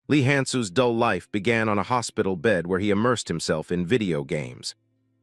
Lee Hansu's dull life began on a hospital bed where he immersed himself in video games.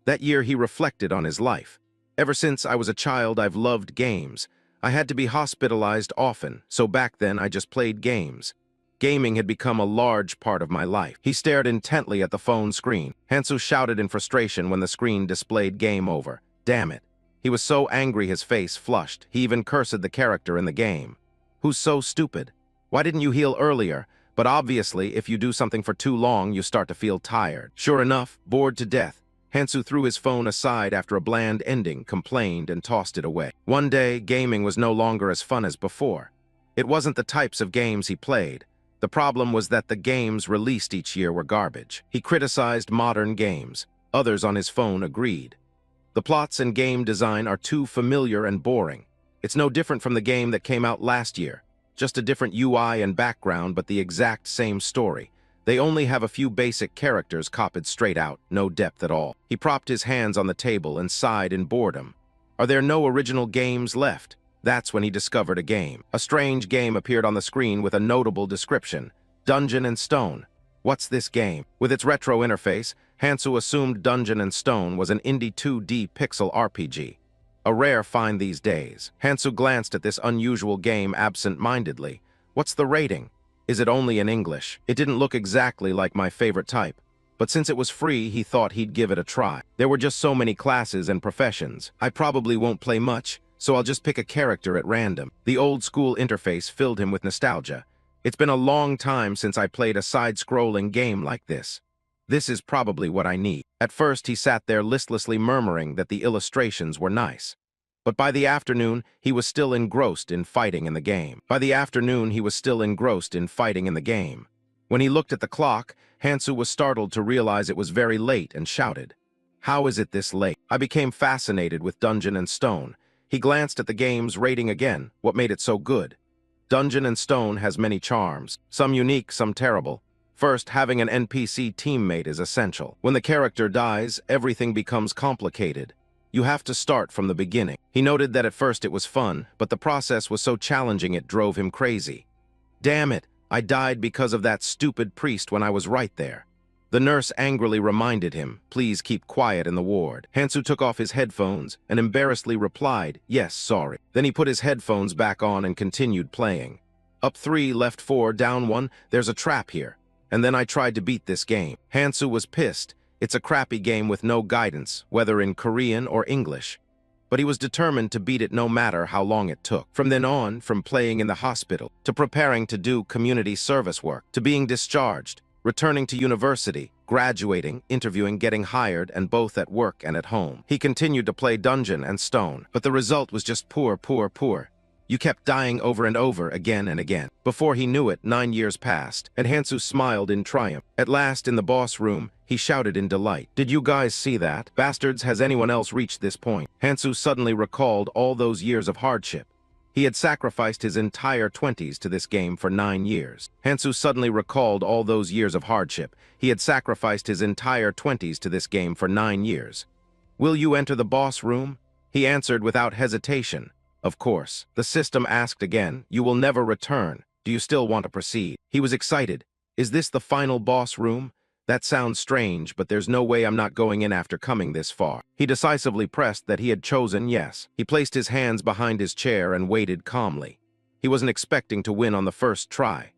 That year he reflected on his life. Ever since I was a child, I've loved games. I had to be hospitalized often, so back then I just played games. Gaming had become a large part of my life. He stared intently at the phone screen. Hansu shouted in frustration when the screen displayed game over. Damn it. He was so angry his face flushed. He even cursed the character in the game. Who's so stupid? Why didn't you heal earlier? But obviously, if you do something for too long, you start to feel tired. Sure enough, bored to death, Hansu threw his phone aside after a bland ending, complained, and tossed it away. One day, gaming was no longer as fun as before. It wasn't the types of games he played. The problem was that the games released each year were garbage. He criticized modern games. Others on his phone agreed. The plots and game design are too familiar and boring. It's no different from the game that came out last year. Just a different UI and background, but the exact same story. They only have a few basic characters copied straight out, no depth at all. He propped his hands on the table and sighed in boredom. Are there no original games left? That's when he discovered a game. A strange game appeared on the screen with a notable description. Dungeon and Stone. What's this game? With its retro interface, Hansu assumed Dungeon and Stone was an indie 2D pixel RPG. A rare find these days. Hansu glanced at this unusual game absent-mindedly. What's the rating? Is it only in English? It didn't look exactly like my favorite type. But since it was free, he thought he'd give it a try. There were just so many classes and professions. I probably won't play much, so I'll just pick a character at random. The old-school interface filled him with nostalgia. It's been a long time since I played a side-scrolling game like this. This is probably what I need. At first, he sat there listlessly murmuring that the illustrations were nice. But by the afternoon, he was still engrossed in fighting in the game. When he looked at the clock, Hansu was startled to realize it was very late and shouted, "How is it this late?" I became fascinated with Dungeon and Stone. He glanced at the game's rating again. What made it so good? Dungeon and Stone has many charms, some unique, some terrible. First, having an NPC teammate is essential. When the character dies, everything becomes complicated. You have to start from the beginning. He noted that at first it was fun, but the process was so challenging it drove him crazy. Damn it, I died because of that stupid priest when I was right there. The nurse angrily reminded him, please keep quiet in the ward. Hansu took off his headphones and embarrassedly replied, yes, sorry. Then he put his headphones back on and continued playing. Up 3, left 4, down 1, there's a trap here. And then I tried to beat this game. Hansu was pissed. It's a crappy game with no guidance, whether in Korean or English. But he was determined to beat it no matter how long it took. From then on, from playing in the hospital, to preparing to do community service work, to being discharged, returning to university, graduating, interviewing, getting hired, and both at work and at home. He continued to play Dungeon and Stone, but the result was just poor. You kept dying over and over, again and again. Before he knew it, 9 years passed, and Hansu smiled in triumph. At last, in the boss room, he shouted in delight, "Did you guys see that? Bastards, has anyone else reached this point?" Hansu suddenly recalled all those years of hardship. He had sacrificed his entire 20s to this game for 9 years. Will you enter the boss room? He answered without hesitation. Of course. The system asked again, you will never return. Do you still want to proceed? He was excited. Is this the final boss room? That sounds strange, but there's no way I'm not going in after coming this far. He decisively pressed that he had chosen yes. He placed his hands behind his chair and waited calmly. He wasn't expecting to win on the first try.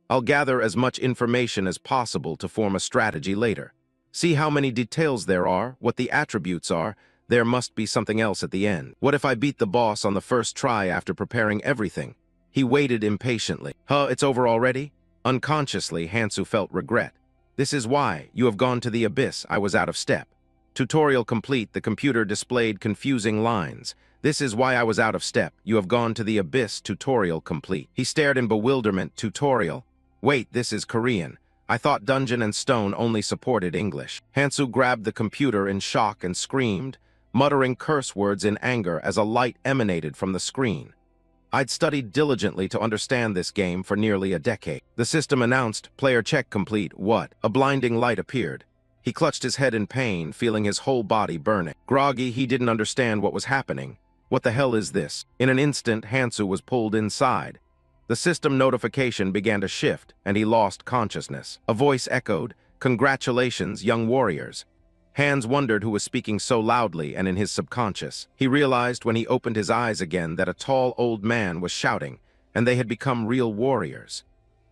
I'll gather as much information as possible to form a strategy later. See how many details there are, what the attributes are. There must be something else at the end. What if I beat the boss on the first try after preparing everything? He waited impatiently. It's over already? Unconsciously, Hansu felt regret. This is why you have gone to the abyss. I was out of step. Tutorial complete. The computer displayed confusing lines. This is why I was out of step. You have gone to the abyss. Tutorial complete. He stared in bewilderment. Tutorial? Wait, this is Korean. I thought Dungeon and Stone only supported English. Hansu grabbed the computer in shock and screamed, muttering curse words in anger as a light emanated from the screen. I'd studied diligently to understand this game for nearly a decade. The system announced, player check complete. What? A blinding light appeared. He clutched his head in pain, feeling his whole body burning. Groggy, he didn't understand what was happening. What the hell is this? In an instant, Hansu was pulled inside. The system notification began to shift, and he lost consciousness. A voice echoed, "Congratulations, young warriors." Hans wondered who was speaking so loudly and in his subconscious. He realized when he opened his eyes again that a tall old man was shouting, and they had become real warriors.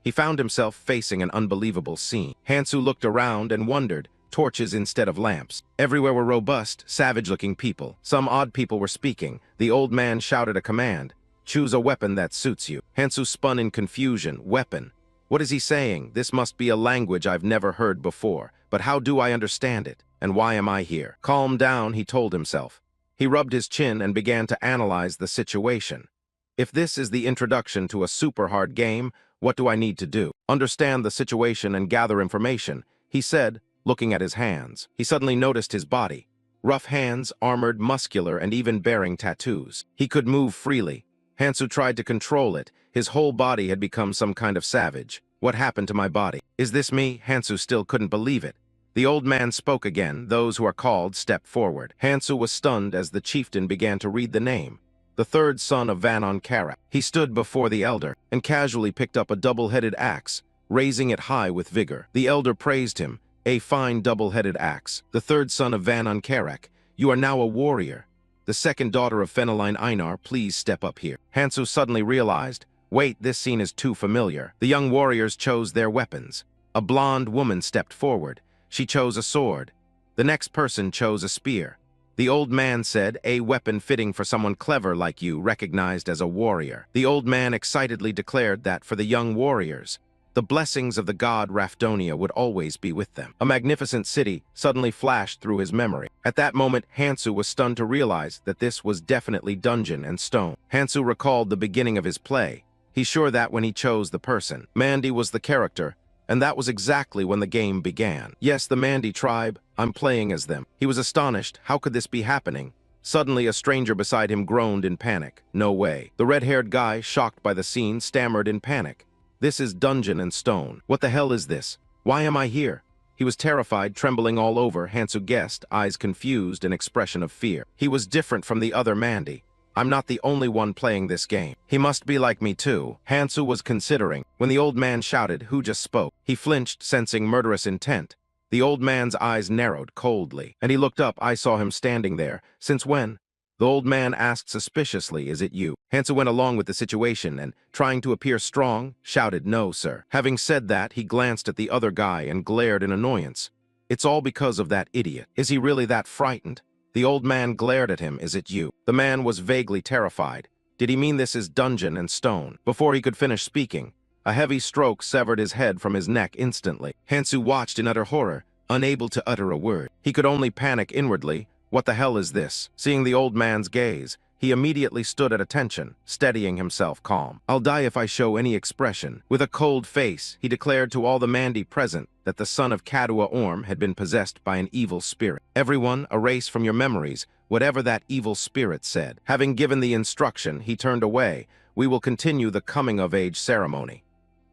He found himself facing an unbelievable scene. Hansu looked around and wondered, torches instead of lamps. Everywhere were robust, savage-looking people. Some odd people were speaking. The old man shouted a command. "Choose a weapon that suits you." Hansu spun in confusion. Weapon. What is he saying? This must be a language I've never heard before. But how do I understand it? And why am I here? Calm down, he told himself. He rubbed his chin and began to analyze the situation. If this is the introduction to a super hard game, what do I need to do? Understand the situation and gather information, he said, looking at his hands. He suddenly noticed his body. Rough hands, armored, muscular, and even bearing tattoos. He could move freely. Hansu tried to control it. His whole body had become some kind of savage. What happened to my body? Is this me? Hansu still couldn't believe it. The old man spoke again. Those who are called stepped forward. Hansu was stunned as the chieftain began to read the name. The third son of Mangacapped. He stood before the elder and casually picked up a double-headed axe, raising it high with vigor. The elder praised him. "A fine double-headed axe. The third son of Mangacapped. You are now a warrior. The second daughter of Fenelin Einar, please step up here." Hansu suddenly realized, wait, this scene is too familiar. The young warriors chose their weapons. A blonde woman stepped forward. She chose a sword. The next person chose a spear. The old man said, "A weapon fitting for someone clever like you, recognized as a warrior." The old man excitedly declared that for the young warriors, the blessings of the god Raphidonia would always be with them. A magnificent city suddenly flashed through his memory. At that moment, Hansu was stunned to realize that this was definitely Dungeon and Stone. Hansu recalled the beginning of his play. He's sure that when he chose the person, Mandy was the character, and that was exactly when the game began. Yes, the Mandy tribe, I'm playing as them. He was astonished. How could this be happening? Suddenly, a stranger beside him groaned in panic. No way. The red-haired guy, shocked by the scene, stammered in panic. This is Dungeon and Stone. What the hell is this? Why am I here? He was terrified, trembling all over, Hansu guessed, eyes confused, an expression of fear. He was different from the other Mandy. I'm not the only one playing this game. He must be like me too. Hansu was considering. When the old man shouted, "Who just spoke?" He flinched, sensing murderous intent. The old man's eyes narrowed coldly, and he looked up. I saw him standing there. "Since when?" The old man asked suspiciously, "Is it you?" Hansu went along with the situation and, trying to appear strong, shouted, "No, sir." Having said that, he glanced at the other guy and glared in annoyance. "It's all because of that idiot. Is he really that frightened?" The old man glared at him. "Is it you?" The man was vaguely terrified. Did he mean this is Dungeon and Stone? Before he could finish speaking, a heavy stroke severed his head from his neck instantly. Hansu watched in utter horror, unable to utter a word. He could only panic inwardly. What the hell is this? Seeing the old man's gaze, he immediately stood at attention, steadying himself calm. "I'll die if I show any expression." With a cold face, he declared to all the Mandy present that the son of Kadua Orm had been possessed by an evil spirit. "Everyone, erase from your memories whatever that evil spirit said." Having given the instruction, he turned away. "We will continue the coming-of-age ceremony."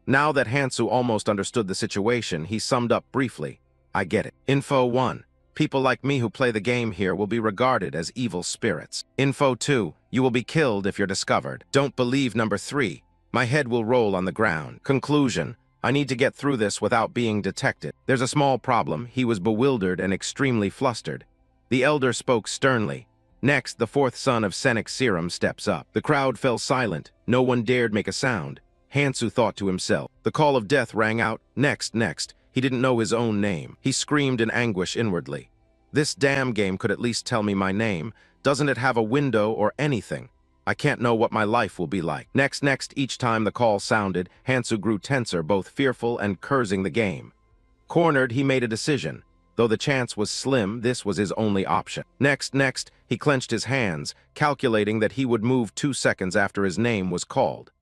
Now that Hansu almost understood the situation, he summed up briefly. "I get it. Info 1. People like me who play the game here will be regarded as evil spirits. Info 2. You will be killed if you're discovered. Don't believe number 3. My head will roll on the ground. Conclusion. I need to get through this without being detected. There's a small problem." He was bewildered and extremely flustered. The elder spoke sternly. Next, the fourth son of Senex Serum steps up. The crowd fell silent. No one dared make a sound. Hansu thought to himself. The call of death rang out. Next. He didn't know his own name. He screamed in anguish inwardly. This damn game could at least tell me my name. Doesn't it have a window or anything? I can't know what my life will be like. Next. Each time the call sounded, Hansu grew tenser, both fearful and cursing the game. Cornered, he made a decision. Though the chance was slim, this was his only option. Next. He clenched his hands, calculating that he would move 2 seconds after his name was called.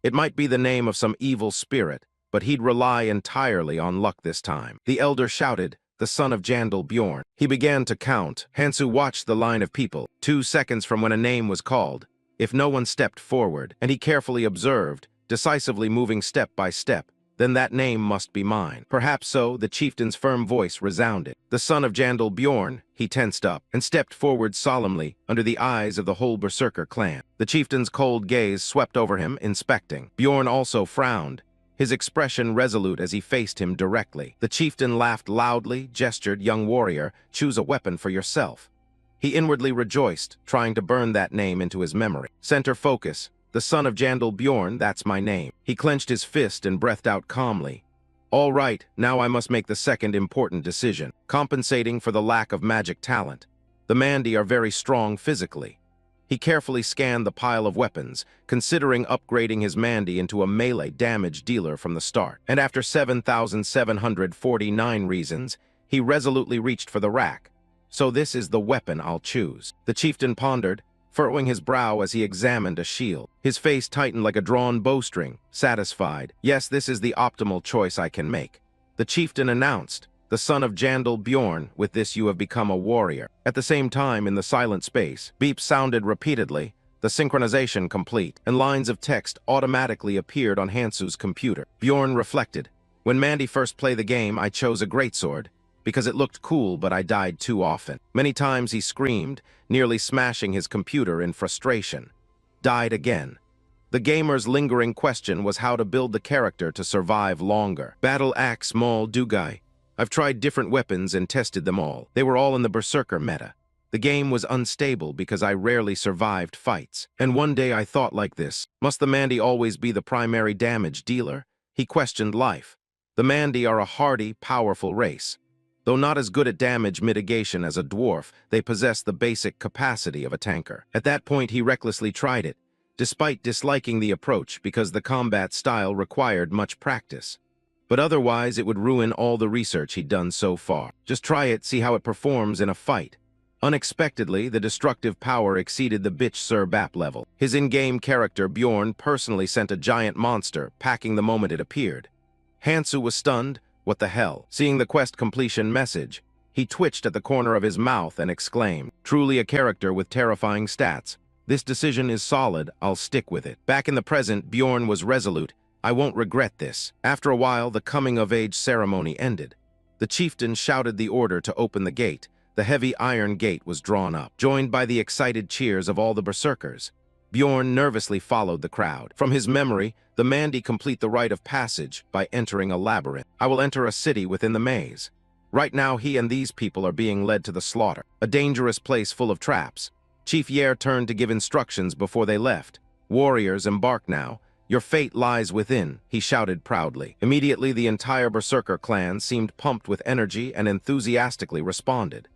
It might be the name of some evil spirit, but he'd rely entirely on luck this time. The elder shouted, "The son of Jandal Bjorn." He began to count. Hansu watched the line of people, 2 seconds from when a name was called. If no one stepped forward, and he carefully observed, decisively moving step by step, then that name must be mine. Perhaps so, the chieftain's firm voice resounded. The son of Jandal Bjorn, he tensed up and stepped forward solemnly under the eyes of the whole berserker clan. The chieftain's cold gaze swept over him, inspecting. Bjorn also frowned, his expression resolute as he faced him directly. The chieftain laughed loudly, gestured, "Young warrior, choose a weapon for yourself." He inwardly rejoiced, trying to burn that name into his memory. Center focus. The son of Jandal Bjorn, that's my name. He clenched his fist and breathed out calmly. All right, now I must make the second important decision. Compensating for the lack of magic talent. The Mandi are very strong physically. He carefully scanned the pile of weapons, considering upgrading his Mandi into a melee damage dealer from the start. And after 7,749 reasons, he resolutely reached for the rack. So this is the weapon I'll choose. The chieftain pondered, furrowing his brow as he examined a shield. His face tightened like a drawn bowstring, satisfied. Yes, this is the optimal choice I can make. The chieftain announced, "The son of Jandal Bjorn, with this you have become a warrior." At the same time, in the silent space, beeps sounded repeatedly, the synchronization complete, and lines of text automatically appeared on Hansu's computer. Bjorn reflected, "When Mandi first played the game, I chose a greatsword, because it looked cool, but I died too often. Many times he screamed, nearly smashing his computer in frustration. Died again. The gamer's lingering question was how to build the character to survive longer. Battle axe maul dugai. I've tried different weapons and tested them all. They were all in the berserker meta. The game was unstable because I rarely survived fights. And one day I thought like this, must the Mandi always be the primary damage dealer? He questioned life. The Mandi are a hardy, powerful race. Though not as good at damage mitigation as a dwarf, they possess the basic capacity of a tanker. At that point, he recklessly tried it, despite disliking the approach because the combat style required much practice. But otherwise, it would ruin all the research he'd done so far. Just try it, see how it performs in a fight. Unexpectedly, the destructive power exceeded the bitch Sir Bap level. His in-game character, Bjorn, personally sent a giant monster, packing the moment it appeared. Hansu was stunned. What the hell? Seeing the quest completion message, he twitched at the corner of his mouth and exclaimed, "Truly a character with terrifying stats. This decision is solid, I'll stick with it." Back in the present, Bjorn was resolute. "I won't regret this." After a while, the coming-of-age ceremony ended. The chieftain shouted the order to open the gate. The heavy iron gate was drawn up, joined by the excited cheers of all the berserkers. Bjorn nervously followed the crowd. From his memory, the Mandi complete the rite of passage by entering a labyrinth. I will enter a city within the maze. Right now, he and these people are being led to the slaughter, a dangerous place full of traps. Chief Yer turned to give instructions before they left. "Warriors, embark now. Your fate lies within," he shouted proudly. Immediately, the entire berserker clan seemed pumped with energy and enthusiastically responded.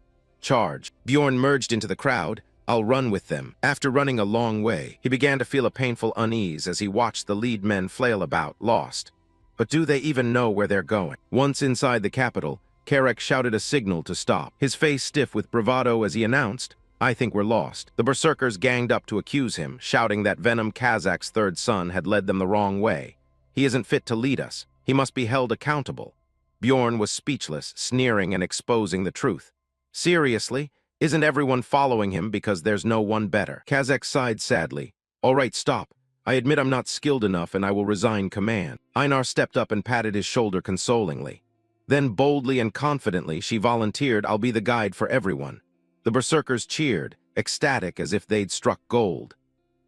"Charge." Bjorn merged into the crowd. "I'll run with them." After running a long way, he began to feel a painful unease as he watched the lead men flail about, lost. But do they even know where they're going? Once inside the capital, Karek shouted a signal to stop, his face stiff with bravado as he announced, "I think we're lost." The berserkers ganged up to accuse him, shouting that Venom Kazak's third son had led them the wrong way. "He isn't fit to lead us. He must be held accountable." Bjorn was speechless, sneering and exposing the truth. "Seriously? Isn't everyone following him because there's no one better?" Kazak sighed sadly. "All right, stop. I admit I'm not skilled enough and I will resign command." Einar stepped up and patted his shoulder consolingly. Then boldly and confidently she volunteered, "I'll be the guide for everyone." The berserkers cheered, ecstatic as if they'd struck gold.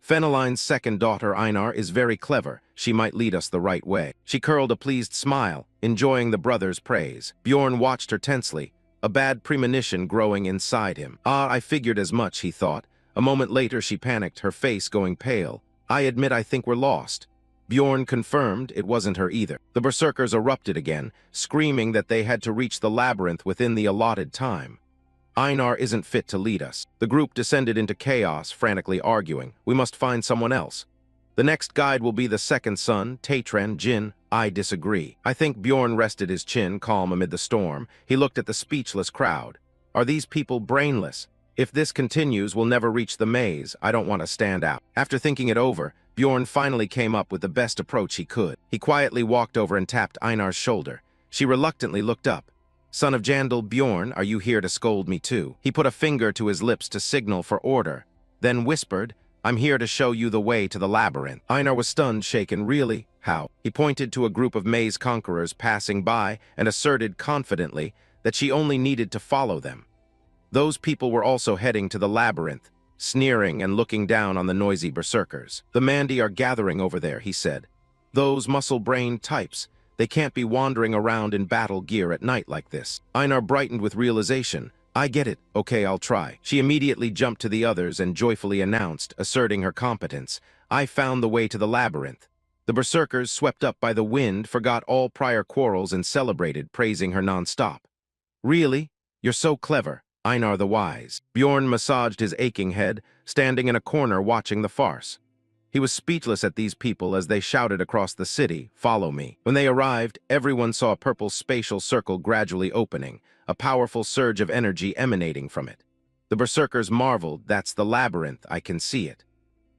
"Feneline's second daughter, Einar, is very clever. She might lead us the right way." She curled a pleased smile, enjoying the brother's praise. Bjorn watched her tensely, a bad premonition growing inside him. "Ah, I figured as much," he thought. A moment later she panicked, her face going pale. "I admit I think we're lost." Bjorn confirmed it wasn't her either. The berserkers erupted again, screaming that they had to reach the labyrinth within the allotted time. "Einar isn't fit to lead us." The group descended into chaos, frantically arguing. "We must find someone else. The next guide will be the second son, Tatran Jin." "I disagree." I think Bjorn rested his chin, calm amid the storm. He looked at the speechless crowd. "Are these people brainless? If this continues, we'll never reach the maze. I don't want to stand out." After thinking it over, Bjorn finally came up with the best approach he could. He quietly walked over and tapped Einar's shoulder. She reluctantly looked up. "Son of Jandal Bjorn, are you here to scold me too?" He put a finger to his lips to signal for order, then whispered, I'm here to show you the way to the labyrinth. Einar was stunned, shaken. Really? How? He pointed to a group of maze conquerors passing by and asserted confidently that she only needed to follow them. Those people were also heading to the labyrinth, sneering and looking down on the noisy berserkers. The Mandi are gathering over there, he said. Those muscle-brained types. They can't be wandering around in battle gear at night like this. Einar brightened with realization. I get it. Okay, I'll try. She immediately jumped to the others and joyfully announced, asserting her competence. I found the way to the labyrinth. The berserkers, swept up by the wind, forgot all prior quarrels and celebrated, praising her non-stop. Really? You're so clever. Einar the Wise. Bjorn massaged his aching head, standing in a corner watching the farce. He was speechless at these people as they shouted across the city, "Follow me." When they arrived, everyone saw a purple spatial circle gradually opening, a powerful surge of energy emanating from it. The berserkers marveled. That's the labyrinth, I can see it.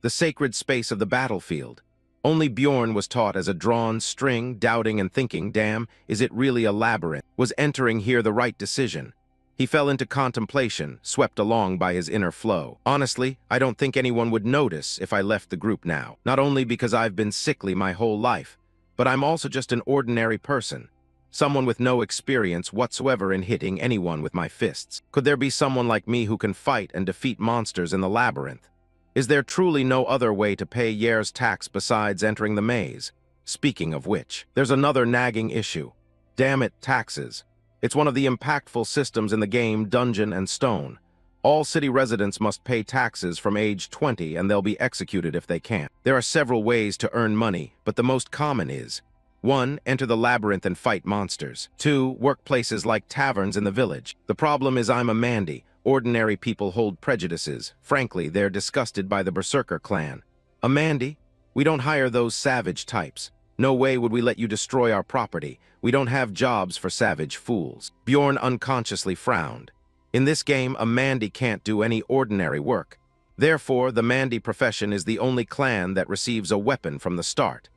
The sacred space of the battlefield. Only Bjorn was taut as a drawn string, doubting and thinking, damn, is it really a labyrinth? Was entering here the right decision? He fell into contemplation, swept along by his inner flow. Honestly, I don't think anyone would notice if I left the group now. Not only because I've been sickly my whole life, but I'm also just an ordinary person. Someone with no experience whatsoever in hitting anyone with my fists. Could there be someone like me who can fight and defeat monsters in the labyrinth? Is there truly no other way to pay Year's tax besides entering the maze? Speaking of which, there's another nagging issue. Damn it, taxes. It's one of the impactful systems in the game Dungeon and Stone. All city residents must pay taxes from age 20 and they'll be executed if they can't. There are several ways to earn money, but the most common is 1. Enter the labyrinth and fight monsters. 2. Work places like taverns in the village. The problem is I'm a Mandi. Ordinary people hold prejudices. Frankly, they're disgusted by the Berserker clan. A Mandi? We don't hire those savage types. No way would we let you destroy our property. We don't have jobs for savage fools. Bjorn unconsciously frowned. In this game, a Mandi can't do any ordinary work. Therefore, the Mandi profession is the only clan that receives a weapon from the start.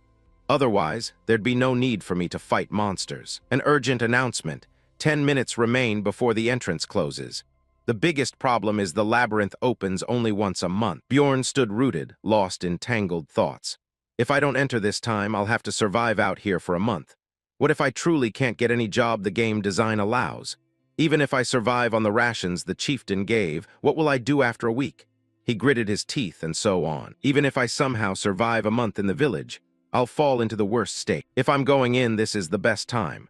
Otherwise, there'd be no need for me to fight monsters. An urgent announcement. 10 minutes remain before the entrance closes. The biggest problem is the labyrinth opens only once a month. Bjorn stood rooted, lost in tangled thoughts. If I don't enter this time, I'll have to survive out here for a month. What if I truly can't get any job the game design allows? Even if I survive on the rations the chieftain gave, what will I do after a week? He gritted his teeth and so on. Even if I somehow survive a month in the village, I'll fall into the worst state. If I'm going in, this is the best time.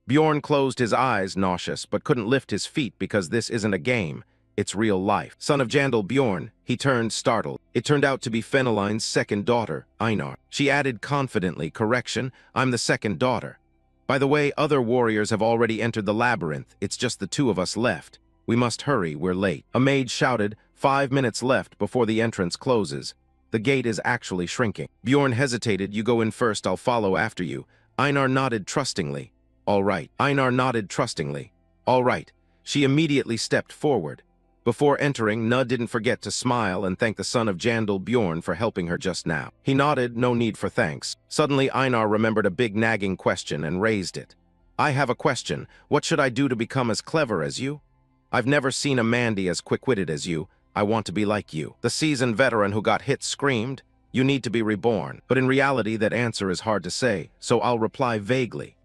Bjorn closed his eyes, nauseous, but couldn't lift his feet because this isn't a game. It's real life. Son of Jandal Bjorn, he turned, startled. It turned out to be Feneline's second daughter, Einar. She added confidently, correction, I'm the second daughter. By the way, other warriors have already entered the labyrinth. It's just the two of us left. We must hurry, we're late. A maid shouted, 5 minutes left before the entrance closes. The gate is actually shrinking. Bjorn hesitated, you go in first, I'll follow after you. Einar nodded trustingly. All right. Einar nodded trustingly. All right. She immediately stepped forward. Before entering, Nud didn't forget to smile and thank the son of Jandal Bjorn for helping her just now. He nodded, no need for thanks. Suddenly, Einar remembered a big nagging question and raised it. I have a question. What should I do to become as clever as you? I've never seen a Mandi as quick-witted as you. I want to be like you. The seasoned veteran who got hit screamed, you need to be reborn. But in reality, that answer is hard to say, so I'll reply vaguely.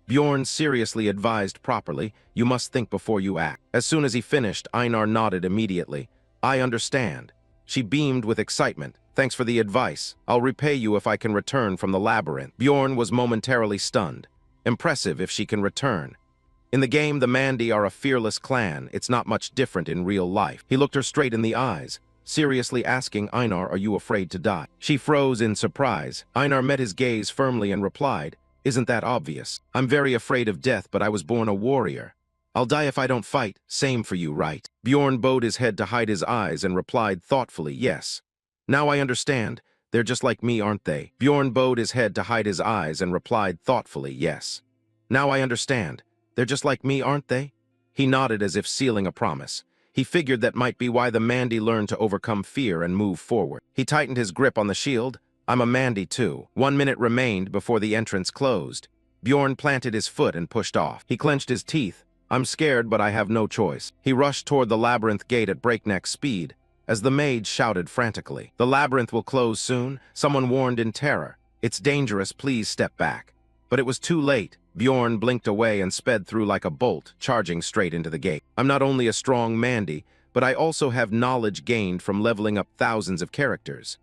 Bjorn seriously advised properly, you must think before you act. As soon as he finished, Einar nodded immediately. I understand. She beamed with excitement. Thanks for the advice. I'll repay you if I can return from the labyrinth. Bjorn was momentarily stunned. Impressive if she can return. In the game, the Mandi are a fearless clan. It's not much different in real life. He looked her straight in the eyes, seriously asking, Einar, are you afraid to die? She froze in surprise. Einar met his gaze firmly and replied, isn't that obvious? I'm very afraid of death, but I was born a warrior. I'll die if I don't fight. Same for you, right? Bjorn bowed his head to hide his eyes and replied thoughtfully, yes. Now I understand. They're just like me, aren't they? Bjorn bowed his head to hide his eyes and replied thoughtfully, yes. Now I understand. They're just like me, aren't they? He nodded as if sealing a promise. He figured that might be why the Mandi learned to overcome fear and move forward. He tightened his grip on the shield. I'm a Mandi too. 1 minute remained before the entrance closed. Bjorn planted his foot and pushed off. He clenched his teeth. I'm scared, but I have no choice. He rushed toward the labyrinth gate at breakneck speed. as the mage shouted frantically. "The labyrinth will close soon," someone warned in terror. "It's dangerous, please step back." But it was too late. Bjorn blinked away and sped through like a bolt, charging straight into the gate. "I'm not only a strong Mandy, but I also have knowledge gained from leveling up thousands of characters.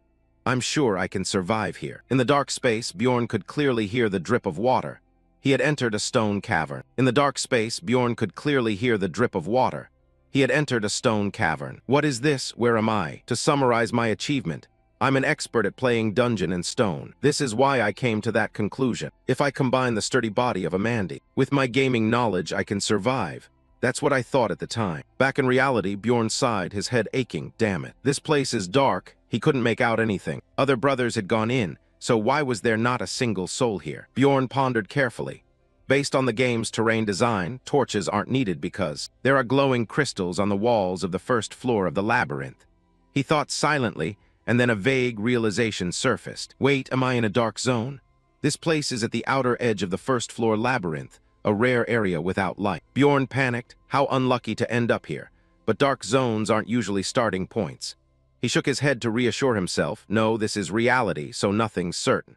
I'm sure I can survive here." In the dark space, Bjorn could clearly hear the drip of water. He had entered a stone cavern. In the dark space, Bjorn could clearly hear the drip of water. He had entered a stone cavern. What is this? Where am I? To summarize my achievement, I'm an expert at playing dungeon in stone. This is why I came to that conclusion. If I combine the sturdy body of a Mandy with my gaming knowledge, I can survive. That's what I thought at the time. Back in reality, Bjorn sighed, his head aching. Damn it. This place is dark. He couldn't make out anything. Other brothers had gone in, so why was there not a single soul here? Bjorn pondered carefully. Based on the game's terrain design, torches aren't needed because there are glowing crystals on the walls of the first floor of the labyrinth. He thought silently, and then a vague realization surfaced. Wait, am I in a dark zone? This place is at the outer edge of the first floor labyrinth, a rare area without light. Bjorn panicked. How unlucky to end up here. But dark zones aren't usually starting points. He shook his head to reassure himself. No, this is reality, so nothing's certain.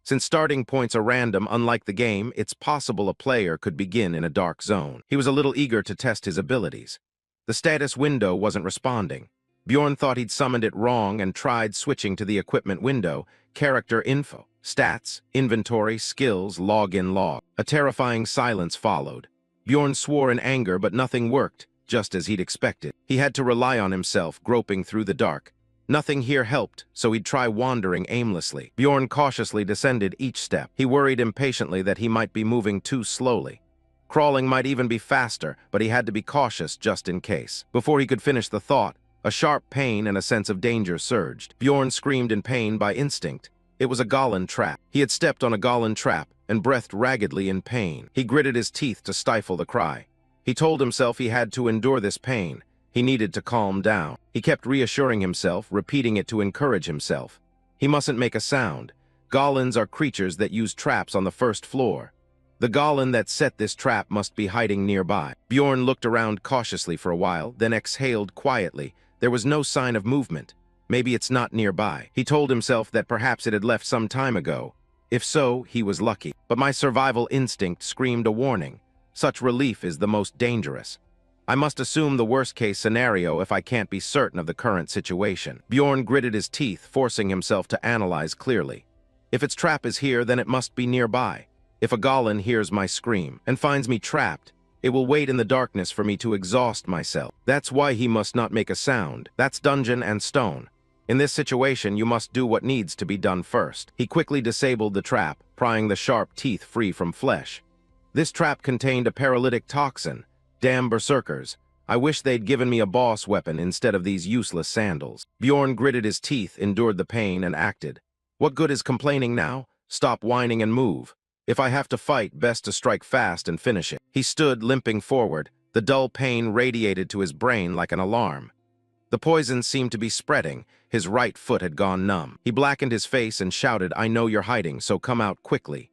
Since starting points are random, unlike the game, it's possible a player could begin in a dark zone. He was a little eager to test his abilities. The status window wasn't responding. Bjorn thought he'd summoned it wrong and tried switching to the equipment window, character info, stats, inventory, skills, login log. A terrifying silence followed. Bjorn swore in anger, but nothing worked, just as he'd expected. He had to rely on himself, groping through the dark. Nothing here helped, so he'd try wandering aimlessly. Bjorn cautiously descended each step. He worried impatiently that he might be moving too slowly. Crawling might even be faster, but he had to be cautious just in case. Before he could finish the thought, a sharp pain and a sense of danger surged. Bjorn screamed in pain by instinct. It was a Goblin trap. He had stepped on a Goblin trap and breathed raggedly in pain. He gritted his teeth to stifle the cry. He told himself he had to endure this pain. He needed to calm down. He kept reassuring himself, repeating it to encourage himself. He mustn't make a sound. Goblins are creatures that use traps on the first floor. The Goblin that set this trap must be hiding nearby. Bjorn looked around cautiously for a while, then exhaled quietly. There was no sign of movement. Maybe it's not nearby. He told himself that perhaps it had left some time ago. If so, he was lucky. But my survival instinct screamed a warning. Such relief is the most dangerous. I must assume the worst-case scenario if I can't be certain of the current situation. Bjorn gritted his teeth, forcing himself to analyze clearly. If its trap is here, then it must be nearby. If a Goblin hears my scream and finds me trapped, it will wait in the darkness for me to exhaust myself. That's why he must not make a sound. That's dungeon and stone. In this situation, you must do what needs to be done first. He quickly disabled the trap, prying the sharp teeth free from flesh. This trap contained a paralytic toxin. Damn berserkers. I wish they'd given me a boss weapon instead of these useless sandals. Bjorn gritted his teeth, endured the pain, and acted. What good is complaining now? Stop whining and move. If I have to fight, best to strike fast and finish it. He stood, limping forward. The dull pain radiated to his brain like an alarm. The poison seemed to be spreading. His right foot had gone numb. He blackened his face and shouted, "I know you're hiding, so come out quickly."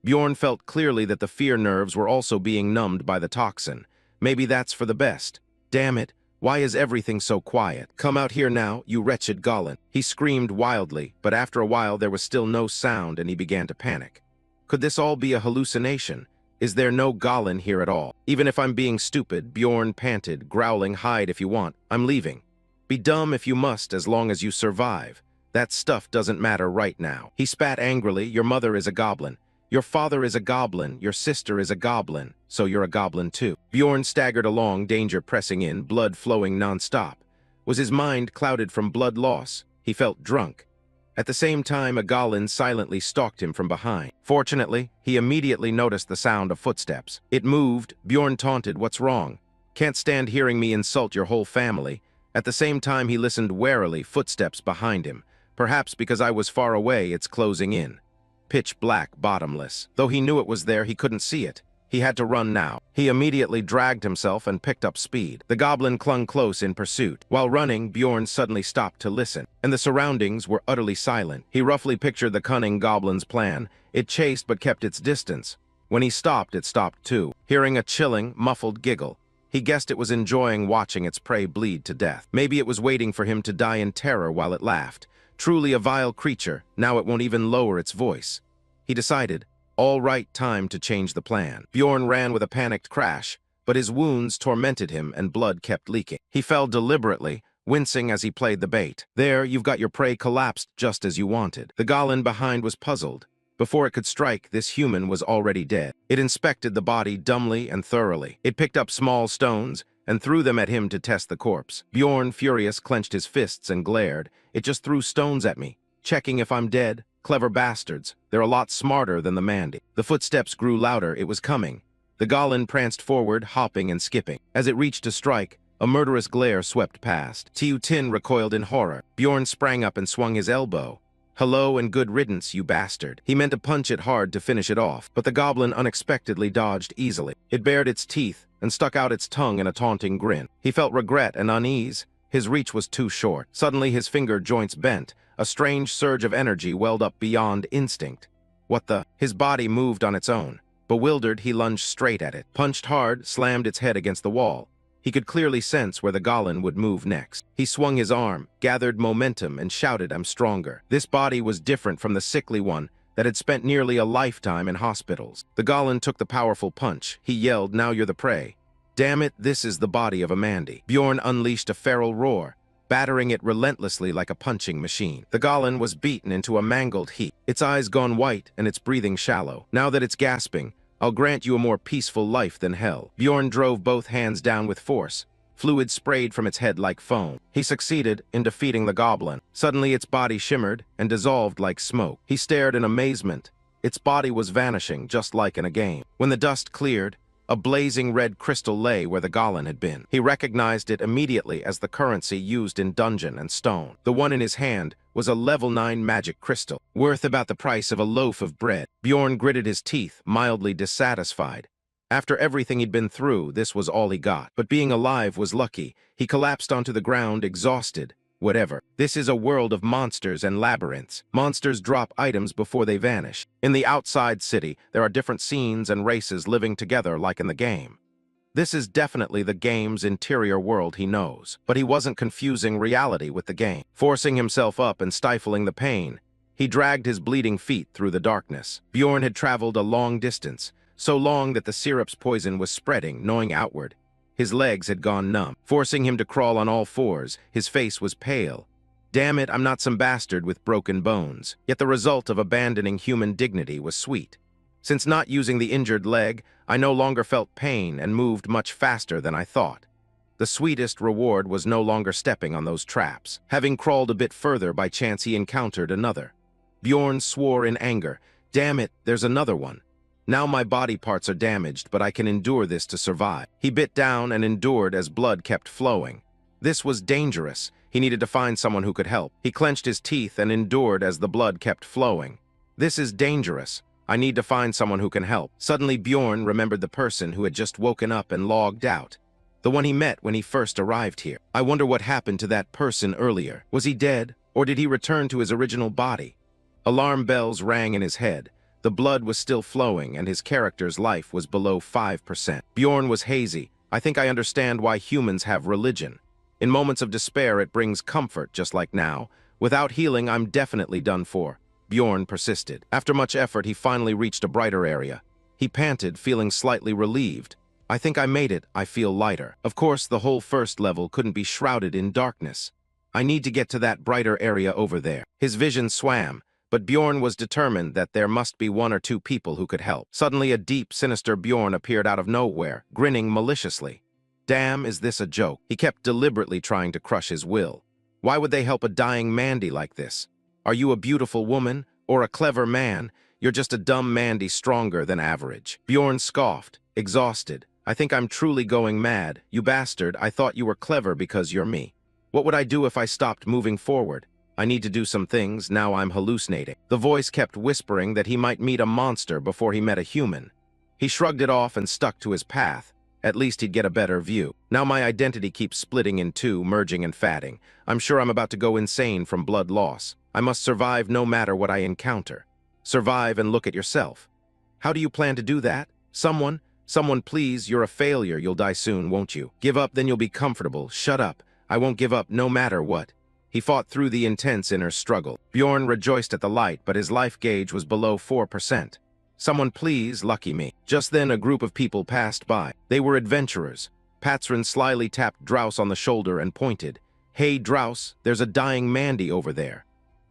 Bjorn felt clearly that the fear nerves were also being numbed by the toxin. Maybe that's for the best. Damn it, why is everything so quiet? Come out here now, you wretched Goblin. He screamed wildly, but after a while there was still no sound and he began to panic. Could this all be a hallucination? Is there no Goblin here at all? Even if I'm being stupid, Bjorn panted, growling, "Hide if you want. I'm leaving. Be dumb if you must, as long as you survive. That stuff doesn't matter right now." He spat angrily. "Your mother is a Goblin. Your father is a Goblin, your sister is a Goblin, so you're a Goblin too." Bjorn staggered along, danger pressing in, blood flowing non-stop. Was his mind clouded from blood loss? He felt drunk. At the same time, a Goblin silently stalked him from behind. Fortunately, he immediately noticed the sound of footsteps. It moved. Bjorn taunted, "What's wrong? Can't stand hearing me insult your whole family." At the same time, he listened warily, footsteps behind him. Perhaps because I was far away, it's closing in. Pitch black, bottomless. Though he knew it was there, he couldn't see it. He had to run now. He immediately dragged himself and picked up speed. The Goblin clung close in pursuit. While running, Bjorn suddenly stopped to listen, and the surroundings were utterly silent. He roughly pictured the cunning Goblin's plan. It chased but kept its distance. When he stopped, it stopped too. Hearing a chilling, muffled giggle, He guessed it was enjoying watching its prey bleed to death. Maybe it was waiting for him to die in terror while it laughed. Truly a vile creature, now it won't even lower its voice. He decided, all right, time to change the plan. Bjorn ran with a panicked crash, but his wounds tormented him and blood kept leaking. He fell deliberately, wincing as he played the bait. There, you've got your prey collapsed just as you wanted. The golem behind was puzzled. Before it could strike, this human was already dead. It inspected the body dumbly and thoroughly. It picked up small stones and threw them at him to test the corpse. Bjorn, furious, clenched his fists and glared. It just threw stones at me, checking if I'm dead. Clever bastards. They're a lot smarter than the Mandy. The footsteps grew louder. It was coming. The golem pranced forward, hopping and skipping. As it reached to strike, a murderous glare swept past. Tiu Tin recoiled in horror. Bjorn sprang up and swung his elbow. Hello and good riddance, you bastard. He meant to punch it hard to finish it off, but the goblin unexpectedly dodged easily. It bared its teeth and stuck out its tongue in a taunting grin. He felt regret and unease. His reach was too short. Suddenly his finger joints bent. A strange surge of energy welled up beyond instinct. What the? His body moved on its own. Bewildered, he lunged straight at it, punched hard, slammed its head against the wall. He could clearly sense where the golem would move next. He swung his arm, gathered momentum, and shouted, I'm stronger. This body was different from the sickly one that had spent nearly a lifetime in hospitals. The golem took the powerful punch. He yelled, now you're the prey. Damn it, this is the body of a Mandy. Bjorn unleashed a feral roar, battering it relentlessly like a punching machine. The golem was beaten into a mangled heap, its eyes gone white and its breathing shallow. Now that it's gasping, I'll grant you a more peaceful life than hell. Bjorn drove both hands down with force. Fluid sprayed from its head like foam. He succeeded in defeating the goblin. Suddenly its body shimmered and dissolved like smoke. He stared in amazement. Its body was vanishing, just like in a game. When the dust cleared, a blazing red crystal lay where the golem had been. He recognized it immediately as the currency used in dungeon and stone. The one in his hand was a level 9 magic crystal, worth about the price of a loaf of bread. Bjorn gritted his teeth, mildly dissatisfied. After everything he'd been through, this was all he got. But being alive was lucky. He collapsed onto the ground, exhausted. Whatever. This is a world of monsters and labyrinths. Monsters drop items before they vanish. In the outside city, there are different scenes and races living together like in the game. This is definitely the game's interior world he knows. But he wasn't confusing reality with the game. Forcing himself up and stifling the pain, he dragged his bleeding feet through the darkness. Bjorn had traveled a long distance, so long that the syrup's poison was spreading, gnawing outward. His legs had gone numb, forcing him to crawl on all fours. His face was pale. Damn it, I'm not some bastard with broken bones. Yet the result of abandoning human dignity was sweet. Since not using the injured leg, I no longer felt pain and moved much faster than I thought. The sweetest reward was no longer stepping on those traps. Having crawled a bit further, by chance he encountered another. Bjorn swore in anger. Damn it, there's another one. Now my body parts are damaged, but I can endure this to survive. He bit down and endured as blood kept flowing. This was dangerous. He needed to find someone who could help. He clenched his teeth and endured as the blood kept flowing. This is dangerous. I need to find someone who can help. Suddenly Bjorn remembered the person who had just woken up and logged out. The one he met when he first arrived here. I wonder what happened to that person earlier. Was he dead, or did he return to his original body? Alarm bells rang in his head. The blood was still flowing, and his character's life was below 5%. Bjorn was hazy. I think I understand why humans have religion. In moments of despair, it brings comfort, just like now. Without healing, I'm definitely done for. Bjorn persisted. After much effort, he finally reached a brighter area. He panted, feeling slightly relieved. I think I made it. I feel lighter. Of course, the whole first level couldn't be shrouded in darkness. I need to get to that brighter area over there. His vision swam. But Bjorn was determined that there must be one or two people who could help. Suddenly, a deep, sinister Bjorn appeared out of nowhere, grinning maliciously. Damn, is this a joke? He kept deliberately trying to crush his will. Why would they help a dying Mandy like this? Are you a beautiful woman or a clever man? You're just a dumb Mandy stronger than average. Bjorn scoffed, exhausted. I think I'm truly going mad. You bastard, I thought you were clever because you're me. What would I do if I stopped moving forward? I need to do some things, now I'm hallucinating. The voice kept whispering that he might meet a monster before he met a human. He shrugged it off and stuck to his path. At least he'd get a better view. Now my identity keeps splitting in two, merging and fatting. I'm sure I'm about to go insane from blood loss. I must survive no matter what I encounter. Survive and look at yourself. How do you plan to do that? Someone, Someone please, you're a failure, you'll die soon, won't you? Give up, then you'll be comfortable. Shut up. I won't give up no matter what. He fought through the intense inner struggle. Bjorn rejoiced at the light, but his life gauge was below 4%. Someone please, lucky me. Just then a group of people passed by. They were adventurers. Patron slyly tapped Drouse on the shoulder and pointed. Hey Drouse, there's a dying Mandy over there.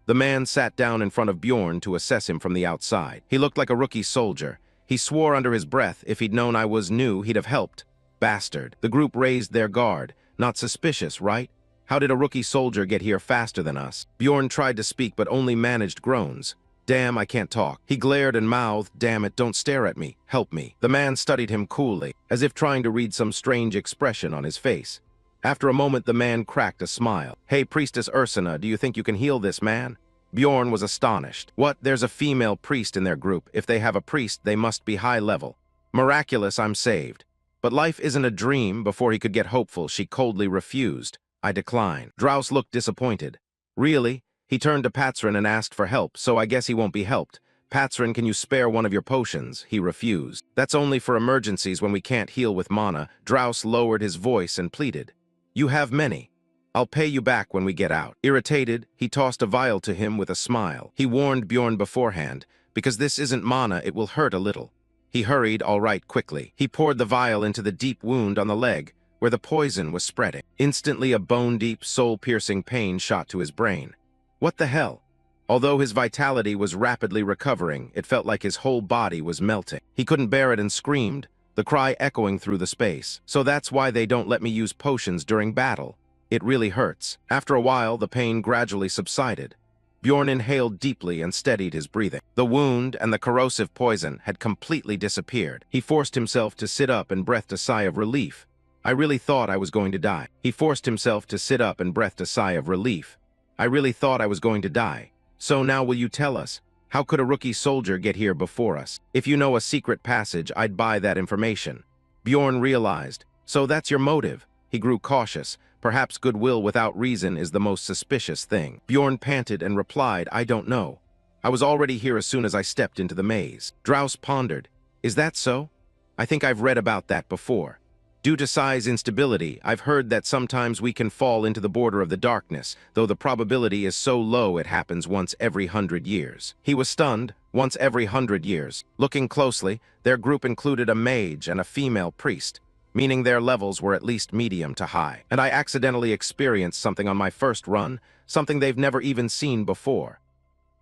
The man sat down in front of Bjorn to assess him from the outside. He looked like a rookie soldier. He swore under his breath if he'd known I was new, he'd have helped. Bastard. The group raised their guard. Not suspicious, right? How did a rookie soldier get here faster than us? Bjorn tried to speak but only managed groans. Damn, I can't talk. He glared and mouthed, damn it, don't stare at me. Help me. The man studied him coolly, as if trying to read some strange expression on his face. After a moment, the man cracked a smile. Hey, Priestess Ursina, do you think you can heal this man? Bjorn was astonished. What? There's a female priest in their group. If they have a priest, they must be high level. Miraculous, I'm saved. But life isn't a dream. Before he could get hopeful, she coldly refused. I declined. Drouse looked disappointed. Really? He turned to Patron and asked for help, so I guess he won't be helped. Patron, can you spare one of your potions? He refused. That's only for emergencies when we can't heal with mana. Drouse lowered his voice and pleaded. You have many. I'll pay you back when we get out. Irritated, he tossed a vial to him with a smile. He warned Bjorn beforehand, because this isn't mana, it will hurt a little. He hurried, all right, quickly. He poured the vial into the deep wound on the leg, where the poison was spreading. Instantly, a bone-deep, soul-piercing pain shot to his brain. What the hell? Although his vitality was rapidly recovering, it felt like his whole body was melting. He couldn't bear it and screamed, the cry echoing through the space. So that's why they don't let me use potions during battle. It really hurts. After a while, the pain gradually subsided. Bjorn inhaled deeply and steadied his breathing. The wound and the corrosive poison had completely disappeared. He forced himself to sit up and breathed a sigh of relief. I really thought I was going to die. He forced himself to sit up and breathed a sigh of relief. I really thought I was going to die. So now will you tell us? How could a rookie soldier get here before us? If you know a secret passage, I'd buy that information. Bjorn realized. So that's your motive. He grew cautious. Perhaps goodwill without reason is the most suspicious thing. Bjorn panted and replied, I don't know. I was already here as soon as I stepped into the maze. Drouse pondered. Is that so? I think I've read about that before. Due to size instability, I've heard that sometimes we can fall into the border of the darkness, though the probability is so low it happens once every 100 years. He was stunned. Once every 100 years. Looking closely, their group included a mage and a female priest, meaning their levels were at least medium to high. And I accidentally experienced something on my first run, something they've never even seen before.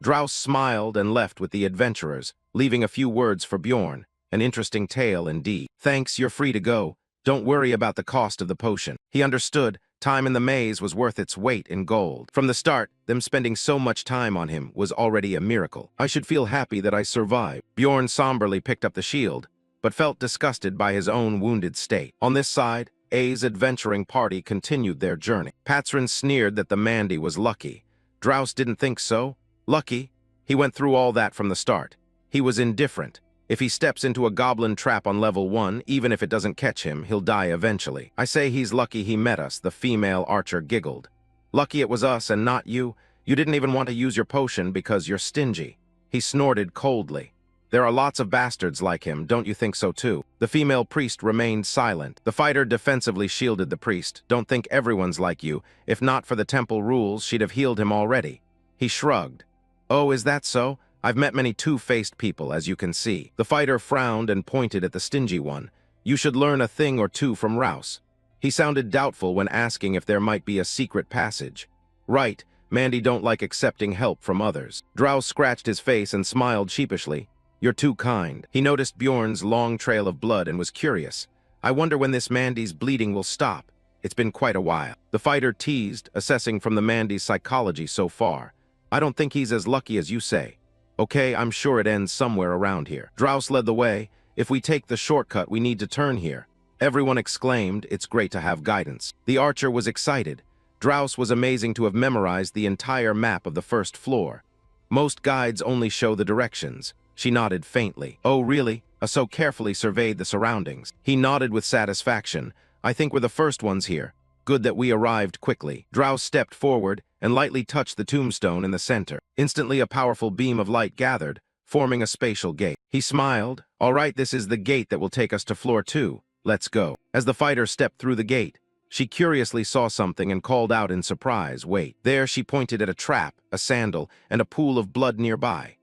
Drouse smiled and left with the adventurers, leaving a few words for Bjorn. An interesting tale indeed. Thanks, you're free to go. Don't worry about the cost of the potion. He understood. Time in the maze was worth its weight in gold. From the start, them spending so much time on him was already a miracle. I should feel happy that I survived. Bjorn somberly picked up the shield, but felt disgusted by his own wounded state. On this side, A's adventuring party continued their journey. Patron sneered that the Mandy was lucky. Drouse didn't think so. Lucky? He went through all that from the start. He was indifferent. If he steps into a goblin trap on level 1, even if it doesn't catch him, he'll die eventually. I say he's lucky he met us, the female archer giggled. Lucky it was us and not you. You didn't even want to use your potion because you're stingy. He snorted coldly. There are lots of bastards like him, don't you think so too? The female priest remained silent. The fighter defensively shielded the priest. Don't think everyone's like you. If not for the temple rules, she'd have healed him already. He shrugged. Oh, is that so? I've met many two-faced people, as you can see. The fighter frowned and pointed at the stingy one. You should learn a thing or two from Rouse. He sounded doubtful when asking if there might be a secret passage. Right, Mandy don't like accepting help from others. Drouse scratched his face and smiled sheepishly. You're too kind. He noticed Bjorn's long trail of blood and was curious. I wonder when this Mandy's bleeding will stop. It's been quite a while. The fighter teased, assessing from the Mandy's psychology so far. I don't think he's as lucky as you say. Okay, I'm sure it ends somewhere around here. Drouse led the way. If we take the shortcut, we need to turn here. Everyone exclaimed, it's great to have guidance. The archer was excited. Drouse was amazing to have memorized the entire map of the first floor. Most guides only show the directions. She nodded faintly. Oh, really? So carefully surveyed the surroundings. He nodded with satisfaction. I think we're the first ones here. Good that we arrived quickly. Drouse stepped forward and lightly touched the tombstone in the center. Instantly a powerful beam of light gathered, forming a spatial gate. He smiled. All right, this is the gate that will take us to floor 2. Let's go. As the fighter stepped through the gate, she curiously saw something and called out in surprise, wait. There she pointed at a trap, a sandal, and a pool of blood nearby.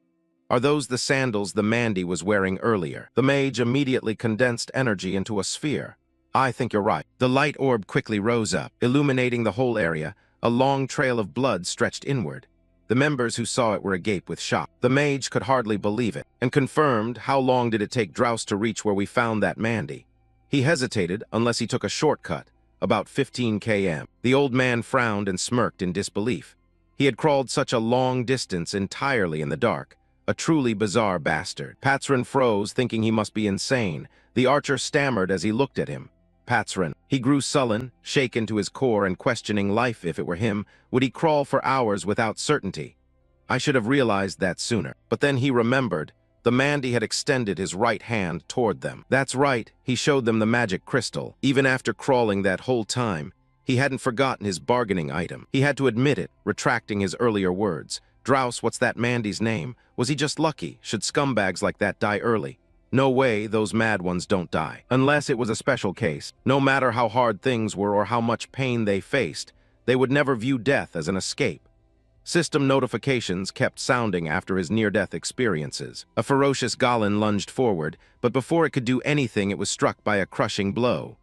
Are those the sandals the Mandy was wearing earlier? The mage immediately condensed energy into a sphere. I think you're right. The light orb quickly rose up, illuminating the whole area. A long trail of blood stretched inward. The members who saw it were agape with shock. The mage could hardly believe it, and confirmed, how long did it take Drouse to reach where we found that Mandy? He hesitated, unless he took a shortcut. About 15 km. The old man frowned and smirked in disbelief. He had crawled such a long distance entirely in the dark. A truly bizarre bastard. Patsrin froze, thinking he must be insane. The archer stammered as he looked at him. Patsrin. He grew sullen, shaken to his core and questioning life if it were him. Would he crawl for hours without certainty? I should have realized that sooner. But then he remembered. The Mandy had extended his right hand toward them. That's right, he showed them the magic crystal. Even after crawling that whole time, he hadn't forgotten his bargaining item. He had to admit it, retracting his earlier words. Drouse, what's that Mandy's name? Was he just lucky? Should scumbags like that die early? No way, those mad ones don't die. Unless it was a special case. No matter how hard things were or how much pain they faced, they would never view death as an escape. System notifications kept sounding after his near-death experiences. A ferocious Goblin lunged forward, but before it could do anything, it was struck by a crushing blow.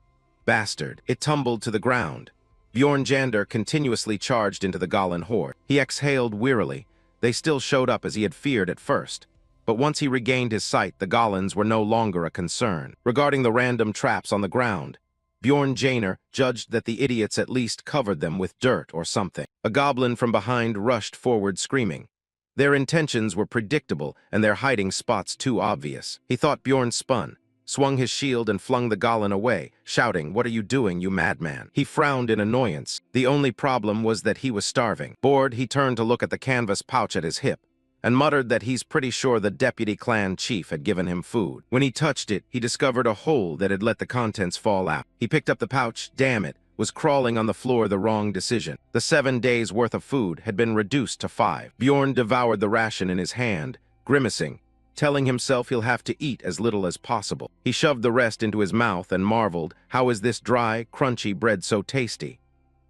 Bastard. It tumbled to the ground. Bjorn Jander continuously charged into the Goblin horde. He exhaled wearily. They still showed up as he had feared at first. But once he regained his sight, the Goblins were no longer a concern. Regarding the random traps on the ground, Bjorn Janer judged that the idiots at least covered them with dirt or something. A goblin from behind rushed forward screaming. Their intentions were predictable and their hiding spots too obvious. He thought Bjorn spun, swung his shield and flung the goblin away, shouting, "What are you doing, you madman?" He frowned in annoyance. The only problem was that he was starving. Bored, he turned to look at the canvas pouch at his hip, and muttered that he's pretty sure the deputy clan chief had given him food. When he touched it, he discovered a hole that had let the contents fall out. He picked up the pouch, damn it, was crawling on the floor the wrong decision. The 7 days' worth of food had been reduced to 5. Bjorn devoured the ration in his hand, grimacing, telling himself he'll have to eat as little as possible. He shoved the rest into his mouth and marveled, how is this dry, crunchy bread so tasty?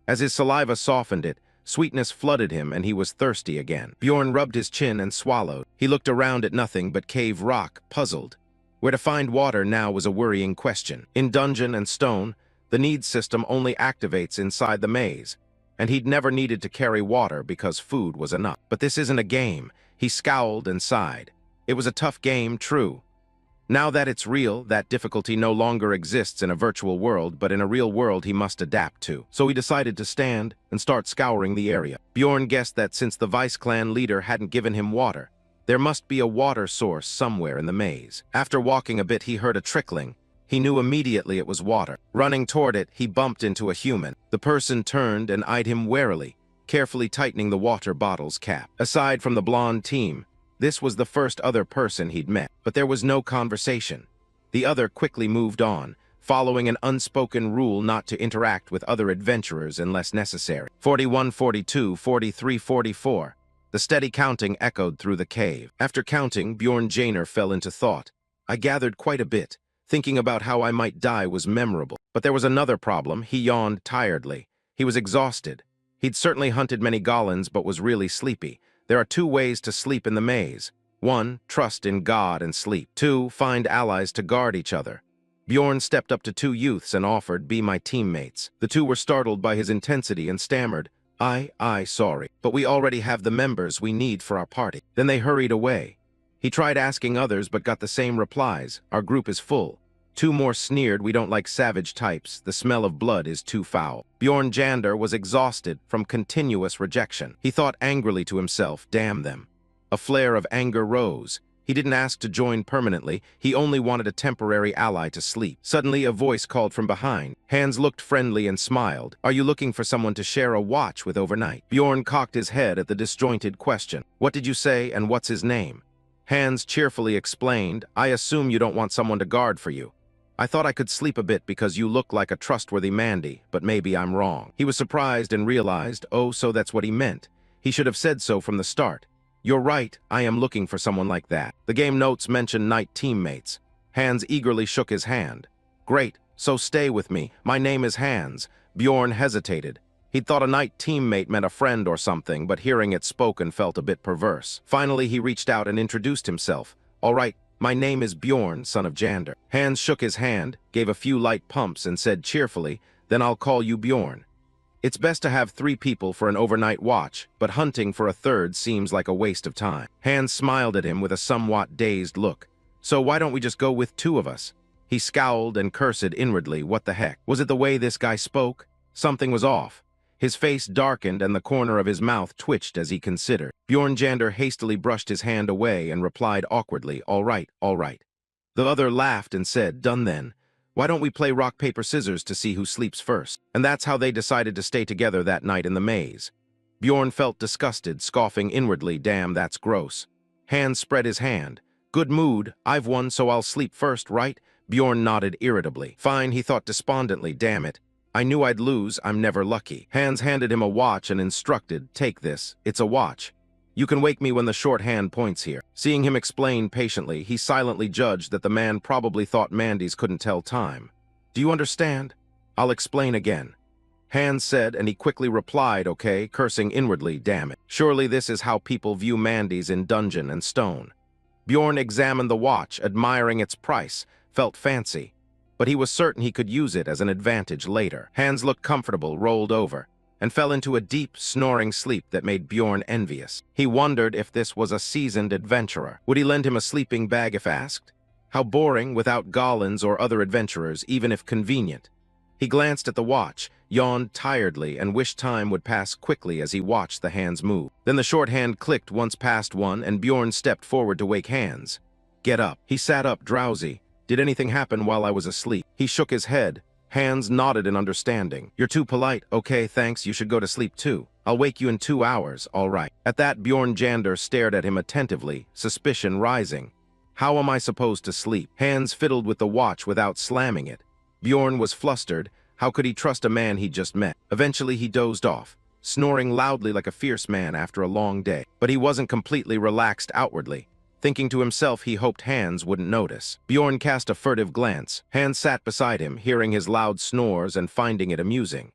As his saliva softened it, sweetness flooded him and he was thirsty again. Bjorn rubbed his chin and swallowed. He looked around at nothing but cave rock, puzzled. Where to find water now was a worrying question. In dungeon and stone, the needs system only activates inside the maze, and he'd never needed to carry water because food was enough. But this isn't a game. He scowled and sighed. It was a tough game, true. Now that it's real, that difficulty no longer exists in a virtual world, but in a real world he must adapt to. So he decided to stand and start scouring the area. Bjorn guessed that since the Vice Clan leader hadn't given him water, there must be a water source somewhere in the maze. After walking a bit, he heard a trickling. He knew immediately it was water. Running toward it, he bumped into a human. The person turned and eyed him warily, carefully tightening the water bottle's cap. Aside from the blonde team, this was the first other person he'd met, but there was no conversation. The other quickly moved on, following an unspoken rule not to interact with other adventurers unless necessary. 41, 42, 43, 44. The steady counting echoed through the cave. After counting, Bjorn Janer fell into thought. I gathered quite a bit. Thinking about how I might die was memorable. But there was another problem. He yawned tiredly. He was exhausted. He'd certainly hunted many goblins, but was really sleepy. There are 2 ways to sleep in the maze. 1, trust in God and sleep. 2, find allies to guard each other. Bjorn stepped up to 2 youths and offered, "Be my teammates." The 2 were startled by his intensity and stammered, sorry, but we already have the members we need for our party." Then they hurried away. He tried asking others but got the same replies. "Our group is full." 2 more sneered, "We don't like savage types. The smell of blood is too foul." Bjorn Jander was exhausted from continuous rejection. He thought angrily to himself, damn them. A flare of anger rose. He didn't ask to join permanently. He only wanted a temporary ally to sleep. Suddenly, a voice called from behind. Hans looked friendly and smiled. "Are you looking for someone to share a watch with overnight?" Bjorn cocked his head at the disjointed question. "What did you say, and what's his name?" Hans cheerfully explained, "I assume you don't want someone to guard for you. I thought I could sleep a bit because you look like a trustworthy Mandy, but maybe I'm wrong." He was surprised and realized, oh, so that's what he meant. He should have said so from the start. You're right, I am looking for someone like that. The game notes mention knight teammates. Hans eagerly shook his hand. Great, so stay with me. My name is Hans. Bjorn hesitated. He'd thought a knight teammate meant a friend or something, but hearing it spoken felt a bit perverse. Finally, he reached out and introduced himself. All right, my name is Bjorn, son of Jander. Hans shook his hand, gave a few light pumps, and said cheerfully, then I'll call you Bjorn. It's best to have 3 people for an overnight watch, but hunting for a third seems like a waste of time. Hans smiled at him with a somewhat dazed look. So why don't we just go with 2 of us? He scowled and cursed inwardly. What the heck? Was it the way this guy spoke? Something was off. His face darkened and the corner of his mouth twitched as he considered. Bjorn Jander hastily brushed his hand away and replied awkwardly, all right, all right. The other laughed and said, done then. Why don't we play rock, paper, scissors to see who sleeps first? And that's how they decided to stay together that night in the maze. Bjorn felt disgusted, scoffing inwardly, damn, that's gross. Hans spread his hand. Good mood, I've won, so I'll sleep first, right? Bjorn nodded irritably. Fine, he thought despondently, damn it. I knew I'd lose, I'm never lucky. Hans handed him a watch and instructed, take this, it's a watch. You can wake me when the short hand points here. Seeing him explain patiently, he silently judged that the man probably thought Mandy's couldn't tell time. Do you understand? I'll explain again. Hans said, and he quickly replied, okay, cursing inwardly, damn it. Surely this is how people view Mandy's in Dungeon and Stone. Bjorn examined the watch, admiring its price, felt fancy, but he was certain he could use it as an advantage later. Hans looked comfortable, rolled over, and fell into a deep, snoring sleep that made Bjorn envious. He wondered if this was a seasoned adventurer. Would he lend him a sleeping bag if asked? How boring without Gollins or other adventurers, even if convenient. He glanced at the watch, yawned tiredly, and wished time would pass quickly as he watched the hands move. Then the shorthand clicked once past 1, and Bjorn stepped forward to wake Hans. Get up. He sat up, drowsy. Did anything happen while I was asleep? He shook his head. Hans nodded in understanding. You're too polite. Okay, thanks, you should go to sleep too. I'll wake you in 2 hours, all right. At that, Bjorn Jander stared at him attentively, suspicion rising. How am I supposed to sleep? Hans fiddled with the watch without slamming it. Bjorn was flustered. How could he trust a man he'd just met? Eventually, he dozed off, snoring loudly like a fierce man after a long day. But he wasn't completely relaxed outwardly. Thinking to himself, he hoped Hans wouldn't notice. Bjorn cast a furtive glance. Hans sat beside him, hearing his loud snores and finding it amusing.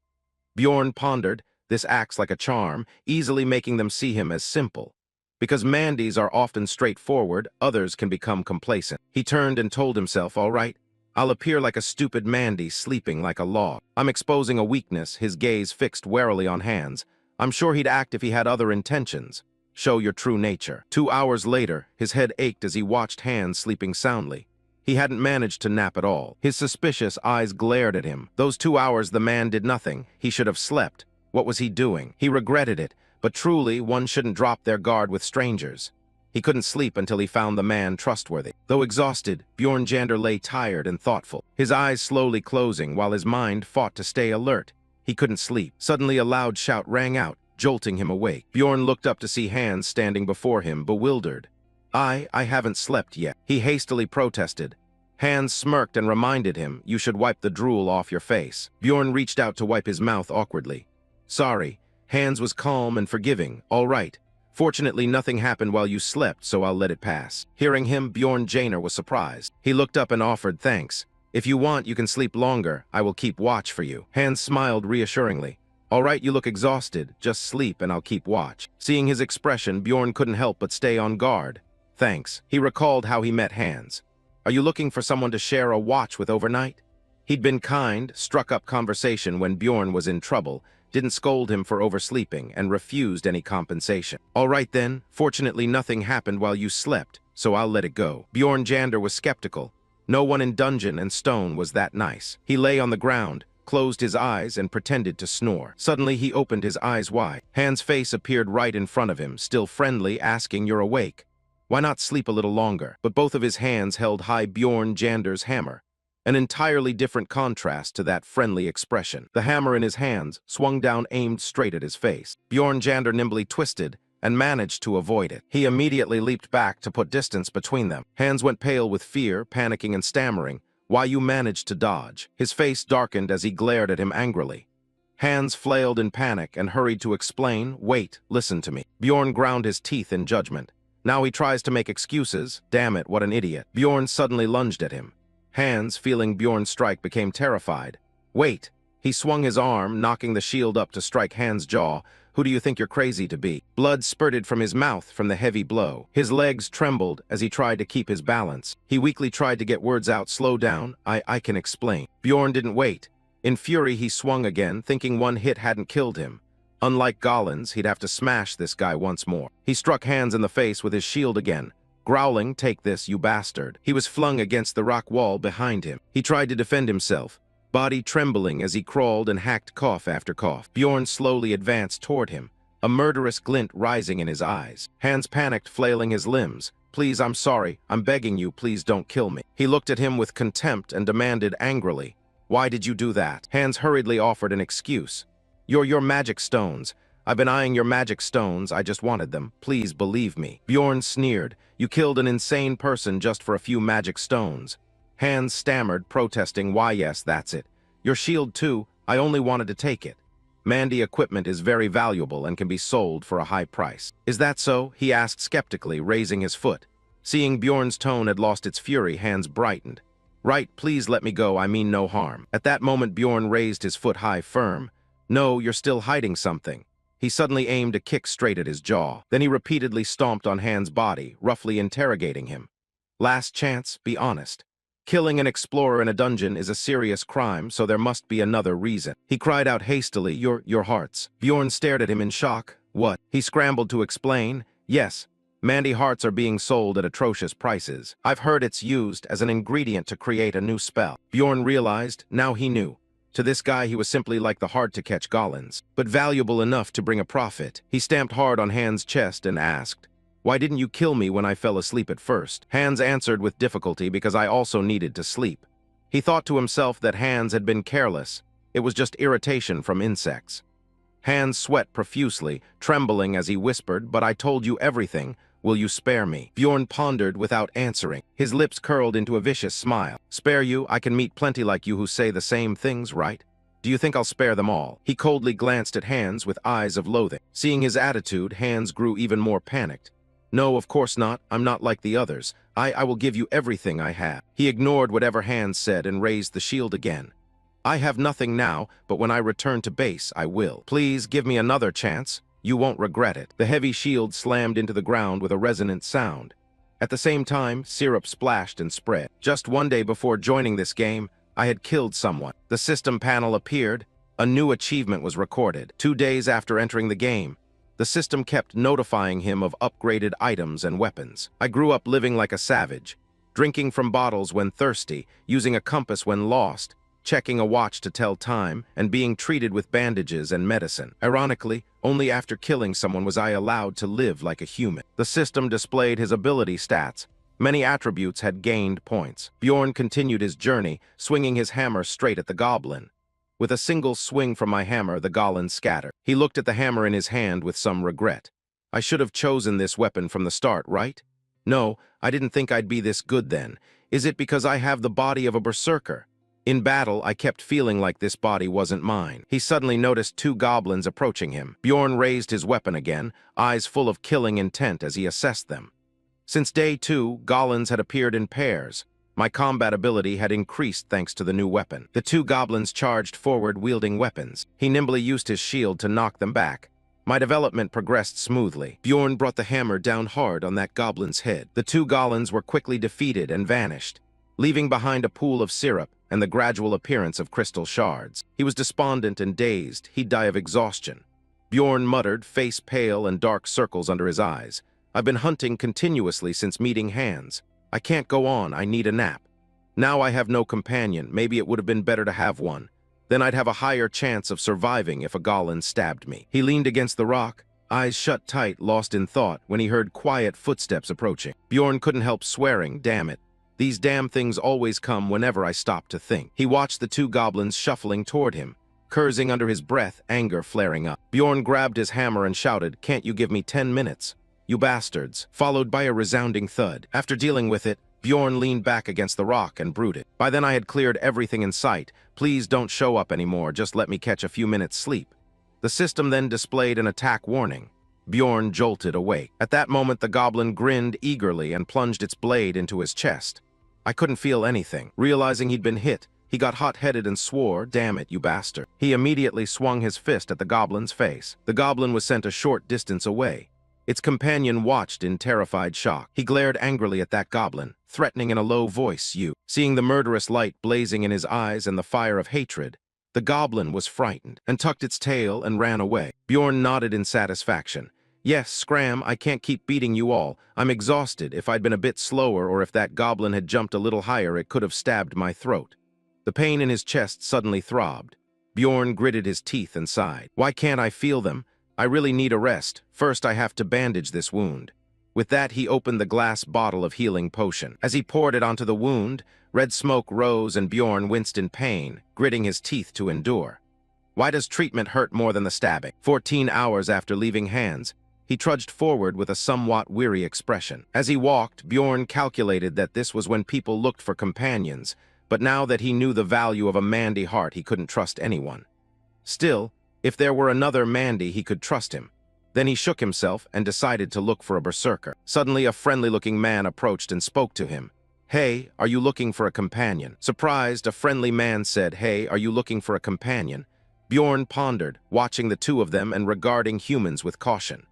Bjorn pondered, this acts like a charm, easily making them see him as simple. Because Mandy's are often straightforward, others can become complacent. He turned and told himself, all right, I'll appear like a stupid Mandy sleeping like a log. I'm exposing a weakness, his gaze fixed warily on Hans. I'm sure he'd act if he had other intentions. Show your true nature. 2 hours later, his head ached as he watched Hans sleeping soundly. He hadn't managed to nap at all. His suspicious eyes glared at him. Those 2 hours the man did nothing. He should have slept. What was he doing? He regretted it, but truly one shouldn't drop their guard with strangers. He couldn't sleep until he found the man trustworthy. Though exhausted, Bjorn Jander lay tired and thoughtful, his eyes slowly closing while his mind fought to stay alert. He couldn't sleep. Suddenly a loud shout rang out, jolting him awake. Bjorn looked up to see Hans standing before him, bewildered. I haven't slept yet, he hastily protested. Hans smirked and reminded him, you should wipe the drool off your face. Bjorn reached out to wipe his mouth awkwardly. Sorry. Hans was calm and forgiving. All right. Fortunately, nothing happened while you slept, so I'll let it pass. Hearing him, Bjorn Jander was surprised. He looked up and offered thanks. If you want, you can sleep longer. I will keep watch for you. Hans smiled reassuringly. All right, you look exhausted. Just sleep and I'll keep watch. Seeing his expression, Bjorn couldn't help but stay on guard. Thanks. He recalled how he met Hans. Are you looking for someone to share a watch with overnight? He'd been kind, struck up conversation when Bjorn was in trouble, didn't scold him for oversleeping, and refused any compensation. All right then, fortunately nothing happened while you slept, so I'll let it go. Bjorn Jander was skeptical. No one in Dungeon and Stone was that nice. He lay on the ground, closed his eyes, and pretended to snore. Suddenly he opened his eyes wide. Hans' face appeared right in front of him, still friendly, asking, you're awake. Why not sleep a little longer? But both of his hands held high Bjorn Jander's hammer. An entirely different contrast to that friendly expression. The hammer in his hands swung down, aimed straight at his face. Bjorn Jander nimbly twisted and managed to avoid it. He immediately leaped back to put distance between them. Hans went pale with fear, panicking and stammering. Why you managed to dodge? His face darkened as he glared at him angrily. Hans flailed in panic and hurried to explain, "Wait, listen to me." Bjorn ground his teeth in judgment. Now he tries to make excuses. Damn it, what an idiot. Bjorn suddenly lunged at him. Hans, feeling Bjorn's strike, became terrified. "Wait." He swung his arm, knocking the shield up to strike Hans' jaw. "Who do you think you're crazy to be?" Blood spurted from his mouth from the heavy blow. His legs trembled as he tried to keep his balance. He weakly tried to get words out. "Slow down. I can explain." Bjorn didn't wait. In fury, he swung again, thinking one hit hadn't killed him. Unlike Gollins, he'd have to smash this guy once more. He struck Hans in the face with his shield again. Growling, "Take this, you bastard." He was flung against the rock wall behind him. He tried to defend himself, body trembling as he crawled and hacked cough after cough. Bjorn slowly advanced toward him, a murderous glint rising in his eyes. Hans panicked, flailing his limbs. "Please, I'm sorry. I'm begging you, please don't kill me." He looked at him with contempt and demanded angrily, "Why did you do that?" Hans hurriedly offered an excuse. Your magic stones. I've been eyeing your magic stones. I just wanted them. Please believe me." Bjorn sneered. "You killed an insane person just for a few magic stones." Hans stammered, protesting, "Why, yes, that's it. Your shield too. I only wanted to take it. Mandy equipment is very valuable and can be sold for a high price." "Is that so?" he asked skeptically, raising his foot. Seeing Bjorn's tone had lost its fury, Hans brightened. "Right, please let me go. I mean no harm." At that moment, Bjorn raised his foot high firm. "No, you're still hiding something." He suddenly aimed a kick straight at his jaw. Then he repeatedly stomped on Hans' body, roughly interrogating him. "Last chance, be honest. Killing an explorer in a dungeon is a serious crime, so there must be another reason." He cried out hastily, Your hearts." Bjorn stared at him in shock. "What?" He scrambled to explain. "Yes, Mandy hearts are being sold at atrocious prices. I've heard it's used as an ingredient to create a new spell." Bjorn realized, now he knew. To this guy, he was simply like the hard-to-catch Gollins, but valuable enough to bring a profit. He stamped hard on Hans' chest and asked, "Why didn't you kill me when I fell asleep at first?" Hans answered with difficulty, "Because I also needed to sleep." He thought to himself that Hans had been careless. It was just irritation from insects. Hans sweat profusely, trembling as he whispered, "But I told you everything. Will you spare me?" Bjorn pondered without answering. His lips curled into a vicious smile. "Spare you? I can meet plenty like you who say the same things, right? Do you think I'll spare them all?" He coldly glanced at Hans with eyes of loathing. Seeing his attitude, Hans grew even more panicked. "No, of course not. I'm not like the others. I will give you everything I have." He ignored whatever Hans said and raised the shield again. "I have nothing now, but when I return to base, I will. Please give me another chance. You won't regret it." The heavy shield slammed into the ground with a resonant sound. At the same time, syrup splashed and spread. "Just one day before joining this game, I had killed someone." The system panel appeared. A new achievement was recorded. 2 days after entering the game, the system kept notifying him of upgraded items and weapons. "I grew up living like a savage, drinking from bottles when thirsty, using a compass when lost, checking a watch to tell time, and being treated with bandages and medicine. Ironically, only after killing someone was I allowed to live like a human." The system displayed his ability stats. Many attributes had gained points. Bjorn continued his journey, swinging his hammer straight at the goblin. "With a single swing from my hammer, the goblin scattered." He looked at the hammer in his hand with some regret. "I should have chosen this weapon from the start, right? No, I didn't think I'd be this good then. Is it because I have the body of a berserker? In battle, I kept feeling like this body wasn't mine." He suddenly noticed 2 goblins approaching him. Bjorn raised his weapon again, eyes full of killing intent as he assessed them. Since day 2, goblins had appeared in pairs. My combat ability had increased thanks to the new weapon. The 2 goblins charged forward wielding weapons. He nimbly used his shield to knock them back. My development progressed smoothly. Bjorn brought the hammer down hard on that goblin's head. The 2 goblins were quickly defeated and vanished, leaving behind a pool of syrup and the gradual appearance of crystal shards. He was despondent and dazed. He'd die of exhaustion. Bjorn muttered, face pale and dark circles under his eyes. "I've been hunting continuously since meeting Hans. I can't go on. I need a nap. Now I have no companion. Maybe it would have been better to have one. Then I'd have a higher chance of surviving if a goblin stabbed me." He leaned against the rock, eyes shut tight, lost in thought, when he heard quiet footsteps approaching. Bjorn couldn't help swearing, "Damn it. These damn things always come whenever I stop to think." He watched the 2 goblins shuffling toward him, cursing under his breath, anger flaring up. Bjorn grabbed his hammer and shouted, "Can't you give me 10 minutes? You bastards," followed by a resounding thud. After dealing with it, Bjorn leaned back against the rock and brooded. By then I had cleared everything in sight. Please don't show up anymore, just let me catch a few minutes sleep. The system then displayed an attack warning. Bjorn jolted awake. At that moment the goblin grinned eagerly and plunged its blade into his chest. I couldn't feel anything. Realizing he'd been hit, he got hot-headed and swore, "Damn it, you bastard." He immediately swung his fist at the goblin's face. The goblin was sent a short distance away. Its companion watched in terrified shock. He glared angrily at that goblin, threatening in a low voice, "You." Seeing the murderous light blazing in his eyes and the fire of hatred, the goblin was frightened and tucked its tail and ran away. Bjorn nodded in satisfaction. "Yes, Scram, I can't keep beating you all. I'm exhausted. If I'd been a bit slower or if that goblin had jumped a little higher, it could have stabbed my throat." The pain in his chest suddenly throbbed. Bjorn gritted his teeth and sighed. "Why can't I feel them? I really need a rest. First, I have to bandage this wound." With that, he opened the glass bottle of healing potion. As he poured it onto the wound, red smoke rose and Bjorn winced in pain, gritting his teeth to endure. Why does treatment hurt more than the stabbing? 14 hours after leaving hands, he trudged forward with a somewhat weary expression. As he walked, Bjorn calculated that this was when people looked for companions, but now that he knew the value of a Mandy heart, he couldn't trust anyone. Still, if there were another Mandy, he could trust him. Then he shook himself and decided to look for a berserker. Suddenly, a friendly-looking man approached and spoke to him. "Hey, are you looking for a companion?" Surprised, a friendly man said, "Hey, are you looking for a companion?" Bjorn pondered, watching the two of them and regarding humans with caution.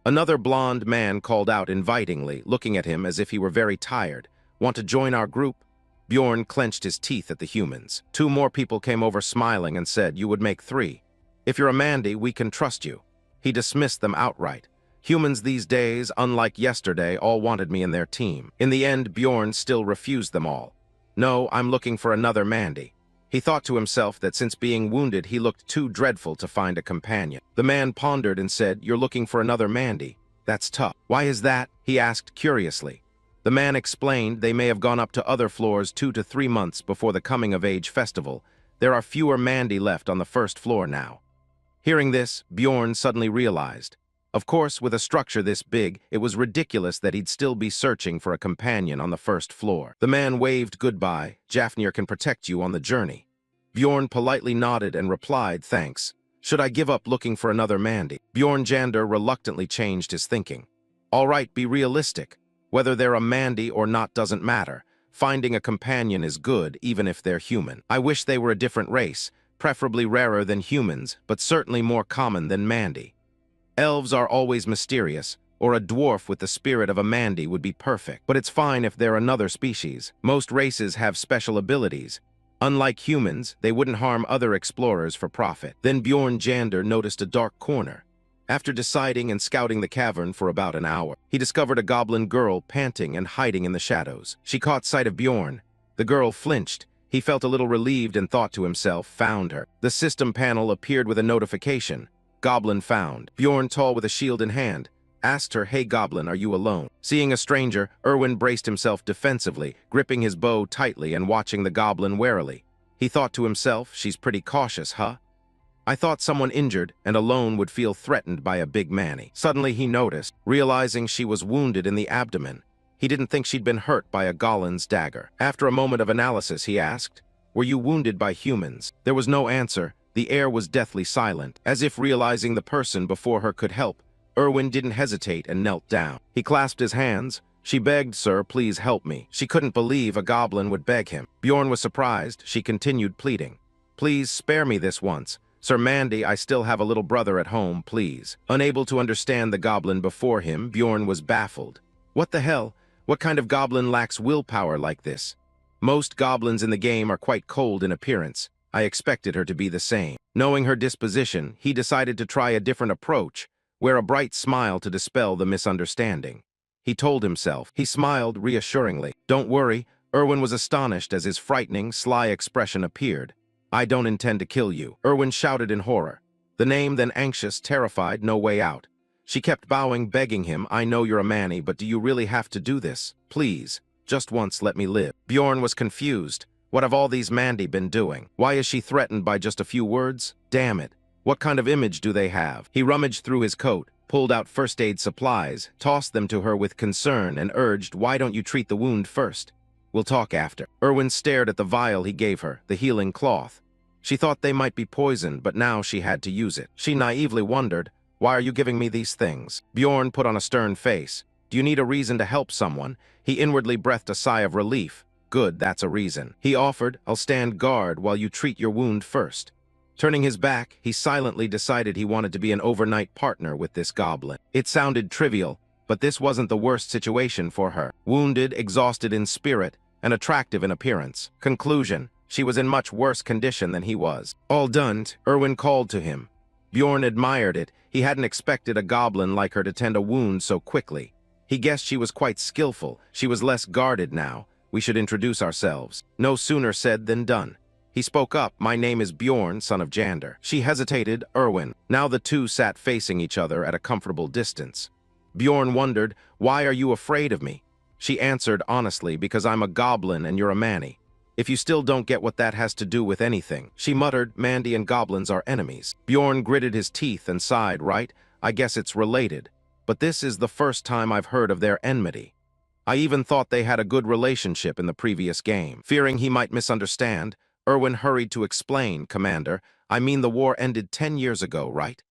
Another blond man called out invitingly, looking at him as if he were very tired. "Want to join our group?" Bjorn clenched his teeth at the humans. Two more people came over smiling and said, "You would make 3. If you're a Mandy, we can trust you." He dismissed them outright. Humans these days, unlike yesterday, all wanted me in their team. In the end, Bjorn still refused them all. "No, I'm looking for another Mandy." He thought to himself that since being wounded, he looked too dreadful to find a companion. The man pondered and said, "You're looking for another Mandy. That's tough." "Why is that?" he asked curiously. The man explained they may have gone up to other floors 2 to 3 months before the coming-of-age festival. There are fewer Mandy left on the first floor now. Hearing this, Bjorn suddenly realized. Of course, with a structure this big, it was ridiculous that he'd still be searching for a companion on the first floor. The man waved goodbye. "Jafnir can protect you on the journey." Bjorn politely nodded and replied, "Thanks. Should I give up looking for another Mandy?" Bjorn Jander reluctantly changed his thinking. "All right, be realistic. Whether they're a Mandy or not doesn't matter. Finding a companion is good, even if they're human. I wish they were a different race, preferably rarer than humans, but certainly more common than Mandy. Elves are always mysterious, or a dwarf with the spirit of a Mandy would be perfect. But it's fine if they're another species. Most races have special abilities. Unlike humans, they wouldn't harm other explorers for profit." Then Bjorn Jander noticed a dark corner. After deciding and scouting the cavern for about an hour, he discovered a goblin girl panting and hiding in the shadows. She caught sight of Bjorn. The girl flinched. He felt a little relieved and thought to himself, "Found her." The system panel appeared with a notification. "Goblin found." Bjorn, tall with a shield in hand, asked her, "Hey goblin, are you alone?" Seeing a stranger, Irwin braced himself defensively, gripping his bow tightly and watching the goblin warily. He thought to himself, "She's pretty cautious, huh? I thought someone injured and alone would feel threatened by a big Manny." Suddenly he noticed, realizing she was wounded in the abdomen. He didn't think she'd been hurt by a goblins dagger. After a moment of analysis, he asked, "Were you wounded by humans?" There was no answer. The air was deathly silent. As if realizing the person before her could help, Irwin didn't hesitate and knelt down. He clasped his hands. She begged, "Sir, please help me." She couldn't believe a goblin would beg him. Bjorn was surprised. She continued pleading, "Please spare me this once. Sir Mandy, I still have a little brother at home, please." Unable to understand the goblin before him, Bjorn was baffled. What the hell? What kind of goblin lacks willpower like this? Most goblins in the game are quite cold in appearance. I expected her to be the same. Knowing her disposition, he decided to try a different approach, wear a bright smile to dispel the misunderstanding. He told himself. He smiled reassuringly. "Don't worry." Irwin was astonished as his frightening, sly expression appeared. "I don't intend to kill you." Irwin shouted in horror. The name, then anxious, terrified, no way out. She kept bowing, begging him, "I know you're a Manny, but do you really have to do this? Please, just once let me live." Bjorn was confused. What have all these Mandy been doing? Why is she threatened by just a few words? Damn it. What kind of image do they have? He rummaged through his coat. pulled out first aid supplies, tossed them to her with concern, and urged, "Why don't you treat the wound first? We'll talk after." Irwin stared at the vial he gave her, the healing cloth. She thought they might be poisoned, but now she had to use it. She naively wondered, "Why are you giving me these things?" Bjorn put on a stern face. "Do you need a reason to help someone?" He inwardly breathed a sigh of relief. "Good, that's a reason." He offered, "I'll stand guard while you treat your wound first." Turning his back, he silently decided he wanted to be an overnight partner with this goblin. It sounded trivial, but this wasn't the worst situation for her. Wounded, exhausted in spirit, and attractive in appearance. Conclusion: she was in much worse condition than he was. All done, Irwin called to him. Bjorn admired it. He hadn't expected a goblin like her to tend a wound so quickly. He guessed she was quite skillful. She was less guarded now. "We should introduce ourselves." No sooner said than done. He spoke up. "My name is Bjorn, son of Jander." She hesitated. "Irwin." Now the two sat facing each other at a comfortable distance. Bjorn wondered, "Why are you afraid of me?" She answered honestly, "Because I'm a goblin and you're a manny. If you still don't get what that has to do with anything." She muttered, "Mandy and goblins are enemies." Bjorn gritted his teeth and sighed. "Right, I guess it's related. But this is the first time I've heard of their enmity. I even thought they had a good relationship in the previous game." Fearing he might misunderstand, Irwin hurried to explain. "Commander, I mean the war ended 10 years ago, right?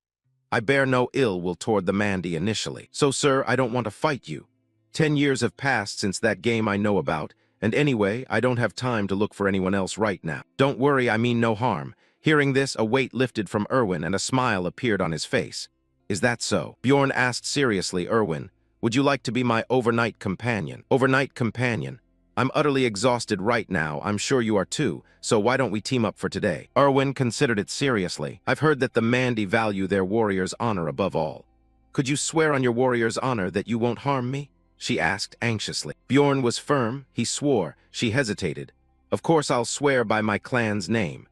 I bear no ill will toward the Mandy initially. So, sir, I don't want to fight you. 10 years have passed since that game I know about, and anyway, I don't have time to look for anyone else right now." "Don't worry, I mean no harm." Hearing this, a weight lifted from Irwin and a smile appeared on his face. "Is that so?" Bjorn asked seriously. "Irwin, would you like to be my overnight companion?" "Overnight companion? I'm utterly exhausted right now. I'm sure you are too, so why don't we team up for today?" Irwin considered it seriously. "I've heard that the Mandy value their warrior's honor above all. Could you swear on your warrior's honor that you won't harm me?" she asked anxiously. Bjorn was firm. He swore. She hesitated. "Of course I'll swear by my clan's name."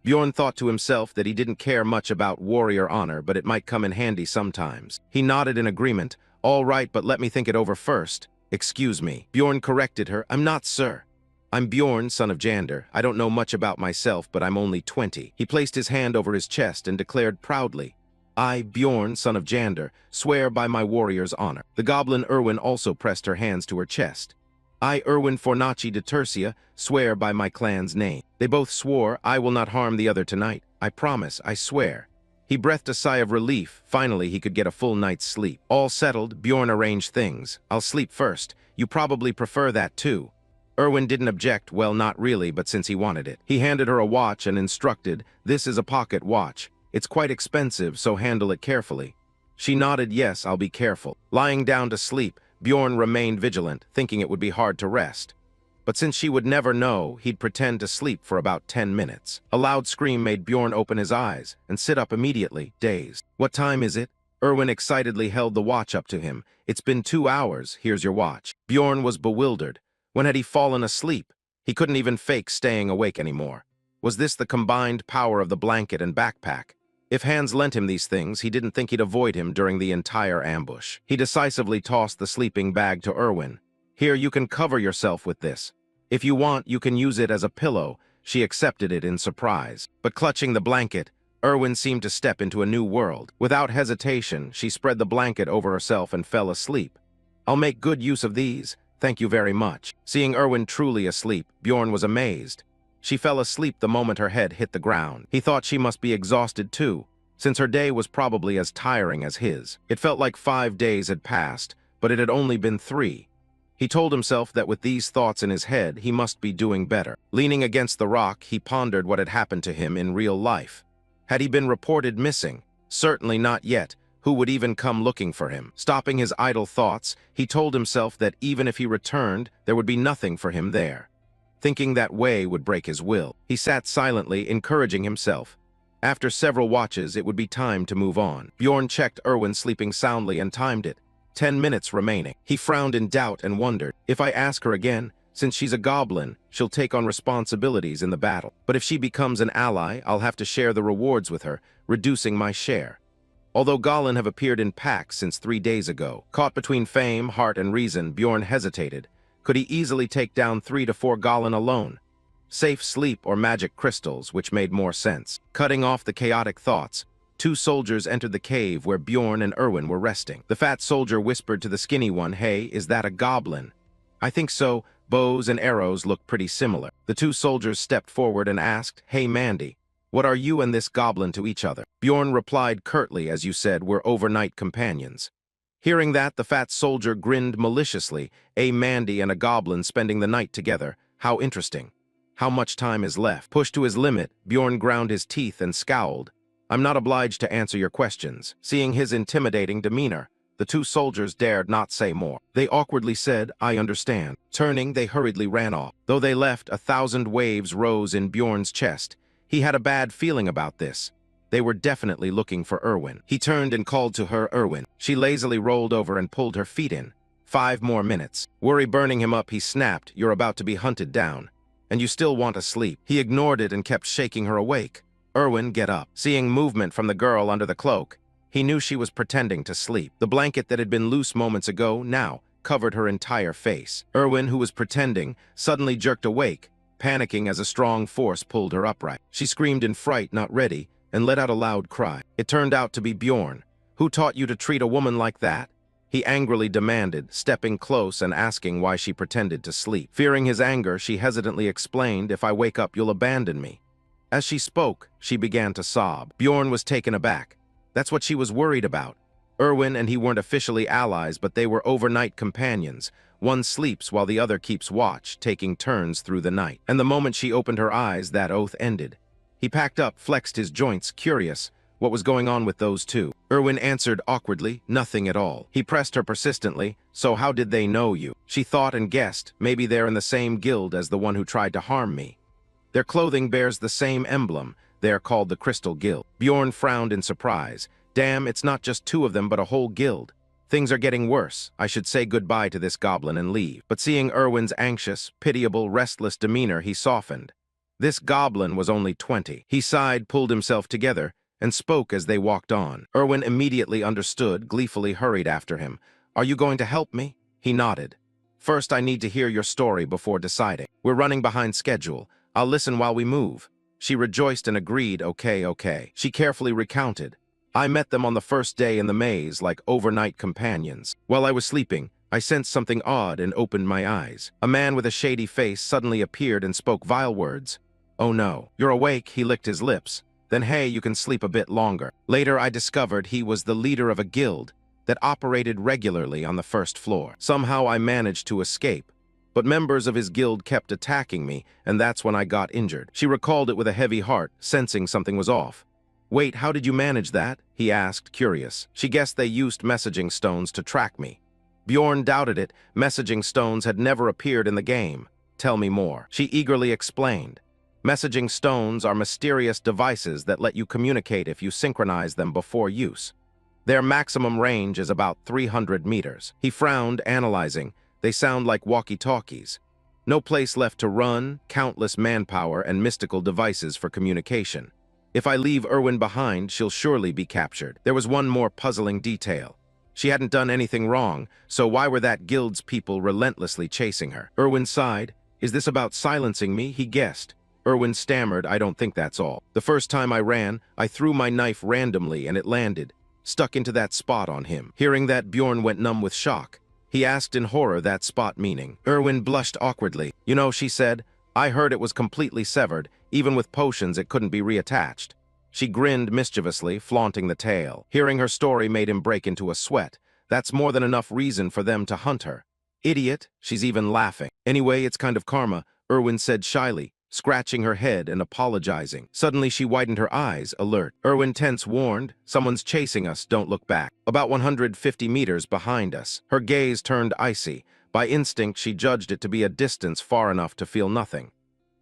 Bjorn thought to himself that he didn't care much about warrior honor, but it might come in handy sometimes. He nodded in agreement. "All right, but let me think it over first." "Excuse me." Bjorn corrected her. "I'm not, sir. I'm Bjorn, son of Jander. I don't know much about myself, but I'm only 20. He placed his hand over his chest and declared proudly, "I, Bjorn, son of Jander, swear by my warrior's honor." The goblin Irwin also pressed her hands to her chest. "I, Irwin Fornaci de Tercia, swear by my clan's name." They both swore. "I will not harm the other tonight. I promise, I swear." He breathed a sigh of relief. Finally, he could get a full night's sleep. All settled, Bjorn arranged things. "I'll sleep first. You probably prefer that too." Irwin didn't object. Well, not really, but since he wanted it. He handed her a watch and instructed, "This is a pocket watch. It's quite expensive, so handle it carefully." She nodded. "Yes, I'll be careful." Lying down to sleep, Bjorn remained vigilant, thinking it would be hard to rest. But since she would never know, he'd pretend to sleep for about 10 minutes. A loud scream made Bjorn open his eyes and sit up immediately, dazed. "What time is it?" Irwin excitedly held the watch up to him. "It's been 2 hours. Here's your watch." Bjorn was bewildered. When had he fallen asleep? He couldn't even fake staying awake anymore. Was this the combined power of the blanket and backpack? If Hans lent him these things, he didn't think he'd avoid him during the entire ambush. He decisively tossed the sleeping bag to Irwin. "Here, you can cover yourself with this. If you want, you can use it as a pillow." She accepted it in surprise. But clutching the blanket, Irwin seemed to step into a new world. Without hesitation, she spread the blanket over herself and fell asleep. "I'll make good use of these. Thank you very much." Seeing Irwin truly asleep, Bjorn was amazed. She fell asleep the moment her head hit the ground. He thought she must be exhausted too, since her day was probably as tiring as his. It felt like 5 days had passed, but it had only been 3. He told himself that with these thoughts in his head, he must be doing better. Leaning against the rock, he pondered what had happened to him in real life. Had he been reported missing? Certainly not yet. Who would even come looking for him? Stopping his idle thoughts, he told himself that even if he returned, there would be nothing for him there. Thinking that way would break his will. He sat silently, encouraging himself. After several watches, it would be time to move on. Bjorn checked Irwin sleeping soundly and timed it. 10 minutes remaining. He frowned in doubt and wondered, if I ask her again, since she's a goblin, she'll take on responsibilities in the battle. But if she becomes an ally, I'll have to share the rewards with her, reducing my share. Although Goblin have appeared in packs since 3 days ago, caught between fame, heart, and reason, Bjorn hesitated. Could he easily take down 3 to 4 Goblin alone? Safe sleep or magic crystals, which made more sense. Cutting off the chaotic thoughts, 2 soldiers entered the cave where Bjorn and Irwin were resting. The fat soldier whispered to the skinny one, "Hey, is that a goblin?" "I think so. Bows and arrows look pretty similar." The 2 soldiers stepped forward and asked, "Hey, Mandy, what are you and this goblin to each other?" Bjorn replied curtly, "As you said, we're overnight companions." Hearing that, the fat soldier grinned maliciously. "A Mandy and a goblin spending the night together. How interesting. How much time is left?" Pushed to his limit, Bjorn ground his teeth and scowled. "I'm not obliged to answer your questions." Seeing his intimidating demeanor, the 2 soldiers dared not say more. They awkwardly said, "I understand." Turning, they hurriedly ran off. Though they left, 1,000 waves rose in Bjorn's chest. He had a bad feeling about this. They were definitely looking for Irwin. He turned and called to her, "Irwin." She lazily rolled over and pulled her feet in. 5 more minutes. Worry burning him up, he snapped, "You're about to be hunted down. And you still want to sleep." He ignored it and kept shaking her awake. "Irwin, get up." Seeing movement from the girl under the cloak, he knew she was pretending to sleep. The blanket that had been loose moments ago now covered her entire face. Irwin, who was pretending, suddenly jerked awake, panicking as a strong force pulled her upright. She screamed in fright, not ready, and let out a loud cry. It turned out to be Bjorn. "Who taught you to treat a woman like that?" he angrily demanded, stepping close and asking why she pretended to sleep. Fearing his anger, she hesitantly explained, "If I wake up, you'll abandon me." As she spoke, she began to sob. Bjorn was taken aback. That's what she was worried about. Irwin and he weren't officially allies, but they were overnight companions. One sleeps while the other keeps watch, taking turns through the night. And the moment she opened her eyes, that oath ended. He packed up, flexed his joints, curious what was going on with those 2. Irwin answered awkwardly, "Nothing at all." He pressed her persistently, "So how did they know you?" She thought and guessed, "Maybe they're in the same guild as the one who tried to harm me. Their clothing bears the same emblem. They're called the Crystal Guild." Bjorn frowned in surprise. "Damn, it's not just 2 of them, but a whole guild. Things are getting worse. I should say goodbye to this goblin and leave." But seeing Irwin's anxious, pitiable, restless demeanor, he softened. This goblin was only 20. He sighed, pulled himself together, and spoke as they walked on. Irwin immediately understood, gleefully hurried after him. "Are you going to help me?" He nodded. "First, I need to hear your story before deciding. We're running behind schedule. I'll listen while we move." She rejoiced and agreed, okay. She carefully recounted. "I met them on the first day in the maze, like overnight companions. While I was sleeping, I sensed something odd and opened my eyes. A man with a shady face suddenly appeared and spoke vile words. Oh no, you're awake," he licked his lips. "Then hey, you can sleep a bit longer." Later, I discovered he was the leader of a guild that operated regularly on the first floor. Somehow I managed to escape, but members of his guild kept attacking me, and that's when I got injured. She recalled it with a heavy heart, sensing something was off. "Wait, how did you manage that?" he asked, curious. She guessed they used messaging stones to track me. Bjorn doubted it. Messaging stones had never appeared in the game. "Tell me more." She eagerly explained. Messaging stones are mysterious devices that let you communicate if you synchronize them before use. Their maximum range is about 300 meters. He frowned, analyzing. They sound like walkie-talkies. No place left to run, countless manpower, and mystical devices for communication. If I leave Irwin behind, she'll surely be captured. There was one more puzzling detail. She hadn't done anything wrong, so why were that guild's people relentlessly chasing her? Irwin sighed. "Is this about silencing me?" he guessed. Irwin stammered, "I don't think that's all. The first time I ran, I threw my knife randomly and it landed, stuck into that spot on him." Hearing that, Bjorn went numb with shock. He asked in horror that spot meaning. Irwin blushed awkwardly. "You know," she said, "I heard it was completely severed. Even with potions, it couldn't be reattached." She grinned mischievously, flaunting the tail. Hearing her story made him break into a sweat. That's more than enough reason for them to hunt her. "Idiot," she's even laughing. "Anyway, it's kind of karma," Irwin said shyly, scratching her head and apologizing. Suddenly she widened her eyes, alert. Irwin tense warned, "Someone's chasing us, don't look back." About 150 meters behind us. Her gaze turned icy. By instinct, she judged it to be a distance far enough to feel nothing.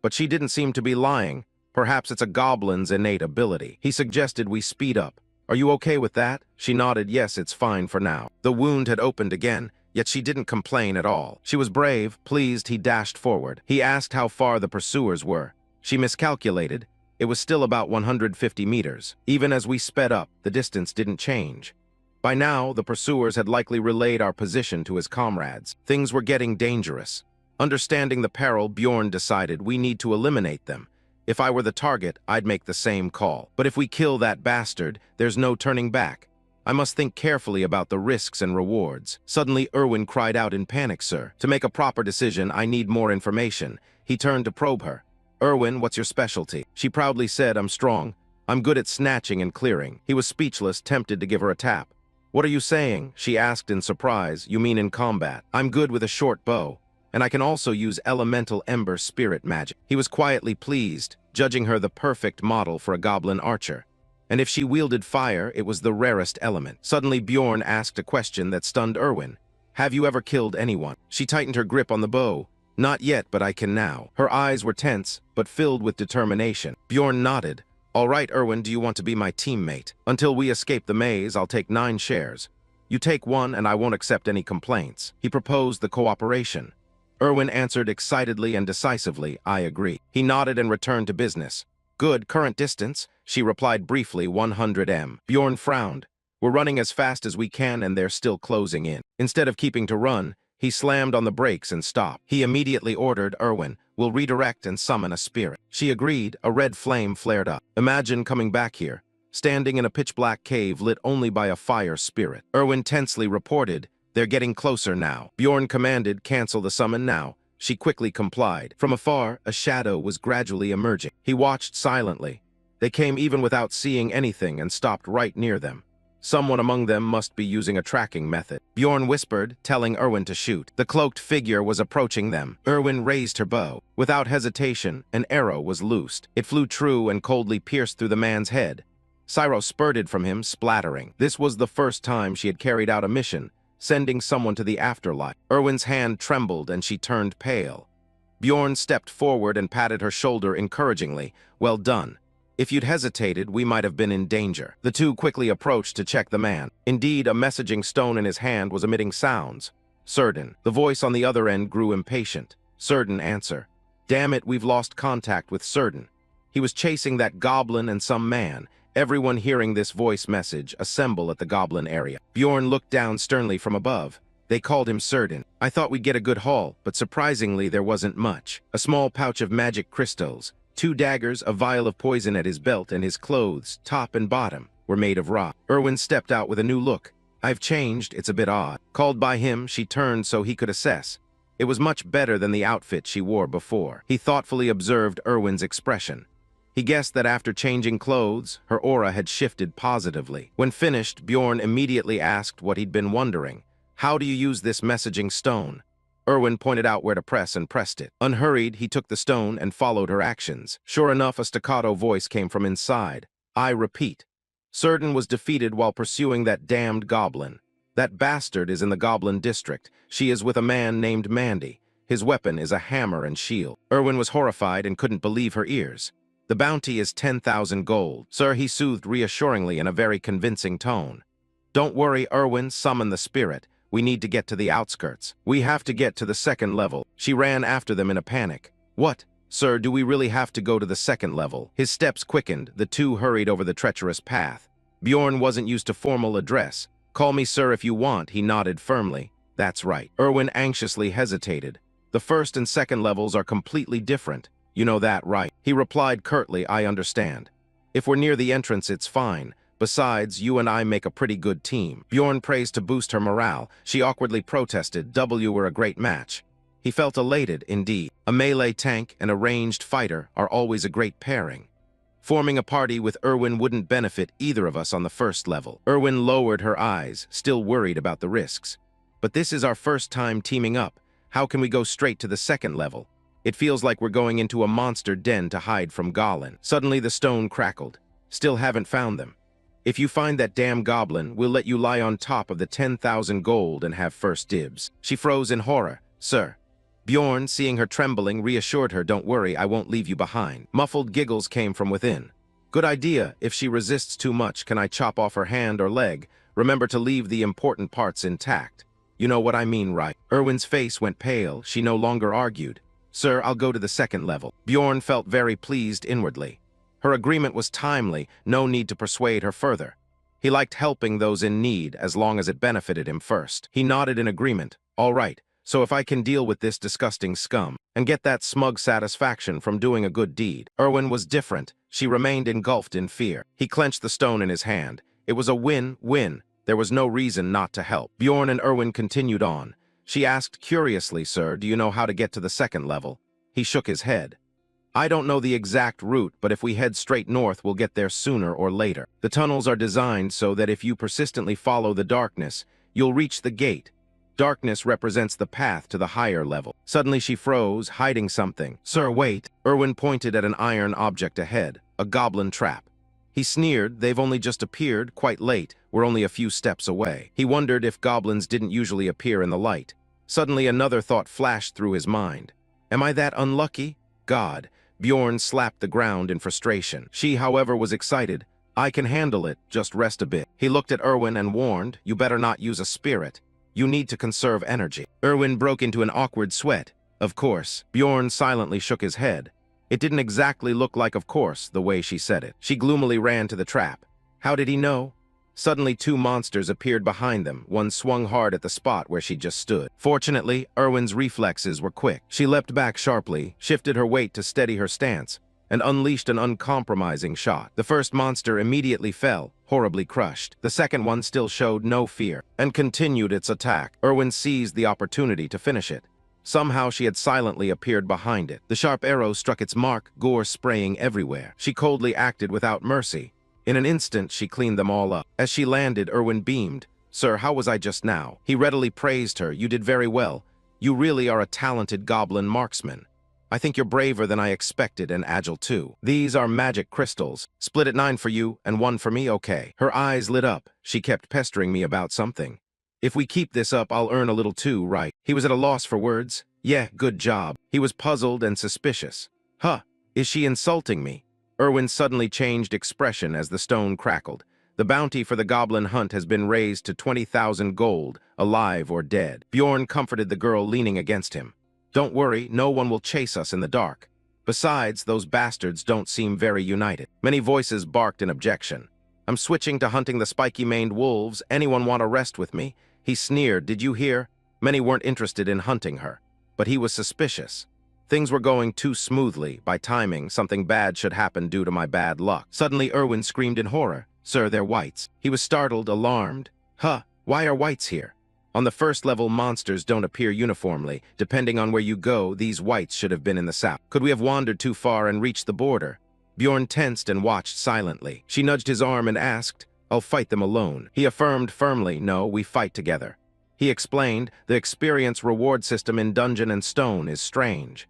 But she didn't seem to be lying. Perhaps it's a goblin's innate ability. He suggested we speed up. "Are you okay with that?" She nodded, "Yes, it's fine for now." The wound had opened again, yet she didn't complain at all. She was brave, pleased. He dashed forward. He asked how far the pursuers were. She miscalculated. It was still about 150 meters. Even as we sped up, the distance didn't change. By now, the pursuers had likely relayed our position to his comrades. Things were getting dangerous. Understanding the peril, Bjorn decided we need to eliminate them. If I were the target, I'd make the same call. But if we kill that bastard, there's no turning back. I must think carefully about the risks and rewards. Suddenly, Irwin cried out in panic, "Sir, to make a proper decision, I need more information." He turned to probe her. "Irwin, what's your specialty?" She proudly said, "I'm strong. I'm good at snatching and clearing." He was speechless, tempted to give her a tap. "What are you saying?" she asked in surprise. "You mean in combat?" "I'm good with a short bow, and I can also use elemental ember spirit magic." He was quietly pleased, judging her the perfect model for a goblin archer. And if she wielded fire, it was the rarest element. Suddenly, Bjorn asked a question that stunned Irwin. "Have you ever killed anyone?" She tightened her grip on the bow. "Not yet, but I can now." Her eyes were tense, but filled with determination. Bjorn nodded. "All right, Irwin, do you want to be my teammate? Until we escape the maze, I'll take 9 shares. You take 1, and I won't accept any complaints." He proposed the cooperation. Irwin answered excitedly and decisively, "I agree." He nodded and returned to business. "Good, current distance," she replied briefly, 100 m. Bjorn frowned. "We're running as fast as we can, and they're still closing in." Instead of keeping to run, he slammed on the brakes and stopped. He immediately ordered Irwin, "We'll redirect and summon a spirit." She agreed. A red flame flared up. Imagine coming back here, standing in a pitch-black cave lit only by a fire spirit. Irwin tensely reported, "They're getting closer now." Bjorn commanded, "Cancel the summon now." She quickly complied. From afar, a shadow was gradually emerging. He watched silently. They came even without seeing anything and stopped right near them. Someone among them must be using a tracking method. Bjorn whispered, telling Irwin to shoot. The cloaked figure was approaching them. Irwin raised her bow. Without hesitation, an arrow was loosed. It flew true and coldly pierced through the man's head. Syro spurted from him, splattering. This was the first time she had carried out a mission, sending someone to the afterlife. Irwin's hand trembled and she turned pale. Bjorn stepped forward and patted her shoulder encouragingly. "Well done. If you'd hesitated, we might have been in danger." The two quickly approached to check the man. Indeed, a messaging stone in his hand was emitting sounds. "Certain." The voice on the other end grew impatient. "Certain answer." "Damn it, we've lost contact with Certain. He was chasing that goblin and some man." Everyone hearing this voice message, assemble at the goblin area. Bjorn looked down sternly from above. They called him Certain. "I thought we'd get a good haul, but surprisingly there wasn't much. A small pouch of magic crystals, 2 daggers, a vial of poison at his belt, and his clothes, top and bottom, were made of rock." Irwin stepped out with a new look. "I've changed, it's a bit odd." Called by him, she turned so he could assess. It was much better than the outfit she wore before. He thoughtfully observed Irwin's expression. He guessed that after changing clothes, her aura had shifted positively. When finished, Bjorn immediately asked what he'd been wondering. "How do you use this messaging stone?" Irwin pointed out where to press and pressed it. Unhurried, he took the stone and followed her actions. Sure enough, a staccato voice came from inside. "I repeat. Certain was defeated while pursuing that damned goblin. That bastard is in the goblin district. She is with a man named Mandy. His weapon is a hammer and shield." Irwin was horrified and couldn't believe her ears. "The bounty is 10,000 gold. Sir," he soothed reassuringly in a very convincing tone. "Don't worry, Irwin, summon the spirit. We need to get to the outskirts. We have to get to the 2nd level." She ran after them in a panic. "What? Sir, do we really have to go to the 2nd level?" His steps quickened. The two hurried over the treacherous path. Bjorn wasn't used to formal address. "Call me sir if you want," he nodded firmly. "That's right." Irwin anxiously hesitated. "The 1st and 2nd levels are completely different. You know that, right?" He replied curtly, "I understand. If we're near the entrance, it's fine. Besides, you and I make a pretty good team." Bjorn praised to boost her morale. She awkwardly protested, "We're a great match." He felt elated, indeed. A melee tank and a ranged fighter are always a great pairing. Forming a party with Irwin wouldn't benefit either of us on the 1st level. Irwin lowered her eyes, still worried about the risks. "But this is our first time teaming up. How can we go straight to the 2nd level? It feels like we're going into a monster den to hide from Goblin." Suddenly the stone crackled. "Still haven't found them. If you find that damn goblin, we'll let you lie on top of the 10,000 gold and have first dibs." She froze in horror. "Sir." Bjorn, seeing her trembling, reassured her, "Don't worry, I won't leave you behind." Muffled giggles came from within. "Good idea. If she resists too much, can I chop off her hand or leg? Remember to leave the important parts intact. You know what I mean, right?" Irwin's face went pale. She no longer argued. "Sir, I'll go to the 2nd level." Bjorn felt very pleased inwardly. Her agreement was timely, no need to persuade her further. He liked helping those in need as long as it benefited him first. He nodded in agreement. "All right, So if I can deal with this disgusting scum and get that smug satisfaction from doing a good deed. Irwin was different. She remained engulfed in fear. He clenched the stone in his hand. It was a win-win. There was no reason not to help. Bjorn and Irwin continued on. She asked curiously, "Sir, do you know how to get to the second level?" He shook his head. "I don't know the exact route, but if we head straight north, we'll get there sooner or later. The tunnels are designed so that if you persistently follow the darkness, you'll reach the gate. Darkness represents the path to the higher level." Suddenly she froze, hiding something. "Sir, wait." Irwin pointed at an iron object ahead, a goblin trap. He sneered, "They've only just appeared, quite late. We're only a few steps away." He wondered if goblins didn't usually appear in the light. Suddenly another thought flashed through his mind. Am I that unlucky? God. Bjorn slapped the ground in frustration. She, however, was excited. "I can handle it, just rest a bit." He looked at Irwin and warned, "You better not use a spirit. You need to conserve energy." Irwin broke into an awkward sweat. "Of course." Bjorn silently shook his head. It didn't exactly look like "of course" the way she said it. She gloomily ran to the trap. How did he know? Suddenly 2 monsters appeared behind them. One swung hard at the spot where she just stood. Fortunately, Irwin's reflexes were quick. She leapt back sharply, shifted her weight to steady her stance, and unleashed an uncompromising shot. The first monster immediately fell, horribly crushed. The second one still showed no fear, and continued its attack. Irwin seized the opportunity to finish it. Somehow she had silently appeared behind it. The sharp arrow struck its mark, gore spraying everywhere. She coldly acted without mercy. In an instant, she cleaned them all up. As she landed, Irwin beamed. "Sir, how was I just now?" He readily praised her. "You did very well. You really are a talented goblin marksman. I think you're braver than I expected and agile too. These are magic crystals. Split it 9 for you and 1 for me, okay?" Her eyes lit up. She kept pestering me about something. "If we keep this up, I'll earn a little too, right?" He was at a loss for words. "Yeah, good job." He was puzzled and suspicious. "Huh, is she insulting me?" Irwin suddenly changed expression as the stone crackled. "The bounty for the goblin hunt has been raised to 20,000 gold, alive or dead." Bjorn comforted the girl leaning against him. "Don't worry, no one will chase us in the dark. Besides, those bastards don't seem very united." Many voices barked in objection. "I'm switching to hunting the spiky-maned wolves. Anyone want to rest with me?" He sneered. "Did you hear?" Many weren't interested in hunting her, but he was suspicious. Things were going too smoothly. By timing, something bad should happen due to my bad luck. Suddenly, Irwin screamed in horror. "Sir, they're whites." He was startled, alarmed. "Huh, why are whites here?" On the first level, monsters don't appear uniformly. Depending on where you go, these whites should have been in the south. Could we have wandered too far and reached the border? Bjorn tensed and watched silently. She nudged his arm and asked, "I'll fight them alone." He affirmed firmly, "No, we fight together." He explained, "The experience reward system in Dungeon and Stone is strange.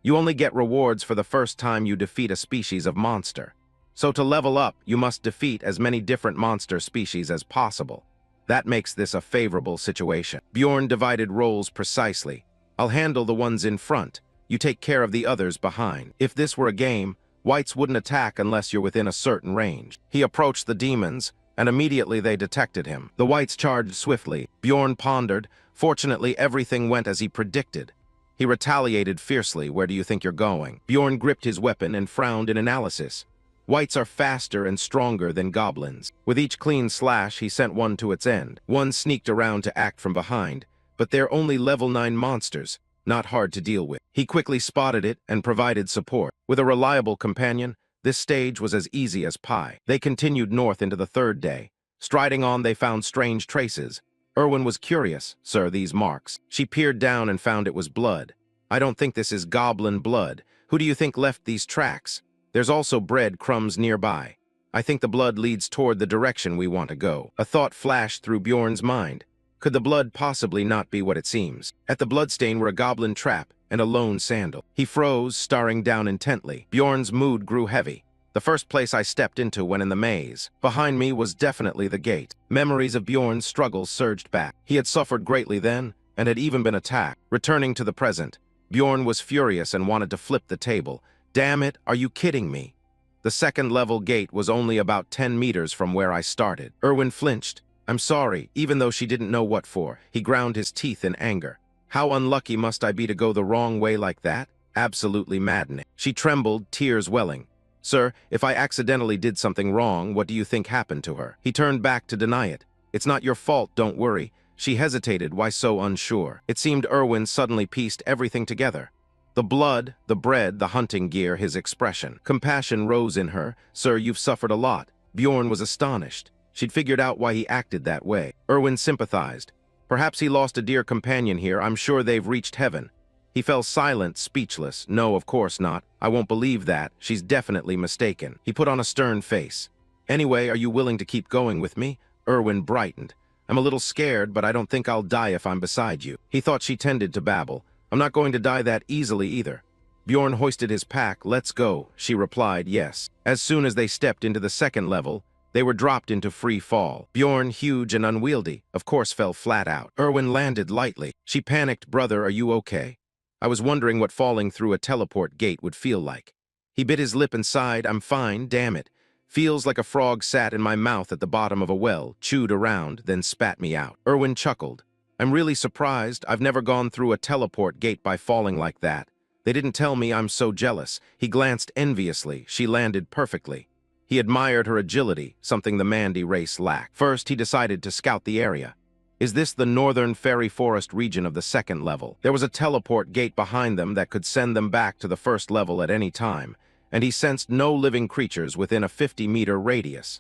You only get rewards for the first time you defeat a species of monster. So to level up, you must defeat as many different monster species as possible. That makes this a favorable situation." Bjorn divided roles precisely. "I'll handle the ones in front. You take care of the others behind." If this were a game, whites wouldn't attack unless you're within a certain range. He approached the demons, and immediately they detected him. The whites charged swiftly. Bjorn pondered. Fortunately, everything went as he predicted. He retaliated fiercely. "Where do you think you're going?" Bjorn gripped his weapon and frowned in analysis. Whites are faster and stronger than goblins. With each clean slash, he sent one to its end. One sneaked around to act from behind, but they're only level 9 monsters, not hard to deal with. He quickly spotted it and provided support. With a reliable companion, this stage was as easy as pie. They continued north into the 3rd day. Striding on, they found strange traces. Irwin was curious. "Sir, these marks." She peered down and found it was blood. "I don't think this is goblin blood. Who do you think left these tracks? There's also bread crumbs nearby. I think the blood leads toward the direction we want to go." A thought flashed through Bjorn's mind. Could the blood possibly not be what it seems? At the bloodstain were a goblin trap and a lone sandal. He froze, staring down intently. Bjorn's mood grew heavy. "The first place I stepped into when in the maze. Behind me was definitely the gate." Memories of Bjorn's struggles surged back. He had suffered greatly then, and had even been attacked. Returning to the present, Bjorn was furious and wanted to flip the table. "Damn it, are you kidding me?" The 2nd level gate was only about 10 meters from where I started. Irwin flinched. "I'm sorry," even though she didn't know what for. He ground his teeth in anger. "How unlucky must I be to go the wrong way like that? Absolutely maddening." She trembled, tears welling. "Sir, if I accidentally did something wrong, what do you think happened to her?" He turned back to deny it. "It's not your fault, don't worry. She hesitated, why so unsure? It seemed Irwin suddenly pieced everything together. The blood, the bread, the hunting gear, his expression. Compassion rose in her. Sir, you've suffered a lot. Bjorn was astonished. She'd figured out why he acted that way. Irwin sympathized. Perhaps he lost a dear companion here. I'm sure they've reached heaven. He fell silent, speechless. No, of course not. I won't believe that. She's definitely mistaken. He put on a stern face. Anyway, are you willing to keep going with me? Irwin brightened. I'm a little scared, but I don't think I'll die if I'm beside you. He thought she tended to babble. I'm not going to die that easily either. Bjorn hoisted his pack. Let's go. She replied yes. As soon as they stepped into the second level, they were dropped into free fall. Bjorn, huge and unwieldy, of course fell flat out. Irwin landed lightly. She panicked. Brother, are you okay? I was wondering what falling through a teleport gate would feel like. He bit his lip and sighed. I'm fine, damn it. Feels like a frog sat in my mouth at the bottom of a well, chewed around, then spat me out. Irwin chuckled. I'm really surprised. I've never gone through a teleport gate by falling like that. They didn't tell me. I'm so jealous. He glanced enviously. She landed perfectly. He admired her agility, something the Mandy race lacked. First, he decided to scout the area. Is this the northern fairy forest region of the second level? There was a teleport gate behind them that could send them back to the first level at any time, and he sensed no living creatures within a 50-meter radius.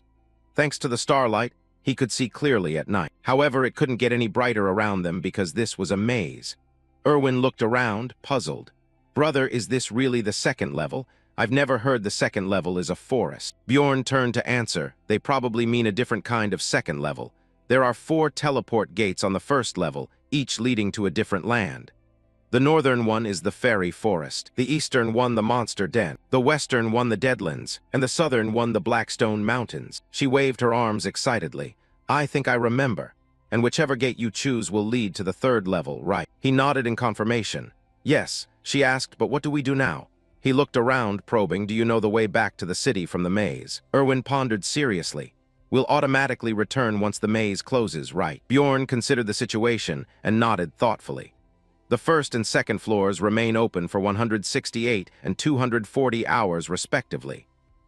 Thanks to the starlight, he could see clearly at night. However, it couldn't get any brighter around them because this was a maze. Irwin looked around, puzzled. Brother, is this really the second level? I've never heard the second level is a forest. Bjorn turned to answer. They probably mean a different kind of second level. There are 4 teleport gates on the first level, each leading to a different land. The northern one is the fairy forest. The eastern one the monster den. The western one the deadlands. And the southern one the Blackstone Mountains. She waved her arms excitedly. I think I remember. And whichever gate you choose will lead to the third level, right? He nodded in confirmation. Yes, she asked, but what do we do now? He looked around, probing. Do you know the way back to the city from the maze? Irwin pondered seriously. We'll automatically return once the maze closes, right? Bjorn considered the situation and nodded thoughtfully. The first and second floors remain open for 168 and 240 hours respectively.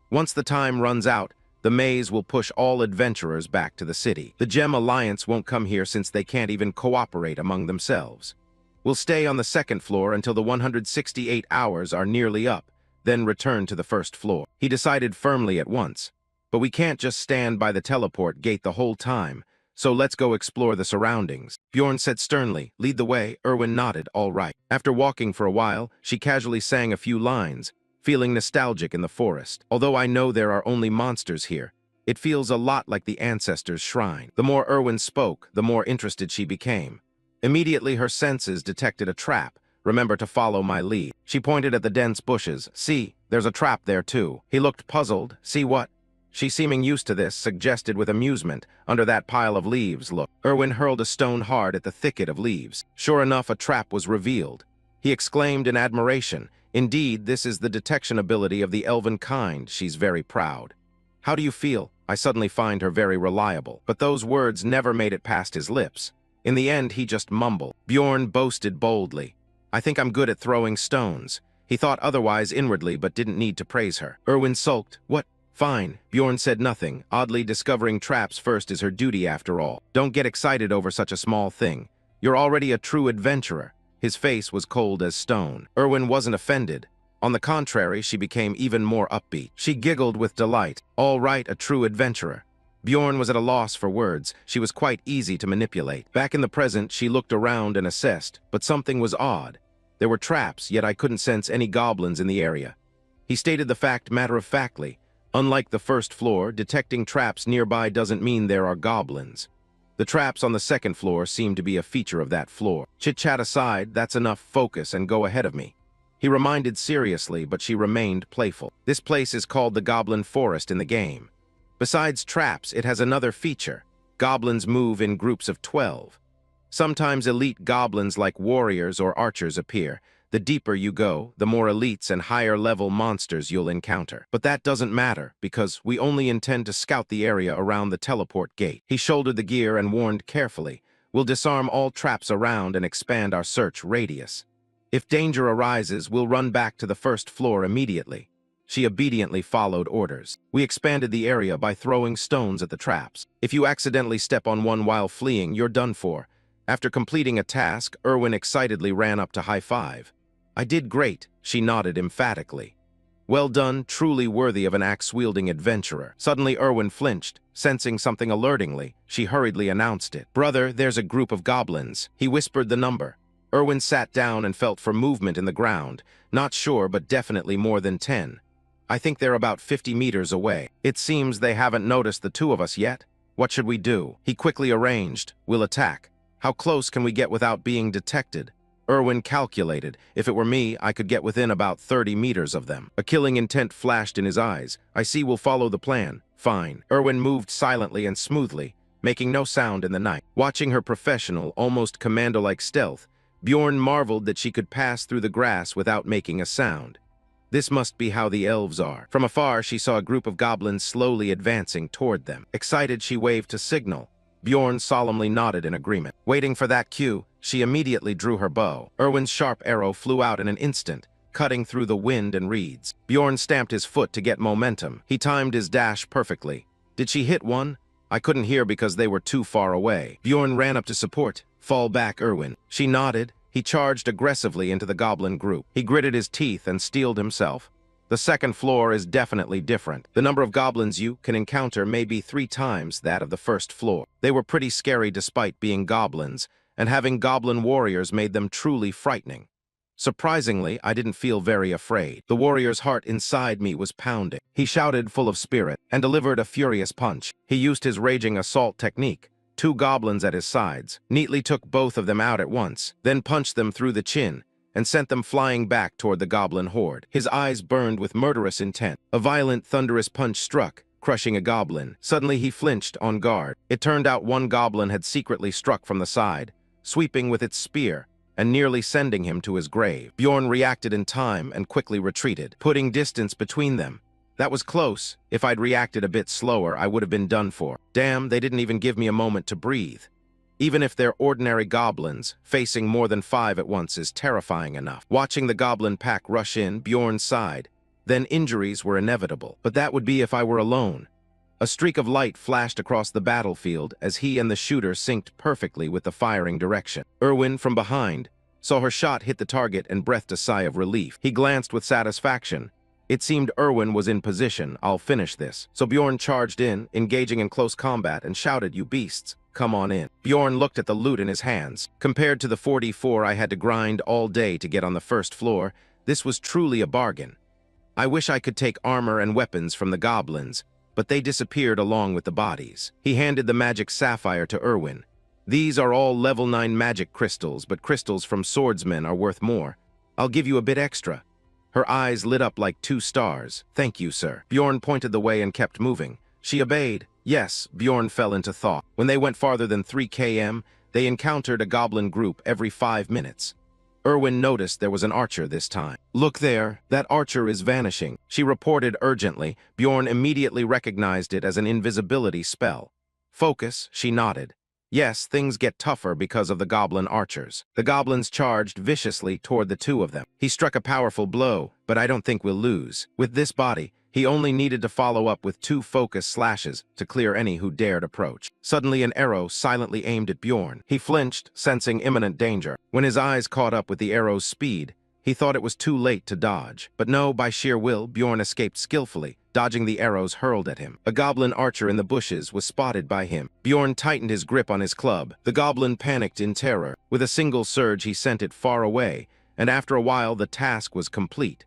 Once the time runs out, the maze will push all adventurers back to the city. The Gem Alliance won't come here since they can't even cooperate among themselves. We'll stay on the second floor until the 168 hours are nearly up, then return to the first floor. He decided firmly at once. But we can't just stand by the teleport gate the whole time. So let's go explore the surroundings. Bjorn said sternly, lead the way. Irwin nodded, all right. After walking for a while, she casually sang a few lines, feeling nostalgic in the forest. Although I know there are only monsters here, it feels a lot like the ancestors' shrine. The more Irwin spoke, the more interested she became. Immediately her senses detected a trap. Remember to follow my lead. She pointed at the dense bushes. See, there's a trap there too. He looked puzzled. See what? She, seeming used to this, suggested with amusement, under that pile of leaves, look. Irwin hurled a stone hard at the thicket of leaves. Sure enough, a trap was revealed. He exclaimed in admiration, indeed, this is the detection ability of the elven kind. She's very proud. How do you feel? I suddenly find her very reliable. But those words never made it past his lips. In the end, he just mumbled. Bjorn boasted boldly. I think I'm good at throwing stones. He thought otherwise inwardly, but didn't need to praise her. Irwin sulked. What? Fine. Bjorn said nothing, oddly discovering traps first is her duty after all. Don't get excited over such a small thing. You're already a true adventurer. His face was cold as stone. Irwin wasn't offended. On the contrary, she became even more upbeat. She giggled with delight. All right, a true adventurer. Bjorn was at a loss for words. She was quite easy to manipulate. Back in the present, she looked around and assessed, but something was odd. There were traps, yet I couldn't sense any goblins in the area. He stated the fact matter-of-factly. Unlike the first floor, detecting traps nearby doesn't mean there are goblins. The traps on the second floor seem to be a feature of that floor. Chit-chat aside, that's enough. Focus and go ahead of me. He reminded seriously, but she remained playful. This place is called the Goblin Forest in the game. Besides traps, it has another feature. Goblins move in groups of 12. Sometimes elite goblins like warriors or archers appear. The deeper you go, the more elites and higher-level monsters you'll encounter. But that doesn't matter, because we only intend to scout the area around the teleport gate. He shouldered the gear and warned carefully. We'll disarm all traps around and expand our search radius. If danger arises, we'll run back to the first floor immediately. She obediently followed orders. We expanded the area by throwing stones at the traps. If you accidentally step on one while fleeing, you're done for. After completing a task, Irwin excitedly ran up to high-five. "I did great," she nodded emphatically. "Well done, truly worthy of an axe-wielding adventurer." Suddenly Irwin flinched, sensing something alertingly. She hurriedly announced it. "Brother, there's a group of goblins." He whispered the number. Irwin sat down and felt for movement in the ground. Not sure, but definitely more than 10. "I think they're about 50 meters away. It seems they haven't noticed the two of us yet. What should we do?" He quickly arranged. "We'll attack. How close can we get without being detected?" Irwin calculated. If it were me, I could get within about 30 meters of them. A killing intent flashed in his eyes. "I see we'll follow the plan." "Fine." Irwin moved silently and smoothly, making no sound in the night. Watching her professional, almost commando-like stealth, Bjorn marveled that she could pass through the grass without making a sound. This must be how the elves are. From afar, she saw a group of goblins slowly advancing toward them. Excited, she waved to signal. Bjorn solemnly nodded in agreement. Waiting for that cue, she immediately drew her bow. Irwin's sharp arrow flew out in an instant, cutting through the wind and reeds. Bjorn stamped his foot to get momentum. He timed his dash perfectly. Did she hit one? I couldn't hear because they were too far away. Bjorn ran up to support. "Fall back, Irwin." She nodded. He charged aggressively into the goblin group. He gritted his teeth and steeled himself. The second floor is definitely different. The number of goblins you can encounter may be 3 times that of the first floor. They were pretty scary despite being goblins, and having goblin warriors made them truly frightening. Surprisingly, I didn't feel very afraid. The warrior's heart inside me was pounding. He shouted full of spirit and delivered a furious punch. He used his raging assault technique. 2 goblins at his sides, neatly took both of them out at once, then punched them through the chin, and sent them flying back toward the goblin horde. His eyes burned with murderous intent. A violent, thunderous punch struck, crushing a goblin. Suddenly he flinched on guard. It turned out one goblin had secretly struck from the side, sweeping with its spear, and nearly sending him to his grave. Bjorn reacted in time and quickly retreated, putting distance between them. That was close. If I'd reacted a bit slower, I would have been done for. Damn, they didn't even give me a moment to breathe. Even if they're ordinary goblins, facing more than 5 at once is terrifying enough. Watching the goblin pack rush in, Bjorn sighed. Then injuries were inevitable. But that would be if I were alone. A streak of light flashed across the battlefield as he and the shooter synced perfectly with the firing direction. Irwin, from behind, saw her shot hit the target and breathed a sigh of relief. He glanced with satisfaction. It seemed Irwin was in position. "I'll finish this." So Bjorn charged in, engaging in close combat, and shouted, "You beasts, come on in." Bjorn looked at the loot in his hands. Compared to the 44 I had to grind all day to get on the first floor, this was truly a bargain. I wish I could take armor and weapons from the goblins, but they disappeared along with the bodies. He handed the magic sapphire to Irwin. "These are all level 9 magic crystals, but crystals from swordsmen are worth more. I'll give you a bit extra." Her eyes lit up like 2 stars. "Thank you, sir." Bjorn pointed the way and kept moving. She obeyed. Yes, Bjorn fell into thought. When they went farther than 3 km, they encountered a goblin group every 5 minutes. Irwin noticed there was an archer this time. "Look there, that archer is vanishing," she reported urgently. Bjorn immediately recognized it as an invisibility spell. "Focus," she nodded. Yes, things get tougher because of the goblin archers. The goblins charged viciously toward the 2 of them. He struck a powerful blow, but I don't think we'll lose. With this body, he only needed to follow up with 2 focus slashes to clear any who dared approach. Suddenly an arrow silently aimed at Bjorn. He flinched, sensing imminent danger. When his eyes caught up with the arrow's speed, he thought it was too late to dodge. But no, by sheer will, Bjorn escaped skillfully, dodging the arrows hurled at him. A goblin archer in the bushes was spotted by him. Bjorn tightened his grip on his club. The goblin panicked in terror. With a single surge, he sent it far away, and after a while, the task was complete.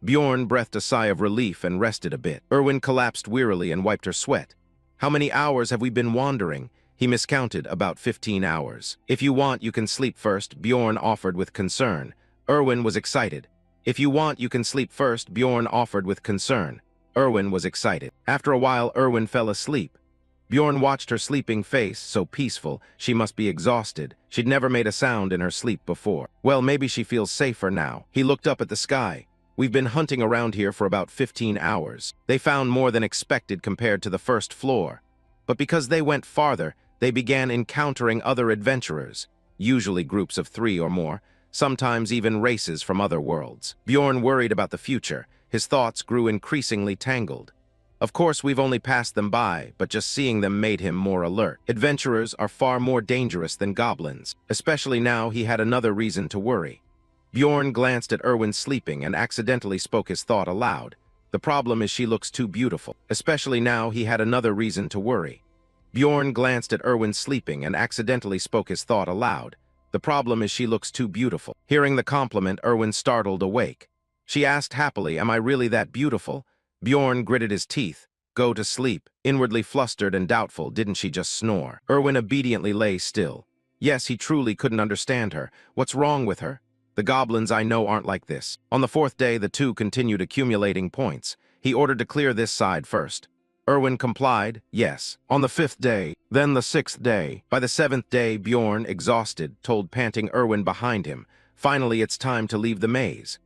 Bjorn breathed a sigh of relief and rested a bit. Irwin collapsed wearily and wiped her sweat. "How many hours have we been wandering?" He miscounted. "About 15 hours. If you want, you can sleep first," Bjorn offered with concern. Irwin was excited. "If you want, you can sleep first," Bjorn offered with concern. Irwin was excited. After a while, Irwin fell asleep. Bjorn watched her sleeping face, so peaceful, she must be exhausted. She'd never made a sound in her sleep before. Well, maybe she feels safer now. He looked up at the sky. "We've been hunting around here for about 15 hours. They found more than expected compared to the first floor. But because they went farther, they began encountering other adventurers, usually groups of 3 or more, sometimes even races from other worlds." Bjorn worried about the future. His thoughts grew increasingly tangled. Of course, we've only passed them by, but just seeing them made him more alert. Adventurers are far more dangerous than goblins, especially now he had another reason to worry. Bjorn glanced at Irwin sleeping and accidentally spoke his thought aloud. The problem is she looks too beautiful. Especially now he had another reason to worry. Bjorn glanced at Irwin sleeping and accidentally spoke his thought aloud. The problem is she looks too beautiful. Hearing the compliment, Irwin startled awake. She asked happily, "Am I really that beautiful?" Bjorn gritted his teeth. "Go to sleep." Inwardly flustered and doubtful, didn't she just snore? Irwin obediently lay still. Yes, he truly couldn't understand her. What's wrong with her? The goblins I know aren't like this. On the fourth day, the two continued accumulating points. He ordered to clear this side first. Irwin complied, yes. On the fifth day, then the sixth day. By the seventh day, Bjorn, exhausted, told panting Irwin behind him, "Finally, it's time to leave the maze."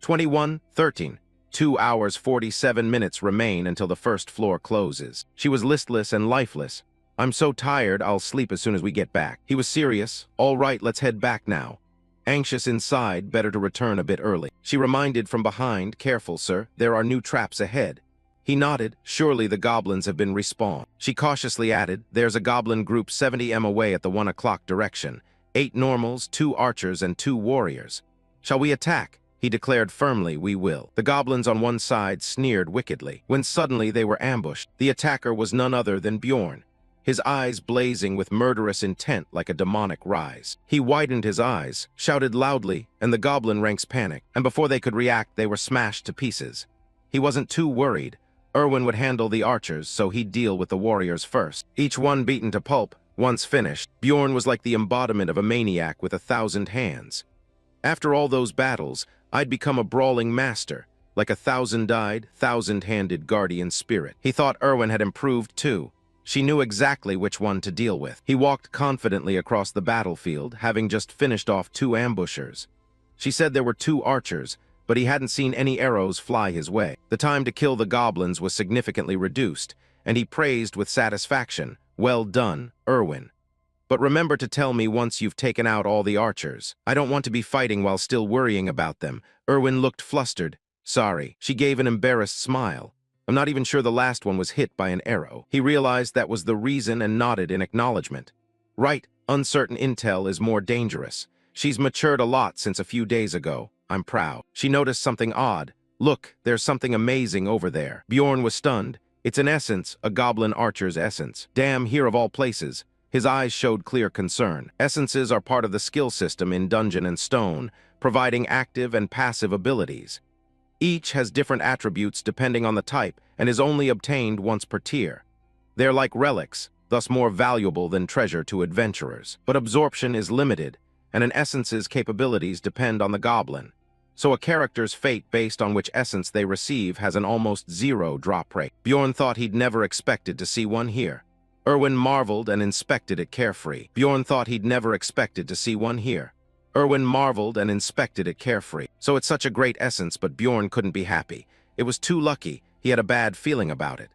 21:13. 2 hours 47 minutes remain until the first floor closes. She was listless and lifeless. "I'm so tired, I'll sleep as soon as we get back." He was serious. "All right, let's head back now." Anxious inside, better to return a bit early. She reminded from behind, "Careful, sir, there are new traps ahead." He nodded. Surely the goblins have been respawned. She cautiously added, "There's a goblin group 70 m away at the 1 o'clock direction. 8 normals, 2 archers, and 2 warriors. Shall we attack?" He declared firmly, "We will." The goblins on one side sneered wickedly, when suddenly they were ambushed. The attacker was none other than Bjorn, his eyes blazing with murderous intent like a demonic rise. He widened his eyes, shouted loudly, and the goblin ranks panicked, and before they could react, they were smashed to pieces. He wasn't too worried. Irwin would handle the archers, so he'd deal with the warriors first. Each one beaten to pulp. Once finished, Bjorn was like the embodiment of a maniac with 1,000 hands. "After all those battles, I'd become a brawling master, like a 1,000-eyed, 1,000-handed guardian spirit." He thought Irwin had improved too. She knew exactly which one to deal with. He walked confidently across the battlefield, having just finished off 2 ambushers. She said there were 2 archers, but he hadn't seen any arrows fly his way. The time to kill the goblins was significantly reduced, and he praised with satisfaction, "Well done, Irwin. But remember to tell me once you've taken out all the archers. I don't want to be fighting while still worrying about them." Irwin looked flustered. "Sorry." She gave an embarrassed smile. "I'm not even sure the last one was hit by an arrow." He realized that was the reason and nodded in acknowledgement. "Right, uncertain intel is more dangerous. She's matured a lot since a few days ago. I'm proud." She noticed something odd. "Look, there's something amazing over there." Bjorn was stunned. "It's an essence, a goblin archer's essence." "Damn, here of all places." His eyes showed clear concern. Essences are part of the skill system in Dungeon and Stone, providing active and passive abilities. Each has different attributes depending on the type and is only obtained once per tier. They're like relics, thus more valuable than treasure to adventurers. But absorption is limited, and an essence's capabilities depend on the goblin. So a character's fate based on which essence they receive has an almost 0 drop rate. Bjorn thought he'd never expected to see one here. Irwin marveled and inspected it carefree. Bjorn thought he'd never expected to see one here. Irwin marveled and inspected it carefree. So it's such a great essence, but Bjorn couldn't be happy. It was too lucky. He had a bad feeling about it.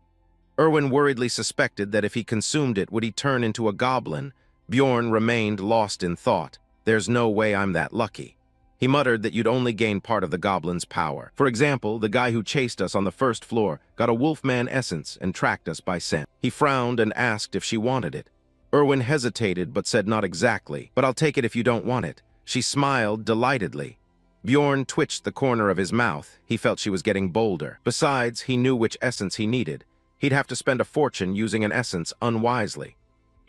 Irwin worriedly suspected that if he consumed it, would he turn into a goblin? Bjorn remained lost in thought. "There's no way I'm that lucky." He muttered that you'd only gain part of the goblin's power. For example, the guy who chased us on the first floor got a wolfman essence and tracked us by scent. He frowned and asked if she wanted it. Irwin hesitated but said not exactly. "But I'll take it if you don't want it." She smiled delightedly. Bjorn twitched the corner of his mouth. He felt she was getting bolder. Besides, he knew which essence he needed. He'd have to spend a fortune using an essence unwisely.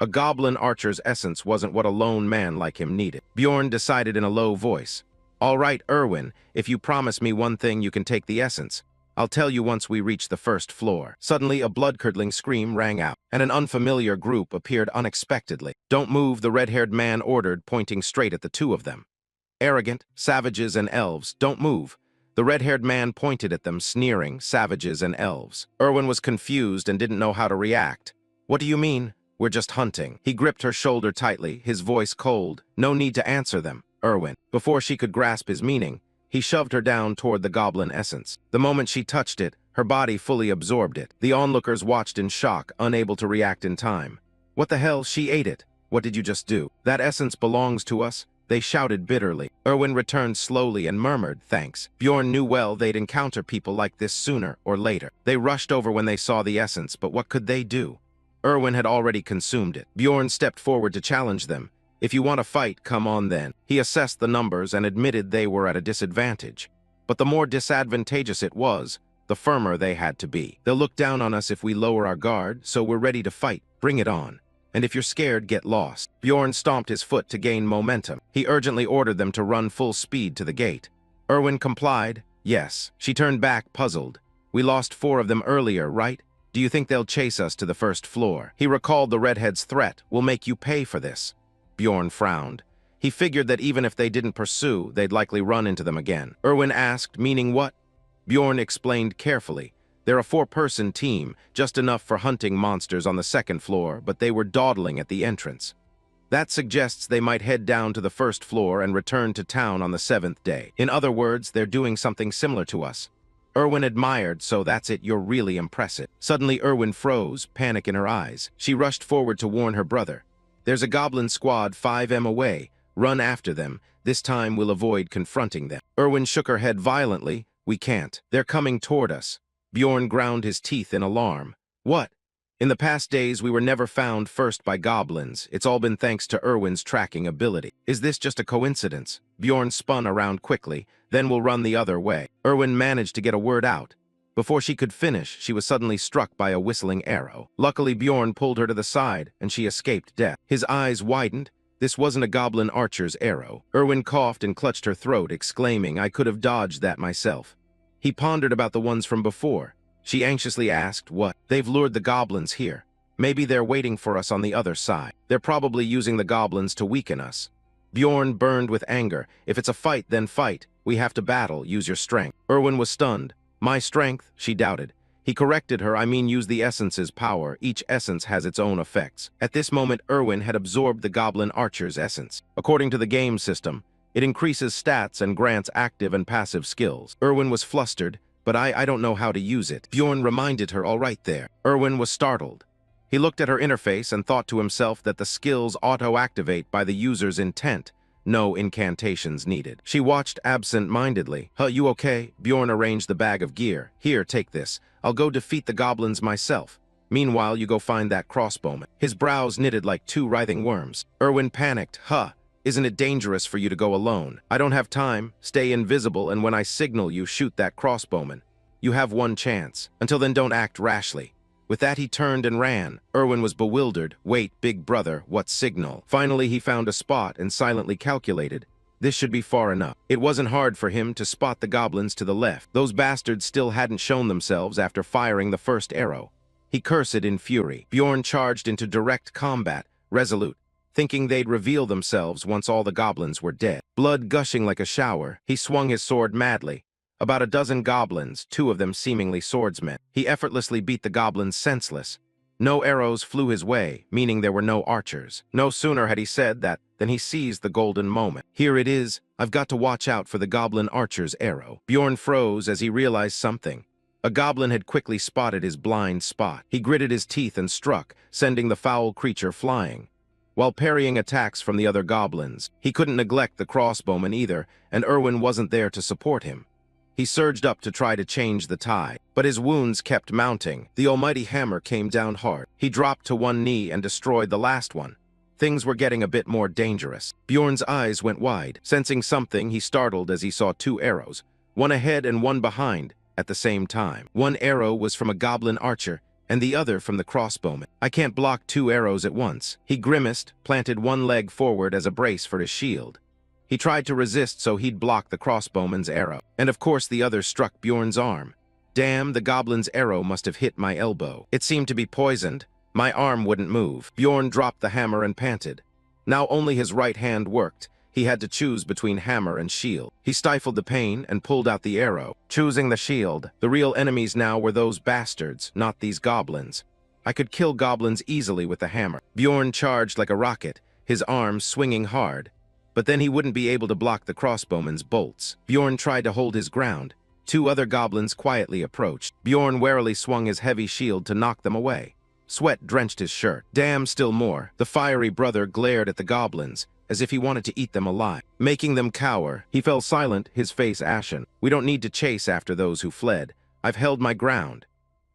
A goblin archer's essence wasn't what a lone man like him needed. Bjorn decided in a low voice, "All right, Irwin, if you promise me one thing, you can take the essence. I'll tell you once we reach the first floor." Suddenly, a blood-curdling scream rang out, and an unfamiliar group appeared unexpectedly. "Don't move," the red-haired man ordered, pointing straight at the 2 of them. "Arrogant, savages and elves, don't move." The red-haired man pointed at them, sneering, "Savages and elves." Irwin was confused and didn't know how to react. "What do you mean?" "We're just hunting." He gripped her shoulder tightly, his voice cold. "No need to answer them, Irwin." Before she could grasp his meaning, he shoved her down toward the goblin essence. The moment she touched it, her body fully absorbed it. The onlookers watched in shock, unable to react in time. "What the hell? She ate it." "What did you just do?" "That essence belongs to us. They shouted bitterly. Irwin returned slowly and murmured, "Thanks." Bjorn knew well they'd encounter people like this sooner or later. They rushed over when they saw the essence, but what could they do? Irwin had already consumed it. Bjorn stepped forward to challenge them. "If you want to fight, come on then." He assessed the numbers and admitted they were at a disadvantage. But the more disadvantageous it was, the firmer they had to be. "They'll look down on us if we lower our guard, so we're ready to fight. Bring it on. And if you're scared, get lost." Bjorn stomped his foot to gain momentum. He urgently ordered them to run full speed to the gate. Irwin complied. "Yes." She turned back, puzzled. "We lost 4 of them earlier, right? Do you think they'll chase us to the first floor?" He recalled the redhead's threat. "We'll make you pay for this." Bjorn frowned. He figured that even if they didn't pursue, they'd likely run into them again. Irwin asked, "Meaning what?" Bjorn explained carefully. "They're a 4-person team, just enough for hunting monsters on the 2nd floor, but they were dawdling at the entrance. That suggests they might head down to the 1st floor and return to town on the 7th day. In other words, they're doing something similar to us." Irwin admired. "So that's it, you're really impressive." Suddenly Irwin froze, panic in her eyes. She rushed forward to warn her brother. "There's a goblin squad 5m away. Run after them. This time we'll avoid confronting them." Irwin shook her head violently. "We can't. They're coming toward us." Bjorn ground his teeth in alarm. "What?" "In the past days, we were never found first by goblins. It's all been thanks to Irwin's tracking ability. Is this just a coincidence?" Bjorn spun around quickly. "Then we'll run the other way." Irwin managed to get a word out. Before she could finish, she was suddenly struck by a whistling arrow. Luckily, Bjorn pulled her to the side, and she escaped death. His eyes widened. This wasn't a goblin archer's arrow. Irwin coughed and clutched her throat, exclaiming, "I could have dodged that myself." He pondered about the ones from before. She anxiously asked, "What?" "They've lured the goblins here. Maybe they're waiting for us on the other side. They're probably using the goblins to weaken us." Bjorn burned with anger. "If it's a fight, then fight. We have to battle. Use your strength." Irwin was stunned. "My strength?" she doubted. He corrected her. "I mean use the essence's power. Each essence has its own effects." At this moment, Irwin had absorbed the goblin archer's essence. According to the game system, it increases stats and grants active and passive skills. Irwin was flustered. "But I don't know how to use it." Bjorn reminded her. "All right there." Irwin was startled. He looked at her interface and thought to himself that the skills auto-activate by the user's intent. No incantations needed. She watched absent-mindedly. "Huh, you okay?" Bjorn arranged the bag of gear. "Here, take this. I'll go defeat the goblins myself. Meanwhile, you go find that crossbowman." His brows knitted like 2 writhing worms. Irwin panicked. "Huh, isn't it dangerous for you to go alone?" "I don't have time. Stay invisible, and when I signal you, shoot that crossbowman. You have 1 chance. Until then, don't act rashly." With that, he turned and ran. Irwin was bewildered. "Wait, big brother, what signal?" Finally, he found a spot and silently calculated. This should be far enough. It wasn't hard for him to spot the goblins to the left. Those bastards still hadn't shown themselves after firing the first arrow. He cursed in fury. Bjorn charged into direct combat, resolute, thinking they'd reveal themselves once all the goblins were dead. Blood gushing like a shower, he swung his sword madly. About a dozen goblins, 2 of them seemingly swordsmen. He effortlessly beat the goblins senseless. No arrows flew his way, meaning there were no archers. No sooner had he said that than he seized the golden moment. "Here it is. I've got to watch out for the goblin archer's arrow." Bjorn froze as he realized something. A goblin had quickly spotted his blind spot. He gritted his teeth and struck, sending the foul creature flying. While parrying attacks from the other goblins, he couldn't neglect the crossbowman either, and Irwin wasn't there to support him. He surged up to try to change the tide, but his wounds kept mounting. The almighty hammer came down hard. He dropped to 1 knee and destroyed the last one. Things were getting a bit more dangerous. Bjorn's eyes went wide. Sensing something, he startled as he saw 2 arrows, one ahead and one behind, at the same time. One arrow was from a goblin archer, and the other from the crossbowman. "I can't block 2 arrows at once." He grimaced, planted 1 leg forward as a brace for his shield. He tried to resist so he'd block the crossbowman's arrow. And of course the other struck Bjorn's arm. Damn, the goblin's arrow must have hit my elbow. It seemed to be poisoned. My arm wouldn't move. Bjorn dropped the hammer and panted. Now only his right hand worked. He had to choose between hammer and shield. He stifled the pain and pulled out the arrow, choosing the shield. The real enemies now were those bastards, not these goblins. I could kill goblins easily with the hammer. Bjorn charged like a rocket, his arms swinging hard. But then he wouldn't be able to block the crossbowman's bolts. Bjorn tried to hold his ground. 2 other goblins quietly approached. Bjorn warily swung his heavy shield to knock them away. Sweat drenched his shirt. Damn, still more. The fiery brother glared at the goblins. as if he wanted to eat them alive, making them cower. He fell silent, his face ashen. "We don't need to chase after those who fled. I've held my ground."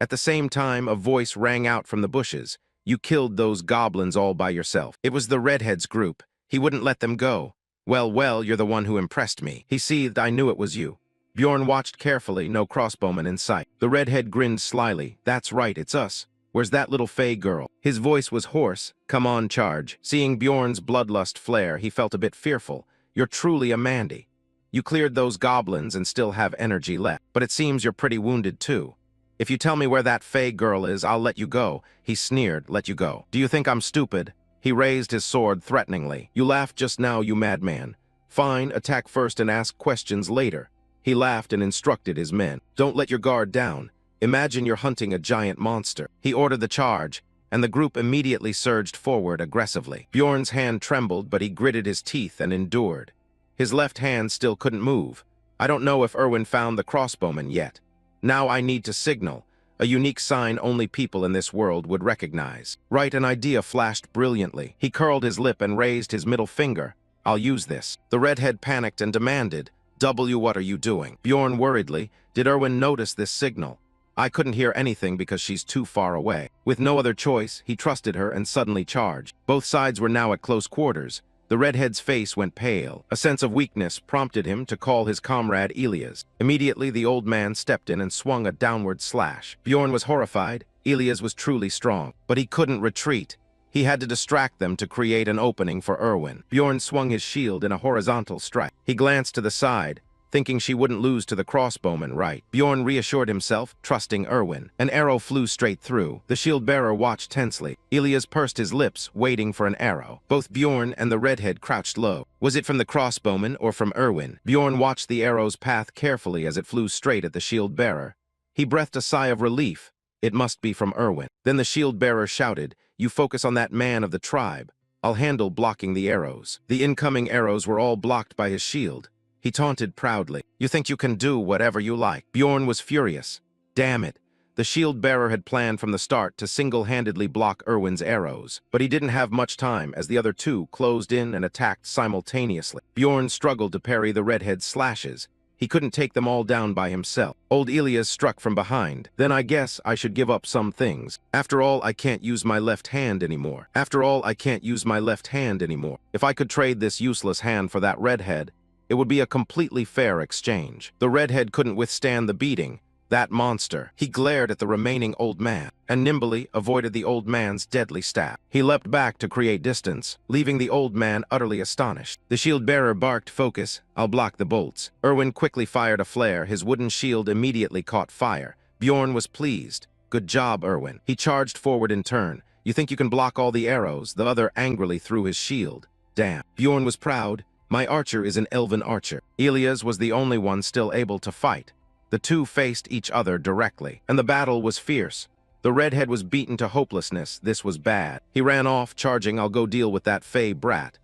At the same time, a voice rang out from the bushes. "You killed those goblins all by yourself." It was the redhead's group. He wouldn't let them go. Well, you're the one who impressed me." He seethed. "I knew it was you." Bjorn watched carefully, no crossbowmen in sight. The redhead grinned slyly. "That's right, it's us. Where's that little fey girl?" His voice was hoarse. "Come on, charge." Seeing Bjorn's bloodlust flare, he felt a bit fearful. "You're truly a Mandy. You cleared those goblins and still have energy left. But it seems you're pretty wounded too. If you tell me where that fey girl is, I'll let you go." He sneered. "Let you go? Do you think I'm stupid?" He raised his sword threateningly. "You laughed just now, you madman. Fine, attack first and ask questions later." He laughed and instructed his men. "Don't let your guard down. Imagine you're hunting a giant monster." He ordered the charge, and the group immediately surged forward aggressively. Bjorn's hand trembled, but he gritted his teeth and endured. His left hand still couldn't move. "I don't know if Irwin found the crossbowman yet. Now I need to signal, a unique sign only people in this world would recognize." Right, an idea flashed brilliantly. He curled his lip and raised his middle finger. "I'll use this." The redhead panicked and demanded, "W, what are you doing?" Bjorn worriedly, "Did Irwin notice this signal?" "I couldn't hear anything because she's too far away." With no other choice, he trusted her and suddenly charged. Both sides were now at close quarters. The redhead's face went pale. A sense of weakness prompted him to call his comrade Elias. Immediately, the old man stepped in and swung a downward slash. Bjorn was horrified. Elias was truly strong, but he couldn't retreat. He had to distract them to create an opening for Irwin. Bjorn swung his shield in a horizontal strike. He glanced to the side, thinking she wouldn't lose to the crossbowman right. Bjorn reassured himself, trusting Irwin. An arrow flew straight through. The shield-bearer watched tensely. Elias pursed his lips, waiting for an arrow. Both Bjorn and the redhead crouched low. Was it from the crossbowman or from Irwin? Bjorn watched the arrow's path carefully as it flew straight at the shield-bearer. He breathed a sigh of relief. It must be from Irwin. Then the shield-bearer shouted, "You focus on that man of the tribe. I'll handle blocking the arrows." The incoming arrows were all blocked by his shield. He taunted proudly, "You think you can do whatever you like." Bjorn was furious. Damn it. The shield-bearer had planned from the start to single-handedly block Irwin's arrows. But he didn't have much time as the other two closed in and attacked simultaneously. Bjorn struggled to parry the redhead's slashes. He couldn't take them all down by himself. Old Elias struck from behind. "Then I guess I should give up some things. After all, I can't use my left hand anymore. If I could trade this useless hand for that redhead, it would be a completely fair exchange." The redhead couldn't withstand the beating. That monster. He glared at the remaining old man and nimbly avoided the old man's deadly stab. He leapt back to create distance, leaving the old man utterly astonished. The shield-bearer barked, "Focus, I'll block the bolts." Irwin quickly fired a flare. His wooden shield immediately caught fire. Bjorn was pleased. "Good job, Irwin." He charged forward in turn. "You think you can block all the arrows?" The other angrily threw his shield. "Damn." Bjorn was proud. "My archer is an elven archer." Elias was the only one still able to fight. The two faced each other directly, and the battle was fierce. The redhead was beaten to hopelessness. This was bad. He ran off, charging, "I'll go deal with that fey brat."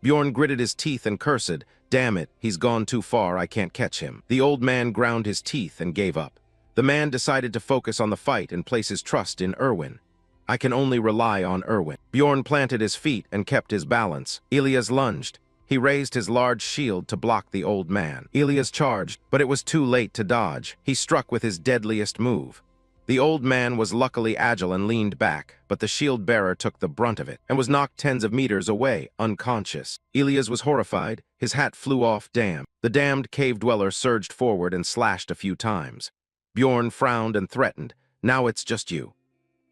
Bjorn gritted his teeth and cursed, "Damn it, he's gone too far, I can't catch him." The old man ground his teeth and gave up. The man decided to focus on the fight and place his trust in Irwin. "I can only rely on Irwin." Bjorn planted his feet and kept his balance. Elias lunged. He raised his large shield to block the old man. Elias charged, but it was too late to dodge. He struck with his deadliest move. The old man was luckily agile and leaned back, but the shield-bearer took the brunt of it and was knocked tens of meters away, unconscious. Elias was horrified. His hat flew off. Damn. The damned cave-dweller surged forward and slashed a few times. Bjorn frowned and threatened, "Now it's just you."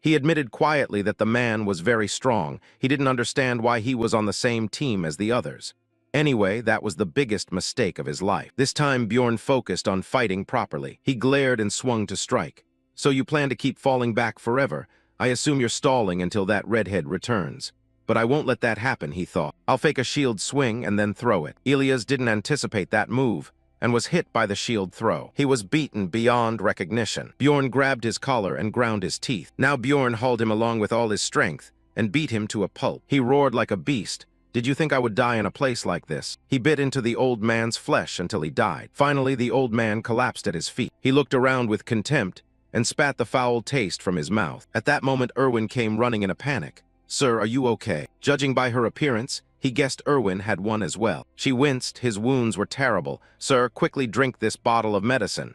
He admitted quietly that the man was very strong. He didn't understand why he was on the same team as the others. Anyway, that was the biggest mistake of his life. This time, Bjorn focused on fighting properly. He glared and swung to strike. "So you plan to keep falling back forever? I assume you're stalling until that redhead returns." "But I won't let that happen," he thought. "I'll fake a shield swing and then throw it." Elias didn't anticipate that move and was hit by the shield throw. He was beaten beyond recognition. Bjorn grabbed his collar and ground his teeth. Now Bjorn hauled him along with all his strength and beat him to a pulp. He roared like a beast. "Did you think I would die in a place like this?" He bit into the old man's flesh until he died. Finally, the old man collapsed at his feet. He looked around with contempt and spat the foul taste from his mouth. At that moment, Irwin came running in a panic. "Sir, are you okay?" Judging by her appearance, He guessed Irwin had one as well. She winced. His wounds were terrible. "Sir, quickly drink this bottle of medicine."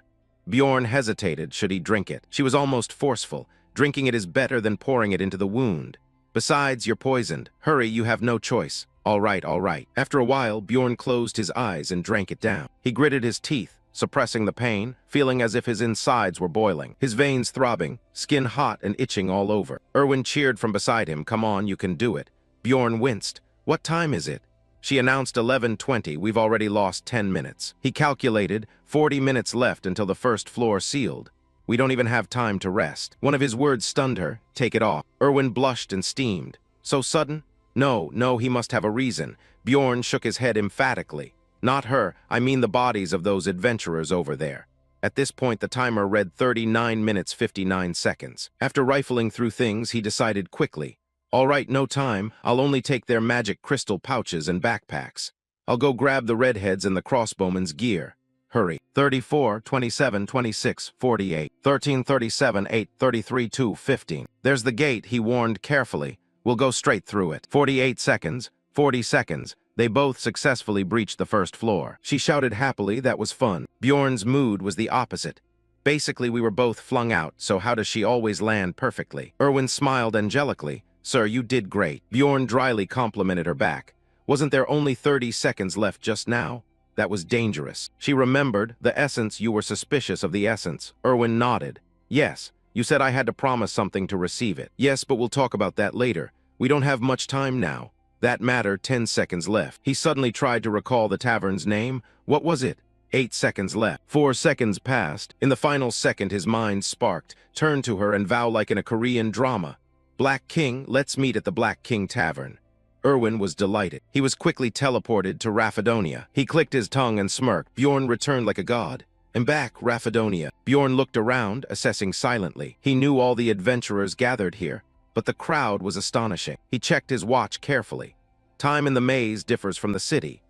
Bjorn hesitated. Should he drink it? She was almost forceful. "Drinking it is better than pouring it into the wound. Besides, you're poisoned. Hurry, you have no choice." All right, all right." After a while, Bjorn closed his eyes and drank it down. He gritted his teeth, suppressing the pain, feeling as if his insides were boiling, his veins throbbing, skin hot and itching all over. Irwin cheered from beside him. "Come on, you can do it." Bjorn winced. "What time is it?" She announced 11:20. "We've already lost 10 minutes. He calculated 40 minutes left until the first floor sealed. "We don't even have time to rest." One of his words stunned her. "Take it off." Irwin blushed and steamed. "So sudden?" No, he must have a reason." Bjorn shook his head emphatically. "Not her, I mean the bodies of those adventurers over there." At this point, the timer read 39 minutes 59 seconds. After rifling through things, he decided quickly. "All right, no time. I'll only take their magic crystal pouches and backpacks. I'll go grab the redheads and the crossbowmen's gear. Hurry." 34, 27, 26, 48, 13, 37, 8, 33, 2, 15. "There's the gate," he warned carefully. "We'll go straight through it." 48 seconds, 40 seconds. They both successfully breached the first floor. She shouted happily. That was fun. Bjorn's mood was the opposite. "Basically, we were both flung out, so how does she always land perfectly?" Irwin smiled angelically. "Sir, you did great." Bjorn dryly complimented her back. "Wasn't there only 30 seconds left just now? That was dangerous." She remembered. "The essence, you were suspicious of the essence." Irwin nodded. "Yes, you said I had to promise something to receive it." "Yes, but we'll talk about that later. We don't have much time now." That mattered. 10 seconds left. He suddenly tried to recall the tavern's name. What was it? 8 seconds left. 4 seconds passed. In the final second, his mind sparked, turned to her and vowed like in a Korean drama. "Black King, let's meet at the Black King Tavern." Irwin was delighted. He was quickly teleported to Raphidonia. He clicked his tongue and smirked. Bjorn returned like a god. "I'm back, Raphidonia." Bjorn looked around, assessing silently. He knew all the adventurers gathered here, but the crowd was astonishing. He checked his watch carefully. Time in the maze differs from the city.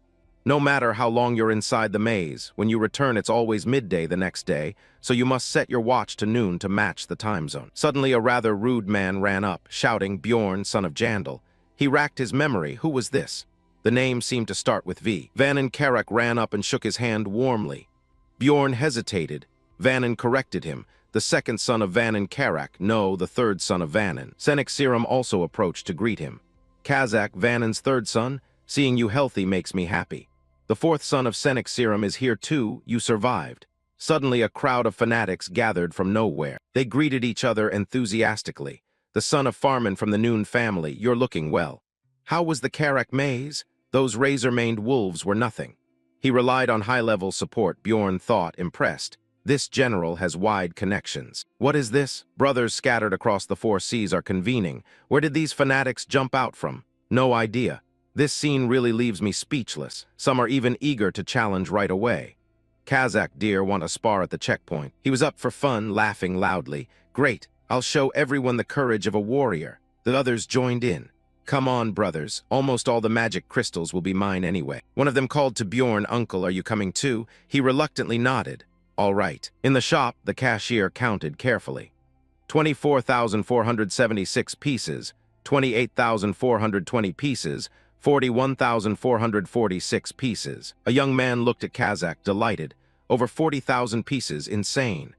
No matter how long you're inside the maze, when you return it's always midday the next day, so you must set your watch to noon to match the time zone. Suddenly a rather rude man ran up, shouting, "Bjorn, son of Jandal." He racked his memory. Who was this? The name seemed to start with V. Vannin ran up and shook his hand warmly. Bjorn hesitated. Vannin corrected him. "The second son of Vannin no, the third son of Vannin." Senex also approached to greet him. "Kazak, Vannin's third son? Seeing you healthy makes me happy. The fourth son of Senex is here too. You survived." Suddenly a crowd of fanatics gathered from nowhere. They greeted each other enthusiastically. "The son of Farman from the Noon family, you're looking well." How was the Karak maze? Those razor-maned wolves were nothing. He relied on high-level support, Bjorn thought, impressed. This general has wide connections. What is this? Brothers scattered across the 4 seas are convening. Where did these fanatics jump out from? No idea. This scene really leaves me speechless. Some are even eager to challenge right away. "Kazak, dear, want a spar at the checkpoint." He was up for fun, laughing loudly. "Great, I'll show everyone the courage of a warrior." The others joined in. "Come on, brothers. Almost all the magic crystals will be mine anyway." One of them called to Bjorn, "Uncle, are you coming too?" He reluctantly nodded. "All right." In the shop, the cashier counted carefully. 24,476 pieces, 28,420 pieces, 41,446 pieces. A young man looked at Kazak, delighted. Over 40,000 pieces, insane.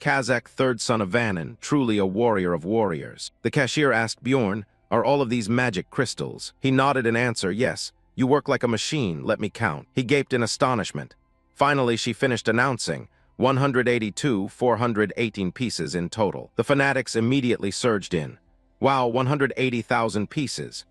Kazak, third son of Vannin, truly a warrior of warriors. The cashier asked Bjorn, "Are all of these magic crystals?" He nodded in answer, "Yes. You work like a machine, let me count." He gaped in astonishment. Finally, she finished announcing, 182,418 pieces in total. The fanatics immediately surged in. "Wow, 180,000 pieces."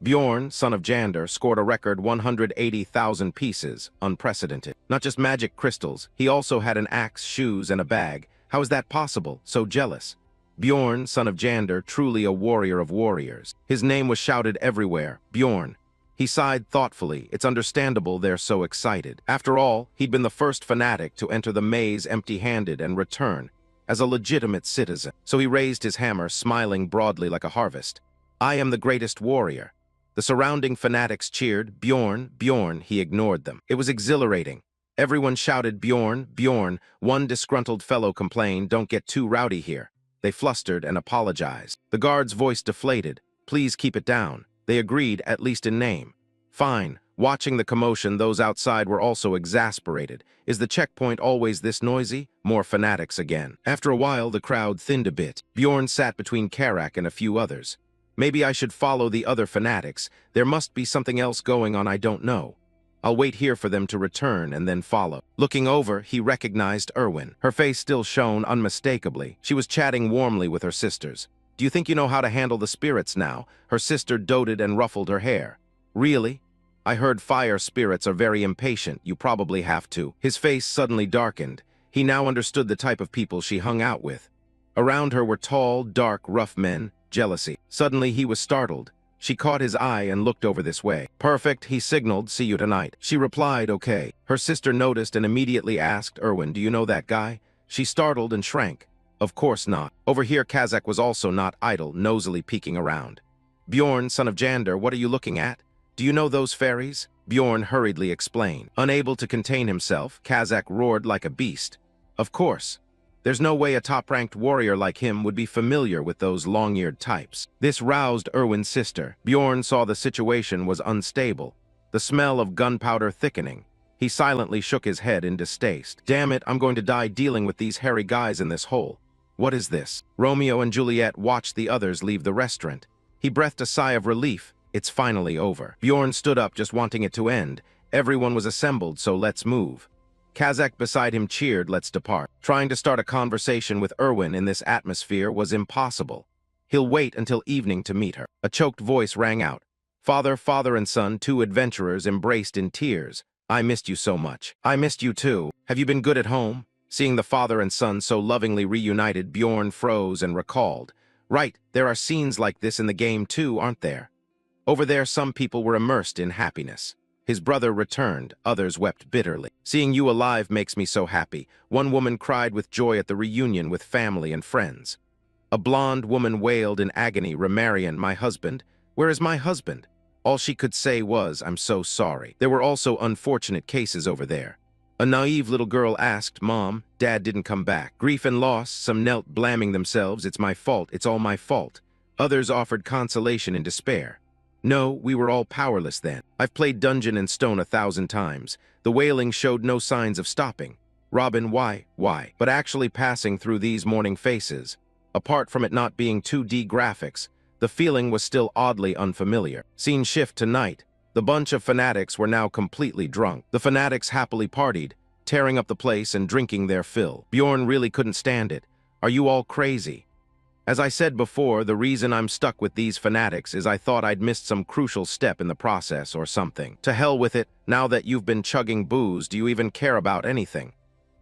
Bjorn, son of Jander, scored a record 180,000 pieces, unprecedented. Not just magic crystals, he also had an axe, shoes, and a bag. How is that possible? So jealous. Bjorn, son of Jander, truly a warrior of warriors. His name was shouted everywhere. Bjorn. He sighed thoughtfully. It's understandable they're so excited. After all, he'd been the first fanatic to enter the maze empty-handed and return as a legitimate citizen. So he raised his hammer, smiling broadly like a harvest. "I am the greatest warrior." The surrounding fanatics cheered, "Bjorn, Bjorn." He ignored them. It was exhilarating. Everyone shouted, "Bjorn, Bjorn." One disgruntled fellow complained, "Don't get too rowdy here." They flustered and apologized. The guard's voice deflated. "Please keep it down." They agreed, at least in name. Fine. Watching the commotion, those outside were also exasperated. Is the checkpoint always this noisy? More fanatics again. After a while, the crowd thinned a bit. Bjorn sat between Karak and a few others. Maybe I should follow the other fanatics. There must be something else going on I don't know. I'll wait here for them to return and then follow. Looking over, he recognized Irwin. Her face still shone unmistakably. She was chatting warmly with her sisters. Do you think you know how to handle the spirits now? Her sister doted and ruffled her hair. Really? I heard fire spirits are very impatient. You probably have to. His face suddenly darkened. He now understood the type of people she hung out with. Around her were tall, dark, rough men. Jealousy. Suddenly he was startled. She caught his eye and looked over this way. Perfect, he signaled, see you tonight. She replied, okay. Her sister noticed and immediately asked, Irwin, do you know that guy? She startled and shrank. Of course not. Over here, Kazakh was also not idle, nosily peeking around. Bjorn, son of Jander, what are you looking at? Do you know those fairies? Bjorn hurriedly explained. Unable to contain himself, Kazakh roared like a beast. Of course. There's no way a top-ranked warrior like him would be familiar with those long-eared types. This roused Irwin's sister. Bjorn saw the situation was unstable, the smell of gunpowder thickening. He silently shook his head in distaste. Damn it, I'm going to die dealing with these hairy guys in this hole. What is this? Romeo and Juliet watched the others leave the restaurant. He breathed a sigh of relief. It's finally over. Bjorn stood up, just wanting it to end. Everyone was assembled, so let's move. Kazakh beside him cheered, let's depart. Trying to start a conversation with Irwin in this atmosphere was impossible. He'll wait until evening to meet her. A choked voice rang out. Father, father and son, two adventurers embraced in tears. I missed you so much. I missed you too. Have you been good at home? Seeing the father and son so lovingly reunited, Bjorn froze and recalled. Right, there are scenes like this in the game too, aren't there? Over there, some people were immersed in happiness. His brother returned, others wept bitterly. Seeing you alive makes me so happy. One woman cried with joy at the reunion with family and friends. A blonde woman wailed in agony, Ramarian, my husband. Where is my husband? All she could say was, I'm so sorry. There were also unfortunate cases over there. A naive little girl asked, Mom, Dad didn't come back. Grief and loss, some knelt blaming themselves, it's my fault, it's all my fault. Others offered consolation in despair. No, we were all powerless then. I've played Dungeon and Stone 1,000 times. The wailing showed no signs of stopping. Robin, why? But actually passing through these mourning faces, apart from it not being 2D graphics, the feeling was still oddly unfamiliar. Scene shift to night. The bunch of fanatics were now completely drunk. The fanatics happily partied, tearing up the place and drinking their fill. Bjorn really couldn't stand it. Are you all crazy? As I said before, the reason I'm stuck with these fanatics is I thought I'd missed some crucial step in the process or something. To hell with it, now that you've been chugging booze, do you even care about anything?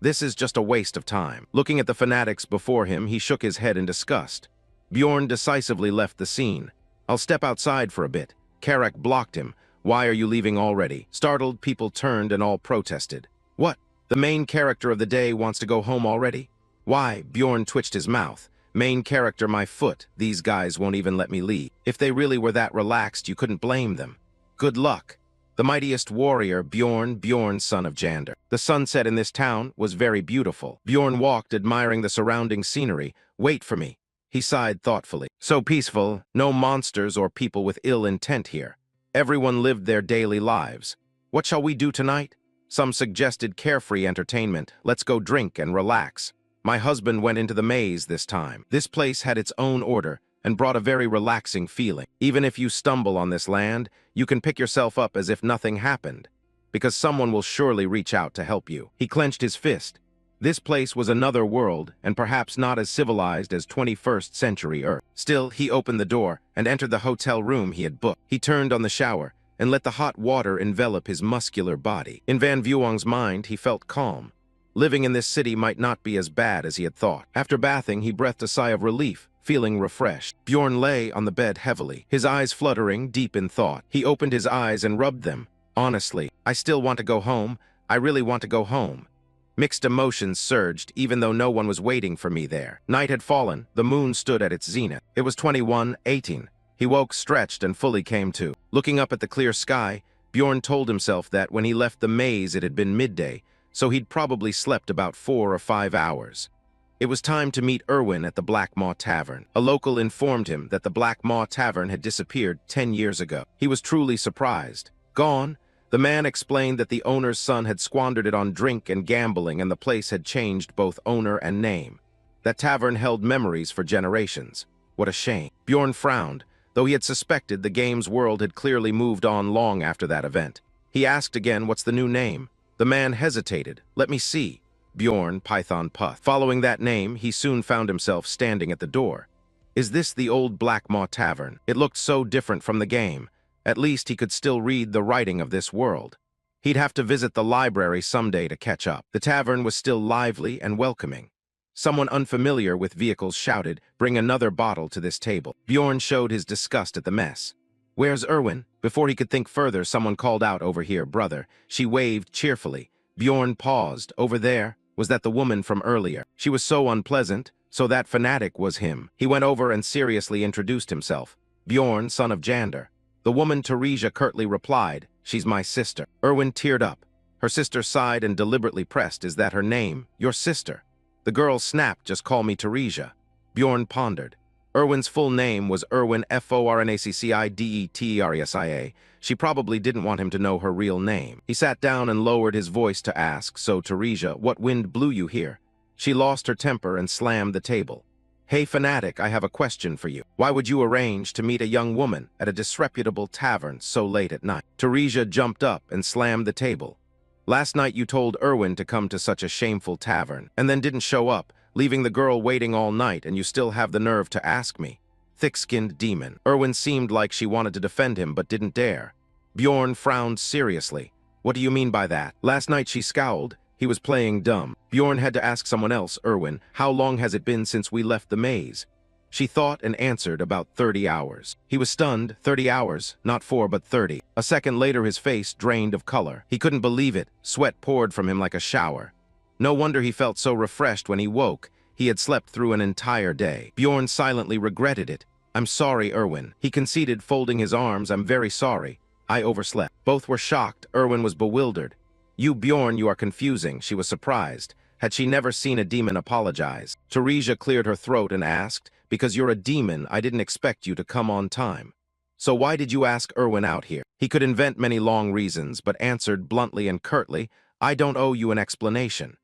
This is just a waste of time. Looking at the fanatics before him, he shook his head in disgust. Bjorn decisively left the scene. I'll step outside for a bit. Karak blocked him. Why are you leaving already? Startled, people turned and all protested. What? The main character of the day wants to go home already? Why? Bjorn twitched his mouth. Main character, my foot. These guys won't even let me leave. If they really were that relaxed, you couldn't blame them. Good luck. The mightiest warrior, Bjorn, son of Jander. The sunset in this town was very beautiful. Bjorn walked, admiring the surrounding scenery. Wait for me. He sighed thoughtfully. So peaceful, no monsters or people with ill intent here. Everyone lived their daily lives. What shall we do tonight? Some suggested carefree entertainment. Let's go drink and relax. My husband went into the maze this time. This place had its own order and brought a very relaxing feeling. Even if you stumble on this land, you can pick yourself up as if nothing happened, because someone will surely reach out to help you. He clenched his fist. This place was another world, and perhaps not as civilized as 21st century Earth. Still, he opened the door and entered the hotel room he had booked. He turned on the shower and let the hot water envelop his muscular body. In Van Vuong's mind, he felt calm. Living in this city might not be as bad as he had thought. After bathing, he breathed a sigh of relief, feeling refreshed. Bjorn lay on the bed heavily, his eyes fluttering, deep in thought. He opened his eyes and rubbed them. Honestly, I still want to go home. I really want to go home. Mixed emotions surged, even though no one was waiting for me there. Night had fallen. The moon stood at its zenith. It was 21:18. He woke, stretched, and fully came to. Looking up at the clear sky, Bjorn told himself that when he left the maze it had been midday, so he'd probably slept about 4 or 5 hours. It was time to meet Irwin at the Black Maw Tavern. A local informed him that the Black Maw Tavern had disappeared 10 years ago. He was truly surprised. Gone. The man explained that the owner's son had squandered it on drink and gambling, and the place had changed both owner and name. That tavern held memories for generations. What a shame. Bjorn frowned, though he had suspected the game's world had clearly moved on long after that event. He asked again, what's the new name? The man hesitated. Let me see. Bjorn, Python Puth. Following that name, he soon found himself standing at the door. Is this the old Black Maw Tavern? It looked so different from the game. At least he could still read the writing of this world. He'd have to visit the library someday to catch up. The tavern was still lively and welcoming. Someone unfamiliar with vehicles shouted, "Bring another bottle to this table." Bjorn showed his disgust at the mess. "Where's Irwin?" Before he could think further, someone called out, "Over here, brother." She waved cheerfully. Bjorn paused. Over there? Was that the woman from earlier? She was so unpleasant. So that fanatic was him. He went over and seriously introduced himself. Bjorn, son of Jander. The woman Teresia curtly replied, "She's my sister." Irwin teared up. Her sister sighed and deliberately pressed, "Is that her name? Your sister?" The girl snapped, "Just call me Teresia." Bjorn pondered. Irwin's full name was Irwin Fornaccidedetresia. She probably didn't want him to know her real name. He sat down and lowered his voice to ask, "So, Teresia, what wind blew you here?" She lost her temper and slammed the table. "Hey, fanatic, I have a question for you. Why would you arrange to meet a young woman at a disreputable tavern so late at night?" Teresia jumped up and slammed the table. "Last night you told Irwin to come to such a shameful tavern, and then didn't show up, leaving the girl waiting all night, and you still have the nerve to ask me." Thick-skinned demon. Irwin seemed like she wanted to defend him but didn't dare. Bjorn frowned seriously. "What do you mean by that?" Last night she scowled. He was playing dumb. Bjorn had to ask someone else, "Irwin, how long has it been since we left the maze?" She thought and answered, "About 30 hours. He was stunned. 30 hours, not 4 but 30. A second later his face drained of color. He couldn't believe it. Sweat poured from him like a shower. No wonder he felt so refreshed when he woke. He had slept through an entire day. Bjorn silently regretted it. "I'm sorry, Irwin." He conceded, folding his arms. "I'm very sorry. I overslept." Both were shocked. Irwin was bewildered. "You, Bjorn, you are confusing." She was surprised. Had she never seen a demon apologize? Teresia cleared her throat and asked, "Because you're a demon, I didn't expect you to come on time. So why did you ask Irwin out here?" He could invent many long reasons, but answered bluntly and curtly, "I don't owe you an explanation.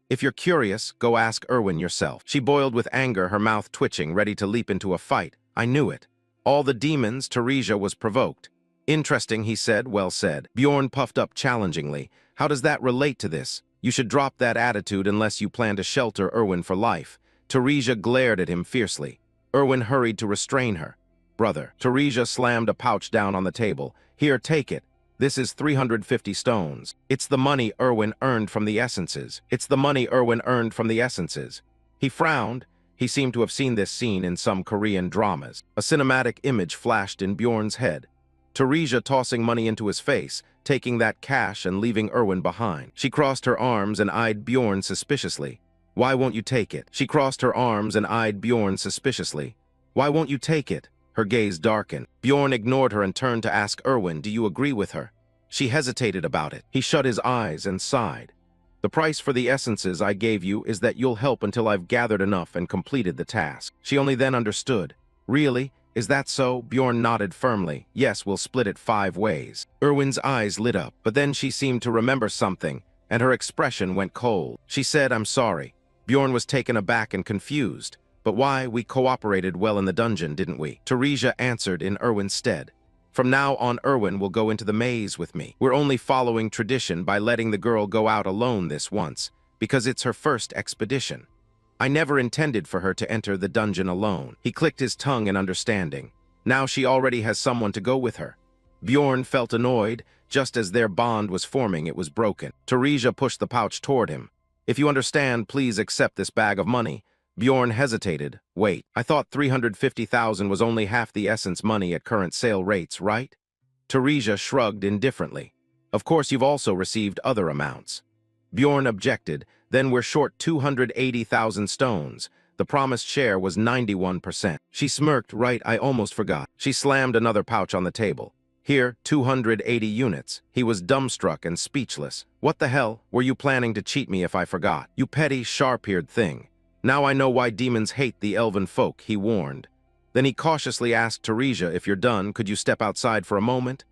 If you're curious, go ask Irwin yourself." She boiled with anger, her mouth twitching, ready to leap into a fight. "I knew it." All the demons, Teresia was provoked. "Interesting," he said. "Well said." Bjorn puffed up challengingly. "How does that relate to this? You should drop that attitude unless you plan to shelter Irwin for life." Teresia glared at him fiercely. Irwin hurried to restrain her. "Brother." Teresia slammed a pouch down on the table. "Here, take it. This is 350 stones. It's the money Irwin earned from the essences. It's the money Irwin earned from the essences." He frowned. He seemed to have seen this scene in some Korean dramas. A cinematic image flashed in Bjorn's head. Teresia tossing money into his face, taking that cash and leaving Irwin behind. She crossed her arms and eyed Bjorn suspiciously. "Why won't you take it?" She crossed her arms and eyed Bjorn suspiciously. "Why won't you take it?" Her gaze darkened. Bjorn ignored her and turned to ask Irwin, "Do you agree with her?" She hesitated about it. He shut his eyes and sighed. "The price for the essences I gave you is that you'll help until I've gathered enough and completed the task." She only then understood. "Really? Is that so?" Bjorn nodded firmly. "Yes, we'll split it 5 ways. Irwin's eyes lit up, but then she seemed to remember something, and her expression went cold. She said, "I'm sorry." Bjorn was taken aback and confused. "But why? We cooperated well in the dungeon, didn't we?" Teresia answered in Irwin's stead. "From now on, Irwin will go into the maze with me. We're only following tradition by letting the girl go out alone this once, because it's her first expedition. I never intended for her to enter the dungeon alone." He clicked his tongue in understanding. Now she already has someone to go with her. Bjorn felt annoyed. Just as their bond was forming, it was broken. Teresia pushed the pouch toward him. "If you understand, please accept this bag of money." Bjorn hesitated. "Wait, I thought 350,000 was only half the essence money at current sale rates, right?" Teresia shrugged indifferently. "Of course you've also received other amounts." Bjorn objected. "Then we're short 280,000 stones. The promised share was 91%. She smirked. "Right, I almost forgot." She slammed another pouch on the table. "Here, 280 units. He was dumbstruck and speechless. "What the hell? Were you planning to cheat me if I forgot? You petty, sharp-eared thing. Now I know why demons hate the elven folk," he warned. Then he cautiously asked Teresia, "If you're done, could you step outside for a moment?"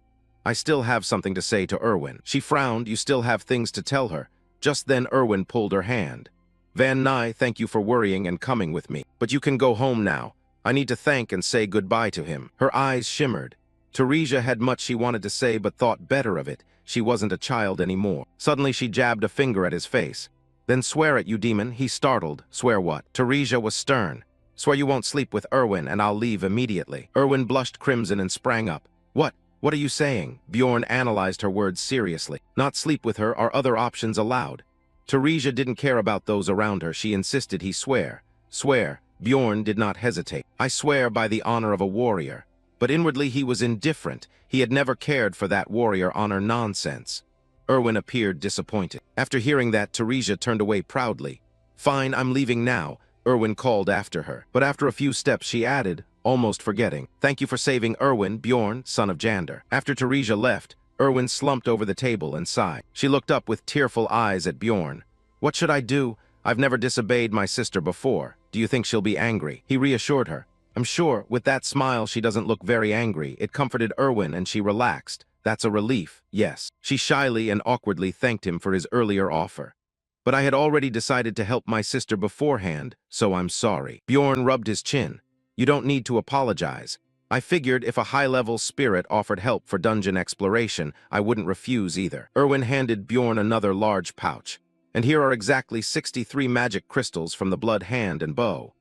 I still have something to say to Irwin. She frowned. You still have things to tell her. Just then Irwin pulled her hand. Van Nye, thank you for worrying and coming with me. But you can go home now. I need to thank and say goodbye to him. Her eyes shimmered. Teresia had much she wanted to say but thought better of it. She wasn't a child anymore. Suddenly she jabbed a finger at his face. Then swear it, you demon. He startled. Swear what? Teresia was stern. Swear you won't sleep with Irwin and I'll leave immediately. Irwin blushed crimson and sprang up. What? What are you saying? Bjorn analyzed her words seriously. Not sleep with her. Are other options allowed? Teresia didn't care about those around her. She insisted he swear. Swear. Bjorn did not hesitate. I swear by the honor of a warrior. But inwardly he was indifferent. He had never cared for that warrior honor nonsense. Irwin appeared disappointed. After hearing that, Teresia turned away proudly. Fine, I'm leaving now, Irwin called after her. But after a few steps she added, almost forgetting, thank you for saving Irwin, Bjorn, son of Jander. After Teresia left, Irwin slumped over the table and sighed. She looked up with tearful eyes at Bjorn. What should I do? I've never disobeyed my sister before. Do you think she'll be angry? He reassured her. I'm sure, with that smile she doesn't look very angry. It comforted Irwin and she relaxed. That's a relief, yes. She shyly and awkwardly thanked him for his earlier offer. But I had already decided to help my sister beforehand, so I'm sorry. Bjorn rubbed his chin. You don't need to apologize. I figured if a high-level spirit offered help for dungeon exploration, I wouldn't refuse either. Irwin handed Bjorn another large pouch. And here are exactly 63 magic crystals from the blood hand and bow.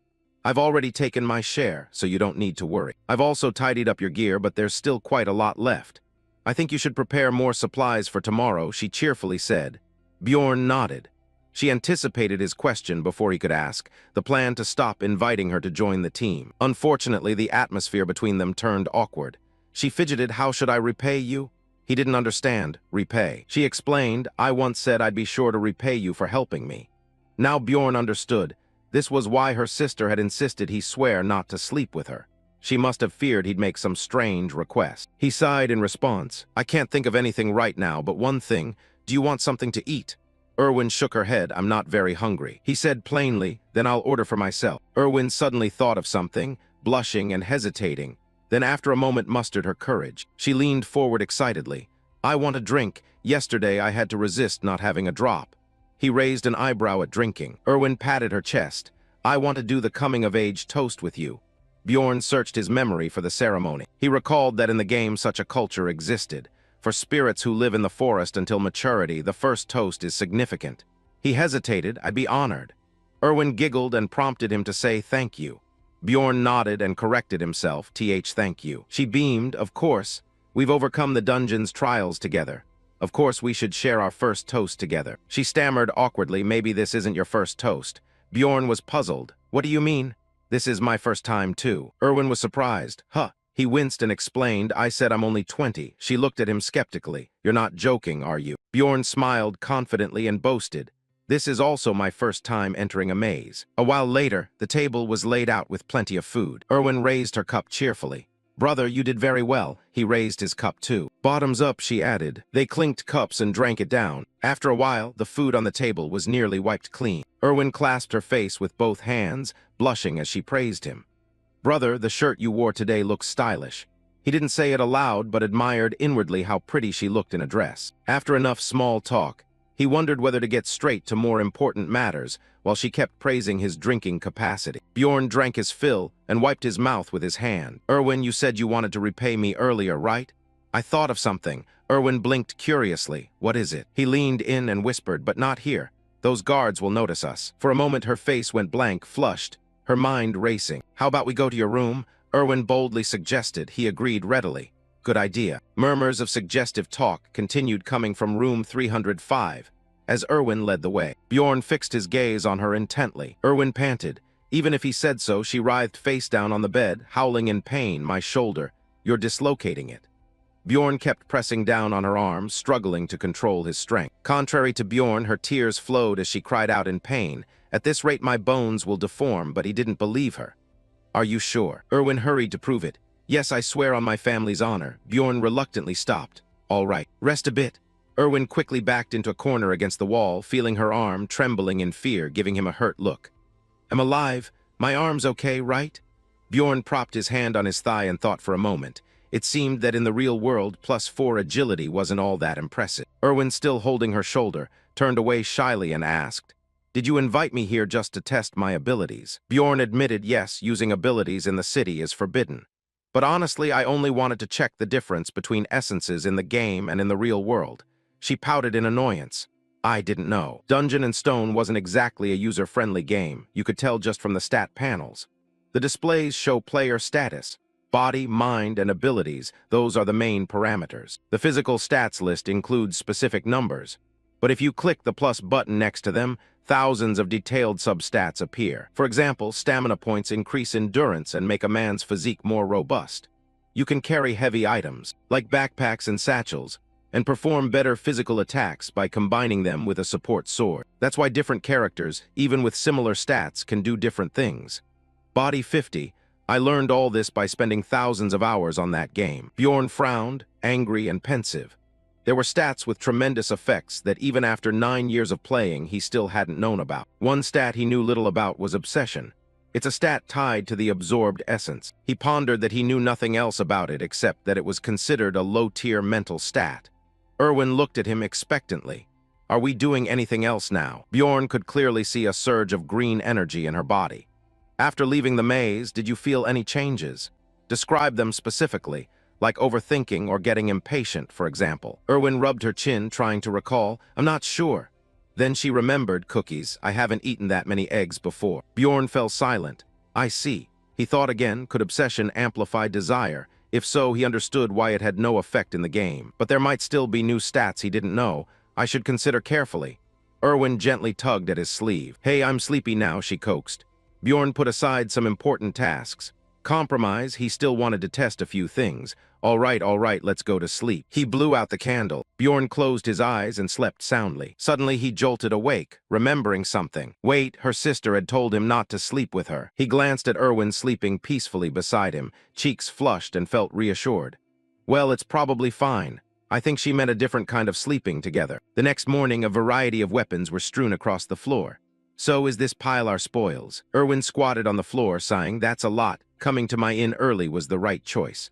I've already taken my share, so you don't need to worry. I've also tidied up your gear, but there's still quite a lot left. I think you should prepare more supplies for tomorrow, she cheerfully said. Bjorn nodded. She anticipated his question before he could ask, the plan to stop inviting her to join the team. Unfortunately, the atmosphere between them turned awkward. She fidgeted, how should I repay you? He didn't understand, repay. She explained, I once said I'd be sure to repay you for helping me. Now Bjorn understood. This was why her sister had insisted he swear not to sleep with her. She must have feared he'd make some strange request. He sighed in response. I can't think of anything right now, but one thing. Do you want something to eat? Irwin shook her head. I'm not very hungry. He said plainly, then I'll order for myself. Irwin suddenly thought of something, blushing and hesitating. Then after a moment mustered her courage. She leaned forward excitedly. I want a drink. Yesterday I had to resist not having a drop. He raised an eyebrow at drinking. Irwin patted her chest. I want to do the coming-of-age toast with you. Bjorn searched his memory for the ceremony. He recalled that in the game such a culture existed. For spirits who live in the forest until maturity, the first toast is significant. He hesitated. I'd be honored. Irwin giggled and prompted him to say thank you. Bjorn nodded and corrected himself. Thank you. She beamed. Of course. We've overcome the dungeon's trials together. Of course we should share our first toast together. She stammered awkwardly. Maybe this isn't your first toast. Bjorn was puzzled. What do you mean? This is my first time too. Irwin was surprised. Huh. He winced and explained, I said I'm only 20. She looked at him skeptically. You're not joking, are you? Bjorn smiled confidently and boasted. This is also my first time entering a maze. A while later, the table was laid out with plenty of food. Irwin raised her cup cheerfully. Brother, you did very well. He raised his cup too. Bottoms up, she added. They clinked cups and drank it down. After a while, the food on the table was nearly wiped clean. Irwin clasped her face with both hands, blushing as she praised him. Brother, the shirt you wore today looks stylish. He didn't say it aloud, but admired inwardly how pretty she looked in a dress. After enough small talk, he wondered whether to get straight to more important matters, while she kept praising his drinking capacity. Bjorn drank his fill and wiped his mouth with his hand. Irwin, you said you wanted to repay me earlier, right? I thought of something. Irwin blinked curiously. What is it? He leaned in and whispered, but not here. Those guards will notice us. For a moment her face went blank, flushed, her mind racing. How about we go to your room? Irwin boldly suggested. He agreed readily. Good idea. Murmurs of suggestive talk continued coming from room 305. As Irwin led the way. Bjorn fixed his gaze on her intently. Irwin panted. Even if he said so, she writhed face down on the bed, howling in pain. My shoulder. You're dislocating it. Bjorn kept pressing down on her arm, struggling to control his strength. Contrary to Bjorn, her tears flowed as she cried out in pain. At this rate my bones will deform, but he didn't believe her. Are you sure? Irwin hurried to prove it. Yes, I swear on my family's honor. Bjorn reluctantly stopped. All right, rest a bit. Irwin quickly backed into a corner against the wall, feeling her arm, trembling in fear, giving him a hurt look. I'm alive. My arm's okay, right? Bjorn propped his hand on his thigh and thought for a moment. It seemed that in the real world, +4 agility wasn't all that impressive. Irwin, still holding her shoulder, turned away shyly and asked, "Did you invite me here just to test my abilities?" Bjorn admitted yes, using abilities in the city is forbidden. But honestly, I only wanted to check the difference between essences in the game and in the real world. She pouted in annoyance. I didn't know. Dungeon and Stone wasn't exactly a user-friendly game. You could tell just from the stat panels. The displays show player status. Body, mind, and abilities, those are the main parameters. The physical stats list includes specific numbers. But if you click the plus button next to them, thousands of detailed substats appear. For example, stamina points increase endurance and make a man's physique more robust. You can carry heavy items, like backpacks and satchels, and perform better physical attacks by combining them with a support sword. That's why different characters, even with similar stats, can do different things. Body 50, I learned all this by spending thousands of hours on that game. Bjorn frowned, angry and pensive. There were stats with tremendous effects that even after 9 years of playing, he still hadn't known about. One stat he knew little about was obsession. It's a stat tied to the absorbed essence. He pondered that he knew nothing else about it except that it was considered a low-tier mental stat. Irwin looked at him expectantly. Are we doing anything else now? Bjorn could clearly see a surge of green energy in her body. After leaving the maze, did you feel any changes? Describe them specifically, like overthinking or getting impatient, for example. Irwin rubbed her chin, trying to recall. I'm not sure. Then she remembered cookies. I haven't eaten that many eggs before. Bjorn fell silent. I see. He thought again, could obsession amplify desire? If so, he understood why it had no effect in the game. But there might still be new stats he didn't know. I should consider carefully. Irwin gently tugged at his sleeve. Hey, I'm sleepy now, she coaxed. Bjorn put aside some important tasks. Compromise, he still wanted to test a few things. All right, let's go to sleep. He blew out the candle. Bjorn closed his eyes and slept soundly. Suddenly, he jolted awake, remembering something. Wait, her sister had told him not to sleep with her. He glanced at Irwin sleeping peacefully beside him, cheeks flushed and felt reassured. Well, it's probably fine. I think she meant a different kind of sleeping together. The next morning, a variety of weapons were strewn across the floor. So is this pile our spoils? Irwin squatted on the floor, sighing, that's a lot. Coming to my inn early was the right choice.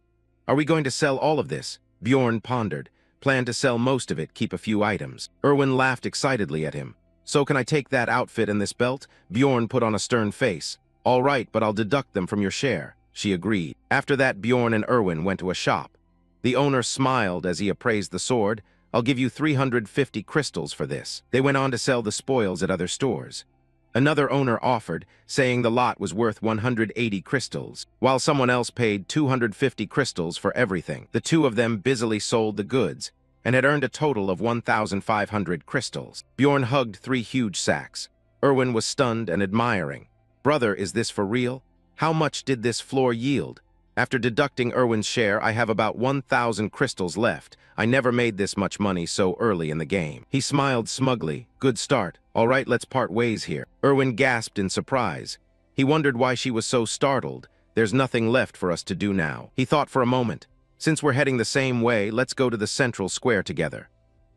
Are we going to sell all of this? Bjorn pondered. Plan to sell most of it, keep a few items. Irwin laughed excitedly at him. So can I take that outfit and this belt? Bjorn put on a stern face. All right, but I'll deduct them from your share. She agreed. After that, Bjorn and Irwin went to a shop. The owner smiled as he appraised the sword. I'll give you 350 crystals for this. They went on to sell the spoils at other stores. Another owner offered, saying the lot was worth 180 crystals, while someone else paid 250 crystals for everything. The two of them busily sold the goods, and had earned a total of 1,500 crystals. Bjorn hugged 3 huge sacks. Irwin was stunned and admiring. Brother, is this for real? How much did this floor yield? After deducting Irwin's share, I have about 1,000 crystals left. I never made this much money so early in the game. He smiled smugly. Good start. All right, let's part ways here. Irwin gasped in surprise. He wondered why she was so startled. There's nothing left for us to do now. He thought for a moment. Since we're heading the same way, let's go to the central square together.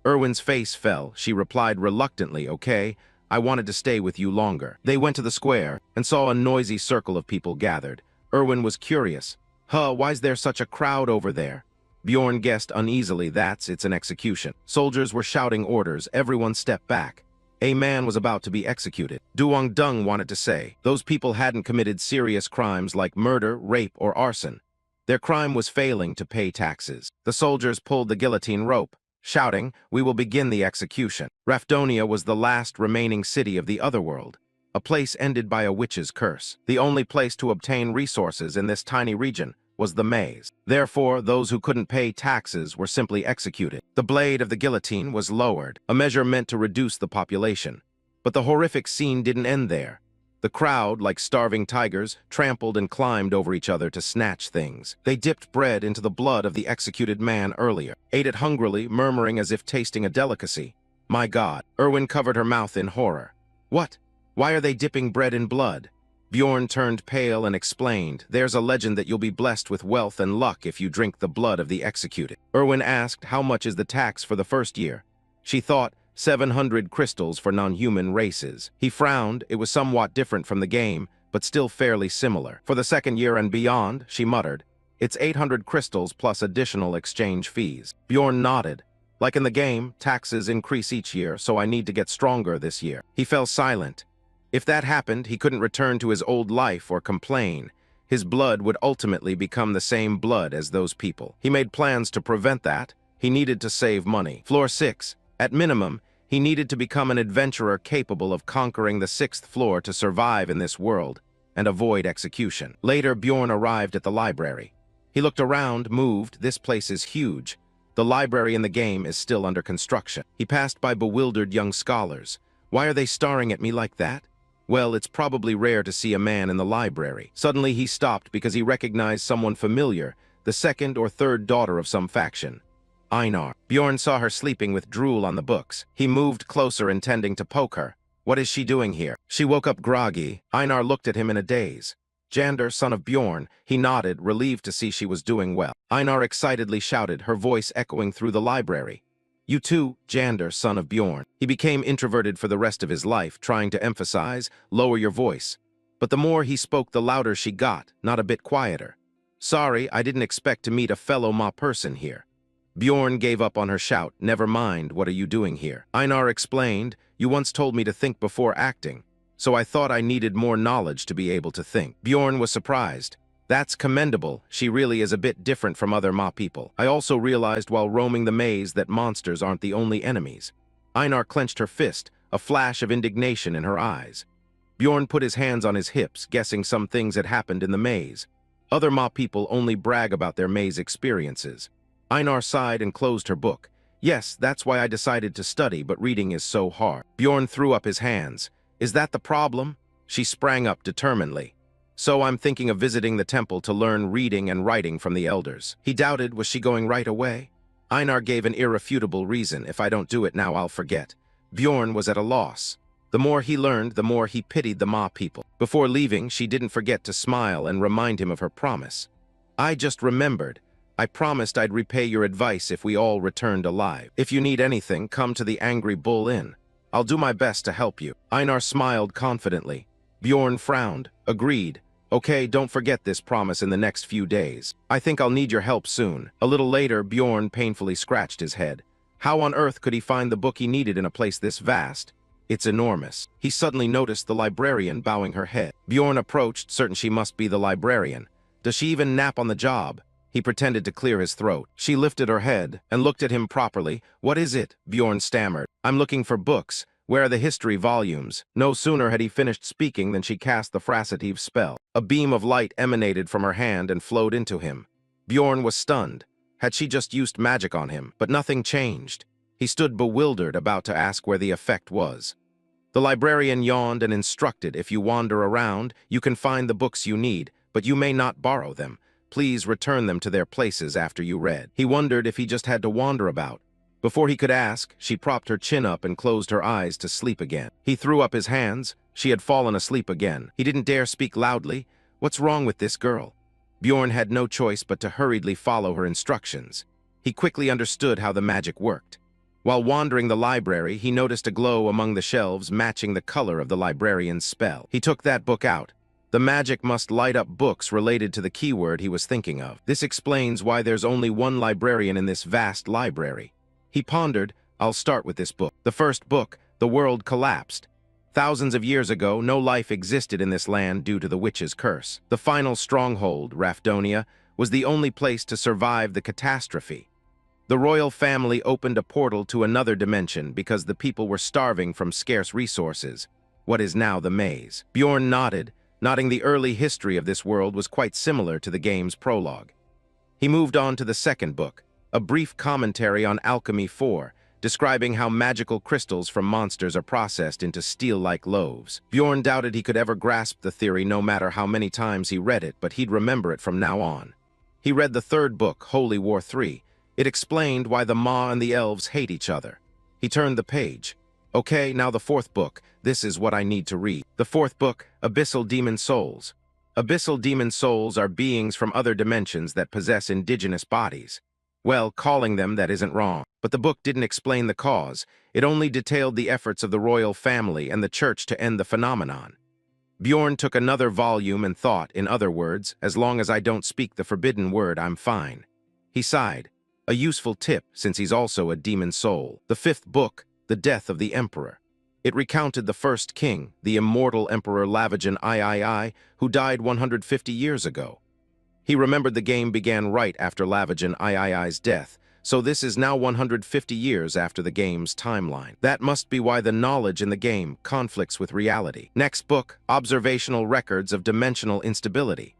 Irwin's face fell. She replied reluctantly, okay, I wanted to stay with you longer. They went to the square and saw a noisy circle of people gathered. Irwin was curious. Why's there such a crowd over there? Bjorn guessed uneasily it's an execution. Soldiers were shouting orders. Everyone stepped back. A man was about to be executed. Duong Dung wanted to say. Those people hadn't committed serious crimes like murder, rape, or arson. Their crime was failing to pay taxes. The soldiers pulled the guillotine rope, shouting, we will begin the execution. Raphidonia was the last remaining city of the otherworld. A place ended by a witch's curse. The only place to obtain resources in this tiny region was the maze. Therefore, those who couldn't pay taxes were simply executed. The blade of the guillotine was lowered, a measure meant to reduce the population. But the horrific scene didn't end there. The crowd, like starving tigers, trampled and climbed over each other to snatch things. They dipped bread into the blood of the executed man earlier, ate it hungrily, murmuring as if tasting a delicacy. My God. Irwin covered her mouth in horror. What? Why are they dipping bread in blood? Bjorn turned pale and explained, there's a legend that you'll be blessed with wealth and luck if you drink the blood of the executed. Irwin asked, how much is the tax for the first year? She thought, 700 crystals for non-human races. He frowned. It was somewhat different from the game, but still fairly similar. For the second year and beyond, she muttered, It's 800 crystals plus additional exchange fees. Bjorn nodded. Like in the game, taxes increase each year, so I need to get stronger this year. He fell silent. If that happened, he couldn't return to his old life or complain. His blood would ultimately become the same blood as those people. He made plans to prevent that. He needed to save money. Floor 6. At minimum, he needed to become an adventurer capable of conquering the 6th floor to survive in this world and avoid execution. Later, Bjorn arrived at the library. He looked around, moved. This place is huge. The library in the game is still under construction. He passed by bewildered young scholars. Why are they staring at me like that? Well, it's probably rare to see a man in the library. Suddenly he stopped because he recognized someone familiar, the second or third daughter of some faction. Einar. Bjorn saw her sleeping with drool on the books. He moved closer, intending to poke her. What is she doing here? She woke up groggy. Einar looked at him in a daze. Jander, son of Bjorn. He nodded, relieved to see she was doing well. Einar excitedly shouted, her voice echoing through the library. You too, Jander, son of Bjorn. He became introverted for the rest of his life, trying to emphasize, lower your voice. But the more he spoke, the louder she got, not a bit quieter. Sorry, I didn't expect to meet a fellow Ma person here. Bjorn gave up on her shout. Never mind, what are you doing here? Einar explained, you once told me to think before acting, so I thought I needed more knowledge to be able to think. Bjorn was surprised. That's commendable. She really is a bit different from other Ma people. I also realized while roaming the maze that monsters aren't the only enemies. Einar clenched her fist, a flash of indignation in her eyes. Bjorn put his hands on his hips, guessing some things had happened in the maze. Other Ma people only brag about their maze experiences. Einar sighed and closed her book. Yes, that's why I decided to study, but reading is so hard. Bjorn threw up his hands. Is that the problem? She sprang up determinedly. So I'm thinking of visiting the temple to learn reading and writing from the elders. He doubted, was she going right away? Einar gave an irrefutable reason. If I don't do it now, I'll forget. Bjorn was at a loss. The more he learned, the more he pitied the Ma people. Before leaving, she didn't forget to smile and remind him of her promise. I just remembered. I promised I'd repay your advice if we all returned alive. If you need anything, come to the Angry Bull Inn. I'll do my best to help you. Einar smiled confidently. Bjorn frowned. Agreed. Okay, don't forget this promise in the next few days. I think I'll need your help soon. A little later, Bjorn painfully scratched his head. How on earth could he find the book he needed in a place this vast? It's enormous. He suddenly noticed the librarian bowing her head. Bjorn approached, certain she must be the librarian. Does she even nap on the job? He pretended to clear his throat. She lifted her head and looked at him properly. What is it? Bjorn stammered. I'm looking for books. Where are the history volumes? No sooner had he finished speaking than she cast the Frassitive spell. A beam of light emanated from her hand and flowed into him. Bjorn was stunned. Had she just used magic on him? But nothing changed. He stood bewildered, about to ask where the effect was. The librarian yawned and instructed, if you wander around, you can find the books you need, but you may not borrow them. Please return them to their places after you read. He wondered if he just had to wander about. Before he could ask, she propped her chin up and closed her eyes to sleep again. He threw up his hands. She had fallen asleep again. He didn't dare speak loudly. What's wrong with this girl? Bjorn had no choice but to hurriedly follow her instructions. He quickly understood how the magic worked. While wandering the library, he noticed a glow among the shelves matching the color of the librarian's spell. He took that book out. The magic must light up books related to the keyword he was thinking of. This explains why there's only one librarian in this vast library. He pondered, I'll start with this book. The first book, The World Collapsed. Thousands of years ago, no life existed in this land due to the witch's curse. The final stronghold, Raphidonia, was the only place to survive the catastrophe. The royal family opened a portal to another dimension because the people were starving from scarce resources, what is now the maze. Bjorn nodded, nodding the early history of this world was quite similar to the game's prologue. He moved on to the second book, a brief commentary on Alchemy 4, describing how magical crystals from monsters are processed into steel-like loaves. Bjorn doubted he could ever grasp the theory no matter how many times he read it, but he'd remember it from now on. He read the third book, Holy War 3. It explained why the Ma and the elves hate each other. He turned the page. Okay, now the fourth book. This is what I need to read. The fourth book, Abyssal Demon Souls. Abyssal demon souls are beings from other dimensions that possess indigenous bodies. Well, calling them that isn't wrong. But the book didn't explain the cause. It only detailed the efforts of the royal family and the church to end the phenomenon. Bjorn took another volume and thought, in other words, as long as I don't speak the forbidden word, I'm fine. He sighed. A useful tip, since he's also a demon soul. The fifth book, The Death of the Emperor. It recounted the first king, the immortal Emperor Labyrinth III, who died 150 years ago. He remembered the game began right after Labyrinth III's death, so this is now 150 years after the game's timeline. That must be why the knowledge in the game conflicts with reality. Next book, Observational Records of Dimensional Instability.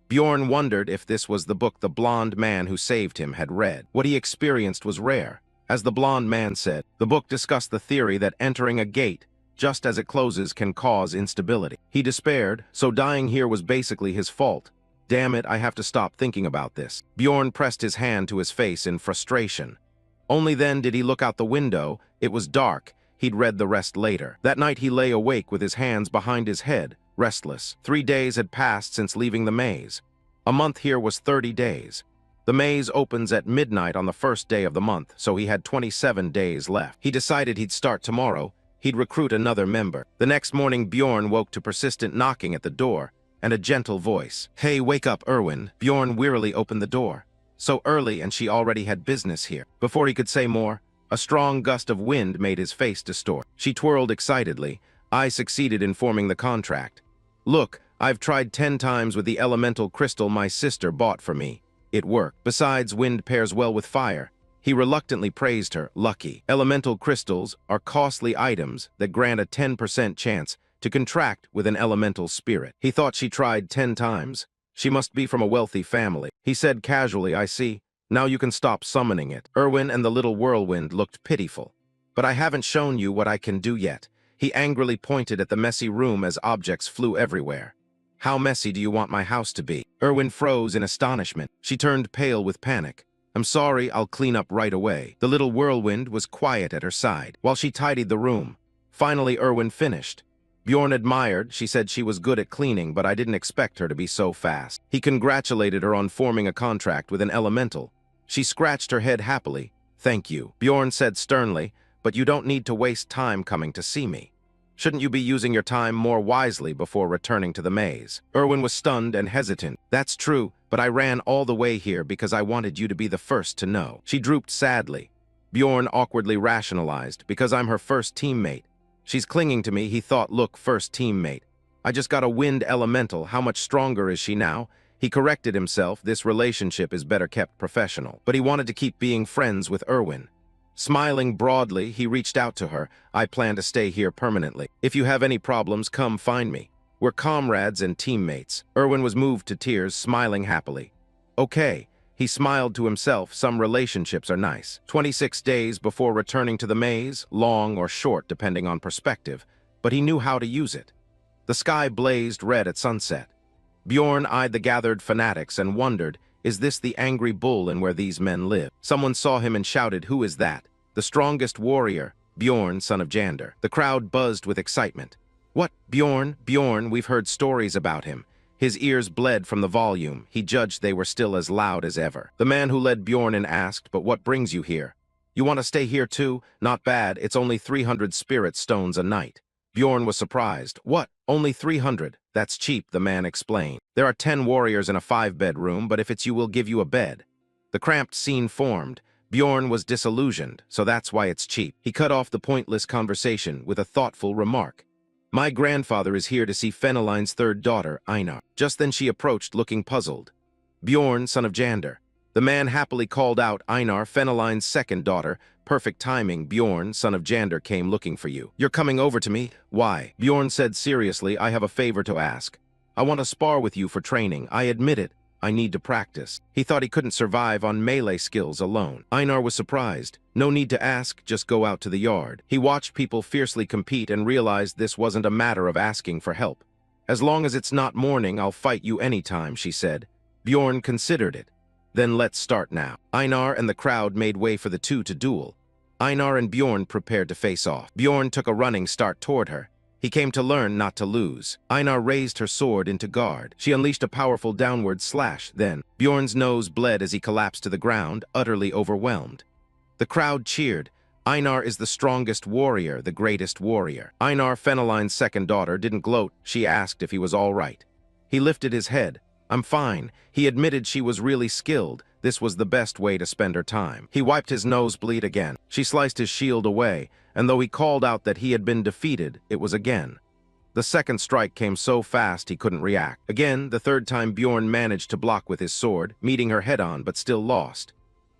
Bjorn wondered if this was the book the blonde man who saved him had read. What he experienced was rare. As the blonde man said, the book discussed the theory that entering a gate, just as it closes, can cause instability. He despaired, so dying here was basically his fault. Damn it, I have to stop thinking about this. Bjorn pressed his hand to his face in frustration. Only then did he look out the window. It was dark. He'd read the rest later. That night he lay awake with his hands behind his head, restless. 3 days had passed since leaving the maze. A month here was 30 days. The maze opens at midnight on the first day of the month, so he had 27 days left. He decided he'd start tomorrow. He'd recruit another member. The next morning, Bjorn woke to persistent knocking at the door and a gentle voice. Hey, wake up, Irwin. Bjorn wearily opened the door. So early, and she already had business here. Before he could say more, a strong gust of wind made his face distort. She twirled excitedly. I succeeded in forming the contract. Look, I've tried 10 times with the elemental crystal my sister bought for me. It worked. Besides, wind pairs well with fire. He reluctantly praised her. Lucky. Elemental crystals are costly items that grant a 10% chance to contract with an elemental spirit. He thought she tried 10 times. She must be from a wealthy family. He said casually, I see. Now you can stop summoning it. Irwin and the little whirlwind looked pitiful. But I haven't shown you what I can do yet. He angrily pointed at the messy room as objects flew everywhere. How messy do you want my house to be? Irwin froze in astonishment. She turned pale with panic. I'm sorry, I'll clean up right away. The little whirlwind was quiet at her side while she tidied the room. Finally, Irwin finished. Bjorn admired. She said she was good at cleaning, but I didn't expect her to be so fast. He congratulated her on forming a contract with an elemental. She scratched her head happily. Thank you. Bjorn said sternly, but you don't need to waste time coming to see me. Shouldn't you be using your time more wisely before returning to the maze? Irwin was stunned and hesitant. That's true, but I ran all the way here because I wanted you to be the first to know. She drooped sadly. Bjorn awkwardly rationalized, because I'm her first teammate. She's clinging to me, he thought. Look, first teammate. I just got a wind elemental. How much stronger is she now? He corrected himself. This relationship is better kept professional. But he wanted to keep being friends with Irwin. Smiling broadly, he reached out to her. I plan to stay here permanently. If you have any problems, come find me. We're comrades and teammates. Irwin was moved to tears, smiling happily. Okay. He smiled to himself. Some relationships are nice. 26 days before returning to the maze, long or short depending on perspective, but he knew how to use it. The sky blazed red at sunset. Bjorn eyed the gathered fanatics and wondered, is this the angry bull in where these men live? Someone saw him and shouted, who is that? The strongest warrior, Bjorn, son of Jander. The crowd buzzed with excitement. What? Bjorn? Bjorn, we've heard stories about him. His ears bled from the volume. He judged they were still as loud as ever. The man who led Bjorn in asked, but what brings you here? You want to stay here too? Not bad, it's only 300 spirit stones a night. Bjorn was surprised. What? Only 300? That's cheap, the man explained. There are 10 warriors in a 5-bedroom, but if it's you, we'll give you a bed. The cramped scene formed. Bjorn was disillusioned, so that's why it's cheap. He cut off the pointless conversation with a thoughtful remark. My grandfather is here to see Feneline's third daughter, Einar. Just then she approached, looking puzzled. Bjorn, son of Jander. The man happily called out, Einar, Feneline's second daughter. Perfect timing. Bjorn, son of Jander, came looking for you. You're coming over to me? Why? Bjorn said seriously, I have a favor to ask. I want to spar with you for training. I admit it. I need to practice. He thought he couldn't survive on melee skills alone. Einar was surprised. No need to ask, just go out to the yard. He watched people fiercely compete and realized this wasn't a matter of asking for help. As long as it's not morning, I'll fight you anytime, she said. Bjorn considered it. Then let's start now. Einar and the crowd made way for the two to duel. Einar and Bjorn prepared to face off. Bjorn took a running start toward her. He came to learn not to lose. Einar raised her sword into guard. She unleashed a powerful downward slash. Then, Bjorn's nose bled as he collapsed to the ground, utterly overwhelmed. The crowd cheered. Einar is the strongest warrior, the greatest warrior. Einar, Feneline's second daughter, didn't gloat. She asked if he was all right. He lifted his head. I'm fine. He admitted she was really skilled. This was the best way to spend her time. He wiped his nosebleed again. She sliced his shield away, and though he called out that he had been defeated, it was again. The second strike came so fast he couldn't react. Again, the third time Bjorn managed to block with his sword, meeting her head-on but still lost.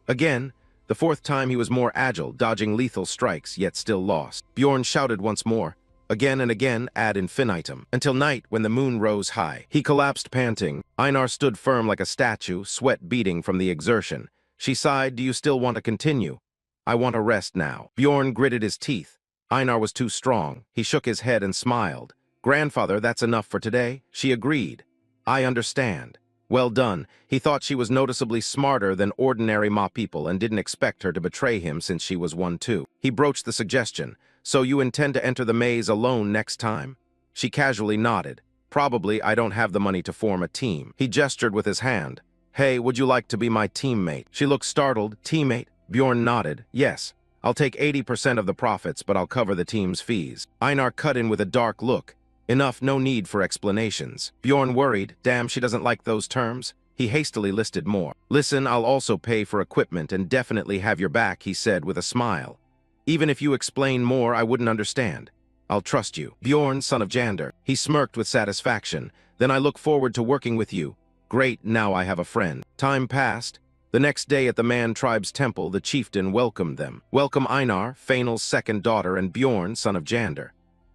Again, the fourth time he was more agile, dodging lethal strikes, yet still lost. Bjorn shouted once more, again and again ad infinitum, until night when the moon rose high. He collapsed panting. Einar stood firm like a statue, sweat beading from the exertion. She sighed, do you still want to continue? I want a rest now. Bjorn gritted his teeth. Einar was too strong. He shook his head and smiled. Grandfather, that's enough for today. She agreed. I understand. Well done. He thought she was noticeably smarter than ordinary Ma people and didn't expect her to betray him since she was one too. He broached the suggestion. So you intend to enter the maze alone next time? She casually nodded. Probably I don't have the money to form a team. He gestured with his hand. Hey, would you like to be my teammate? She looked startled. Teammate? Bjorn nodded. Yes. I'll take 80% of the profits, but I'll cover the team's fees. Einar cut in with a dark look. Enough, no need for explanations. Bjorn worried. Damn, she doesn't like those terms. He hastily listed more. Listen, I'll also pay for equipment and definitely have your back, he said with a smile. Even if you explain more, I wouldn't understand. I'll trust you. Bjorn, son of Jander. He smirked with satisfaction. Then I look forward to working with you. Great, now I have a friend. Time passed. The next day at the Man tribe's temple, the chieftain welcomed them. Welcome Einar, Fainal's second daughter, and Bjorn, son of Jander.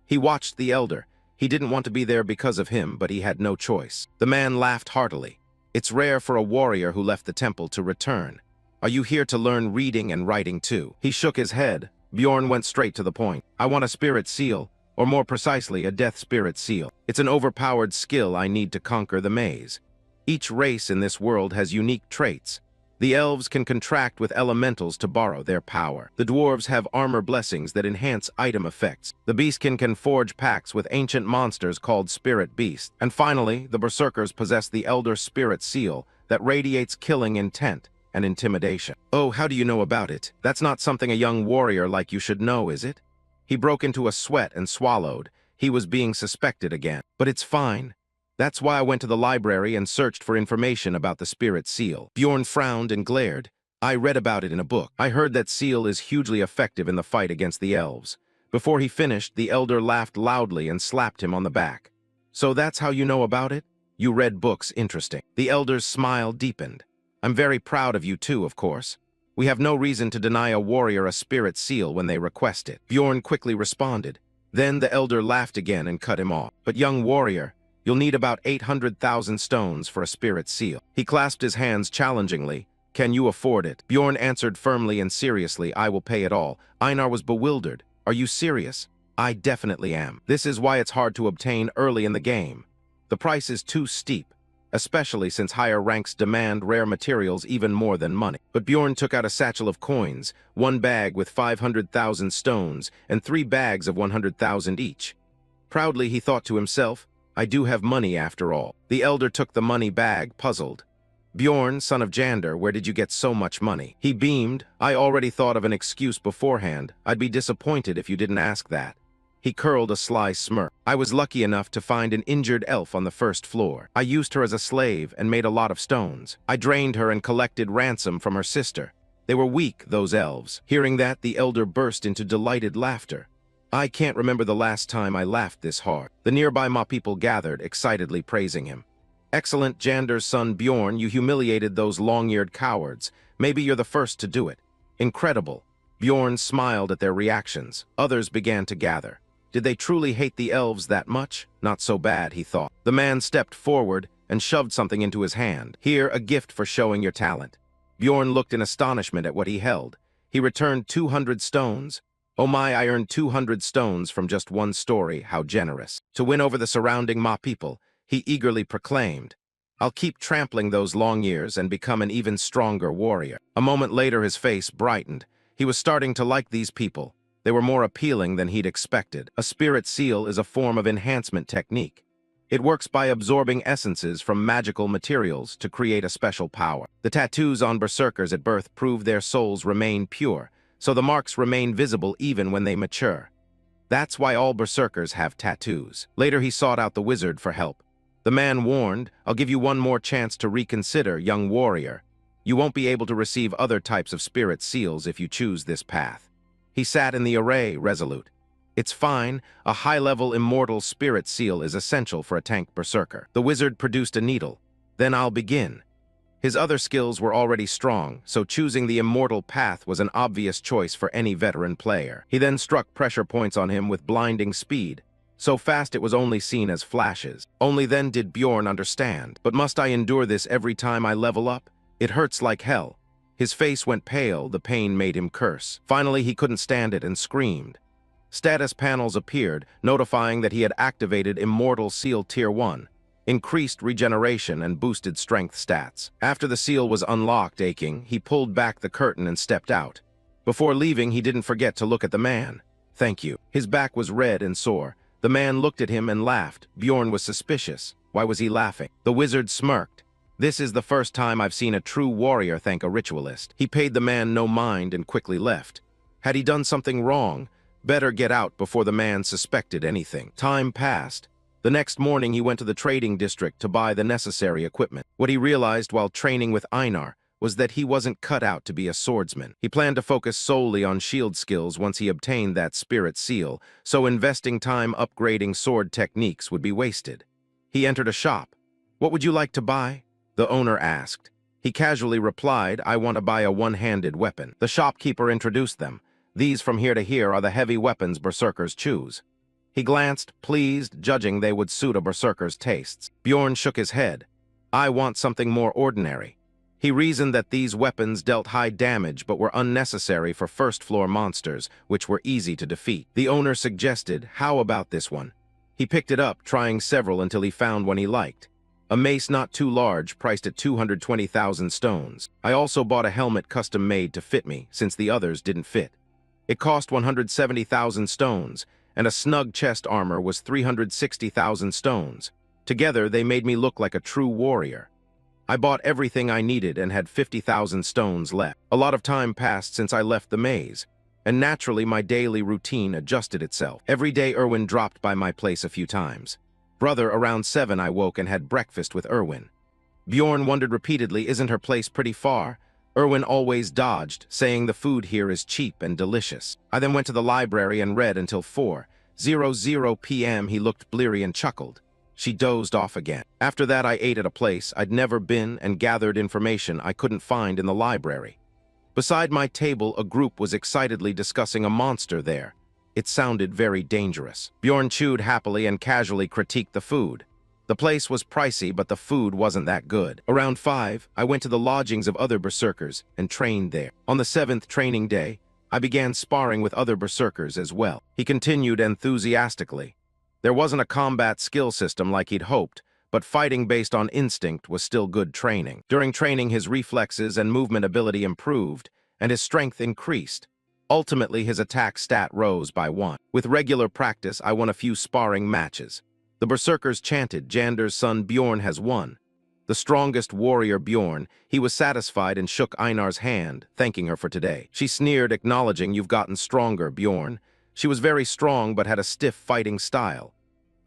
He watched the elder. He didn't want to be there because of him, but he had no choice. The man laughed heartily. It's rare for a warrior who left the temple to return. Are you here to learn reading and writing too? He shook his head. Bjorn went straight to the point. I want a spirit seal, or more precisely, a death spirit seal. It's an overpowered skill I need to conquer the maze. Each race in this world has unique traits. The elves can contract with elementals to borrow their power. The dwarves have armor blessings that enhance item effects. The beastkin can forge pacts with ancient monsters called spirit beasts. And finally, the berserkers possess the elder spirit seal that radiates killing intent and intimidation. Oh, how do you know about it? That's not something a young warrior like you should know, is it? He broke into a sweat and swallowed. He was being suspected again. But it's fine. That's why I went to the library and searched for information about the spirit seal. Bjorn frowned and glared. I read about it in a book. I heard that seal is hugely effective in the fight against the elves. Before he finished, the elder laughed loudly and slapped him on the back. So that's how you know about it? You read books, interesting. The elder's smile deepened. I'm very proud of you too, of course. We have no reason to deny a warrior a spirit seal when they request it. Bjorn quickly responded. Then the elder laughed again and cut him off. But young warrior, you'll need about 800,000 stones for a spirit seal. He clasped his hands challengingly. Can you afford it? Bjorn answered firmly and seriously, I will pay it all. Einar was bewildered. Are you serious? I definitely am. This is why it's hard to obtain early in the game. The price is too steep, especially since higher ranks demand rare materials even more than money. But Bjorn took out a satchel of coins, one bag with 500,000 stones, and 3 bags of 100,000 each. Proudly he thought to himself, I do have money after all. The elder took the money bag, puzzled. Bjorn, son of Jander, where did you get so much money? He beamed. I already thought of an excuse beforehand. I'd be disappointed if you didn't ask that. He curled a sly smirk. I was lucky enough to find an injured elf on the first floor. I used her as a slave and made a lot of stones. I drained her and collected ransom from her sister. They were weak, those elves. Hearing that, the elder burst into delighted laughter. I can't remember the last time I laughed this hard. The nearby Ma people gathered, excitedly praising him. Excellent, Jander's son Bjorn, you humiliated those long-eared cowards. Maybe you're the first to do it. Incredible. Bjorn smiled at their reactions. Others began to gather. Did they truly hate the elves that much? Not so bad, he thought. The man stepped forward and shoved something into his hand. Here, a gift for showing your talent. Bjorn looked in astonishment at what he held. He returned 200 stones. Oh my, I earned 200 stones from just one story, how generous. To win over the surrounding Ma people, he eagerly proclaimed, I'll keep trampling those long years and become an even stronger warrior. A moment later, his face brightened. He was starting to like these people. They were more appealing than he'd expected. A spirit seal is a form of enhancement technique. It works by absorbing essences from magical materials to create a special power. The tattoos on berserkers at birth prove their souls remain pure, so the marks remain visible even when they mature. That's why all berserkers have tattoos. Later he sought out the wizard for help. The man warned, "I'll give you one more chance to reconsider, young warrior. You won't be able to receive other types of spirit seals if you choose this path." He sat in the array, resolute. "It's fine. A high-level immortal spirit seal is essential for a tank berserker." The wizard produced a needle. "Then I'll begin." His other skills were already strong, so choosing the immortal path was an obvious choice for any veteran player. He then struck pressure points on him with blinding speed, so fast it was only seen as flashes. Only then did Bjorn understand. "But must I endure this every time I level up? It hurts like hell." His face went pale, the pain made him curse. Finally, he couldn't stand it and screamed. Status panels appeared, notifying that he had activated Immortal Seal Tier 1. Increased regeneration and boosted strength stats. After the seal was unlocked, aching, he pulled back the curtain and stepped out. Before leaving, he didn't forget to look at the man. "Thank you." His back was red and sore. The man looked at him and laughed. Bjorn was suspicious. Why was he laughing? The wizard smirked. "This is the first time I've seen a true warrior thank a ritualist." He paid the man no mind and quickly left. Had he done something wrong? Better get out before the man suspected anything. Time passed. The next morning he went to the trading district to buy the necessary equipment. What he realized while training with Einar was that he wasn't cut out to be a swordsman. He planned to focus solely on shield skills once he obtained that spirit seal, so investing time upgrading sword techniques would be wasted. He entered a shop. "What would you like to buy?" the owner asked. He casually replied, "I want to buy a one-handed weapon." The shopkeeper introduced them. "These from here to here are the heavy weapons berserkers choose." He glanced, pleased, judging they would suit a berserker's tastes. Bjorn shook his head. "I want something more ordinary." He reasoned that these weapons dealt high damage but were unnecessary for first-floor monsters, which were easy to defeat. The owner suggested, "How about this one?" He picked it up, trying several until he found one he liked. A mace not too large, priced at 220,000 stones. I also bought a helmet custom-made to fit me, since the others didn't fit. It cost 170,000 stones, and a snug chest armor was 360,000 stones. Together, they made me look like a true warrior. I bought everything I needed and had 50,000 stones left. A lot of time passed since I left the maze, and naturally my daily routine adjusted itself. Every day Irwin dropped by my place a few times. Brother, around 7 I woke and had breakfast with Irwin. Bjorn wondered repeatedly, "Isn't her place pretty far?" Irwin always dodged, saying the food here is cheap and delicious. I then went to the library and read until 4:00 p.m. He looked bleary and chuckled. She dozed off again. After that I ate at a place I'd never been and gathered information I couldn't find in the library. Beside my table, a group was excitedly discussing a monster there. It sounded very dangerous. Bjorn chewed happily and casually critiqued the food. The place was pricey, but the food wasn't that good. Around 5, I went to the lodgings of other berserkers and trained there. On the 7th training day, I began sparring with other berserkers as well. He continued enthusiastically. There wasn't a combat skill system like he'd hoped, but fighting based on instinct was still good training. During training, his reflexes and movement ability improved, and his strength increased. Ultimately, his attack stat rose by 1. With regular practice, I won a few sparring matches. The berserkers chanted, "Jander's son Bjorn has won." The strongest warrior Bjorn, he was satisfied and shook Einar's hand, thanking her for today. She sneered, acknowledging, "You've gotten stronger, Bjorn." She was very strong but had a stiff fighting style.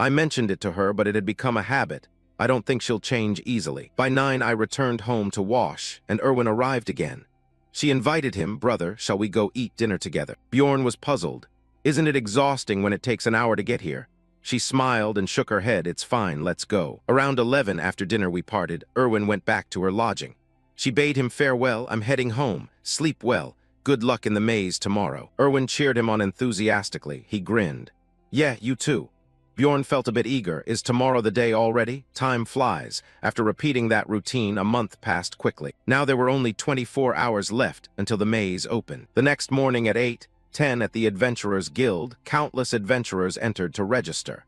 I mentioned it to her, but it had become a habit. I don't think she'll change easily. By 9, I returned home to wash, and Irwin arrived again. She invited him, "Brother, shall we go eat dinner together?" Bjorn was puzzled. "Isn't it exhausting when it takes an hour to get here?" She smiled and shook her head. "It's fine, let's go." Around 11 after dinner we parted. Irwin went back to her lodging. She bade him farewell. "I'm heading home. Sleep well. Good luck in the maze tomorrow." Irwin cheered him on enthusiastically. He grinned. "Yeah, you too." Bjorn felt a bit eager. "Is tomorrow the day already?" Time flies. After repeating that routine, a month passed quickly. Now there were only 24 hours left until the maze opened. The next morning at 8:10 at the Adventurers Guild, countless adventurers entered to register.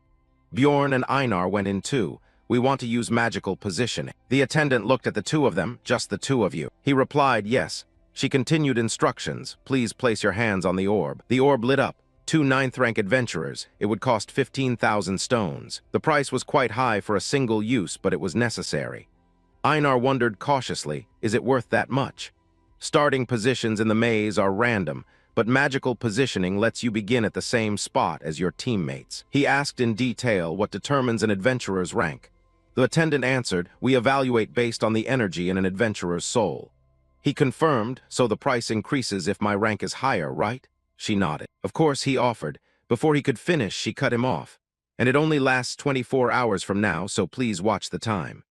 Bjorn and Einar went in too. "We want to use magical positioning." The attendant looked at the two of them. "Just the two of you?" He replied, "Yes." She continued instructions. "Please place your hands on the orb." The orb lit up. 2 9th-rank adventurers. It would cost 15,000 stones. The price was quite high for a single use, but it was necessary. Einar wondered cautiously, "Is it worth that much?" Starting positions in the maze are random, but magical positioning lets you begin at the same spot as your teammates. He asked in detail what determines an adventurer's rank. The attendant answered, "We evaluate based on the energy in an adventurer's soul." He confirmed, "So the price increases if my rank is higher, right?" She nodded. Of course, he offered. Before he could finish, she cut him off. "And it only lasts 24 hours from now, so please watch the time."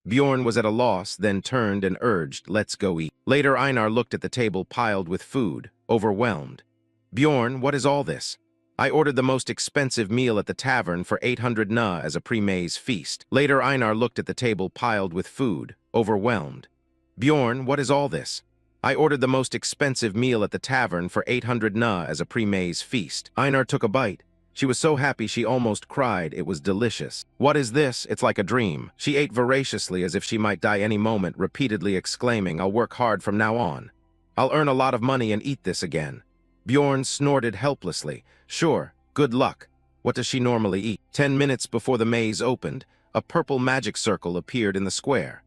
Bjorn was at a loss, then turned and urged, "Let's go eat." Later, Einar looked at the table piled with food, overwhelmed. "Bjorn, what is all this?" "I ordered the most expensive meal at the tavern for 800 na as a pre-maize feast." Later, Einar looked at the table piled with food, overwhelmed. "Bjorn, what is all this?" "I ordered the most expensive meal at the tavern for 800 na as a pre-maize feast." Einar took a bite. She was so happy she almost cried. It was delicious. "What is this? It's like a dream." She ate voraciously as if she might die any moment, repeatedly exclaiming, "I'll work hard from now on. I'll earn a lot of money and eat this again." Bjorn snorted helplessly. "Sure, good luck. What does she normally eat?" 10 minutes before the maze opened, a purple magic circle appeared in the square.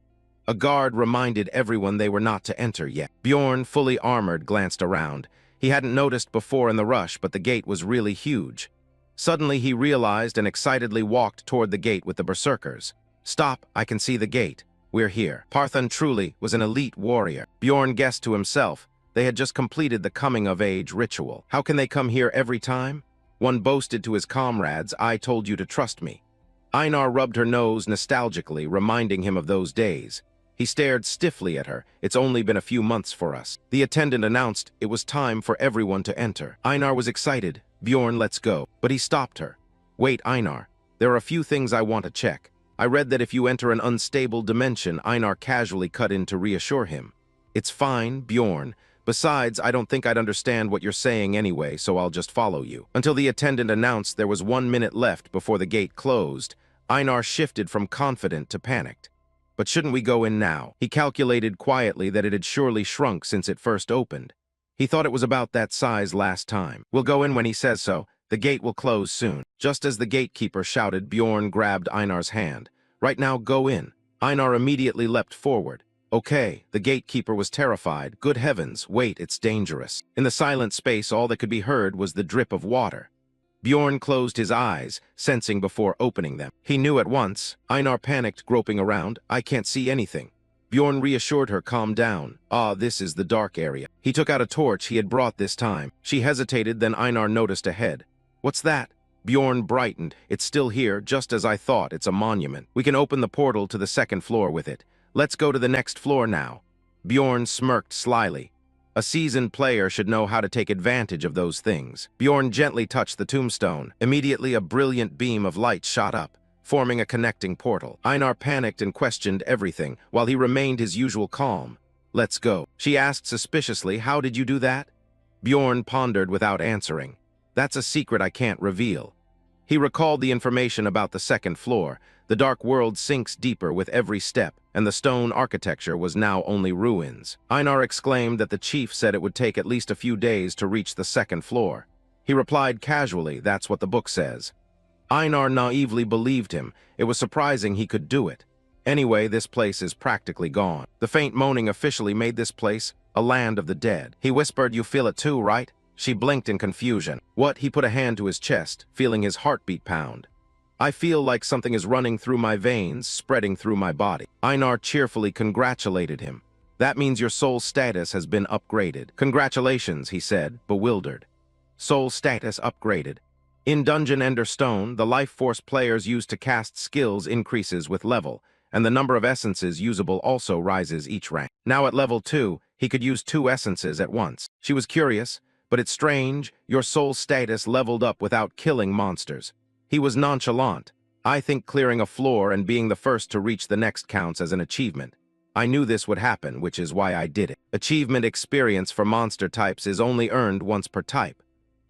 A guard reminded everyone they were not to enter yet. Bjorn, fully armored, glanced around. He hadn't noticed before in the rush, but the gate was really huge. Suddenly he realized and excitedly walked toward the gate with the berserkers. "Stop, I can see the gate. We're here." Parthan truly was an elite warrior. Bjorn guessed to himself, they had just completed the coming-of-age ritual. How can they come here every time? One boasted to his comrades, "I told you to trust me." Einar rubbed her nose nostalgically, reminding him of those days. He stared stiffly at her. "It's only been a few months for us." The attendant announced it was time for everyone to enter. Einar was excited. "Bjorn, let's go." But he stopped her. "Wait, Einar. There are a few things I want to check. I read that if you enter an unstable dimension," Einar casually cut in to reassure him. "It's fine, Bjorn. Besides, I don't think I'd understand what you're saying anyway, so I'll just follow you." Until the attendant announced there was 1 minute left before the gate closed, Einar shifted from confident to panicked. "But shouldn't we go in now?" He calculated quietly that it had surely shrunk since it first opened. He thought it was about that size last time. "We'll go in when he says so. The gate will close soon." Just as the gatekeeper shouted, Bjorn grabbed Einar's hand. "Right now, go in." Einar immediately leapt forward. "Okay." The gatekeeper was terrified. "Good heavens, wait, it's dangerous." In the silent space, all that could be heard was the drip of water. Bjorn closed his eyes, sensing before opening them. He knew at once. Einar panicked, groping around. "I can't see anything." Bjorn reassured her, "Calm down. Ah, this is the dark area." He took out a torch he had brought this time. She hesitated, then Einar noticed ahead. "What's that?" Bjorn brightened. "It's still here, just as I thought. It's a monument. We can open the portal to the second floor with it. Let's go to the next floor now." Bjorn smirked slyly. A seasoned player should know how to take advantage of those things. Bjorn gently touched the tombstone. Immediately, a brilliant beam of light shot up, forming a connecting portal. Einar panicked and questioned everything, while he remained his usual calm. "Let's go." She asked suspiciously, "How did you do that?" Bjorn pondered without answering. "That's a secret I can't reveal." He recalled the information about the second floor. The dark world sinks deeper with every step, and the stone architecture was now only ruins. Einar exclaimed that the chief said it would take at least a few days to reach the second floor. He replied casually, "That's what the book says." Einar naively believed him. It was surprising he could do it. Anyway, this place is practically gone. The faint moaning officially made this place a land of the dead. He whispered, "You feel it too, right?" She blinked in confusion. "What?" He put a hand to his chest, feeling his heartbeat pound. "I feel like something is running through my veins, spreading through my body." Einar cheerfully congratulated him. "That means your soul status has been upgraded." "Congratulations," he said, bewildered. Soul status upgraded. In Dungeon Ender Stone, the life force players use to cast skills increases with level, and the number of essences usable also rises each rank. Now at level 2, he could use 2 essences at once. She was curious, "But it's strange, your soul status leveled up without killing monsters." He was nonchalant. "I think clearing a floor and being the first to reach the next counts as an achievement. I knew this would happen, which is why I did it." Achievement experience for monster types is only earned once per type.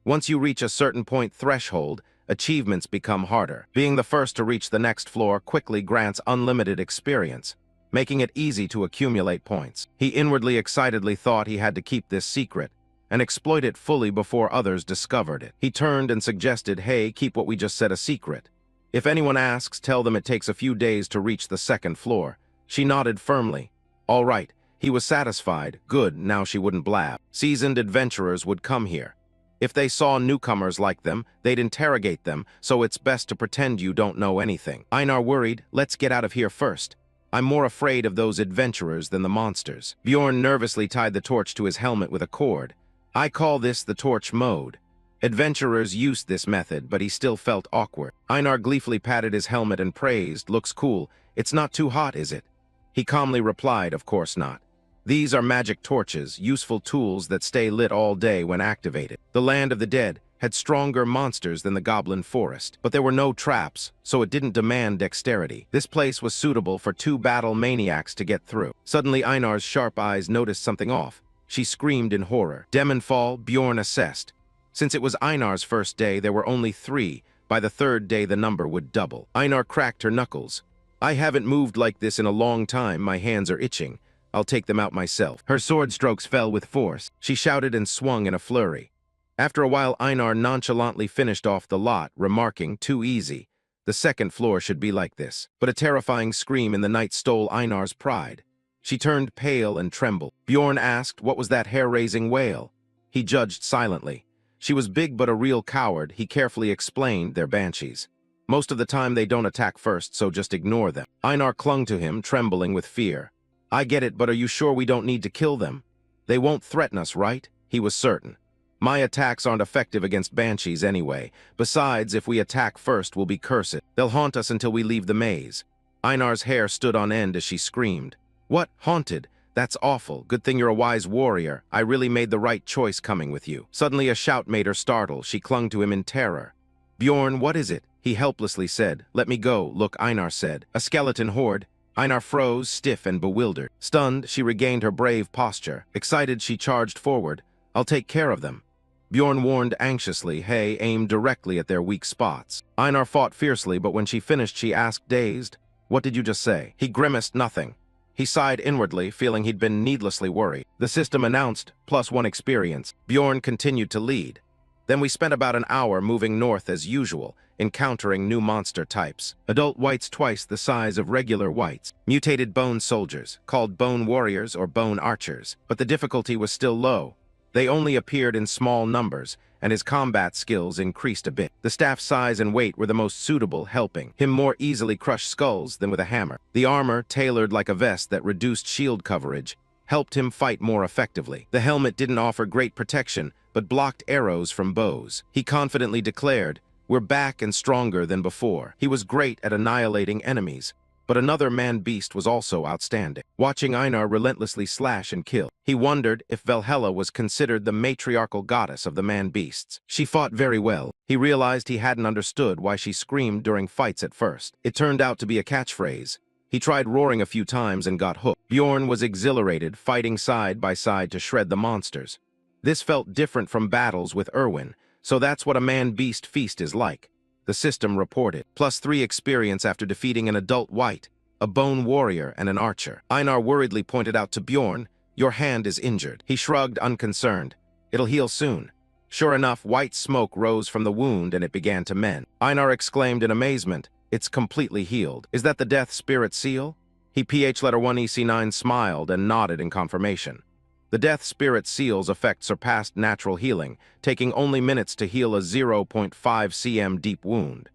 Once you reach a certain point threshold, achievements become harder. Being the first to reach the next floor quickly grants unlimited experience, making it easy to accumulate points. He inwardly excitedly thought he had to keep this secret and exploit it fully before others discovered it. He turned and suggested, "Hey, keep what we just said a secret. If anyone asks, tell them it takes a few days to reach the second floor." She nodded firmly. "All right, He was satisfied. Good, now she wouldn't blab. Seasoned adventurers would come here. If they saw newcomers like them, they'd interrogate them, so it's best to pretend you don't know anything. Einar worried, let's get out of here first. I'm more afraid of those adventurers than the monsters. Bjorn nervously tied the torch to his helmet with a cord. I call this the torch mode. Adventurers used this method, but he still felt awkward. Einar gleefully patted his helmet and praised, looks cool. It's not too hot, is it? He calmly replied, of course not. These are magic torches, useful tools that stay lit all day when activated. The land of the dead had stronger monsters than the goblin forest, but there were no traps, so it didn't demand dexterity. This place was suitable for 2 battle maniacs to get through. Suddenly Einar's sharp eyes noticed something off. She screamed in horror. Demonfall, Bjorn assessed. Since it was Einar's first day, there were only 3. By the 3rd day, the number would double. Einar cracked her knuckles. I haven't moved like this in a long time. My hands are itching. I'll take them out myself. Her sword strokes fell with force. She shouted and swung in a flurry. After a while, Einar nonchalantly finished off the lot, remarking, too easy. The 2nd floor should be like this. But a terrifying scream in the night stole Einar's pride. She turned pale and trembled. Bjorn asked, what was that hair-raising wail? He judged silently. She was big but a real coward. He carefully explained, they're banshees. Most of the time they don't attack first, so just ignore them. Einar clung to him, trembling with fear. I get it, but are you sure we don't need to kill them? They won't threaten us, right? He was certain. My attacks aren't effective against banshees anyway. Besides, if we attack first, we'll be cursed. They'll haunt us until we leave the maze. Einar's hair stood on end as she screamed. What? Haunted? That's awful. Good thing you're a wise warrior. I really made the right choice coming with you. Suddenly a shout made her startle. She clung to him in terror. Bjorn, what is it? He helplessly said. Let me go. Look, Einar said. A skeleton horde. Einar froze, stiff and bewildered. Stunned, she regained her brave posture. Excited, she charged forward. I'll take care of them. Bjorn warned anxiously. Hey, aimed directly at their weak spots. Einar fought fiercely, but when she finished, she asked, dazed, what did you just say? He grimaced nothing. He sighed inwardly, feeling he'd been needlessly worried. The system announced, +1 experience. Bjorn continued to lead. Then we spent about an hour moving north as usual, encountering new monster types. Adult whites twice the size of regular whites. Mutated bone soldiers, called bone warriors or bone archers. But the difficulty was still low. They only appeared in small numbers, and his combat skills increased a bit. The staff's size and weight were the most suitable, helping him more easily crush skulls than with a hammer. The armor, tailored like a vest that reduced shield coverage, helped him fight more effectively. The helmet didn't offer great protection, but blocked arrows from bows. He confidently declared, we're back and stronger than before. He was great at annihilating enemies, but another man-beast was also outstanding. Watching Einar relentlessly slash and kill, he wondered if Valhalla was considered the matriarchal goddess of the man-beasts. She fought very well. He realized he hadn't understood why she screamed during fights at first. It turned out to be a catchphrase. He tried roaring a few times and got hooked. Bjorn was exhilarated, fighting side by side to shred the monsters. This felt different from battles with Irwin, so that's what a man-beast feast is like. The system reported. +3 experience after defeating an adult white, a bone warrior, and an archer. Einar worriedly pointed out to Bjorn, your hand is injured. He shrugged, unconcerned. It'll heal soon. Sure enough, white smoke rose from the wound and it began to mend. Einar exclaimed in amazement, it's completely healed. Is that the death spirit seal? He letter 1 EC9 smiled and nodded in confirmation. The Death Spirit Seal's effect surpassed natural healing, taking only minutes to heal a 0.5 cm deep wound.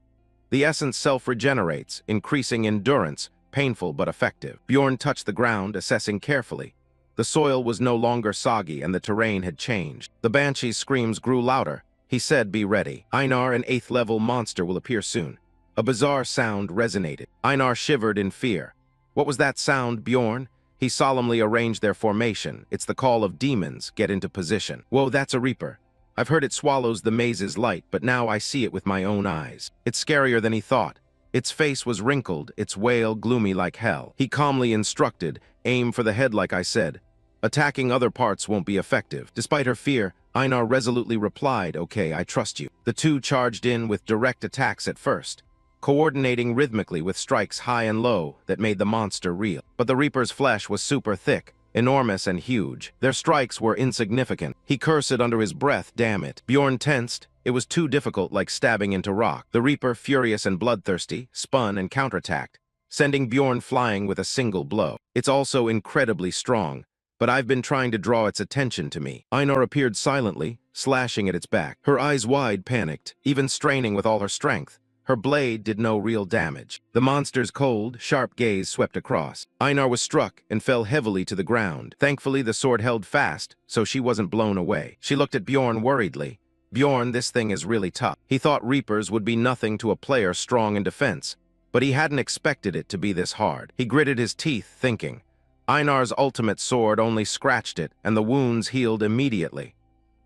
The essence self-regenerates, increasing endurance, painful but effective. Bjorn touched the ground, assessing carefully. The soil was no longer soggy and the terrain had changed. The banshee's screams grew louder. He said, be ready. Einar, an 8th level monster, will appear soon. A bizarre sound resonated. Einar shivered in fear. What was that sound, Bjorn? He solemnly arranged their formation. It's the call of demons. Get into position. Whoa, that's a reaper. I've heard it swallows the maze's light, but now I see it with my own eyes. It's scarier than he thought. Its face was wrinkled, its wail gloomy like hell. He calmly instructed, aim for the head like I said. Attacking other parts won't be effective. Despite her fear, Einar resolutely replied, okay, I trust you. The two charged in with direct attacks at first, coordinating rhythmically with strikes high and low that made the monster reel. But the Reaper's flesh was super thick, enormous and huge. Their strikes were insignificant. He cursed under his breath, damn it. Bjorn tensed. It was too difficult, like stabbing into rock. The Reaper, furious and bloodthirsty, spun and counterattacked, sending Bjorn flying with a single blow. It's also incredibly strong. but I've been trying to draw its attention to me. Einar appeared silently, slashing at its back. Her eyes wide, panicked, even straining with all her strength. Her blade did no real damage. The monster's cold, sharp gaze swept across. Einar was struck and fell heavily to the ground. Thankfully, the sword held fast, so she wasn't blown away. She looked at Bjorn worriedly. Bjorn, this thing is really tough. He thought Reapers would be nothing to a player strong in defense, but he hadn't expected it to be this hard. He gritted his teeth, thinking. Einar's ultimate sword only scratched it, and the wounds healed immediately.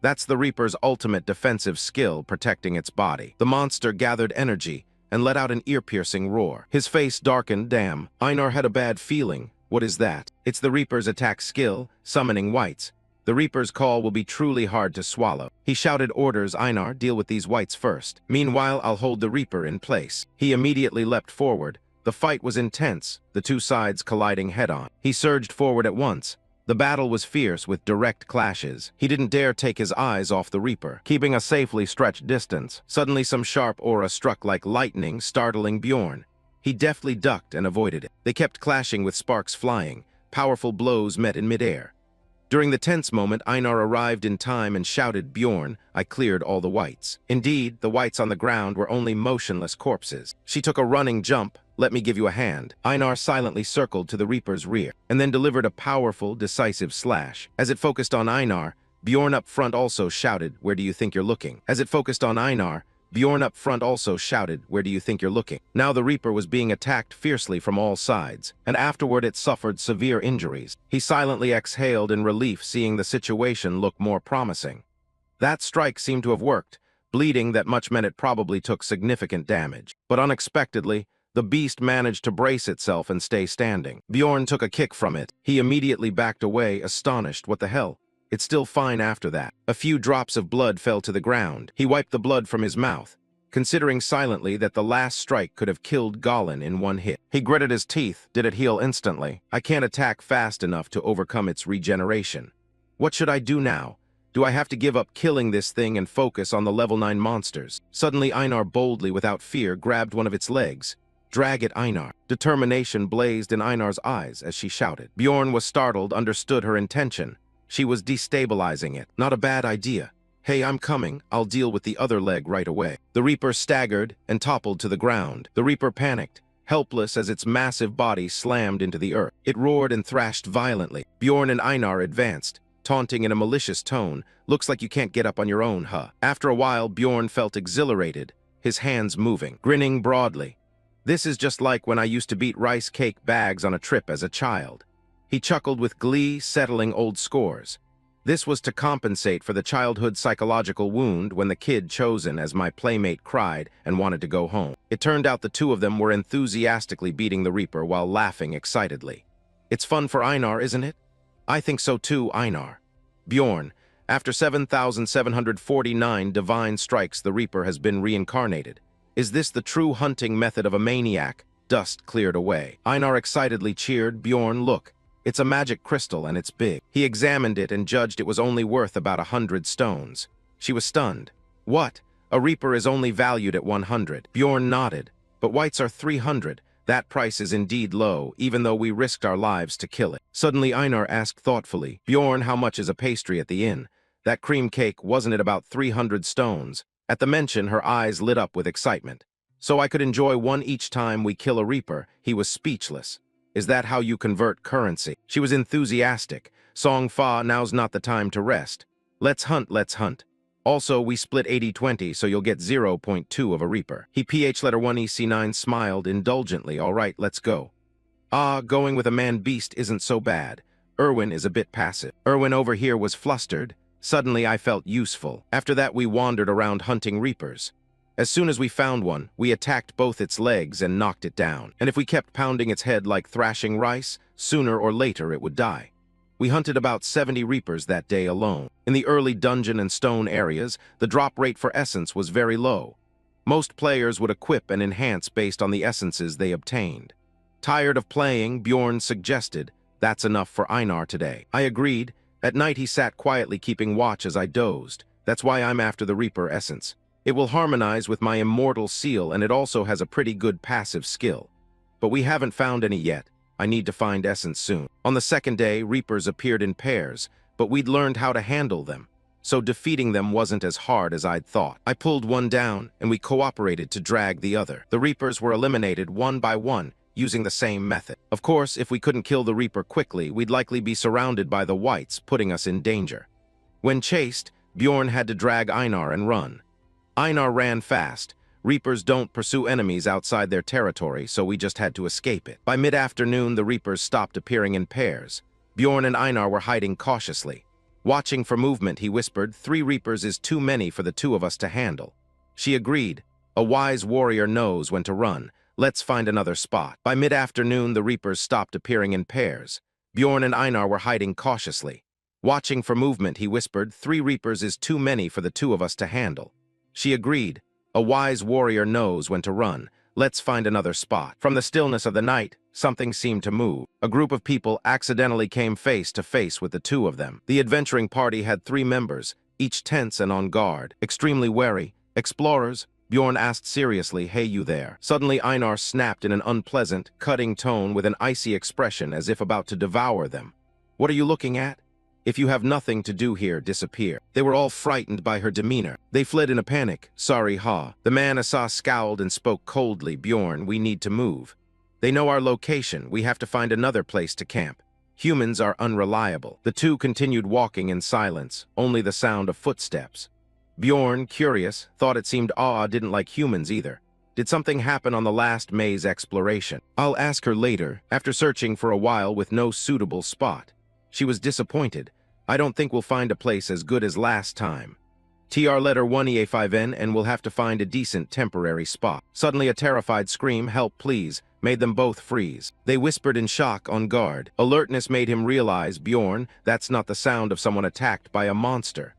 That's the Reaper's ultimate defensive skill, protecting its body. The monster gathered energy and let out an ear-piercing roar. His face darkened. Damn, Einar had a bad feeling. What is that? It's the Reaper's attack skill, summoning wights. The Reaper's call will be truly hard to swallow. He shouted orders. Einar, deal with these wights first. Meanwhile, I'll hold the Reaper in place. He immediately leapt forward. The fight was intense, the two sides colliding head-on. He surged forward at once. The battle was fierce with direct clashes. He didn't dare take his eyes off the Reaper, keeping a safely stretched distance. Suddenly some sharp aura struck like lightning, startling Bjorn. He deftly ducked and avoided it. They kept clashing with sparks flying. Powerful blows met in midair. During the tense moment, Einar arrived in time and shouted, Bjorn, I cleared all the wights. Indeed, the wights on the ground were only motionless corpses. She took a running jump. Let me give you a hand. Einar silently circled to the Reaper's rear, and then delivered a powerful, decisive slash. As it focused on Einar, Bjorn up front also shouted, Where do you think you're looking? As it focused on Einar, Bjorn up front also shouted, Where do you think you're looking? Now the Reaper was being attacked fiercely from all sides, and afterward it suffered severe injuries. He silently exhaled in relief, seeing the situation look more promising. That strike seemed to have worked. Bleeding that much meant it probably took significant damage. But unexpectedly, the beast managed to brace itself and stay standing. Bjorn took a kick from it. He immediately backed away, astonished. What the hell? It's still fine after that. A few drops of blood fell to the ground. He wiped the blood from his mouth, considering silently that the last strike could have killed Gollin in one hit. He gritted his teeth. Did it heal instantly? I can't attack fast enough to overcome its regeneration. What should I do now? Do I have to give up killing this thing and focus on the level 9 monsters? Suddenly Einar boldly, without fear, grabbed one of its legs. Drag it, Einar. Determination blazed in Einar's eyes as she shouted. Bjorn was startled, understood her intention. She was destabilizing it. Not a bad idea. Hey, I'm coming. I'll deal with the other leg right away. The Reaper staggered and toppled to the ground. The Reaper panicked, helpless as its massive body slammed into the earth. It roared and thrashed violently. Bjorn and Einar advanced, taunting in a malicious tone. Looks like you can't get up on your own, huh? After a while, Bjorn felt exhilarated, his hands moving, grinning broadly. This is just like when I used to beat rice cake bags on a trip as a child. He chuckled with glee, settling old scores. This was to compensate for the childhood psychological wound when the kid chosen as my playmate cried and wanted to go home. It turned out the two of them were enthusiastically beating the Reaper while laughing excitedly. It's fun for Einar, isn't it? I think so too, Einar. Bjorn, after 7,749 divine strikes, the Reaper has been reincarnated. Is this the true hunting method of a maniac? Dust cleared away. Einar excitedly cheered. Bjorn, look. It's a magic crystal and it's big. He examined it and judged it was only worth about 100 stones. She was stunned. What? A Reaper is only valued at 100. Bjorn nodded. But whites are 300. That price is indeed low, even though we risked our lives to kill it. Suddenly Einar asked thoughtfully, Bjorn, how much is a pastry at the inn? That cream cake, wasn't it about 300 stones? At the mention, her eyes lit up with excitement. So I could enjoy one each time we kill a Reaper. He was speechless. Is that how you convert currency? She was enthusiastic. Song Fa, now's not the time to rest. Let's hunt, let's hunt. Also, we split 80-20, so you'll get 0.2 of a Reaper. He PH letter 1 EC9 smiled indulgently. All right, let's go. Ah, going with a man-beast isn't so bad. Irwin is a bit passive. Irwin over here was flustered. Suddenly I felt useful. After that we wandered around hunting Reapers. As soon as we found one, we attacked both its legs and knocked it down. And if we kept pounding its head like thrashing rice, sooner or later it would die. We hunted about 70 Reapers that day alone. In the early dungeon and stone areas, the drop rate for essence was very low. Most players would equip and enhance based on the essences they obtained. Tired of playing, Bjorn suggested, that's enough for Einar today. I agreed. At night he sat quietly keeping watch as I dozed. That's why I'm after the Reaper essence. It will harmonize with my immortal seal and it also has a pretty good passive skill. But we haven't found any yet. I need to find essence soon. On the second day, reapers appeared in pairs, but we'd learned how to handle them, so defeating them wasn't as hard as I'd thought. I pulled one down, and we cooperated to drag the other. The reapers were eliminated one by one, using the same method. Of course, if we couldn't kill the reaper quickly, we'd likely be surrounded by the whites, putting us in danger. When chased, Bjorn had to drag Einar and run. Einar ran fast. Reapers don't pursue enemies outside their territory, so we just had to escape it. By mid-afternoon, the reapers stopped appearing in pairs. Bjorn and Einar were hiding cautiously. Watching for movement, he whispered, 3 reapers is too many for the 2 of us to handle. She agreed. A wise warrior knows when to run. Let's find another spot. By mid-afternoon, the reapers stopped appearing in pairs. Bjorn and Einar were hiding cautiously. Watching for movement, he whispered, 3 reapers is too many for the 2 of us to handle. She agreed. A wise warrior knows when to run. Let's find another spot. From the stillness of the night, something seemed to move. A group of people accidentally came face to face with the 2 of them. The adventuring party had 3 members, each tense and on guard. Extremely wary. Explorers? Bjorn asked seriously, hey you there. Suddenly Einar snapped in an unpleasant, cutting tone with an icy expression as if about to devour them. What are you looking at? If you have nothing to do here, disappear. They were all frightened by her demeanor. They fled in a panic. Sorry, ha. The man Asa scowled and spoke coldly. Bjorn, we need to move. They know our location. We have to find another place to camp. Humans are unreliable. The 2 continued walking in silence, only the sound of footsteps. Bjorn, curious, thought it seemed didn't like humans either. Did something happen on the last maze exploration? I'll ask her later, after searching for a while with no suitable spot. She was disappointed. I don't think we'll find a place as good as last time. TR letter 1EA5N and we'll have to find a decent temporary spot. Suddenly a terrified scream, help please, made them both freeze. They whispered in shock, on guard. Alertness made him realize, Bjorn, that's not the sound of someone attacked by a monster.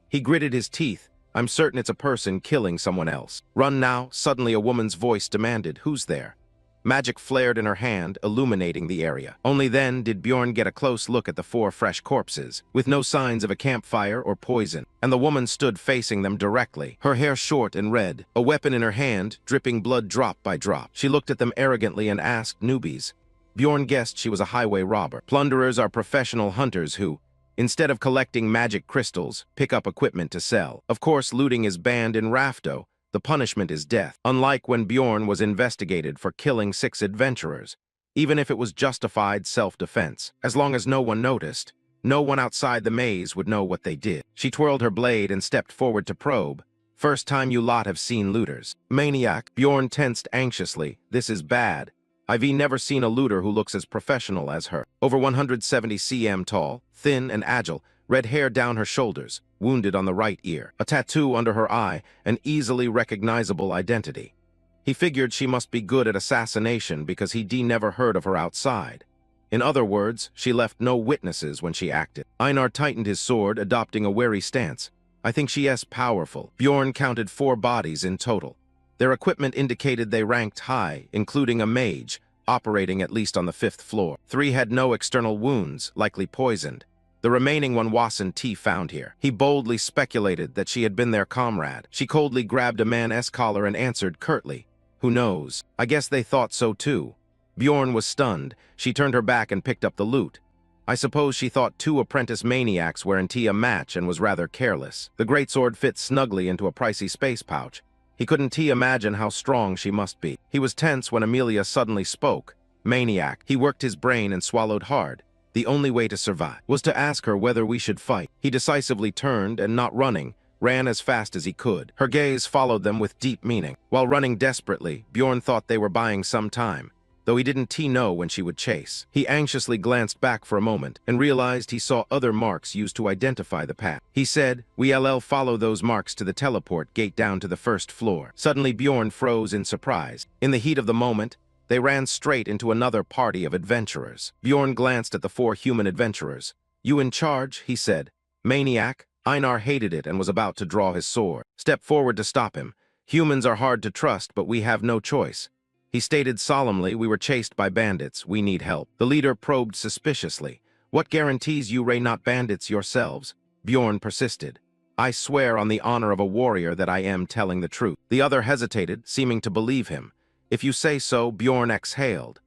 He gritted his teeth. I'm certain it's a person killing someone else. Run now, suddenly a woman's voice demanded, who's there? Magic flared in her hand, illuminating the area. Only then did Bjorn get a close look at the 4 fresh corpses, with no signs of a campfire or poison, and the woman stood facing them directly, her hair short and red, a weapon in her hand, dripping blood drop by drop. She looked at them arrogantly and asked, newbies. Bjorn guessed she was a highway robber. Plunderers are professional hunters who, instead of collecting magic crystals, pick up equipment to sell. Of course, looting is banned in Raphidonia. The punishment is death, unlike when Bjorn was investigated for killing 6 adventurers. Even if it was justified self-defense, as long as no one noticed, no one outside the maze would know what they did. She twirled her blade and stepped forward to probe. First time you lot have seen looters. Maniac, Bjorn tensed anxiously. This is bad. I've never seen a looter who looks as professional as her. Over 170 cm tall, thin and agile, red hair down her shoulders, wounded on the right ear, a tattoo under her eye, an easily recognizable identity. He figured she must be good at assassination because he'd never heard of her outside. In other words, she left no witnesses when she acted. Einar tightened his sword, adopting a wary stance. I think she's powerful. Bjorn counted 4 bodies in total. Their equipment indicated they ranked high, including a mage, operating at least on the 5th floor. 3 had no external wounds, likely poisoned. The remaining one wasn't found here. He boldly speculated that she had been their comrade. She coldly grabbed a man's collar and answered curtly, who knows? I guess they thought so too. Bjorn was stunned. She turned her back and picked up the loot. I suppose she thought 2 apprentice maniacs weren't a match and was rather careless. The greatsword fit snugly into a pricey space pouch. He couldn't imagine how strong she must be. He was tense when Amelia suddenly spoke. Maniac. He worked his brain and swallowed hard. The only way to survive was to ask her whether we should fight. He decisively turned and, not running, ran as fast as he could. Her gaze followed them with deep meaning. While running desperately, Bjorn thought they were buying some time, though he didn't know when she would chase. He anxiously glanced back for a moment and realized he saw other marks used to identify the path. He said, we'll follow those marks to the teleport gate down to the 1st floor. Suddenly Bjorn froze in surprise. In the heat of the moment, they ran straight into another party of adventurers. Bjorn glanced at the 4 human adventurers. You in charge, he said. Maniac. Einar hated it and was about to draw his sword. Step forward to stop him. Humans are hard to trust, but we have no choice. He stated solemnly, we were chased by bandits. We need help. The leader probed suspiciously. What guarantees you not bandits yourselves? Bjorn persisted. I swear on the honor of a warrior that I am telling the truth. The other hesitated, seeming to believe him. If you say so, Bjorn exhaled.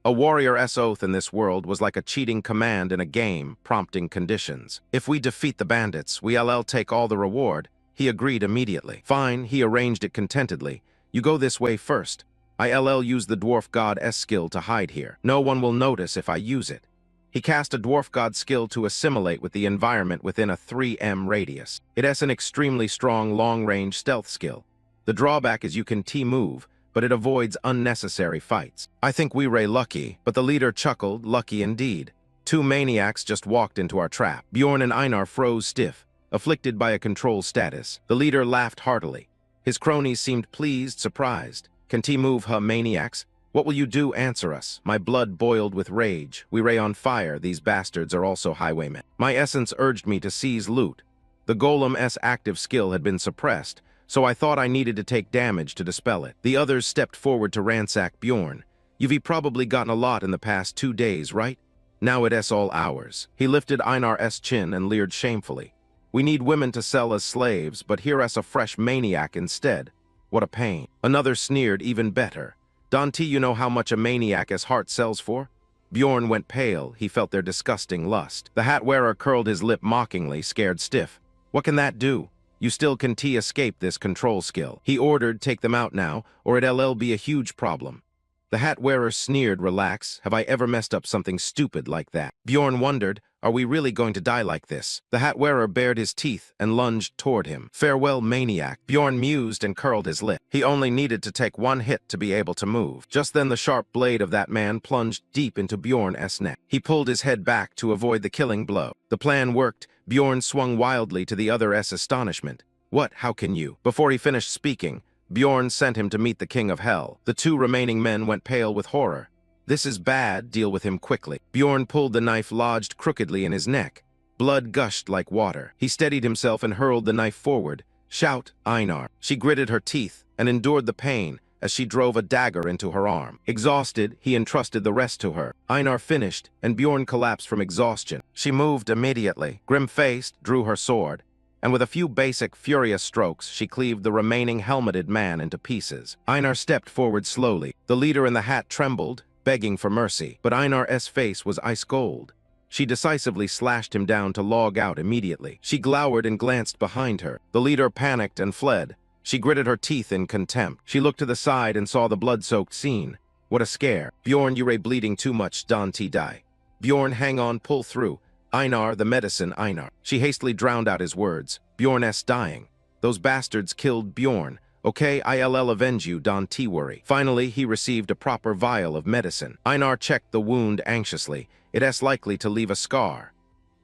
A warrior's oath in this world was like a cheating command in a game, prompting conditions. If we defeat the bandits, we'll take all the reward. He agreed immediately. Fine, he arranged it contentedly. You go this way first. I'll use the dwarf god S skill to hide here. No one will notice if I use it. He cast a dwarf god skill to assimilate with the environment within a 3m radius. It has an extremely strong long-range stealth skill. The drawback is you can T-move, but it avoids unnecessary fights. I think we ray lucky, but the leader chuckled, lucky indeed. Two maniacs just walked into our trap. Bjorn and Einar froze stiff, afflicted by a control status. The leader laughed heartily. His cronies seemed pleased, surprised. Can T-move, huh, maniacs? What will you do? Answer us. My blood boiled with rage. We ray on fire. These bastards are also highwaymen. My essence urged me to seize loot. The Golem's active skill had been suppressed, so I thought I needed to take damage to dispel it. The others stepped forward to ransack Bjorn. You've probably gotten a lot in the past 2 days, right? Now it's all ours. He lifted Einar's chin and leered shamefully. We need women to sell as slaves, but here us a fresh maniac instead. What a pain. Another sneered, even better. Dante, you know how much a maniac's heart sells for? Bjorn went pale. He felt their disgusting lust. The hat wearer curled his lip mockingly, scared stiff. What can that do? You still can escape this control skill. He ordered, take them out now, or it'll be a huge problem. The hat wearer sneered, relax. Have I ever messed up something stupid like that? Bjorn wondered, are we really going to die like this? The hat wearer bared his teeth and lunged toward him. Farewell, maniac. Bjorn mused and curled his lip. He only needed to take one hit to be able to move. Just then the sharp blade of that man plunged deep into Bjorn's neck. He pulled his head back to avoid the killing blow. The plan worked. Bjorn swung wildly to the other's astonishment. What? How can you? Before he finished speaking, Bjorn sent him to meet the king of hell. The 2 remaining men went pale with horror. This is bad, deal with him quickly. Bjorn pulled the knife lodged crookedly in his neck. Blood gushed like water. He steadied himself and hurled the knife forward. Shout, Einar. She gritted her teeth and endured the pain as she drove a dagger into her arm. Exhausted, he entrusted the rest to her. Einar finished, and Bjorn collapsed from exhaustion. She moved immediately, grim-faced, drew her sword, and with a few basic, furious strokes, she cleaved the remaining helmeted man into pieces. Einar stepped forward slowly. The leader in the hat trembled, begging for mercy, but Einar's face was ice cold. She decisively slashed him down to log out immediately. She glowered and glanced behind her. The leader panicked and fled. She gritted her teeth in contempt. She looked to the side and saw the blood-soaked scene. What a scare. Bjorn, you're bleeding too much, Dante die. Bjorn, hang on, pull through. Einar, the medicine, Einar. She hastily drowned out his words. Bjorn's dying. Those bastards killed Bjorn. Okay, I'll avenge you, Dante worry. Finally, he received a proper vial of medicine. Einar checked the wound anxiously. It's likely to leave a scar.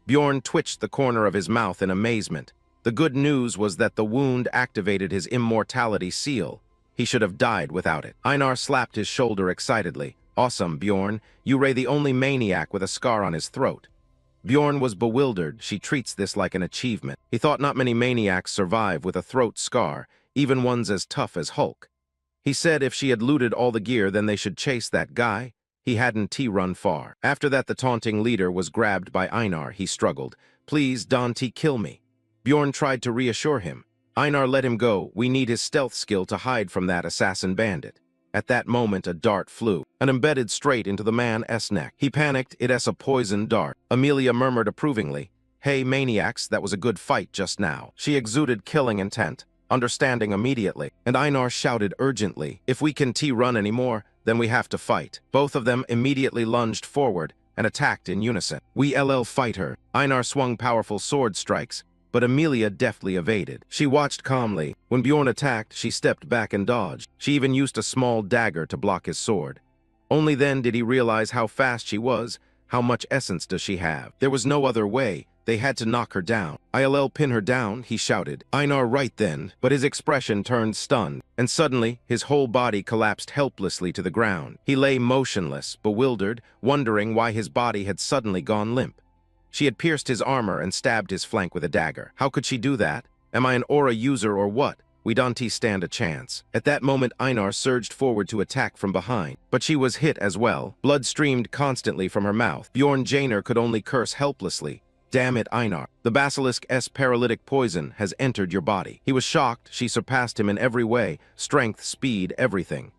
Bjorn twitched the corner of his mouth in amazement. The good news was that the wound activated his immortality seal. He should have died without it. Einar slapped his shoulder excitedly. Awesome, Bjorn. You're the only maniac with a scar on his throat. Bjorn was bewildered. She treats this like an achievement. He thought not many maniacs survive with a throat scar, even ones as tough as Hulk. He said if she had looted all the gear, then they should chase that guy. He hadn't run far. After that, the taunting leader was grabbed by Einar. He struggled. Please, Dante, kill me. Bjorn tried to reassure him. Einar let him go. We need his stealth skill to hide from that assassin bandit. At that moment, a dart flew and embedded straight into the man's neck. He panicked. It's a poisoned dart. Amelia murmured approvingly. Hey, maniacs, that was a good fight just now. She exuded killing intent, understanding immediately, and Einar shouted urgently, if we can run anymore, then we have to fight. Both of them immediately lunged forward and attacked in unison. We'll fight her. Einar swung powerful sword strikes, but Amelia deftly evaded. She watched calmly. When Bjorn attacked, she stepped back and dodged. She even used a small dagger to block his sword. Only then did he realize how fast she was. How much essence does she have? There was no other way. They had to knock her down. I'll pin her down, he shouted. Einar right then, but his expression turned stunned, and suddenly his whole body collapsed helplessly to the ground. He lay motionless, bewildered, wondering why his body had suddenly gone limp. She had pierced his armor and stabbed his flank with a dagger. How could she do that? Am I an aura user or what? We don't stand a chance. At that moment, Einar surged forward to attack from behind, but she was hit as well. Blood streamed constantly from her mouth. Bjorn Janer could only curse helplessly. Damn it, Einar. The basilisk's paralytic poison has entered your body. He was shocked. She surpassed him in every way. Strength, speed, everything.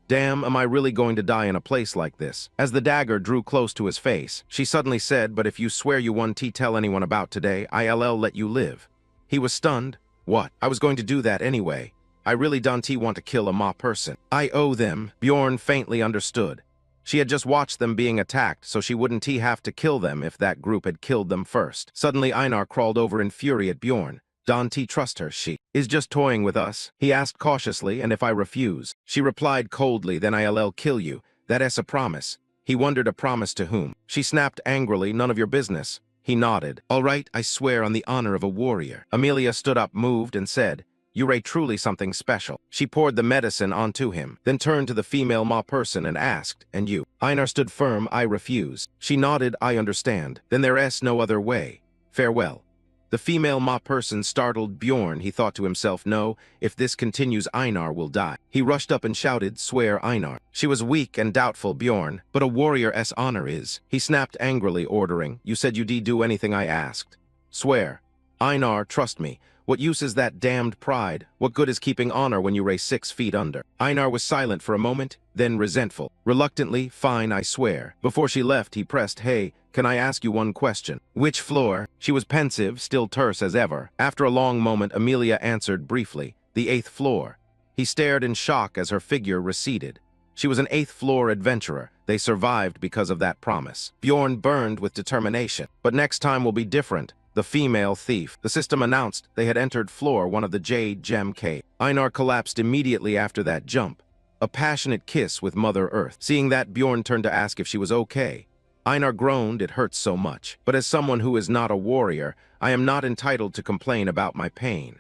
Damn, am I really going to die in a place like this? As the dagger drew close to his face, she suddenly said, but if you swear you won't tell anyone about today, I'll let you live. He was stunned. What? I was going to do that anyway. I really don't want to kill a ma person. I owe them. Bjorn faintly understood. She had just watched them being attacked, so she wouldn't have to kill them if that group had killed them first. Suddenly Einar crawled over in fury at Bjorn. Don't trust her, she is just toying with us. He asked cautiously, and if I refuse? She replied coldly, then I'll kill you. That's a promise. He wondered, a promise to whom? She snapped angrily, none of your business. He nodded. All right, I swear on the honor of a warrior. Amelia stood up, moved, and said, You're truly something special. She poured the medicine onto him, then turned to the female ma person and asked, And you? Einar stood firm, I refuse. She nodded, I understand. Then there's no other way. Farewell. The female ma person startled Bjorn. He thought to himself, no, if this continues Einar will die. He rushed up and shouted, Swear Einar. She was weak and doubtful, Bjorn, but a warrior's honor is. He snapped angrily, ordering, You said you'd do anything I asked. Swear. Einar, trust me. What use is that damned pride? What good is keeping honor when you raise 6 feet under? Einar was silent for a moment, then resentful. Reluctantly, fine, I swear. Before she left, he pressed, Hey, can I ask you one question? Which floor? She was pensive, still terse as ever. After a long moment, Amelia answered briefly, The 8th floor. He stared in shock as her figure receded. She was an 8th floor adventurer. They survived because of that promise. Bjorn burned with determination. But next time will be different. The female thief. The system announced they had entered floor 1 of the Jade Gem Cave. Einar collapsed immediately after that jump. A passionate kiss with Mother Earth. Seeing that, Bjorn turned to ask if she was okay. Einar groaned, it hurts so much. But as someone who is not a warrior, I am not entitled to complain about my pain.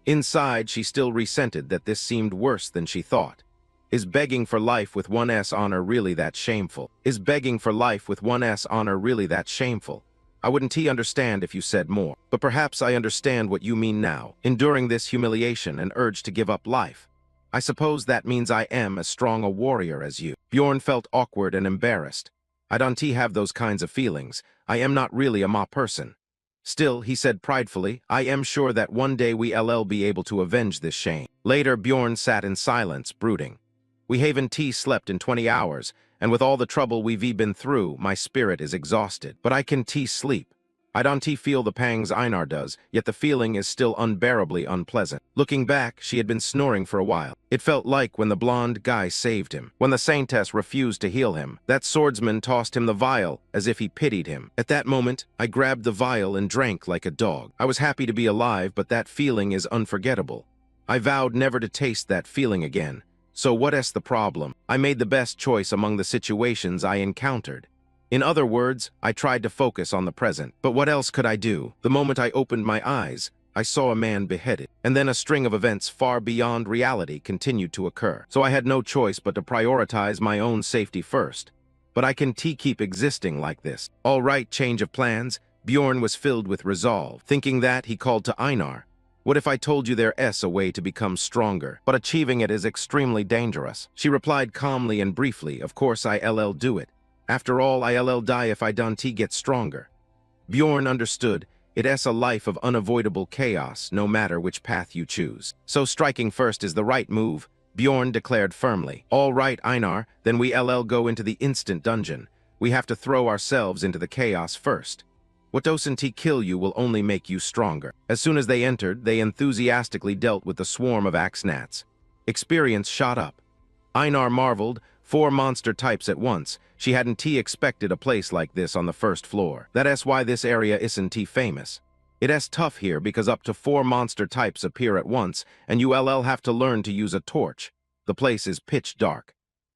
Inside, she still resented that this seemed worse than she thought. Is begging for life with one's honor really that shameful? Is begging for life with one's honor really that shameful? I wouldn't understand if you said more, but perhaps I understand what you mean now, enduring this humiliation and urge to give up life. I suppose that means I am as strong a warrior as you. Bjorn felt awkward and embarrassed. I don't have those kinds of feelings. I am not really a ma person. Still, he said pridefully, I am sure that one day we'll be able to avenge this shame. Later, Bjorn sat in silence, brooding. We haven't slept in 20 hours, and with all the trouble we've been through, my spirit is exhausted. But I can sleep. I don't feel the pangs Einar does, yet the feeling is still unbearably unpleasant. Looking back, she had been snoring for a while. It felt like when the blonde guy saved him. When the saintess refused to heal him, that swordsman tossed him the vial, as if he pitied him. At that moment, I grabbed the vial and drank like a dog. I was happy to be alive, but that feeling is unforgettable. I vowed never to taste that feeling again. So what's the problem? I made the best choice among the situations I encountered. In other words, I tried to focus on the present. But what else could I do? The moment I opened my eyes, I saw a man beheaded. And then a string of events far beyond reality continued to occur. So I had no choice but to prioritize my own safety first. But I can keep existing like this. All right, change of plans. Bjorn was filled with resolve. Thinking that, he called to Einar. What if I told you there's a way to become stronger, but achieving it is extremely dangerous? She replied calmly and briefly, Of course I'll do it. After all, I'll die if I don't get stronger. Bjorn understood. It's a life of unavoidable chaos, no matter which path you choose. So striking first is the right move, Bjorn declared firmly. All right, Einar, then we'll go into the instant dungeon. We have to throw ourselves into the chaos first. What doesn't kill you will only make you stronger. As soon as they entered, they enthusiastically dealt with the swarm of axe gnats. Experience shot up. Einar marveled, 4 monster types at once. She hadn't expected a place like this on the 1st floor. That's why this area isn't famous. It's tough here because up to 4 monster types appear at once, and you'll have to learn to use a torch. The place is pitch dark.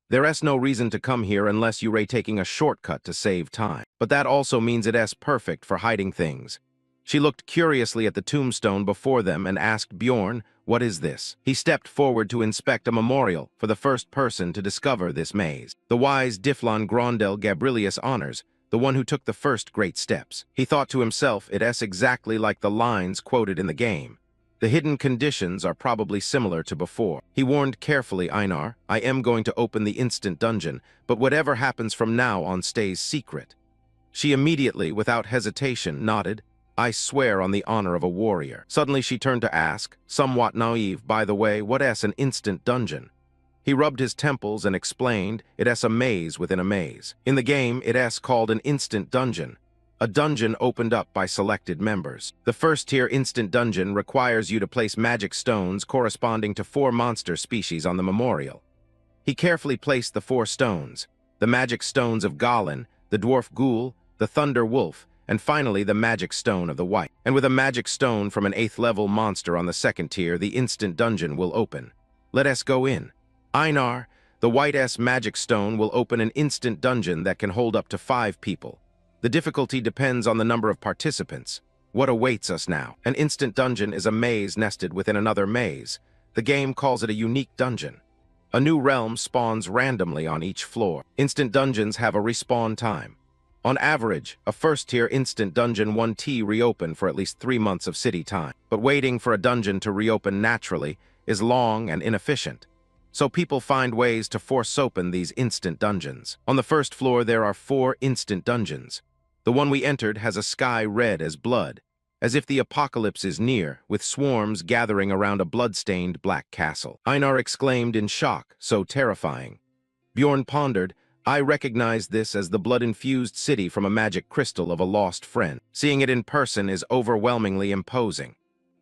There's no reason to come here unless you're taking a shortcut to save time. But that also means it's perfect for hiding things. She looked curiously at the tombstone before them and asked Bjorn, What is this? He stepped forward to inspect a memorial for the first person to discover this maze. The wise Difflon Grondel Gabrilius honors, the one who took the first great steps. He thought to himself, it's exactly like the lines quoted in the game. The hidden conditions are probably similar to before. He warned carefully Einar, I am going to open the instant dungeon, but whatever happens from now on stays secret. She immediately, without hesitation, nodded, I swear on the honor of a warrior. Suddenly she turned to ask, somewhat naive, by the way, what's an instant dungeon? He rubbed his temples and explained, it's a maze within a maze. In the game, it's called an instant dungeon. A dungeon opened up by selected members. The first-tier instant dungeon requires you to place magic stones corresponding to 4 monster species on the memorial. He carefully placed the 4 stones, the magic stones of Goblin, the dwarf ghoul, the thunder wolf, and finally the magic stone of the white. And with a magic stone from an 8th level monster on the 2nd tier, the instant dungeon will open. Let us go in. Einar, the white magic stone will open an instant dungeon that can hold up to 5 people. The difficulty depends on the number of participants. What awaits us now? An instant dungeon is a maze nested within another maze. The game calls it a unique dungeon. A new realm spawns randomly on each floor. Instant dungeons have a respawn time. On average, a first-tier instant dungeon 1T reopen for at least 3 months of city time. But waiting for a dungeon to reopen naturally is long and inefficient. So people find ways to force open these instant dungeons. On the first floor, there are 4 instant dungeons. The one we entered has a sky red as blood, as if the apocalypse is near, with swarms gathering around a blood-stained black castle. Einar exclaimed in shock, so terrifying. Bjorn pondered, I recognized this as the blood-infused city from a magic crystal of a lost friend. Seeing it in person is overwhelmingly imposing.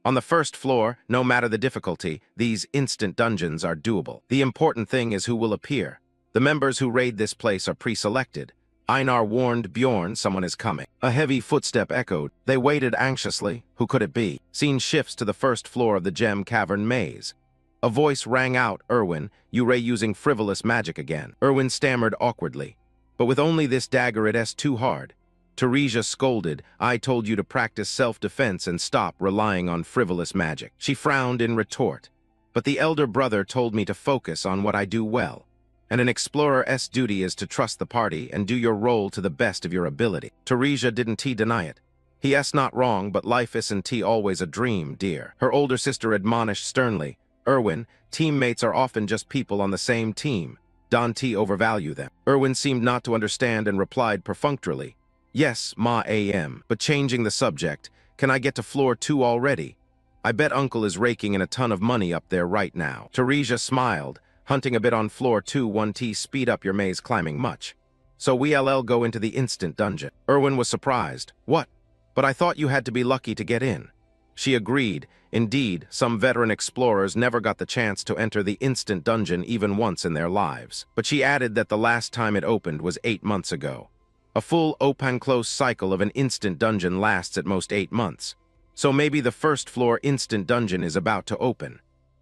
On the first floor, no matter the difficulty, these instant dungeons are doable. The important thing is who will appear. The members who raid this place are pre-selected. Einar warned Bjorn someone is coming. A heavy footstep echoed. They waited anxiously. Who could it be? Scene shifts to the first floor of the gem cavern maze. A voice rang out, Irwin, you using frivolous magic again. Irwin stammered awkwardly. But with only this dagger it's too hard. Teresia scolded, I told you to practice self-defense and stop relying on frivolous magic. She frowned in retort. But the elder brother told me to focus on what I do well. And an explorer's duty is to trust the party and do your role to the best of your ability. Teresia didn't deny it. He's not wrong, but life isn't always a dream, dear. Her older sister admonished sternly, Irwin, teammates are often just people on the same team. Don't overvalue them. Irwin seemed not to understand and replied perfunctorily, Yes, ma am, but changing the subject, can I get to floor 2 already? I bet Uncle is raking in a ton of money up there right now. Teresia smiled, hunting a bit on floor 2 1T speed up your maze climbing much. So we'll go into the instant dungeon. Irwin was surprised. What? But I thought you had to be lucky to get in. She agreed. Indeed, some veteran explorers never got the chance to enter the instant dungeon even once in their lives. But she added that the last time it opened was 8 months ago. A full open-close cycle of an instant dungeon lasts at most 8 months. So maybe the first floor instant dungeon is about to open.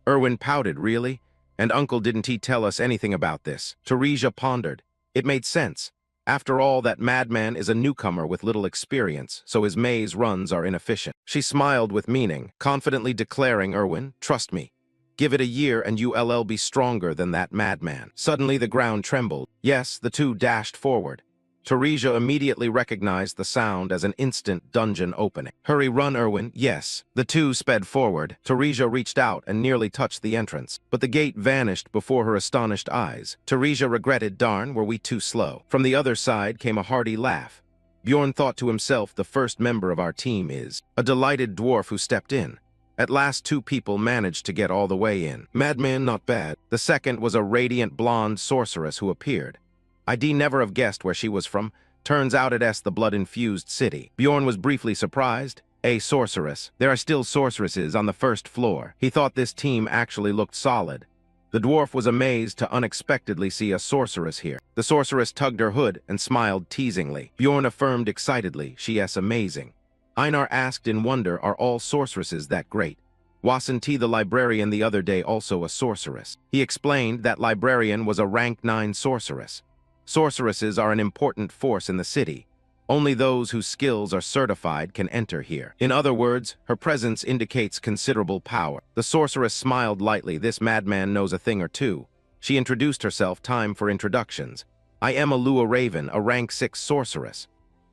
Irwin pouted, really? And Uncle didn't tell us anything about this? Teresia pondered. It made sense. After all, that madman is a newcomer with little experience, so his maze runs are inefficient. She smiled with meaning, confidently declaring, Irwin, trust me. Give it a year and you'll be stronger than that madman. Suddenly the ground trembled. Yes, the two dashed forward. Teresia immediately recognized the sound as an instant dungeon opening. Hurry, run, Irwin. Yes. The two sped forward. Teresia reached out and nearly touched the entrance. But the gate vanished before her astonished eyes. Teresia regretted, darn, were we too slow. From the other side came a hearty laugh. Bjorn thought to himself, the first member of our team is a delighted dwarf who stepped in. At last 2 people managed to get all the way in. Madman, not bad. The second was a radiant blonde sorceress who appeared. I'd never have guessed where she was from. Turns out it's the blood-infused city. Bjorn was briefly surprised. A sorceress. There are still sorceresses on the first floor. He thought this team actually looked solid. The dwarf was amazed to unexpectedly see a sorceress here. The sorceress tugged her hood and smiled teasingly. Bjorn affirmed excitedly, she's amazing. Einar asked in wonder, are all sorceresses that great? Wasn't the librarian the other day also a sorceress? He explained that librarian was a rank 9 sorceress. Sorceresses are an important force in the city. Only those whose skills are certified can enter here. In other words, her presence indicates considerable power. The sorceress smiled lightly. This madman knows a thing or two. She introduced herself. Time for introductions. I am a Lua Raven, a rank 6 sorceress.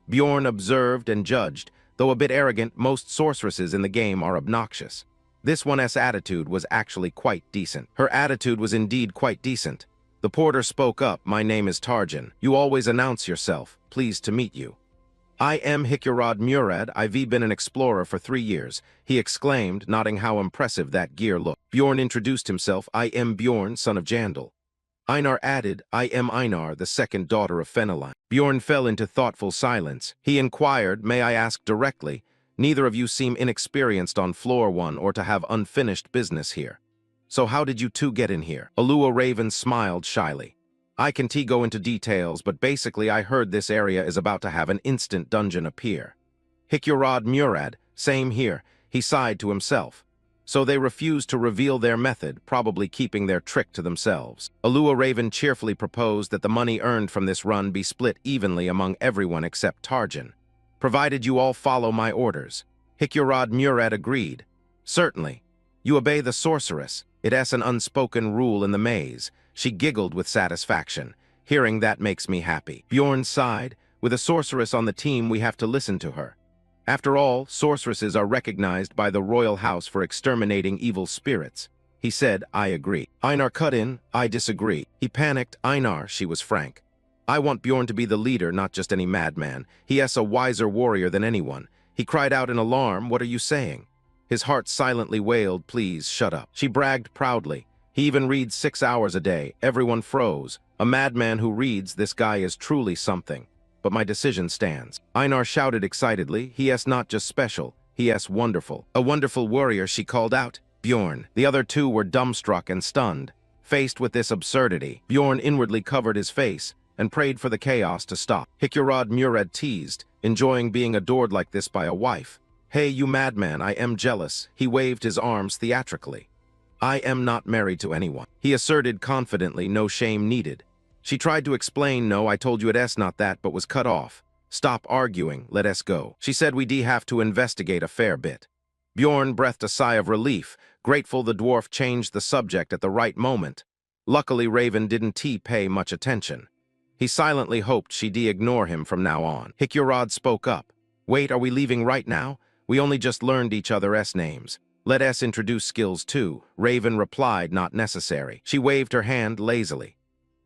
Bjorn observed and judged. Though a bit arrogant, most sorceresses in the game are obnoxious. This one's attitude was actually quite decent. Her attitude was indeed quite decent. The porter spoke up. My name is Tarjan. You always announce yourself. Pleased to meet you. I am Hikurad Murad. I've been an explorer for 3 years, he exclaimed, noting how impressive that gear looked. Bjorn introduced himself. I am Bjorn, son of Jandal. Einar added, I am Einar, the second daughter of Fenelin. Bjorn fell into thoughtful silence. He inquired, may I ask directly? Neither of you seem inexperienced on floor 1 or to have unfinished business here. So how did you two get in here? Alua Raven smiled shyly. I can go into details, but basically I heard this area is about to have an instant dungeon appear. Hikurad Murad, same here, he sighed to himself. So they refused to reveal their method, probably keeping their trick to themselves. Alua Raven cheerfully proposed that the money earned from this run be split evenly among everyone except Tarjan. Provided you all follow my orders. Hikurad Murad agreed. Certainly. You obey the sorceress. It's an unspoken rule in the maze. She giggled with satisfaction. Hearing that makes me happy. Bjorn sighed. With a sorceress on the team, we have to listen to her. After all, sorceresses are recognized by the royal house for exterminating evil spirits. He said, I agree. Einar cut in, I disagree. He panicked. Einar, she was frank. I want Bjorn to be the leader, not just any madman. He is a wiser warrior than anyone. He cried out in alarm, what are you saying? His heart silently wailed, please, shut up. She bragged proudly. He even reads 6 hours a day. Everyone froze. A madman who reads, this guy is truly something. But my decision stands. Einar shouted excitedly, he is not just special, he is wonderful. A wonderful warrior, she called out. Bjorn. The other two were dumbstruck and stunned. Faced with this absurdity, Bjorn inwardly covered his face and prayed for the chaos to stop. Hikurad Murad teased, enjoying being adored like this by a wife. Hey, you madman, I am jealous. He waved his arms theatrically. I am not married to anyone. He asserted confidently, no shame needed. She tried to explain, no, I told you it's not that, but was cut off. Stop arguing, let us go. She said we have to investigate a fair bit. Bjorn breathed a sigh of relief, grateful the dwarf changed the subject at the right moment. Luckily, Raven didn't pay much attention. He silently hoped she'd ignore him from now on. Hikurad spoke up. Wait, are we leaving right now? We only just learned each other's names. Let us introduce skills too. Raven replied, not necessary. She waved her hand lazily.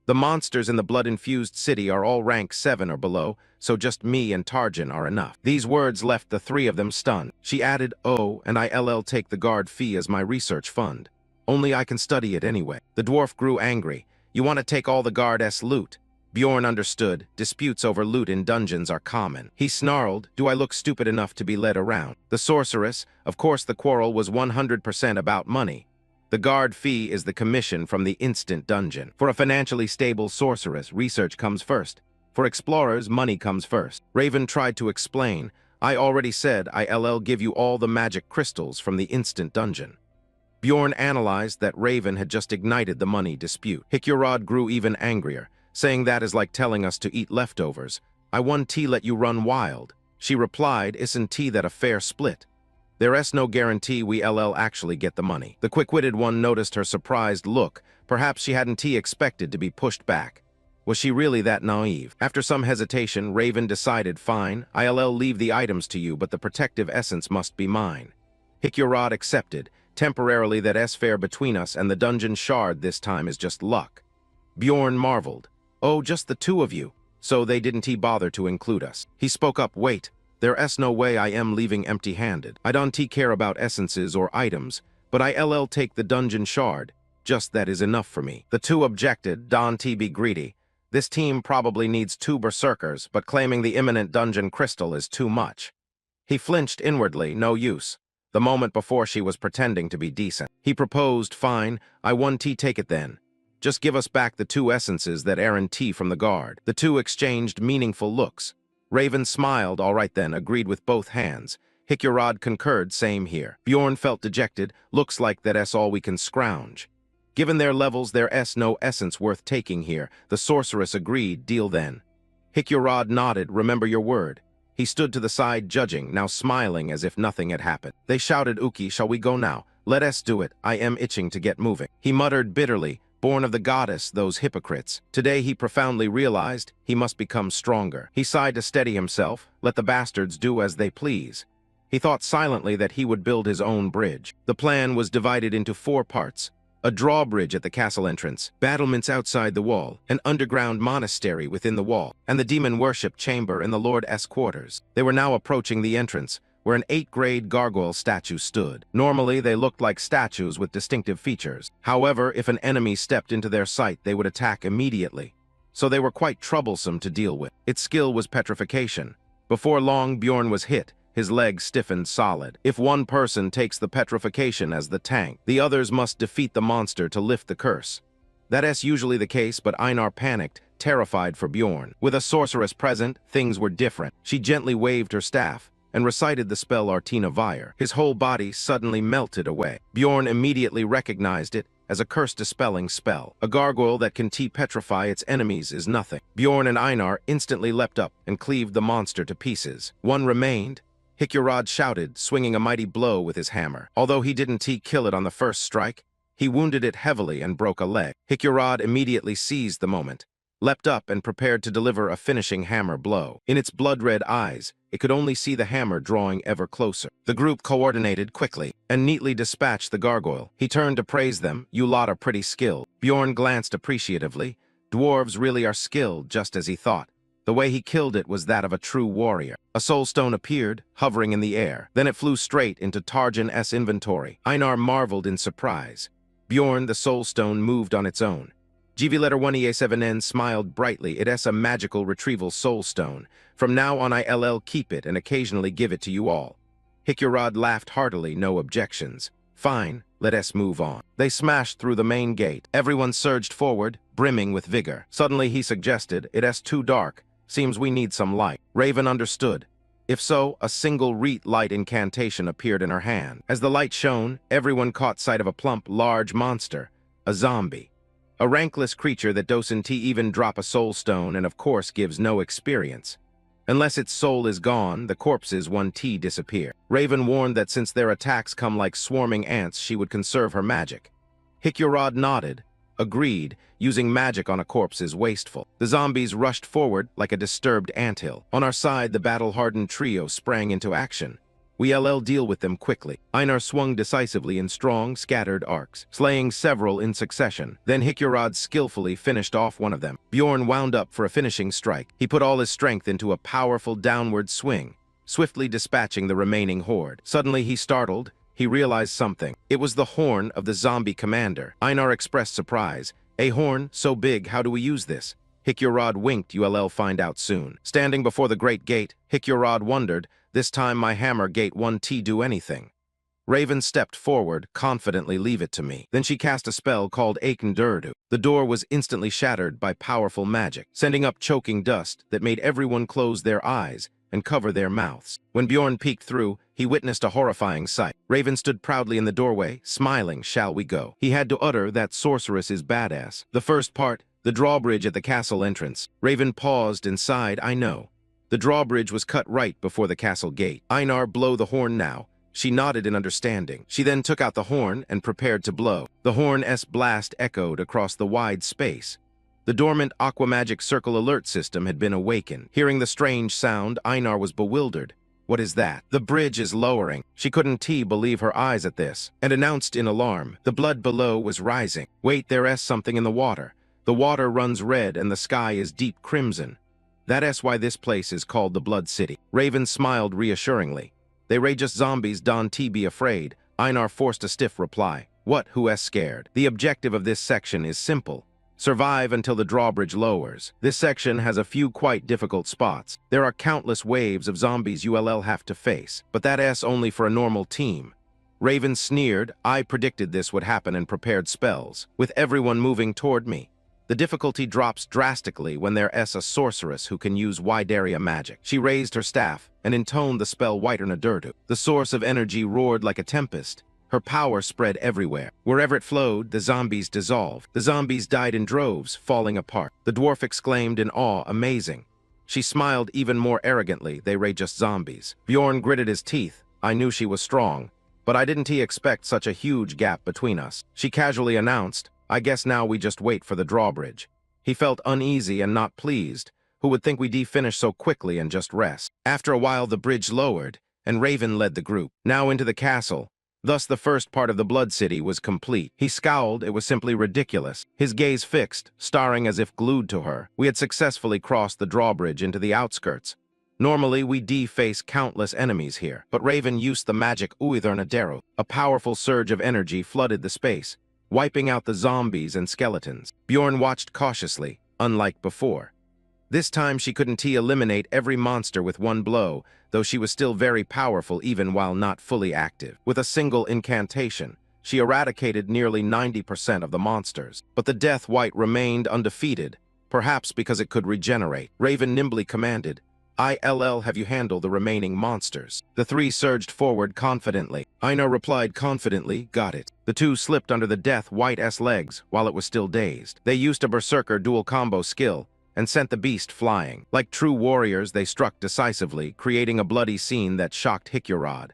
The monsters in the blood-infused city are all rank 7 or below, so just me and Tarjan are enough. These words left the three of them stunned. She added, oh, and I'll take the guard fee as my research fund. Only I can study it anyway. The dwarf grew angry. You want to take all the guard's loot? Bjorn understood. Disputes over loot in dungeons are common. He snarled, do I look stupid enough to be led around? The sorceress, of course the quarrel was 100% about money. The guard fee is the commission from the instant dungeon. For a financially stable sorceress, research comes first. For explorers, money comes first. Raven tried to explain, I already said I'll give you all the magic crystals from the instant dungeon. Bjorn analyzed that Raven had just ignited the money dispute. Hikurad grew even angrier, saying that is like telling us to eat leftovers. I won let you run wild. She replied, isn't that a fair split? There's no guarantee we'll actually get the money. The quick-witted one noticed her surprised look. Perhaps she hadn't expected to be pushed back. Was she really that naive? After some hesitation, Raven decided, fine, I'll leave the items to you, but the protective essence must be mine. Hikurad accepted. Temporarily that's fair between us, and the dungeon shard this time is just luck. Bjorn marveled. Oh, just the two of you. So they didn't bother to include us. He spoke up, wait. There's no way I am leaving empty-handed. I don't care about essences or items, but I'll take the dungeon shard. Just that is enough for me. The two objected, don't be greedy. This team probably needs 2 berserkers, but claiming the imminent dungeon crystal is too much. He flinched inwardly, no use. The moment before she was pretending to be decent. He proposed, fine, I won take it then. Just give us back the 2 essences that Aaron from the guard. The two exchanged meaningful looks. Raven smiled, all right then, agreed with both hands. Hikurad concurred, same here. Bjorn felt dejected, looks like that's all we can scrounge. Given their levels, there's no essence worth taking here. The sorceress agreed, deal then. Hikurad nodded, remember your word. He stood to the side judging, now smiling as if nothing had happened. They shouted, Uki, shall we go now? Let us do it, I am itching to get moving. He muttered bitterly, born of the goddess, those hypocrites. Today he profoundly realized he must become stronger. He sighed to steady himself, let the bastards do as they please. He thought silently that he would build his own bridge. The plan was divided into 4 parts. A drawbridge at the castle entrance, battlements outside the wall, an underground monastery within the wall, and the demon worship chamber in the Lord's quarters. They were now approaching the entrance. where an 8th-grade gargoyle statue stood. Normally, they looked like statues with distinctive features. However, if an enemy stepped into their sight, they would attack immediately. So they were quite troublesome to deal with. Its skill was petrification. Before long, Bjorn was hit. His legs stiffened solid. If one person takes the petrification as the tank, the others must defeat the monster to lift the curse. That's usually the case, but Einar panicked, terrified for Bjorn. With a sorceress present, things were different. She gently waved her staff and recited the spell Artina Vire. His whole body suddenly melted away. Bjorn immediately recognized it as a curse-dispelling spell. A gargoyle that can petrify its enemies is nothing. Bjorn and Einar instantly leapt up and cleaved the monster to pieces. One remained. Hikyorod shouted, swinging a mighty blow with his hammer. Although he didn't kill it on the first strike, he wounded it heavily and broke a leg. Hikyorod immediately seized the moment, leapt up and prepared to deliver a finishing hammer blow. In its blood-red eyes, it could only see the hammer drawing ever closer. The group coordinated quickly and neatly dispatched the gargoyle. He turned to praise them. "You lot are pretty skilled." Bjorn glanced appreciatively. Dwarves really are skilled, just as he thought. The way he killed it was that of a true warrior. A soul stone appeared, hovering in the air. Then it flew straight into Tarjan's inventory. Einar marveled in surprise. Bjorn, the soul stone, moved on its own. GV letter 1E7N smiled brightly. It's a magical retrieval soul stone. From now on I'll keep it and occasionally give it to you all. Hikyorod laughed heartily, no objections. Fine, let us move on. They smashed through the main gate. Everyone surged forward, brimming with vigor. Suddenly he suggested, "It's too dark. Seems we need some light." Raven understood. If so, a single reet light incantation appeared in her hand. As the light shone, everyone caught sight of a plump, large monster, a zombie. A rankless creature that doesn't even drop a soul stone and of course gives no experience. Unless its soul is gone, the corpses disappear. Raven warned that since their attacks come like swarming ants, she would conserve her magic. Hikyorod nodded, agreed. Using magic on a corpse is wasteful. The zombies rushed forward like a disturbed anthill. On our side, the battle-hardened trio sprang into action. We'll deal with them quickly. Einar swung decisively in strong, scattered arcs, slaying several in succession. Then Hikyorod skillfully finished off one of them. Bjorn wound up for a finishing strike. He put all his strength into a powerful downward swing, swiftly dispatching the remaining horde. Suddenly he startled. He realized something. It was the horn of the zombie commander. Einar expressed surprise. "A horn? So big, how do we use this?" Hikyorod winked. "You'll find out soon." Standing before the great gate, Hikyorod wondered, "This time my hammer gate won't do anything." Raven stepped forward, confidently. "Leave it to me." Then she cast a spell called Aken. The door was instantly shattered by powerful magic, sending up choking dust that made everyone close their eyes and cover their mouths. When Bjorn peeked through, he witnessed a horrifying sight. Raven stood proudly in the doorway, smiling. "Shall we go?" He had to utter that sorceress is badass. The first part, the drawbridge at the castle entrance. Raven paused and sighed. "I know." The drawbridge was cut right before the castle gate. "Einar, blow the horn now." She nodded in understanding. She then took out the horn and prepared to blow. The horn's blast echoed across the wide space. The dormant aquamagic circle alert system had been awakened. Hearing the strange sound, Einar was bewildered. "What is that?" "The bridge is lowering." She couldn't believe her eyes at this, and announced in alarm. The blood below was rising. "Wait, there's something in the water. The water runs red and the sky is deep crimson. That's why this place is called the Blood City." Raven smiled reassuringly. "They just zombies, don't be afraid." Einar forced a stiff reply. "What, who's scared?" The objective of this section is simple. Survive until the drawbridge lowers. This section has a few quite difficult spots. There are countless waves of zombies you'll have to face, but that's only for a normal team. Raven sneered. "I predicted this would happen and prepared spells. With everyone moving toward me. The difficulty drops drastically when there's a sorceress who can use wide area magic." She raised her staff and intoned the spell Whiternadurdu. The source of energy roared like a tempest. Her power spread everywhere. Wherever it flowed, the zombies dissolved. The zombies died in droves, falling apart. The dwarf exclaimed in awe, "Amazing." She smiled even more arrogantly. "They just zombies." Bjorn gritted his teeth. "I knew she was strong, but I didn't expect such a huge gap between us." She casually announced, "I guess now we just wait for the drawbridge." He felt uneasy and not pleased. Who would think we'd finish so quickly and just rest? After a while, the bridge lowered, and Raven led the group. Now into the castle. Thus the first part of the Blood City was complete. He scowled. It was simply ridiculous. His gaze fixed, staring as if glued to her. We had successfully crossed the drawbridge into the outskirts. Normally, we face countless enemies here, but Raven used the magic Uithernadero. A powerful surge of energy flooded the space, wiping out the zombies and skeletons. Bjorn watched cautiously, unlike before. This time she couldn't eliminate every monster with one blow, though she was still very powerful even while not fully active. With a single incantation, she eradicated nearly 90% of the monsters. But the Death White remained undefeated, perhaps because it could regenerate. Raven nimbly commanded, "ILL, have you handled the remaining monsters?" The three surged forward confidently. Einar replied confidently, "Got it." The two slipped under the Death White's legs while it was still dazed. They used a berserker dual combo skill and sent the beast flying. Like true warriors, they struck decisively, creating a bloody scene that shocked Hikurod.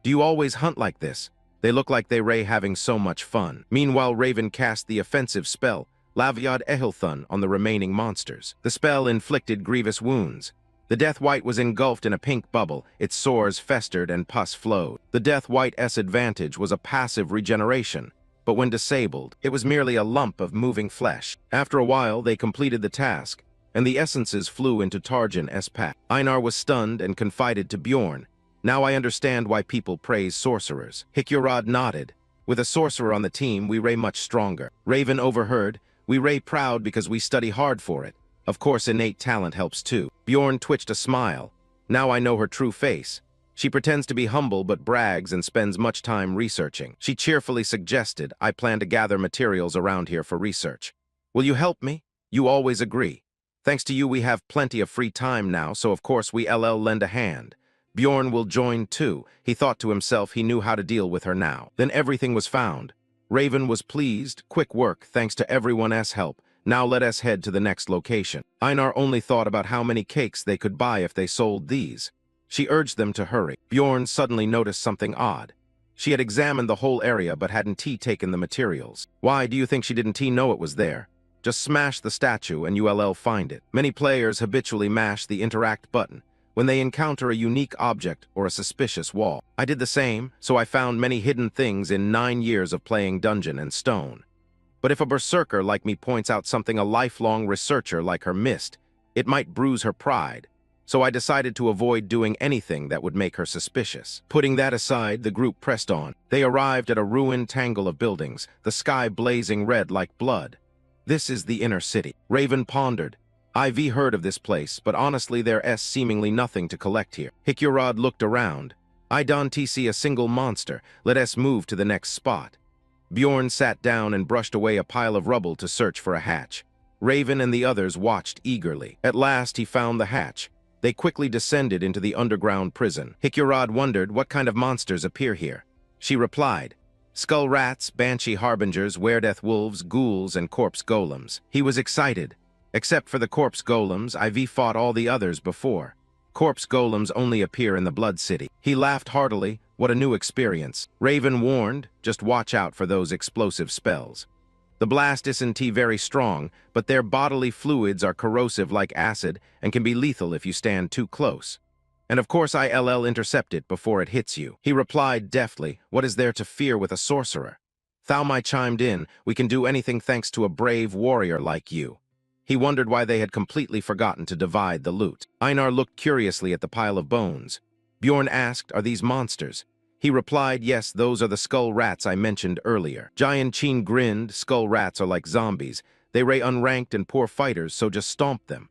"Do you always hunt like this? They look like they having so much fun." Meanwhile, Raven cast the offensive spell, Lavyad Ehilthun, on the remaining monsters. The spell inflicted grievous wounds. The Death White was engulfed in a pink bubble, its sores festered and pus flowed. The Death White's advantage was a passive regeneration, but when disabled, it was merely a lump of moving flesh. After a while, they completed the task, and the essences flew into Tarjan's pack. Einar was stunned and confided to Bjorn, "Now I understand why people praise sorcerers." Hikurod nodded. "With a sorcerer on the team, we much stronger." Raven overheard, "We proud because we study hard for it. Of course, innate talent helps too." Bjorn twitched a smile. "Now I know her true face. She pretends to be humble but brags and spends much time researching." She cheerfully suggested, "I plan to gather materials around here for research. Will you help me? You always agree. Thanks to you, we have plenty of free time now, so of course we lend a hand. Bjorn will join too." He thought to himself he knew how to deal with her now. Then everything was found. Raven was pleased. "Quick work, thanks to everyone's help. Now let us head to the next location." Einar only thought about how many cakes they could buy if they sold these. She urged them to hurry. Bjorn suddenly noticed something odd. She had examined the whole area but hadn't taken the materials. Why do you think she didn't know it was there? Just smash the statue and you'll find it. Many players habitually mash the interact button when they encounter a unique object or a suspicious wall. I did the same, so I found many hidden things in 9 years of playing Dungeon and Stone. But if a berserker like me points out something a lifelong researcher like her missed, it might bruise her pride. So I decided to avoid doing anything that would make her suspicious. Putting that aside, the group pressed on. They arrived at a ruined tangle of buildings, the sky blazing red like blood. "This is the inner city." Raven pondered. "I've heard of this place, but honestly there's seemingly nothing to collect here." Hikurod looked around. "I don't see a single monster. Let us move to the next spot." Bjorn sat down and brushed away a pile of rubble to search for a hatch. Raven and the others watched eagerly. At last he found the hatch. They quickly descended into the underground prison. Hikurod wondered what kind of monsters appear here. She replied, "Skull rats, banshee harbingers, weredeath wolves, ghouls, and corpse golems." He was excited. "Except for the corpse golems, I've fought all the others before. Corpse golems only appear in the Blood City." He laughed heartily. What a new experience. Raven warned, "Just watch out for those explosive spells. The blast isn't very strong, but their bodily fluids are corrosive like acid and can be lethal if you stand too close. And of course I'll intercept it before it hits you." He replied deftly, "What is there to fear with a sorcerer?" Thaumai chimed in, "We can do anything thanks to a brave warrior like you." He wondered why they had completely forgotten to divide the loot. Einar looked curiously at the pile of bones. Bjorn asked, "Are these monsters?" He replied, "Yes, those are the skull rats I mentioned earlier." Giant Chin grinned. "Skull rats are like zombies. They unranked and poor fighters, so just stomp them."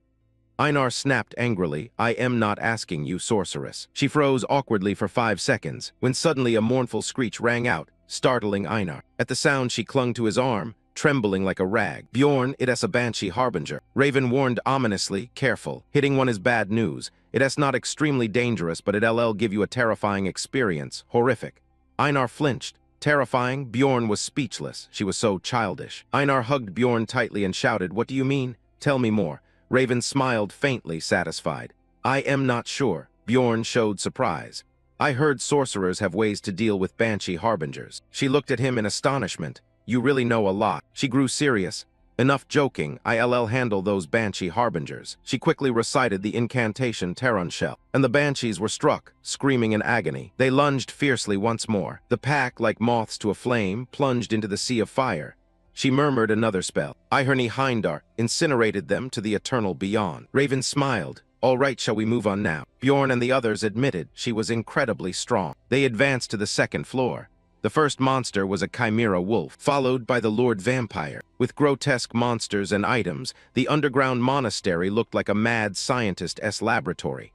Einar snapped angrily, "I am not asking you, sorceress." She froze awkwardly for 5 seconds, when suddenly a mournful screech rang out, startling Einar. At the sound, she clung to his arm, trembling like a rag. "Bjorn, it is a banshee harbinger." Raven warned ominously, "Careful. Hitting one is bad news. It is not extremely dangerous, but it'll give you a terrifying experience. Horrific." Einar flinched. Terrifying? Bjorn was speechless. She was so childish. Einar hugged Bjorn tightly and shouted, "What do you mean? Tell me more." Raven smiled faintly, satisfied. "I am not sure." Bjorn showed surprise. "I heard sorcerers have ways to deal with banshee harbingers." She looked at him in astonishment. "You really know a lot." She grew serious. "Enough joking, I'll handle those banshee harbingers." She quickly recited the incantation Terran Shell, and the banshees were struck, screaming in agony. They lunged fiercely once more. The pack, like moths to a flame, plunged into the sea of fire. She murmured another spell. Iherne Hindar incinerated them to the eternal beyond. Raven smiled. All right, shall we move on now? Bjorn and the others admitted she was incredibly strong. They advanced to the second floor. The first monster was a chimera wolf, followed by the Lord Vampire. With grotesque monsters and items, the underground monastery looked like a mad scientist's laboratory.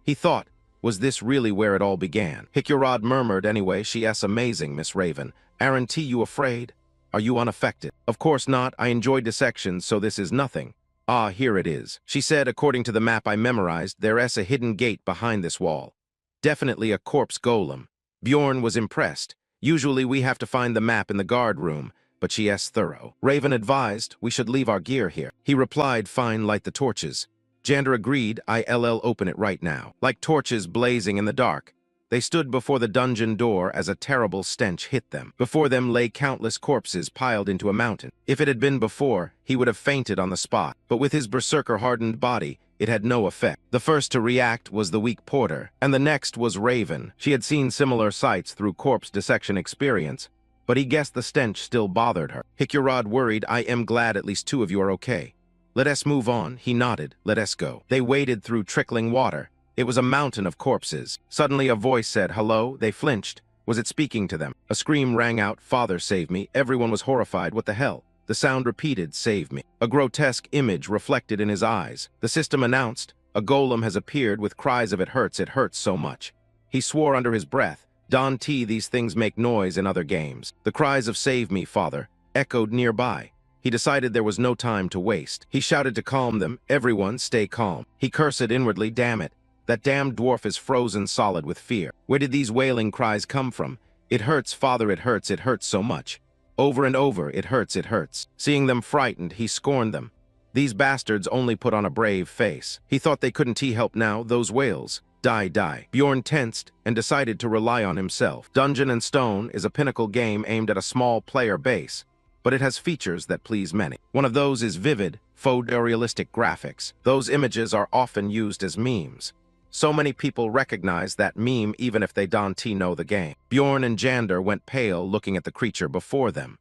He thought, was this really where it all began? Hicurod murmured, anyway, she's amazing, Miss Raven. Aren't you afraid? Are you unaffected? Of course not, I enjoy dissections, so this is nothing. Ah, here it is. She said, according to the map I memorized, there's a hidden gate behind this wall. Definitely a corpse golem. Bjorn was impressed. Usually we have to find the map in the guard room, but she's thorough. Raven advised we should leave our gear here. He replied, fine, light the torches. Jander agreed, I'll open it right now. Like torches blazing in the dark, they stood before the dungeon door as a terrible stench hit them. Before them lay countless corpses piled into a mountain. If it had been before, he would have fainted on the spot, but with his berserker-hardened body, it had no effect. The first to react was the weak porter, and the next was Raven. She had seen similar sights through corpse dissection experience, but he guessed the stench still bothered her. Hicurod worried, I am glad at least 2 of you are okay. Let us move on. He nodded. Let us go. They waded through trickling water. It was a mountain of corpses. Suddenly a voice said, hello. They flinched. Was it speaking to them? A scream rang out, Father, save me. Everyone was horrified. What the hell? The sound repeated, save me. A grotesque image reflected in his eyes. The system announced, a golem has appeared with cries of it hurts so much. He swore under his breath, Don T, these things make noise in other games. The cries of save me, Father, echoed nearby. He decided there was no time to waste. He shouted to calm them, everyone stay calm. He cursed inwardly, damn it. That damned dwarf is frozen solid with fear. Where did these wailing cries come from? It hurts, Father, it hurts so much. Over and over, it hurts. Seeing them frightened, he scorned them. These bastards only put on a brave face. He thought they couldn't help now, those wails. Die. Bjorn tensed and decided to rely on himself. Dungeon and Stone is a pinnacle game aimed at a small player base, but it has features that please many. One of those is vivid, photorealistic graphics. Those images are often used as memes. So many people recognize that meme even if they don't know the game. Bjorn and Jander went pale looking at the creature before them.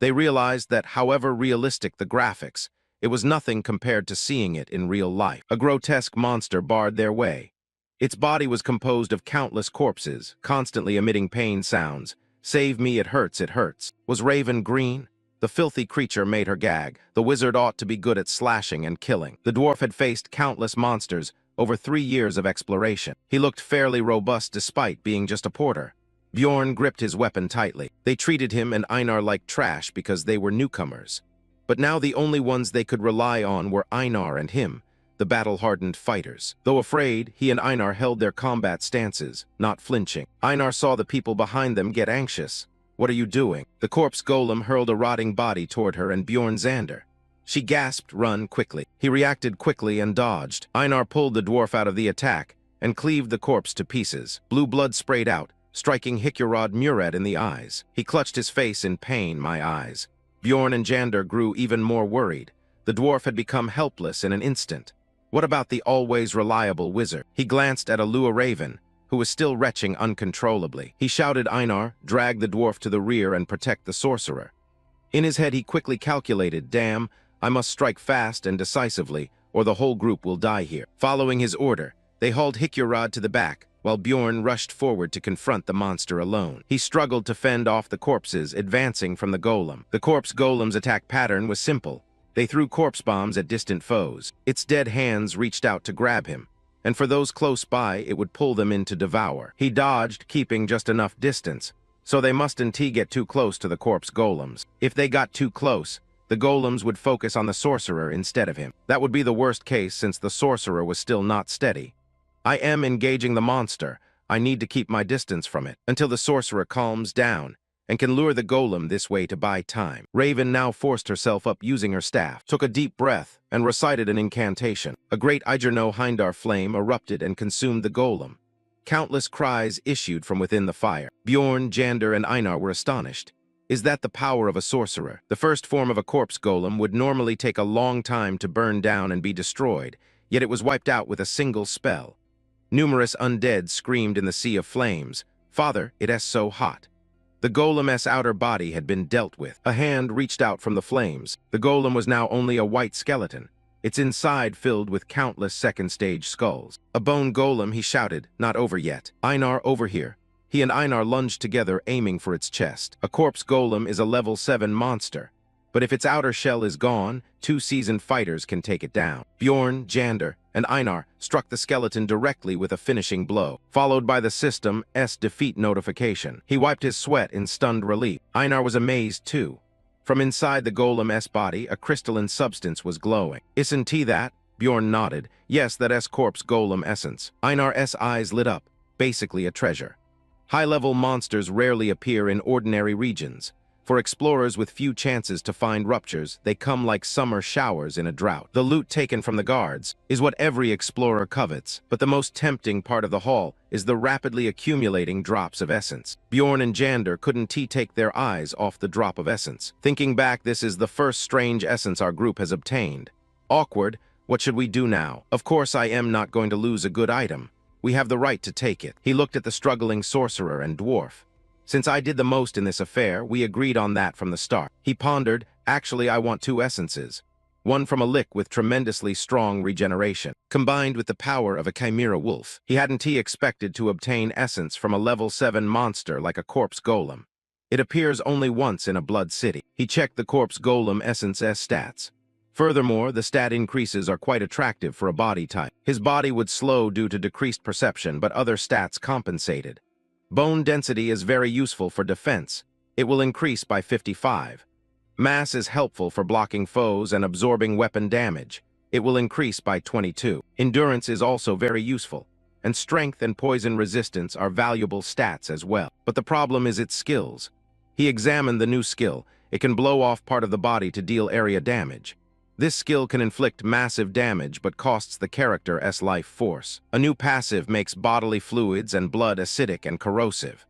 They realized that however realistic the graphics, it was nothing compared to seeing it in real life. A grotesque monster barred their way. Its body was composed of countless corpses, constantly emitting pain sounds. Save me, it hurts. Was Raven green? The filthy creature made her gag. The wizard ought to be good at slashing and killing. The dwarf had faced countless monsters over 3 years of exploration. He looked fairly robust despite being just a porter. Bjorn gripped his weapon tightly. They treated him and Einar like trash because they were newcomers. But now the only ones they could rely on were Einar and him, the battle-hardened fighters. Though afraid, he and Einar held their combat stances, not flinching. Einar saw the people behind them get anxious. What are you doing? The corpse golem hurled a rotting body toward her and Bjorn Xander. She gasped, run quickly. He reacted quickly and dodged. Einar pulled the dwarf out of the attack and cleaved the corpse to pieces. Blue blood sprayed out, striking Hicurod Murad in the eyes. He clutched his face in pain, my eyes. Bjorn and Jander grew even more worried. The dwarf had become helpless in an instant. What about the always reliable wizard? He glanced at Alua Raven, who was still retching uncontrollably. He shouted, Einar, drag the dwarf to the rear and protect the sorcerer. In his head he quickly calculated, damn, I must strike fast and decisively, or the whole group will die here. Following his order, they hauled Hicurod to the back, while Bjorn rushed forward to confront the monster alone. He struggled to fend off the corpses, advancing from the golem. The corpse golem's attack pattern was simple. They threw corpse bombs at distant foes. Its dead hands reached out to grab him, and for those close by, it would pull them in to devour. He dodged, keeping just enough distance, so they mustn't get too close to the corpse golems. If they got too close, the golems would focus on the sorcerer instead of him. That would be the worst case since the sorcerer was still not steady. I am engaging the monster. I need to keep my distance from it until the sorcerer calms down and can lure the golem this way to buy time. Raven now forced herself up using her staff, took a deep breath, and recited an incantation. A great Igerno Hindar flame erupted and consumed the golem. Countless cries issued from within the fire. Bjorn, Jander, and Einar were astonished. Is that the power of a sorcerer? The first form of a corpse golem would normally take a long time to burn down and be destroyed, yet it was wiped out with a single spell. Numerous undead screamed in the sea of flames, Father, it is so hot. The golem's outer body had been dealt with. A hand reached out from the flames. The golem was now only a white skeleton. its inside filled with countless second-stage skulls. A bone golem, he shouted, not over yet. Einar, over here. He and Einar lunged together, aiming for its chest. A corpse golem is a level 7 monster, but if its outer shell is gone, 2 seasoned fighters can take it down. Bjorn, Jander, and Einar struck the skeleton directly with a finishing blow, followed by the system's defeat notification. He wiped his sweat in stunned relief. Einar was amazed too. From inside the golem's body, a crystalline substance was glowing. Isn't that? Bjorn nodded. Yes, that corpse golem essence. Einar's eyes lit up. Basically a treasure. High-level monsters rarely appear in ordinary regions. For explorers with few chances to find ruptures, they come like summer showers in a drought. The loot taken from the guards is what every explorer covets, but the most tempting part of the haul is the rapidly accumulating drops of essence. Bjorn and Jander couldn't take their eyes off the drop of essence. Thinking back, this is the first strange essence our group has obtained. Awkward, what should we do now? Of course I am not going to lose a good item. We have the right to take it. He looked at the struggling sorcerer and dwarf. Since I did the most in this affair, we agreed on that from the start. He pondered, actually I want 2 essences. One from a lick with tremendously strong regeneration, combined with the power of a chimera wolf. He hadn't expected to obtain essence from a level 7 monster like a corpse golem. It appears only once in a blood city. He checked the corpse golem essence's stats. Furthermore, the stat increases are quite attractive for a body type. His body would slow due to decreased perception, but other stats compensated. Bone density is very useful for defense. It will increase by 55. Mass is helpful for blocking foes and absorbing weapon damage. It will increase by 22. Endurance is also very useful, and strength and poison resistance are valuable stats as well. But the problem is its skills. He examined the new skill. It can blow off part of the body to deal area damage. This skill can inflict massive damage but costs the character's life force. A new passive makes bodily fluids and blood acidic and corrosive.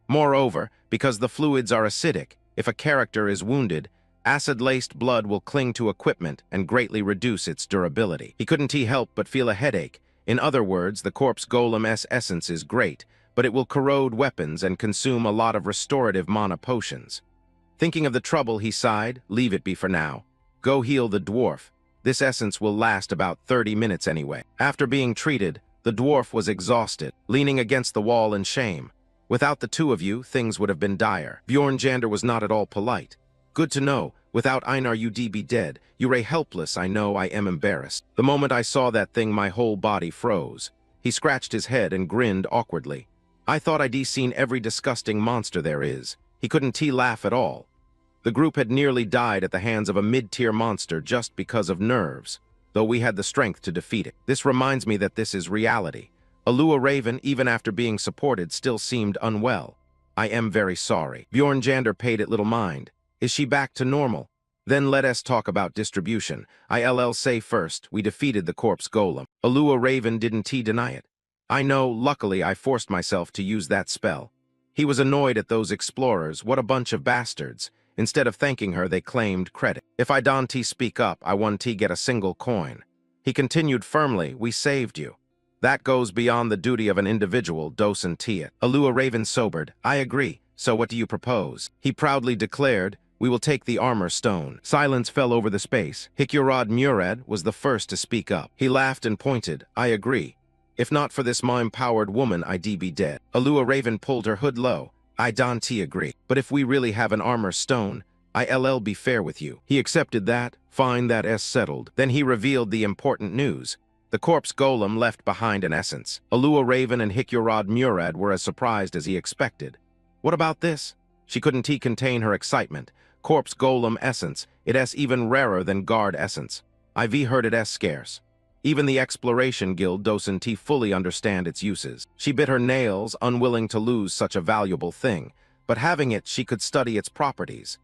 Moreover, because the fluids are acidic, if a character is wounded, acid-laced blood will cling to equipment and greatly reduce its durability. He couldn't help but feel a headache. In other words, the corpse golem's essence is great, but it will corrode weapons and consume a lot of restorative mana potions. Thinking of the trouble, he sighed, leave it be for now. Go heal the dwarf. This essence will last about 30 minutes anyway. After being treated, the dwarf was exhausted, leaning against the wall in shame. Without the 2 of you, things would have been dire. Bjorn Jander was not at all polite. Good to know. Without Einar you'd be dead. You ray helpless, I know, I am embarrassed. The moment I saw that thing, my whole body froze. He scratched his head and grinned awkwardly. I thought I'd seen every disgusting monster there is. He couldn't laugh at all. The group had nearly died at the hands of a mid-tier monster just because of nerves, though we had the strength to defeat it. This reminds me that this is reality. Alua Raven, even after being supported, still seemed unwell. I am very sorry. Bjorn Jander paid it little mind. Is she back to normal? Then let us talk about distribution. I'll say first, we defeated the corpse golem. Alua Raven didn't deny it. I know, luckily I forced myself to use that spell. He was annoyed at those explorers, what a bunch of bastards. Instead of thanking her, they claimed credit. If I don't speak up, I won't get a single coin. He continued firmly, we saved you. That goes beyond the duty of an individual, docent it. Alua Raven sobered, I agree, so what do you propose? He proudly declared, we will take the armor stone. Silence fell over the space. Hikurad Murad was the first to speak up. He laughed and pointed, I agree. If not for this mime-powered woman, I'd be dead. Alua Raven pulled her hood low. I don't agree. But if we really have an armor stone, I'll be fair with you. He accepted that. Fine, that's settled. Then he revealed the important news. The corpse golem left behind an essence. Alua Raven and Hikurad Murad were as surprised as he expected. What about this? She couldn't contain her excitement. Corpse golem essence. It's even rarer than guard essence. I've heard it's scarce. Even the Exploration Guild doesn't fully understand its uses. She bit her nails, unwilling to lose such a valuable thing, but having it, she could study its properties.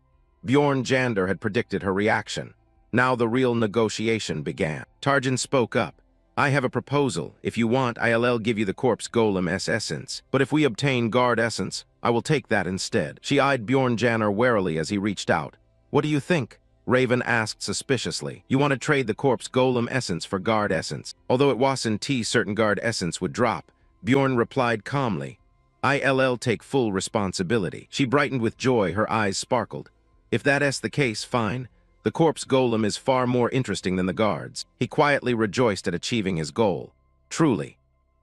Bjorn Jander had predicted her reaction. Now the real negotiation began. Tarjan spoke up. I have a proposal. If you want, I'll give you the corpse golem's essence. But if we obtain guard essence, I will take that instead. She eyed Bjorn Jander warily as he reached out. What do you think? Raven asked suspiciously. You want to trade the corpse golem essence for guard essence. Although it wasn't certain guard essence would drop, Bjorn replied calmly. I'll take full responsibility. She brightened with joy, her eyes sparkled. If that's the case, fine. The corpse golem is far more interesting than the guards. He quietly rejoiced at achieving his goal. Truly.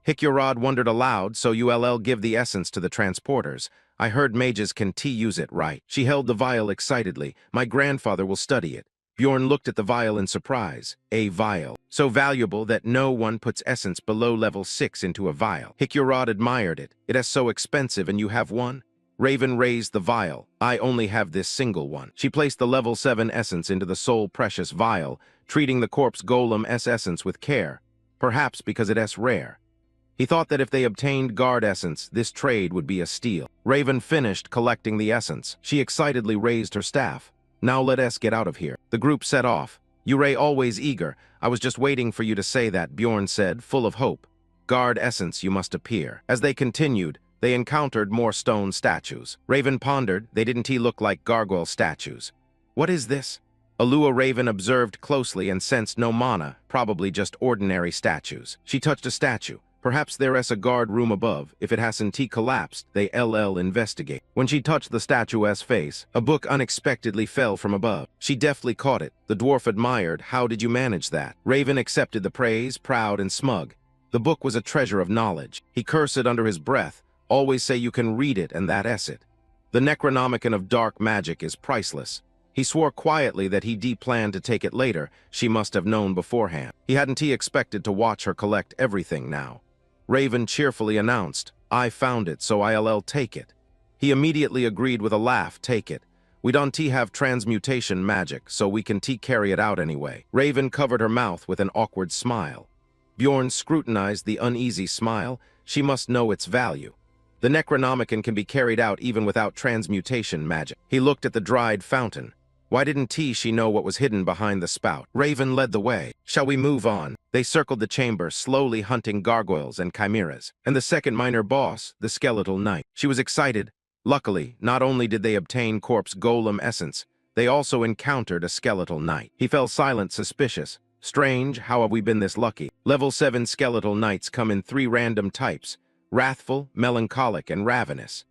Hicurod wondered aloud, so you'll give the essence to the transporters. I heard mages can use it, right? She held the vial excitedly. My grandfather will study it. Bjorn looked at the vial in surprise. A vial. So valuable that no one puts essence below level 6 into a vial. Hicurod admired it. It is so expensive and you have one? Raven raised the vial. I only have this single one. She placed the level 7 essence into the soul precious vial, treating the corpse golem essence with care. Perhaps because it is rare. He thought that if they obtained guard essence, this trade would be a steal. Raven finished collecting the essence. She excitedly raised her staff. Now let us get out of here. The group set off. Yurei always eager. I was just waiting for you to say that, Bjorn said, full of hope. Guard essence, you must appear. As they continued, they encountered more stone statues. Raven pondered, they didn't look like gargoyle statues. What is this? Alua Raven observed closely and sensed no mana, probably just ordinary statues. She touched a statue. Perhaps there is a guard room above. If it hasn't collapsed, they investigate. When she touched the statue's face, a book unexpectedly fell from above. She deftly caught it. The dwarf admired. How did you manage that? Raven accepted the praise, proud and smug. The book was a treasure of knowledge. He cursed it under his breath. Always say you can read it and that is it. The Necronomicon of dark magic is priceless. He swore quietly that he planned to take it later. She must have known beforehand. He hadn't expected to watch her collect everything now. Raven cheerfully announced, I found it, so I'll take it. He immediately agreed with a laugh, take it. We don't have transmutation magic, so we can carry it out anyway. Raven covered her mouth with an awkward smile. Bjorn scrutinized the uneasy smile. She must know its value. The Necronomicon can be carried out even without transmutation magic. He looked at the dried fountain. Why didn't she know what was hidden behind the spout? Raven led the way. Shall we move on? They circled the chamber, slowly hunting gargoyles and chimeras. And the second minor boss, the skeletal knight. She was excited. Luckily, not only did they obtain corpse golem essence, they also encountered a skeletal knight. He fell silent, suspicious. Strange, how have we been this lucky? Level 7 skeletal knights come in 3 random types: wrathful, melancholic, and ravenous.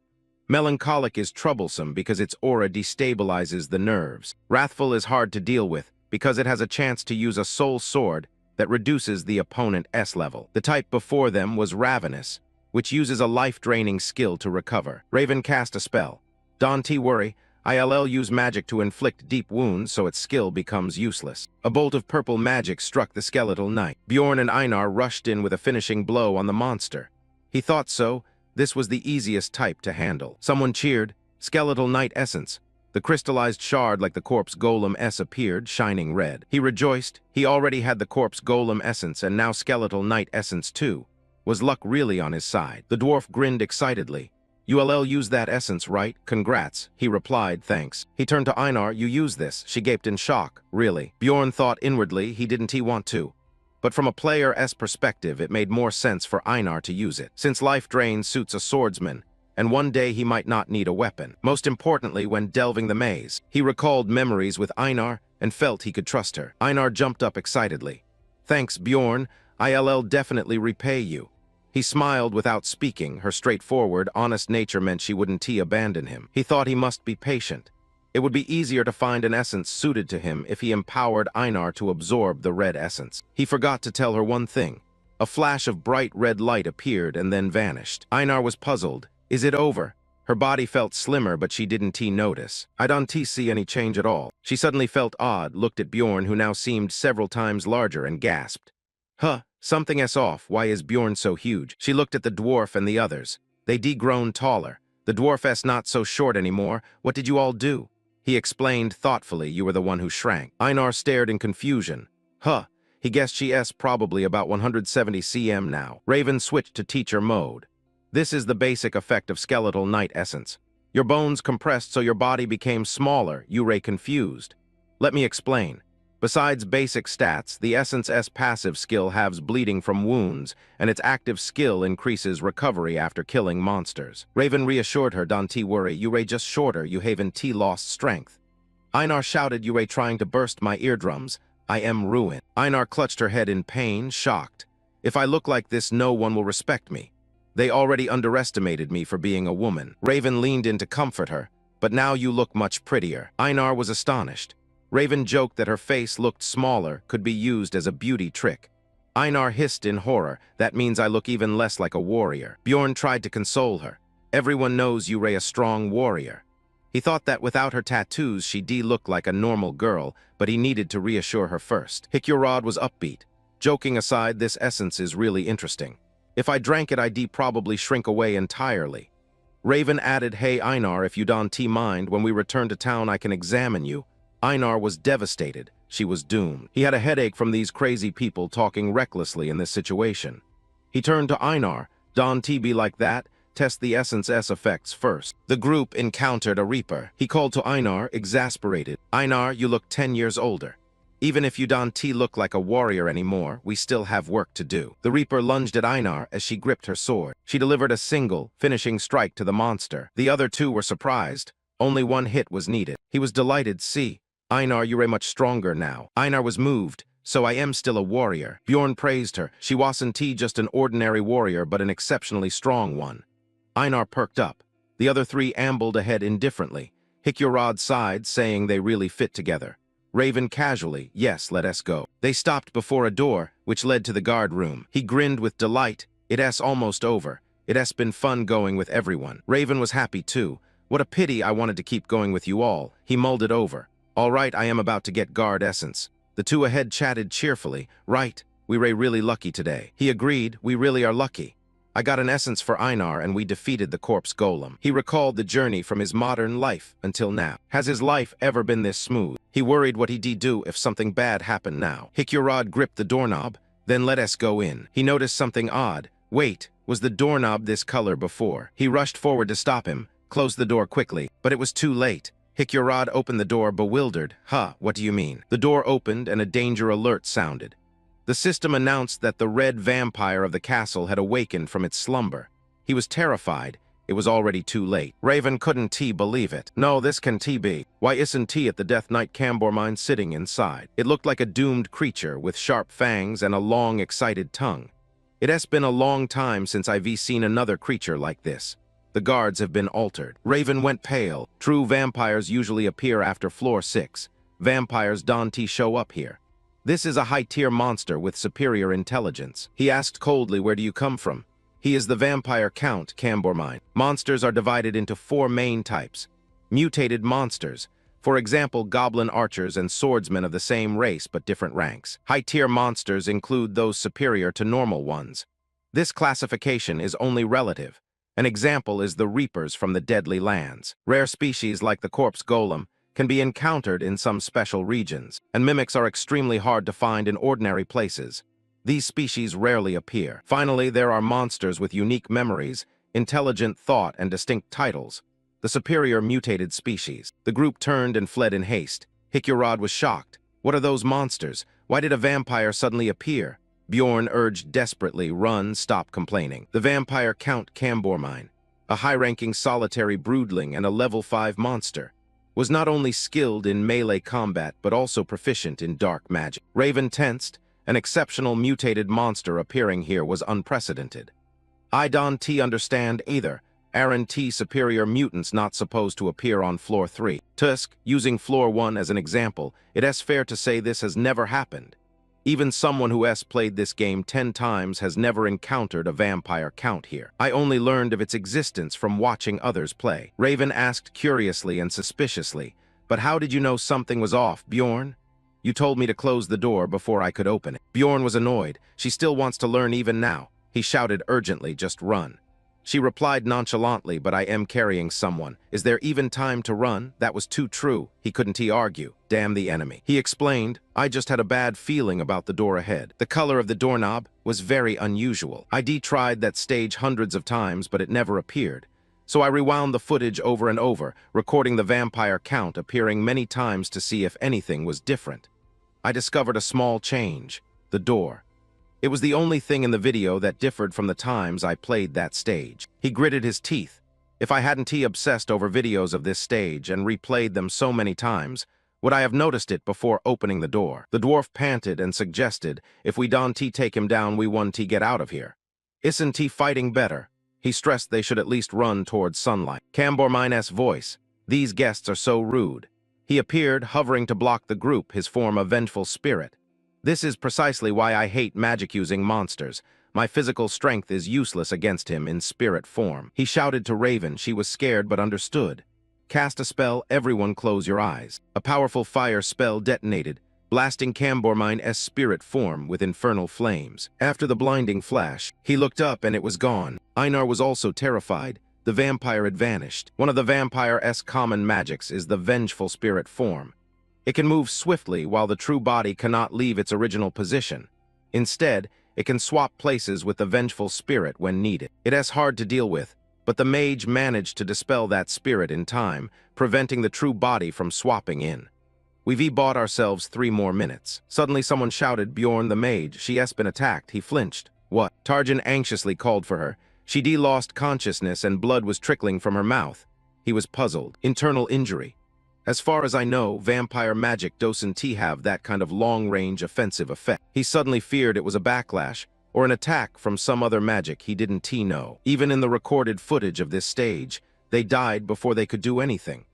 Melancholic is troublesome because its aura destabilizes the nerves. Wrathful is hard to deal with because it has a chance to use a soul sword that reduces the opponent's level. The type before them was ravenous, which uses a life-draining skill to recover. Raven cast a spell. Don't worry, I'll use magic to inflict deep wounds so its skill becomes useless. A bolt of purple magic struck the skeletal knight. Bjorn and Einar rushed in with a finishing blow on the monster. He thought so. This was the easiest type to handle. Someone cheered, Skeletal Knight Essence. The crystallized shard like the corpse golem appeared, shining red. He rejoiced. He already had the corpse golem essence and now Skeletal Knight Essence too. Was luck really on his side? The dwarf grinned excitedly. You'll use that essence, right? Congrats. He replied, thanks. He turned to Einar, you use this. She gaped in shock. Really? Bjorn thought inwardly he didn't want to. But from a player's perspective, it made more sense for Einar to use it, since life drain suits a swordsman, and one day he might not need a weapon. Most importantly, when delving the maze, he recalled memories with Einar and felt he could trust her. Einar jumped up excitedly. Thanks, Bjorn. I'll definitely repay you. He smiled without speaking. Her straightforward, honest nature meant she wouldn't abandon him. He thought he must be patient. It would be easier to find an essence suited to him if he empowered Einar to absorb the red essence. He forgot to tell her one thing. A flash of bright red light appeared and then vanished. Einar was puzzled. Is it over? Her body felt slimmer, but she didn't notice. I don't see any change at all. She suddenly felt odd, looked at Bjorn, who now seemed several times larger, and gasped. Huh, something's off. Why is Bjorn so huge? She looked at the dwarf and the others. They grown taller. The dwarf's not so short anymore. What did you all do? He explained thoughtfully, you were the one who shrank. Einar stared in confusion. Huh, he guessed she's probably about 170 cm now. Raven switched to teacher mode. This is the basic effect of Skeletal Knight Essence. Your bones compressed so your body became smaller, Yurei confused. Let me explain. Besides basic stats, the Essence's passive skill halves bleeding from wounds, and its active skill increases recovery after killing monsters. Raven reassured her, don't worry, Yurei just shorter, you haven't lost strength. Einar shouted, Yurei trying to burst my eardrums. I am ruined. Einar clutched her head in pain, shocked. If I look like this, no one will respect me. They already underestimated me for being a woman. Raven leaned in to comfort her, but now you look much prettier. Einar was astonished. Raven joked that her face looked smaller, could be used as a beauty trick. Einar hissed in horror, that means I look even less like a warrior. Bjorn tried to console her. Everyone knows you're a strong warrior. He thought that without her tattoos she'd look like a normal girl, but he needed to reassure her first. Hikyorod was upbeat. Joking aside, this essence is really interesting. If I drank it I'd probably shrink away entirely. Raven added, hey Einar, if you don't mind, when we return to town I can examine you. Einar was devastated. She was doomed. He had a headache from these crazy people talking recklessly in this situation. He turned to Einar. Don't be like that. Test the essence's effects first. The group encountered a reaper. He called to Einar, exasperated. Einar, you look 10 years older. Even if you don't look like a warrior anymore, we still have work to do. The reaper lunged at Einar as she gripped her sword. She delivered a single, finishing strike to the monster. The other two were surprised. Only one hit was needed. He was delighted. See, Einar, you're much stronger now. Einar was moved. So I am still a warrior. Bjorn praised her. She wasn't just an ordinary warrior, but an exceptionally strong one. Einar perked up. The other three ambled ahead indifferently. Hikyorod sighed, saying they really fit together. Raven casually, yes, let us go. They stopped before a door, which led to the guard room. He grinned with delight. It's almost over. It's been fun going with everyone. Raven was happy too. What a pity, I wanted to keep going with you all. He mulled it over. All right, I am about to get guard essence. The two ahead chatted cheerfully. Right, we're really lucky today. He agreed, we really are lucky. I got an essence for Einar and we defeated the corpse golem. He recalled the journey from his modern life until now. Has his life ever been this smooth? He worried what he'd do if something bad happened now. Hikyorod gripped the doorknob, then let us go in. He noticed something odd. Wait, was the doorknob this color before? He rushed forward to stop him, closed the door quickly, but it was too late. Hikyorod opened the door, bewildered. Huh, what do you mean? The door opened and a danger alert sounded. The system announced that the red vampire of the castle had awakened from its slumber. He was terrified. It was already too late. Raven couldn't believe it. No, this can be. Why isn't at the Death Knight Cambormine sitting inside? It looked like a doomed creature with sharp fangs and a long, excited tongue. It has been a long time since I've seen another creature like this. The guards have been altered. Raven went pale. True vampires usually appear after floor 6. Vampires don't show up here. This is a high-tier monster with superior intelligence. He asked coldly, where do you come from? He is the vampire Count Cambormine. Monsters are divided into 4 main types. Mutated monsters. For example, goblin archers and swordsmen of the same race but different ranks. High-tier monsters include those superior to normal ones. This classification is only relative. An example is the reapers from the deadly lands. Rare species like the corpse golem can be encountered in some special regions, and mimics are extremely hard to find in ordinary places. These species rarely appear. Finally, there are monsters with unique memories, intelligent thought, and distinct titles. The superior mutated species. The group turned and fled in haste. Hikyorod was shocked. What are those monsters? Why did a vampire suddenly appear? Bjorn urged desperately, run, stop complaining. The vampire Count Cambormine, a high-ranking solitary broodling and a level 5 monster, was not only skilled in melee combat but also proficient in dark magic. Raven tensed. An exceptional mutated monster appearing here was unprecedented. I don't understand either. Aren't superior mutants not supposed to appear on floor 3? Tusk, using floor 1 as an example, it's fair to say this has never happened. Even someone who has played this game 10 times has never encountered a vampire count here. I only learned of its existence from watching others play. Raven asked curiously and suspiciously, but how did you know something was off, Bjorn? You told me to close the door before I could open it. Bjorn was annoyed. She still wants to learn even now. He shouted urgently, just run. She replied nonchalantly, but I am carrying someone. Is there even time to run? That was too true. He couldn't argue. Damn the enemy. He explained, I just had a bad feeling about the door ahead. The color of the doorknob was very unusual. I tried that stage hundreds of times, but it never appeared. So I rewound the footage over and over, recording the vampire count appearing many times to see if anything was different. I discovered a small change. The door. It was the only thing in the video that differed from the times I played that stage. He gritted his teeth. If I hadn't obsessed over videos of this stage and replayed them so many times, would I have noticed it before opening the door? The dwarf panted and suggested, if we don't take him down, we won't get out of here. Isn't he fighting better? He stressed they should at least run towards sunlight. Cambormine's voice. These guests are so rude. He appeared, hovering to block the group, his form a vengeful spirit. This is precisely why I hate magic-using monsters. My physical strength is useless against him in spirit form. He shouted to Raven. She was scared but understood. Cast a spell, everyone close your eyes. A powerful fire spell detonated, blasting Cambormine's spirit form with infernal flames. After the blinding flash, he looked up and it was gone. Einar was also terrified. The vampire had vanished. One of the vampire's common magics is the vengeful spirit form. It can move swiftly while the true body cannot leave its original position. Instead, it can swap places with the vengeful spirit when needed. It is hard to deal with, but the mage managed to dispel that spirit in time, preventing the true body from swapping in. We've bought ourselves 3 more minutes. Suddenly someone shouted, "Bjorn the mage, she has been attacked." He flinched. What? Tarjan anxiously called for her. She lost consciousness and blood was trickling from her mouth. He was puzzled. Internal injury. As far as I know, vampire magic doesn't have that kind of long-range offensive effect. He suddenly feared it was a backlash, or an attack from some other magic he didn't know. Even in the recorded footage of this stage, they died before they could do anything.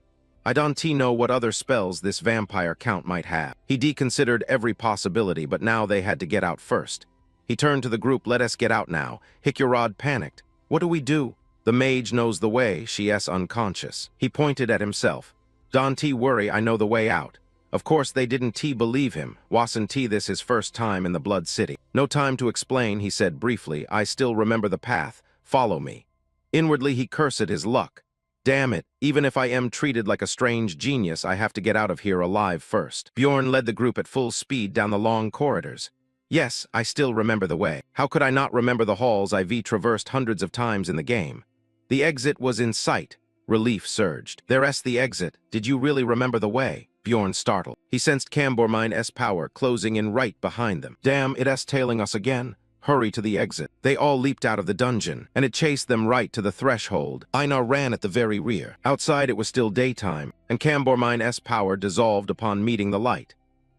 I don't know what other spells this vampire count might have. He deconsidered every possibility, but now they had to get out first. He turned to the group. "Let us get out now." Hicurod panicked. "What do we do?" "The mage knows the way. She's unconscious." He pointed at himself. "Don't worry, I know the way out." Of course they didn't believe him. Wasn't this his first time in the Blood City? "No time to explain," he said briefly. "I still remember the path. Follow me." Inwardly he cursed his luck. Damn it, even if I am treated like a strange genius, I have to get out of here alive first. Bjorn led the group at full speed down the long corridors. Yes, I still remember the way. How could I not remember the halls I've traversed hundreds of times in the game? The exit was in sight. Relief surged. "There's the exit. Did you really remember the way?" Bjorn startled. He sensed Cambormine's power closing in right behind them. "Damn, it's tailing us again. Hurry to the exit." They all leaped out of the dungeon, and it chased them right to the threshold. Einar ran at the very rear. Outside it was still daytime, and Cambormine's power dissolved upon meeting the light.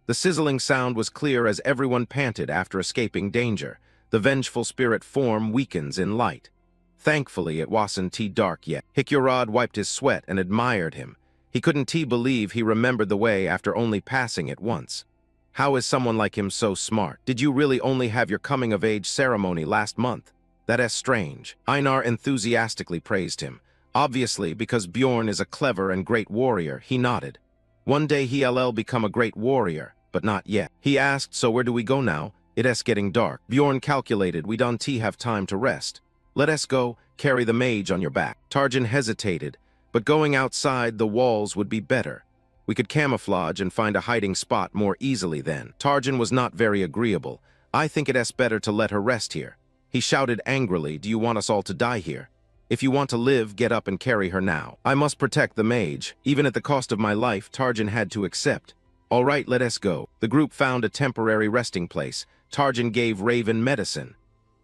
The sizzling sound was clear as everyone panted after escaping danger. The vengeful spirit form weakens in light. Thankfully, it wasn't dark yet. Hicurod wiped his sweat and admired him. He couldn't believe he remembered the way after only passing it once. How is someone like him so smart? "Did you really only have your coming-of-age ceremony last month?" "That's strange." Einar enthusiastically praised him. Obviously, because Bjorn is a clever and great warrior, he nodded. "One day he'll become a great warrior, but not yet." He asked, "So where do we go now? It's getting dark." Bjorn calculated, "We don't have time to rest. Let us go, carry the mage on your back." Tarjan hesitated, but going outside the walls would be better. We could camouflage and find a hiding spot more easily then. Tarjan was not very agreeable. "I think it's better to let her rest here." He shouted angrily, "Do you want us all to die here? If you want to live, get up and carry her now." "I must protect the mage. Even at the cost of my life," Tarjan had to accept. "All right, let us go." The group found a temporary resting place. Tarjan gave Raven medicine.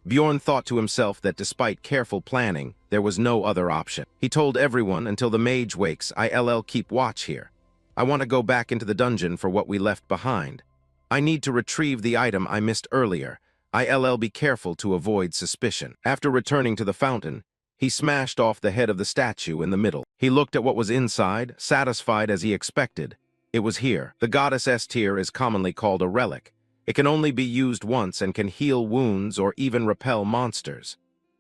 Bjorn thought to himself that despite careful planning, there was no other option. He told everyone, "Until the mage wakes, I'll keep watch here. I want to go back into the dungeon for what we left behind. I need to retrieve the item I missed earlier. I'll be careful to avoid suspicion." After returning to the fountain, he smashed off the head of the statue in the middle. He looked at what was inside, satisfied as he expected. It was here. The goddess tier is commonly called a relic. It can only be used once and can heal wounds or even repel monsters.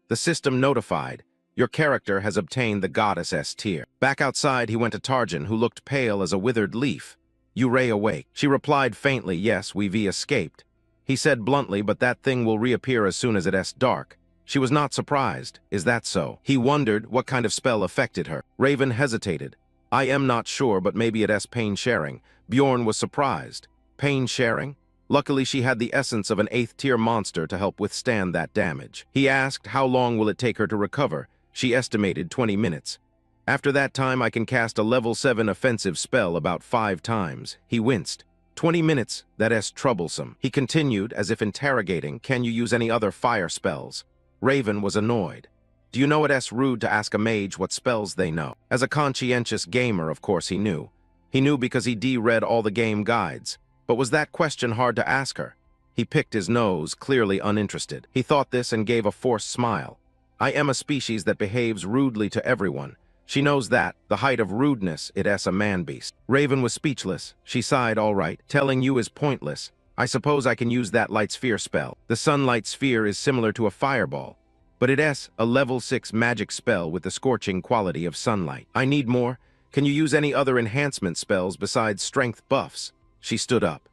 The system notified, "Your character has obtained the goddess tier." Back outside, he went to Tarjan, who looked pale as a withered leaf. "You awake?" She replied faintly, "Yes, we've escaped." He said bluntly, "But that thing will reappear as soon as it's dark." She was not surprised. "Is that so?" He wondered what kind of spell affected her. Raven hesitated. "I am not sure, but maybe it's pain sharing." Bjorn was surprised. Pain sharing? Luckily, she had the essence of an 8th-tier monster to help withstand that damage. He asked, "How long will it take her to recover?" She estimated 20 minutes. "After that time, I can cast a level 7 offensive spell about 5 times. He winced. 20 minutes, that's troublesome. He continued, as if interrogating, "Can you use any other fire spells?" Raven was annoyed. "Do you know it's rude to ask a mage what spells they know?" As a conscientious gamer, of course he knew. He knew because he read all the game guides. But was that question hard to ask her? He picked his nose, clearly uninterested. He thought this and gave a forced smile. "I am a species that behaves rudely to everyone. She knows that, the height of rudeness, it's a man-beast. Raven was speechless. She sighed, all right. Telling you is pointless. I suppose I can use that light sphere spell. The sunlight sphere is similar to a fireball, but it's a level 6 magic spell with the scorching quality of sunlight. I need more. Can you use any other enhancement spells besides strength buffs? She stood up.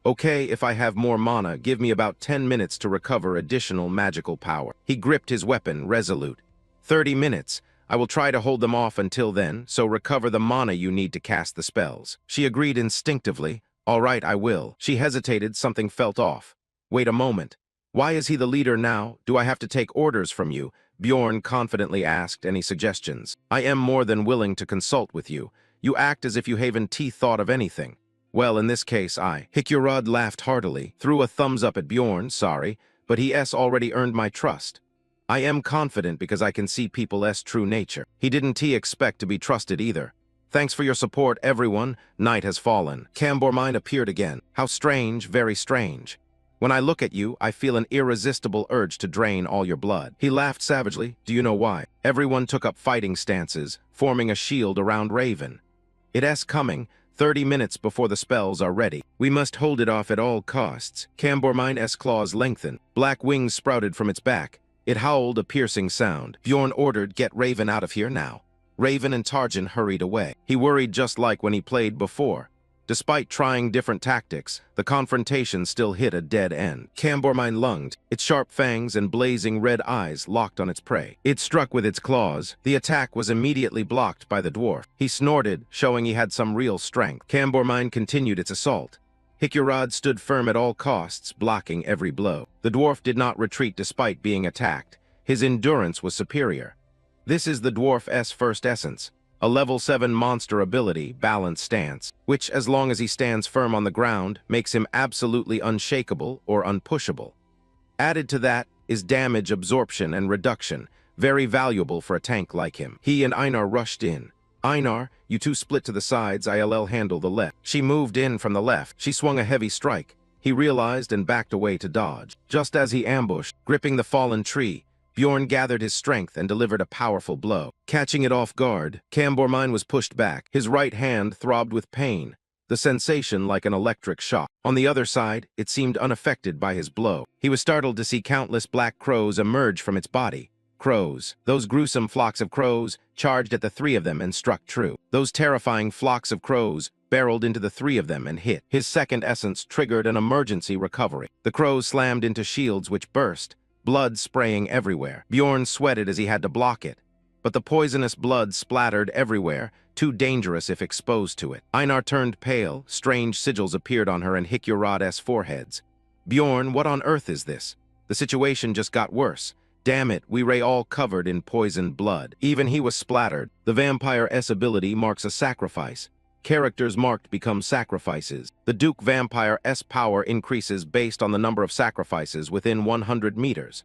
Okay, if I have more mana, give me about 10 minutes to recover additional magical power. He gripped his weapon, resolute. 30 minutes. I will try to hold them off until then, so recover the mana you need to cast the spells. She agreed instinctively. All right, I will. She hesitated, something felt off. Wait a moment. Why is he the leader now? Do I have to take orders from you? Bjorn confidently asked. Any suggestions? I am more than willing to consult with you. You act as if you haven't thought of anything. Well, in this case, Hikyorod laughed heartily, threw a thumbs up at Bjorn, sorry, but he's already earned my trust. I am confident because I can see people's true nature. He didn't expect to be trusted either. Thanks for your support, everyone. Night has fallen. Cambormine appeared again. How strange, very strange. When I look at you, I feel an irresistible urge to drain all your blood. He laughed savagely. Do you know why? Everyone took up fighting stances, forming a shield around Raven. It's coming. 30 minutes before the spells are ready. We must hold it off at all costs. Cambormine's claws lengthened. Black wings sprouted from its back. It howled a piercing sound. Bjorn ordered, get Raven out of here now. Raven and Tarjan hurried away. He worried just like when he played before. Despite trying different tactics, the confrontation still hit a dead end. Cambormine lunged, its sharp fangs and blazing red eyes locked on its prey. It struck with its claws. The attack was immediately blocked by the dwarf. He snorted, showing he had some real strength. Cambormine continued its assault. Hikyorod stood firm at all costs, blocking every blow. The dwarf did not retreat despite being attacked. His endurance was superior. This is the dwarf's first essence, a level 7 monster ability, balanced stance, which, as long as he stands firm on the ground, makes him absolutely unshakable or unpushable. Added to that is damage absorption and reduction, very valuable for a tank like him. He and Einar rushed in. Einar, you two split to the sides, I'll handle the left. She moved in from the left. She swung a heavy strike. He realized and backed away to dodge. Just as he ambushed, gripping the fallen tree, Bjorn gathered his strength and delivered a powerful blow. Catching it off guard, Cambormine was pushed back. His right hand throbbed with pain, the sensation like an electric shock. On the other side, it seemed unaffected by his blow. He was startled to see countless black crows emerge from its body. Crows. Those gruesome flocks of crows charged at the three of them and struck true. Those terrifying flocks of crows barreled into the three of them and hit. His second essence triggered an emergency recovery. The crows slammed into shields which burst, blood spraying everywhere. Bjorn sweated as he had to block it, but the poisonous blood splattered everywhere, too dangerous if exposed to it. Einar turned pale, strange sigils appeared on her and Hikyorod's foreheads. Bjorn, what on earth is this? The situation just got worse. Damn it, we all covered in poisoned blood. Even he was splattered. The vampire's ability marks a sacrifice. Characters marked become sacrifices. The Duke Vampire's power increases based on the number of sacrifices within 100 meters.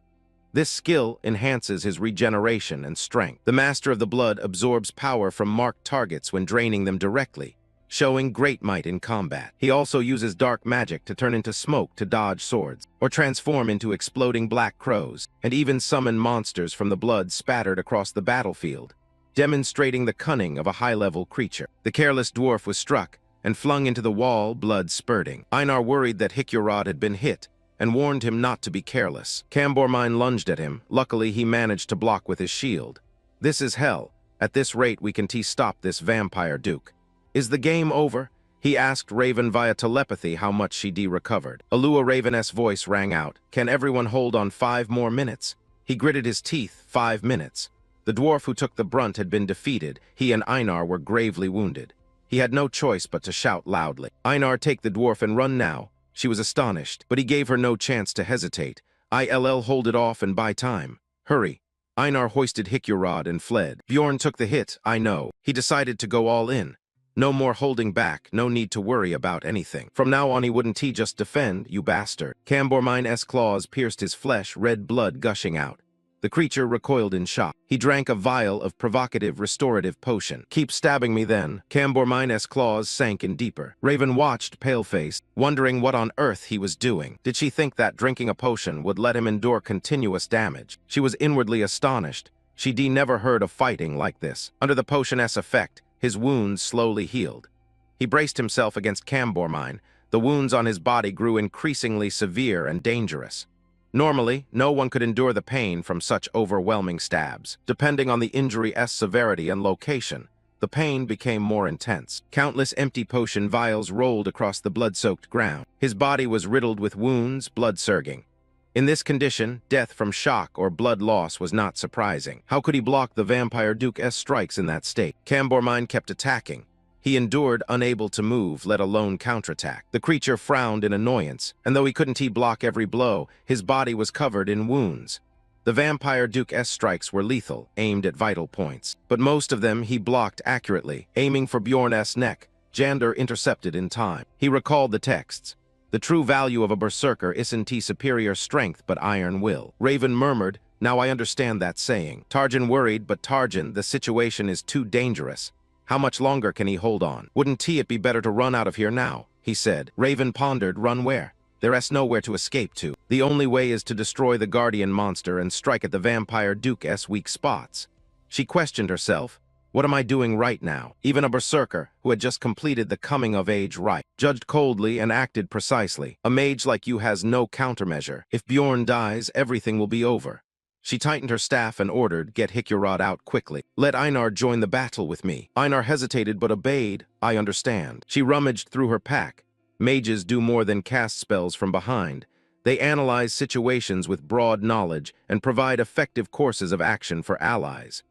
This skill enhances his regeneration and strength. The Master of the Blood absorbs power from marked targets when draining them directly, showing great might in combat. He also uses dark magic to turn into smoke to dodge swords, or transform into exploding black crows, and even summon monsters from the blood spattered across the battlefield, demonstrating the cunning of a high-level creature. The careless dwarf was struck and flung into the wall, blood spurting. Einar worried that Hikyorod had been hit and warned him not to be careless. Cambormine lunged at him. Luckily, he managed to block with his shield. This is hell. At this rate, we can stop this vampire duke. Is the game over? He asked Raven via telepathy how much she recovered. Alua Raven's voice rang out. Can everyone hold on 5 more minutes? He gritted his teeth. 5 minutes. The dwarf who took the brunt had been defeated. He and Einar were gravely wounded. He had no choice but to shout loudly. Einar, take the dwarf and run now. She was astonished, but he gave her no chance to hesitate. Hold it off and buy time. Hurry. Einar hoisted Hikyorod and fled. Bjorn took the hit, I know. He decided to go all in. No more holding back, no need to worry about anything. From now on he wouldn't just defend, you bastard. Cambormine's claws pierced his flesh, red blood gushing out. The creature recoiled in shock. He drank a vial of provocative restorative potion. Keep stabbing me then. Cambormine's claws sank in deeper. Raven watched, pale-faced, wondering what on earth he was doing. Did she think that drinking a potion would let him endure continuous damage? She was inwardly astonished. She'd never heard of fighting like this. Under the potion's effect, his wounds slowly healed. He braced himself against Cambormine. The wounds on his body grew increasingly severe and dangerous. Normally, no one could endure the pain from such overwhelming stabs. Depending on the injury's severity and location, the pain became more intense. Countless empty potion vials rolled across the blood-soaked ground. His body was riddled with wounds, blood surging. In this condition, death from shock or blood loss was not surprising. How could he block the Vampire Duke's strikes in that state? Cambormine kept attacking. He endured, unable to move, let alone counterattack. The creature frowned in annoyance, and though he couldn't block every blow, his body was covered in wounds. The Vampire Duke's strikes were lethal, aimed at vital points. But most of them he blocked accurately, aiming for Bjorn's neck. Jander intercepted in time. He recalled the texts. The true value of a berserker isn't superior strength but iron will. Raven murmured, "Now I understand that saying." Tarjan worried, "But Tarjan, the situation is too dangerous. How much longer can he hold on? Wouldn't it be better to run out of here now?" he said. Raven pondered, "Run where? There's nowhere to escape to. The only way is to destroy the guardian monster and strike at the Vampire Duke's weak spots." She questioned herself. What am I doing right now? Even a berserker, who had just completed the coming-of-age rite, judged coldly and acted precisely. A mage like you has no countermeasure. If Bjorn dies, everything will be over. She tightened her staff and ordered, "Get Hikurod out quickly. Let Einar join the battle with me." Einar hesitated but obeyed. "I understand." She rummaged through her pack. Mages do more than cast spells from behind. They analyze situations with broad knowledge and provide effective courses of action for allies.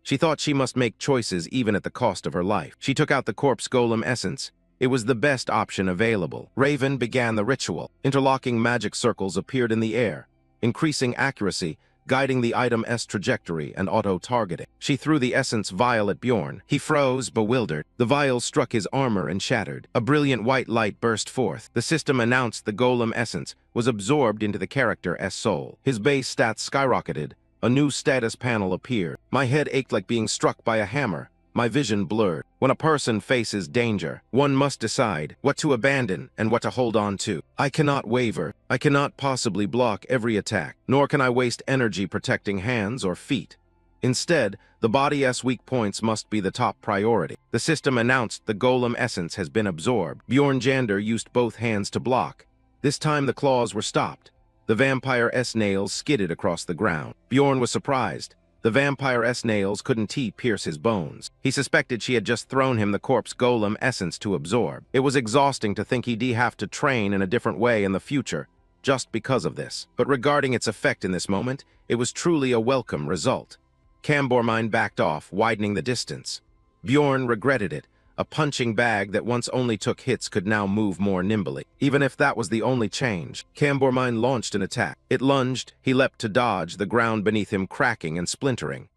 She thought she must make choices even at the cost of her life. She took out the corpse golem essence. It was the best option available. Raven began the ritual. Interlocking magic circles appeared in the air, increasing accuracy, guiding the item's trajectory and auto-targeting. She threw the essence vial at Bjorn. He froze, bewildered. The vial struck his armor and shattered. A brilliant white light burst forth. The system announced the golem essence was absorbed into the character's soul. His base stats skyrocketed. A new status panel appeared. My head ached like being struck by a hammer. My vision blurred. When a person faces danger, one must decide what to abandon and what to hold on to. I cannot waver. I cannot possibly block every attack, nor can I waste energy protecting hands or feet. Instead, the body's weak points must be the top priority. The system announced the golem essence has been absorbed. Bjorn Jander used both hands to block. This time the claws were stopped. The Vampire's nails skidded across the ground. Bjorn was surprised. The Vampire's nails couldn't pierce his bones. He suspected she had just thrown him the corpse golem essence to absorb. It was exhausting to think he'd have to train in a different way in the future, just because of this. But regarding its effect in this moment, it was truly a welcome result. Cambormine backed off, widening the distance. Bjorn regretted it. A punching bag that once only took hits could now move more nimbly. Even if that was the only change, Cambormine launched an attack. It lunged, he leapt to dodge, the ground beneath him cracking and splintering.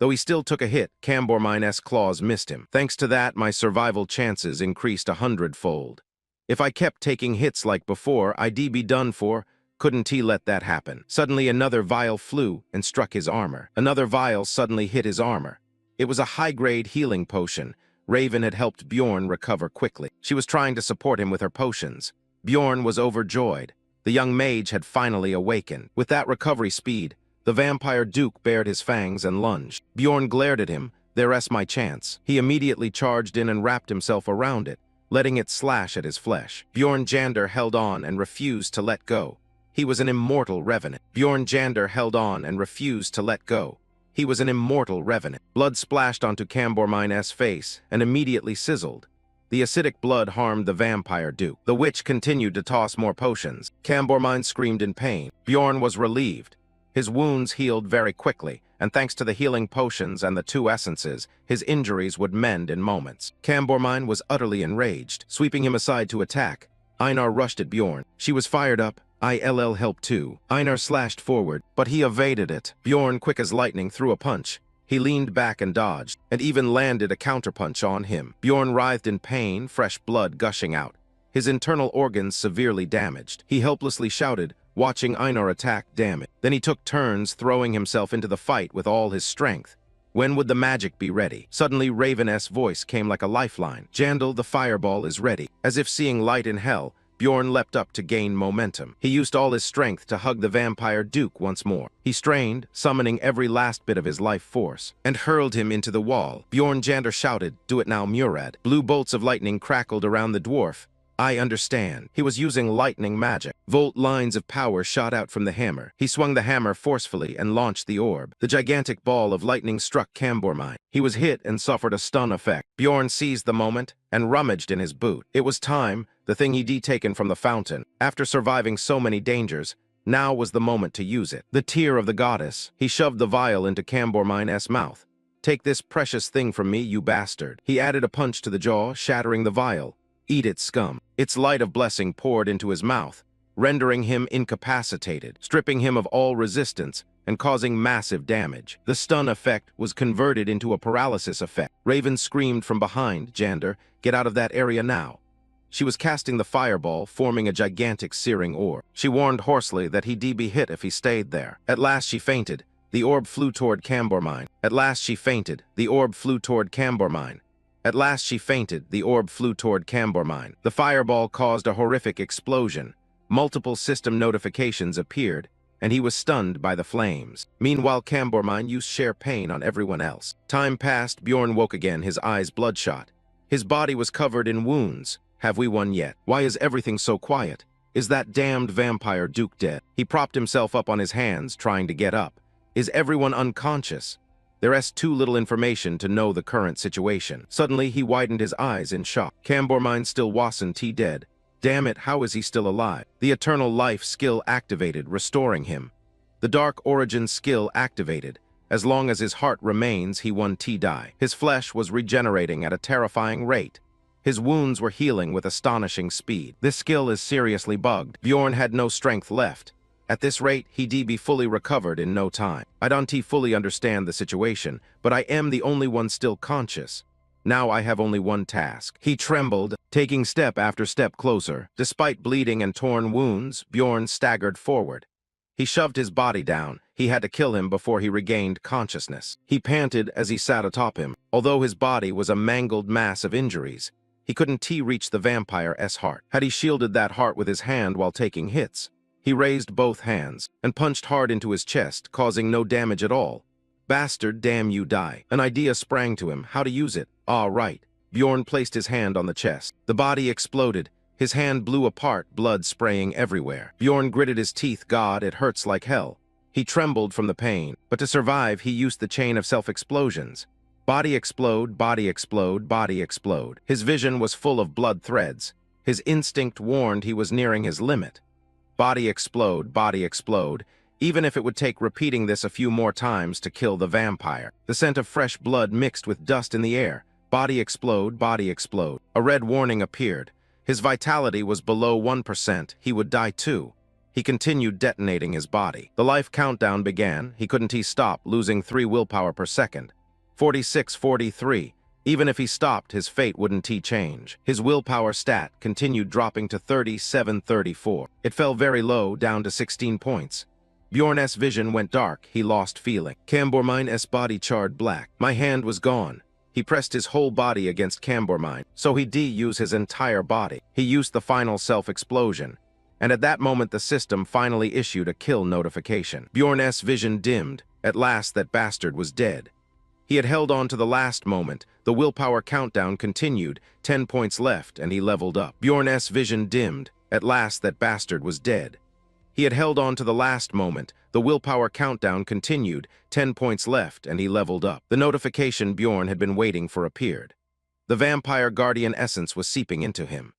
Though he still took a hit, Cambormine's claws missed him. Thanks to that, my survival chances increased 100-fold. If I kept taking hits like before, I'd be done for. Couldn't he let that happen? Suddenly another vial flew and struck his armor. Another vial suddenly hit his armor. It was a high-grade healing potion. Raven had helped Bjorn recover quickly. She was trying to support him with her potions. Bjorn was overjoyed. The young mage had finally awakened. With that recovery speed, the Vampire Duke bared his fangs and lunged. Bjorn glared at him. "There's my chance." He immediately charged in and wrapped himself around it, letting it slash at his flesh. Bjorn Jander held on and refused to let go. He was an immortal revenant. Bjorn Jander held on and refused to let go. He was an immortal revenant. Blood splashed onto Cambormine's face and immediately sizzled. The acidic blood harmed the Vampire Duke. The witch continued to toss more potions. Cambormine screamed in pain. Bjorn was relieved. His wounds healed very quickly, and thanks to the healing potions and the 2 essences, his injuries would mend in moments. Cambormine was utterly enraged, sweeping him aside to attack. Einar rushed at Bjorn. She was fired up. ILL helped too. Einar slashed forward, but he evaded it. Bjorn, quick as lightning, threw a punch. He leaned back and dodged, and even landed a counterpunch on him. Bjorn writhed in pain, fresh blood gushing out. His internal organs severely damaged. He helplessly shouted, watching Einar attack, "Damn it." Then he took turns throwing himself into the fight with all his strength. When would the magic be ready? Suddenly Raven's voice came like a lifeline. "Jandal, the fireball is ready." As if seeing light in hell, Bjorn leapt up to gain momentum. He used all his strength to hug the vampire Duke once more. He strained, summoning every last bit of his life force, and hurled him into the wall. Bjorn Jander shouted, "Do it now, Murad." Blue bolts of lightning crackled around the dwarf. I understand. He was using lightning magic. Volt lines of power shot out from the hammer. He swung the hammer forcefully and launched the orb. The gigantic ball of lightning struck Cambormine. He was hit and suffered a stun effect. Bjorn seized the moment and rummaged in his boot. It was time, the thing he'd taken from the fountain. After surviving so many dangers, now was the moment to use it. The tear of the goddess. He shoved the vial into Cambormine's mouth. "Take this precious thing from me, you bastard." He added a punch to the jaw, shattering the vial. "Eat it, scum." Its light of blessing poured into his mouth, rendering him incapacitated, stripping him of all resistance, and causing massive damage. The stun effect was converted into a paralysis effect. Raven screamed from behind, "Jander, get out of that area now." She was casting the fireball, forming a gigantic searing orb. She warned hoarsely that he'd be hit if he stayed there. At last she fainted. The orb flew toward Cambormine. At last she fainted. The orb flew toward Cambormine. At last she fainted. The orb flew toward Cambormine. The fireball caused a horrific explosion. Multiple system notifications appeared, and he was stunned by the flames. Meanwhile, Cambormine used sheer pain on everyone else. Time passed. Bjorn woke again, his eyes bloodshot. His body was covered in wounds. Have we won yet? Why is everything so quiet? Is that damned vampire Duke dead? He propped himself up on his hands, trying to get up. Is everyone unconscious? There's too little information to know the current situation. Suddenly, he widened his eyes in shock. Cambormine still wasn't dead. Damn it, how is he still alive? The Eternal Life skill activated, restoring him. The Dark Origin skill activated. As long as his heart remains, he won die. His flesh was regenerating at a terrifying rate. His wounds were healing with astonishing speed. This skill is seriously bugged. Bjorn had no strength left. At this rate, he'd be fully recovered in no time. I don't fully understand the situation, but I am the only one still conscious. Now I have only one task. He trembled, taking step after step closer. Despite bleeding and torn wounds, Bjorn staggered forward. He shoved his body down. He had to kill him before he regained consciousness. He panted as he sat atop him. Although his body was a mangled mass of injuries, he couldn't reach the vampire's heart. Had he shielded that heart with his hand while taking hits? He raised both hands and punched hard into his chest, causing no damage at all. Bastard, damn you, die. An idea sprang to him. How to use it? Ah, right. Bjorn placed his hand on the chest. The body exploded. His hand blew apart, blood spraying everywhere. Bjorn gritted his teeth. God, it hurts like hell. He trembled from the pain, but to survive, he used the chain of self-explosions. Body explode, body explode, body explode. His vision was full of blood threads. His instinct warned he was nearing his limit. Body explode, even if it would take repeating this a few more times to kill the vampire. The scent of fresh blood mixed with dust in the air. Body explode, body explode. A red warning appeared. His vitality was below 1%. He would die too. He continued detonating his body. The life countdown began. He couldn't stop, losing 3 willpower per second. 46, 43. Even if he stopped, his fate wouldn't change. His willpower stat continued dropping to 37, 34. It fell very low, down to 16 points. Bjorn's vision went dark. He lost feeling. Cambormine's body charred black. My hand was gone. He pressed his whole body against Cambormine, so he'd use his entire body. He used the final self-explosion, and at that moment the system finally issued a kill notification. Bjorn's vision dimmed. At last that bastard was dead. He had held on to the last moment. The willpower countdown continued, 10 points left, and he leveled up. Bjorn's vision dimmed. At last that bastard was dead. He had held on to the last moment. The willpower countdown continued, 10 points left, and he leveled up. The notification Bjorn had been waiting for appeared. The vampire guardian essence was seeping into him.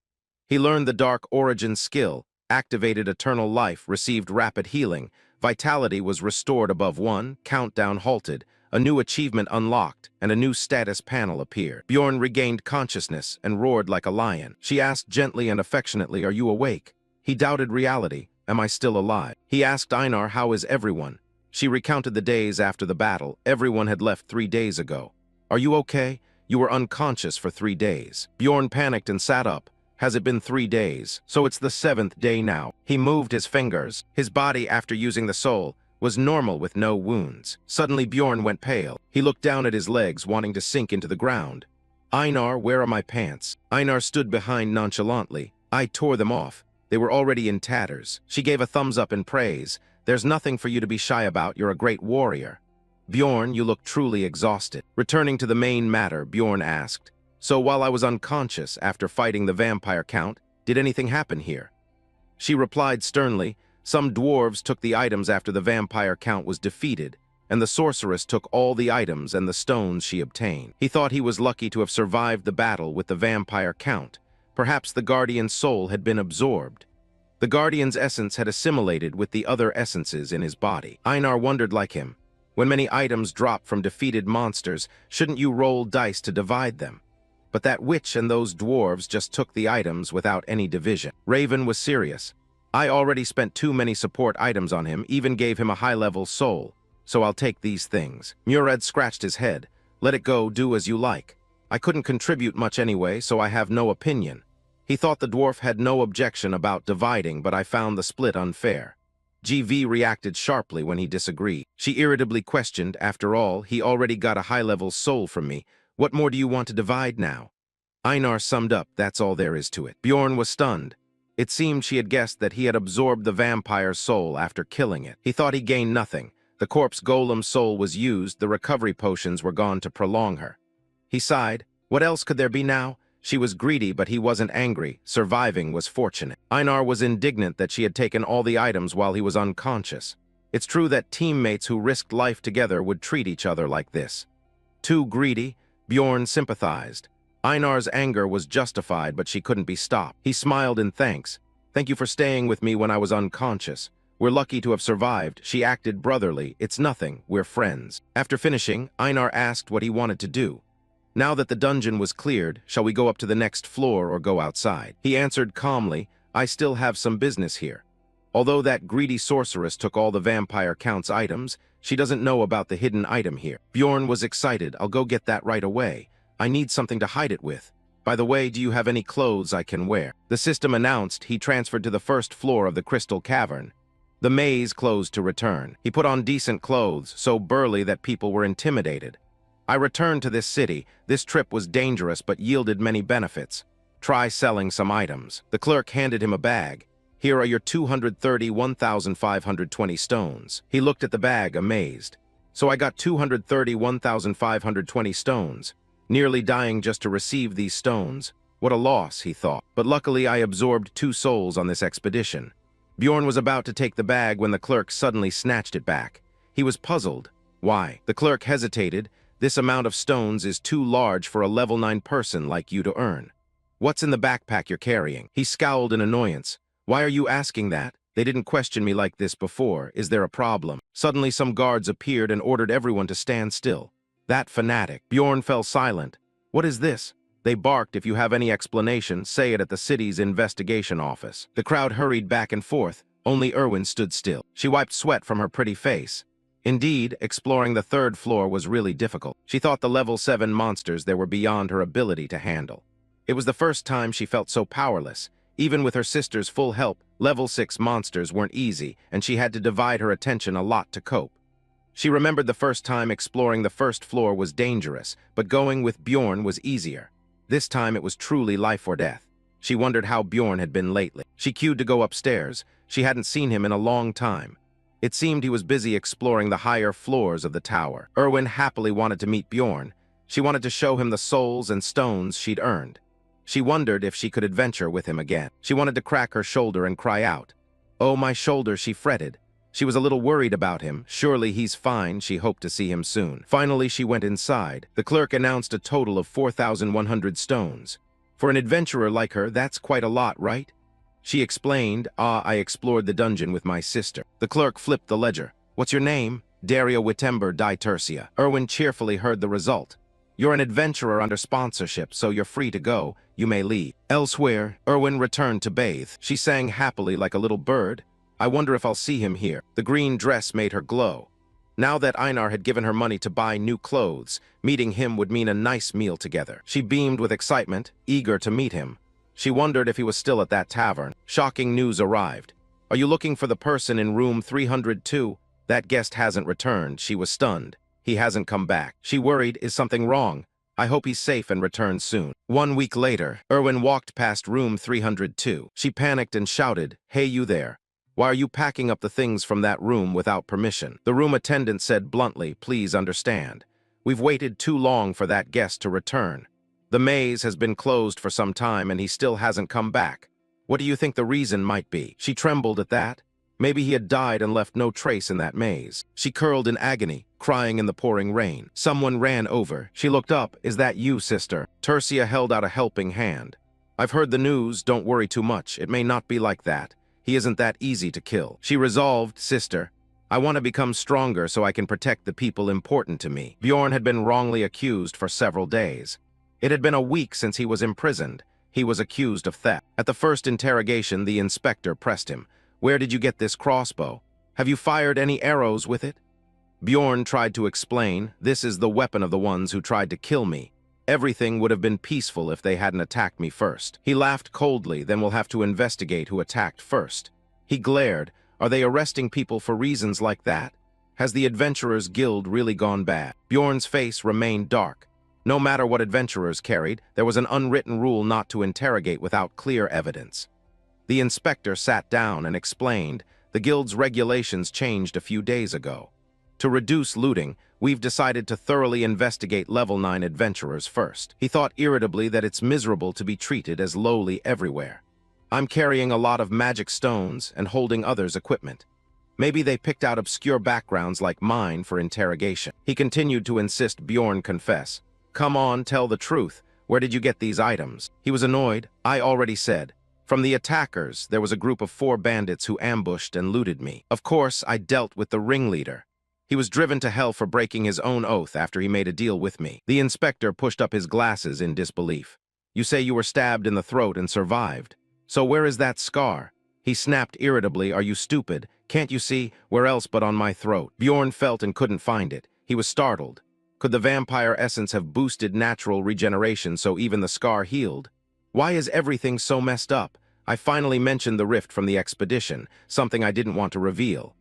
He learned the Dark Origin skill, activated Eternal Life, received rapid healing, vitality was restored above 1, countdown halted, a new achievement unlocked, and a new status panel appeared. Bjorn regained consciousness and roared like a lion. She asked gently and affectionately, "Are you awake?" He doubted reality. "Am I still alive?" He asked Einar, "How is everyone?" She recounted the days after the battle. Everyone had left 3 days ago. "Are you okay? You were unconscious for 3 days." Bjorn panicked and sat up. "Has it been 3 days? So it's the 7th day now." He moved his fingers. His body, after using the soul, was normal with no wounds. Suddenly Bjorn went pale. He looked down at his legs, wanting to sink into the ground. "Einar, where are my pants?" Einar stood behind nonchalantly. I tore them off. They were already in tatters. She gave a thumbs up in praise. There's nothing for you to be shy about. You're a great warrior. Bjorn, you look truly exhausted. Returning to the main matter, Bjorn asked, so while I was unconscious after fighting the vampire count, did anything happen here? She replied sternly, some dwarves took the items after the vampire count was defeated, and the sorceress took all the items and the stones she obtained. He thought he was lucky to have survived the battle with the vampire count. Perhaps the guardian's soul had been absorbed. The guardian's essence had assimilated with the other essences in his body. Einar wondered like him. When many items drop from defeated monsters, shouldn't you roll dice to divide them? But that witch and those dwarves just took the items without any division. Raven was serious. I already spent too many support items on him, even gave him a high-level soul, so I'll take these things. Murad scratched his head. Let it go, do as you like. I couldn't contribute much anyway, so I have no opinion. He thought the dwarf had no objection about dividing, but I found the split unfair. GV reacted sharply when he disagreed. She irritably questioned, after all, he already got a high-level soul from me. What more do you want to divide now? Einar summed up, that's all there is to it. Bjorn was stunned. It seemed she had guessed that he had absorbed the vampire's soul after killing it. He thought he gained nothing. The corpse golem's soul was used, the recovery potions were gone to prolong her. He sighed. What else could there be now? She was greedy, but he wasn't angry. Surviving was fortunate. Einar was indignant that she had taken all the items while he was unconscious. It's true that teammates who risked life together would treat each other like this. Too greedy, Bjorn sympathized. Einar's anger was justified, but she couldn't be stopped. He smiled in thanks. Thank you for staying with me when I was unconscious. We're lucky to have survived. She acted brotherly. It's nothing. We're friends. After finishing, Einar asked what he wanted to do. Now that the dungeon was cleared, shall we go up to the next floor or go outside? He answered calmly, I still have some business here. Although that greedy sorceress took all the vampire count's items, she doesn't know about the hidden item here. Bjorn was excited. I'll go get that right away. I need something to hide it with. By the way, do you have any clothes I can wear? The system announced he transferred to the first floor of the crystal cavern. The maze closed to return. He put on decent clothes, so burly that people were intimidated. I returned to this city. This trip was dangerous but yielded many benefits. Try selling some items. The clerk handed him a bag. Here are your 1,520 stones. He looked at the bag, amazed. So I got 1,520 stones. Nearly dying just to receive these stones. What a loss, he thought. But luckily I absorbed 2 souls on this expedition. Bjorn was about to take the bag when the clerk suddenly snatched it back. He was puzzled. Why? The clerk hesitated. This amount of stones is too large for a level 9 person like you to earn. What's in the backpack you're carrying? He scowled in annoyance. Why are you asking that? They didn't question me like this before. Is there a problem? Suddenly some guards appeared and ordered everyone to stand still. That fanatic. Bjorn fell silent. What is this? They barked, if you have any explanation, say it at the city's investigation office. The crowd hurried back and forth. Only Irwin stood still. She wiped sweat from her pretty face. Indeed, exploring the 3rd floor was really difficult. She thought the level 7 monsters there were beyond her ability to handle. It was the first time she felt so powerless. Even with her sister's full help, level 6 monsters weren't easy, and she had to divide her attention a lot to cope. She remembered the first time exploring the 1st floor was dangerous, but going with Bjorn was easier. This time it was truly life or death. She wondered how Bjorn had been lately. She queued to go upstairs. She hadn't seen him in a long time. It seemed he was busy exploring the higher floors of the tower. Irwin happily wanted to meet Bjorn. She wanted to show him the souls and stones she'd earned. She wondered if she could adventure with him again. She wanted to crack her shoulder and cry out. Oh, my shoulder, she fretted. She was a little worried about him. Surely he's fine. She hoped to see him soon. Finally, she went inside. The clerk announced a total of 4,100 stones. For an adventurer like her, that's quite a lot, right? She explained, I explored the dungeon with my sister. The clerk flipped the ledger. What's your name? Daria Wittember di Tercia. Irwin cheerfully heard the result. You're an adventurer under sponsorship, so you're free to go. You may leave. Elsewhere, Irwin returned to bathe. She sang happily like a little bird. I wonder if I'll see him here. The green dress made her glow. Now that Einar had given her money to buy new clothes, meeting him would mean a nice meal together. She beamed with excitement, eager to meet him. She wondered if he was still at that tavern. Shocking news arrived. Are you looking for the person in room 302? That guest hasn't returned. She was stunned. He hasn't come back. She worried, is something wrong? I hope he's safe and returns soon. 1 week later, Irwin walked past room 302. She panicked and shouted, "Hey, you there. Why are you packing up the things from that room without permission?" The room attendant said bluntly, "Please understand. We've waited too long for that guest to return. The maze has been closed for some time and he still hasn't come back. What do you think the reason might be?" She trembled at that. Maybe he had died and left no trace in that maze. She curled in agony, crying in the pouring rain. Someone ran over. She looked up. "Is that you, sister?" Tercia held out a helping hand. "I've heard the news. Don't worry too much. It may not be like that. He isn't that easy to kill." She resolved, "Sister, I want to become stronger so I can protect the people important to me." Bjorn had been wrongly accused for several days. It had been a week since he was imprisoned. He was accused of theft. At the first interrogation, the inspector pressed him. "Where did you get this crossbow? Have you fired any arrows with it?" Bjorn tried to explain, "This is the weapon of the ones who tried to kill me. Everything would have been peaceful if they hadn't attacked me first." He laughed coldly. "Then we'll have to investigate who attacked first." He glared. "Are they arresting people for reasons like that? Has the Adventurers Guild really gone bad?" Bjorn's face remained dark. No matter what adventurers carried, there was an unwritten rule not to interrogate without clear evidence. The inspector sat down and explained, "The Guild's regulations changed a few days ago. To reduce looting, we've decided to thoroughly investigate level 9 adventurers first." He thought irritably that it's miserable to be treated as lowly everywhere. "I'm carrying a lot of magic stones and holding others' equipment. Maybe they picked out obscure backgrounds like mine for interrogation." He continued to insist Bjorn confess. "Come on, tell the truth. Where did you get these items?" He was annoyed. "I already said. From the attackers, there was a group of 4 bandits who ambushed and looted me. Of course, I dealt with the ringleader. He was driven to hell for breaking his own oath after he made a deal with me." The inspector pushed up his glasses in disbelief. "You say you were stabbed in the throat and survived. So where is that scar?" He snapped irritably, "Are you stupid? Can't you see? Where else but on my throat?" Bjorn felt and couldn't find it. He was startled. Could the vampire essence have boosted natural regeneration so even the scar healed? "Why is everything so messed up? I finally mentioned the rift from the expedition, something I didn't want to reveal."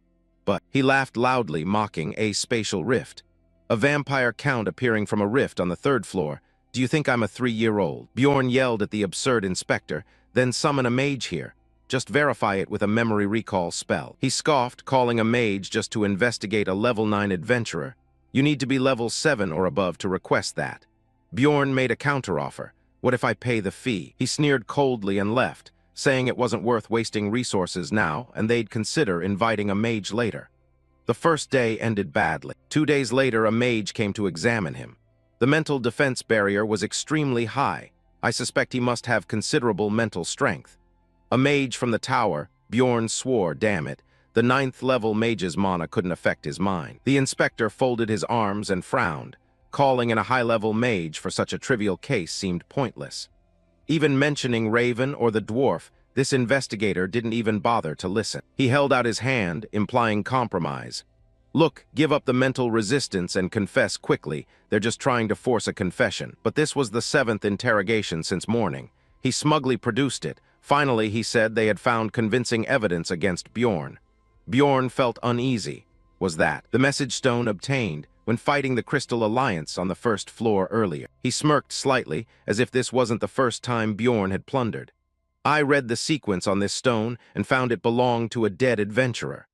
But he laughed loudly, mocking a spatial rift. "A vampire count appearing from a rift on the 3rd floor. Do you think I'm a 3-year-old? Bjorn yelled at the absurd inspector. "Then summon a mage here. Just verify it with a memory recall spell." He scoffed, calling a mage just to investigate a level 9 adventurer. "You need to be level 7 or above to request that." Bjorn made a counteroffer. "What if I pay the fee?" He sneered coldly and left, saying it wasn't worth wasting resources now and they'd consider inviting a mage later. The first day ended badly. 2 days later, a mage came to examine him. The mental defense barrier was extremely high. I suspect he must have considerable mental strength. A mage from the tower, Bjorn swore, "Damn it. The 9th level mage's mana couldn't affect his mind." The inspector folded his arms and frowned. Calling in a high-level mage for such a trivial case seemed pointless. Even mentioning Raven or the dwarf, this investigator didn't even bother to listen. He held out his hand, implying compromise. "Look, give up the mental resistance and confess quickly. They're just trying to force a confession." But this was the 7th interrogation since morning. He smugly produced it. Finally, he said they had found convincing evidence against Bjorn. Bjorn felt uneasy. Was that the message stone obtained when fighting the Crystal Alliance on the 1st floor earlier? He smirked slightly, as if this wasn't the first time Bjorn had plundered. "I read the sequence on this stone and found it belonged to a dead adventurer.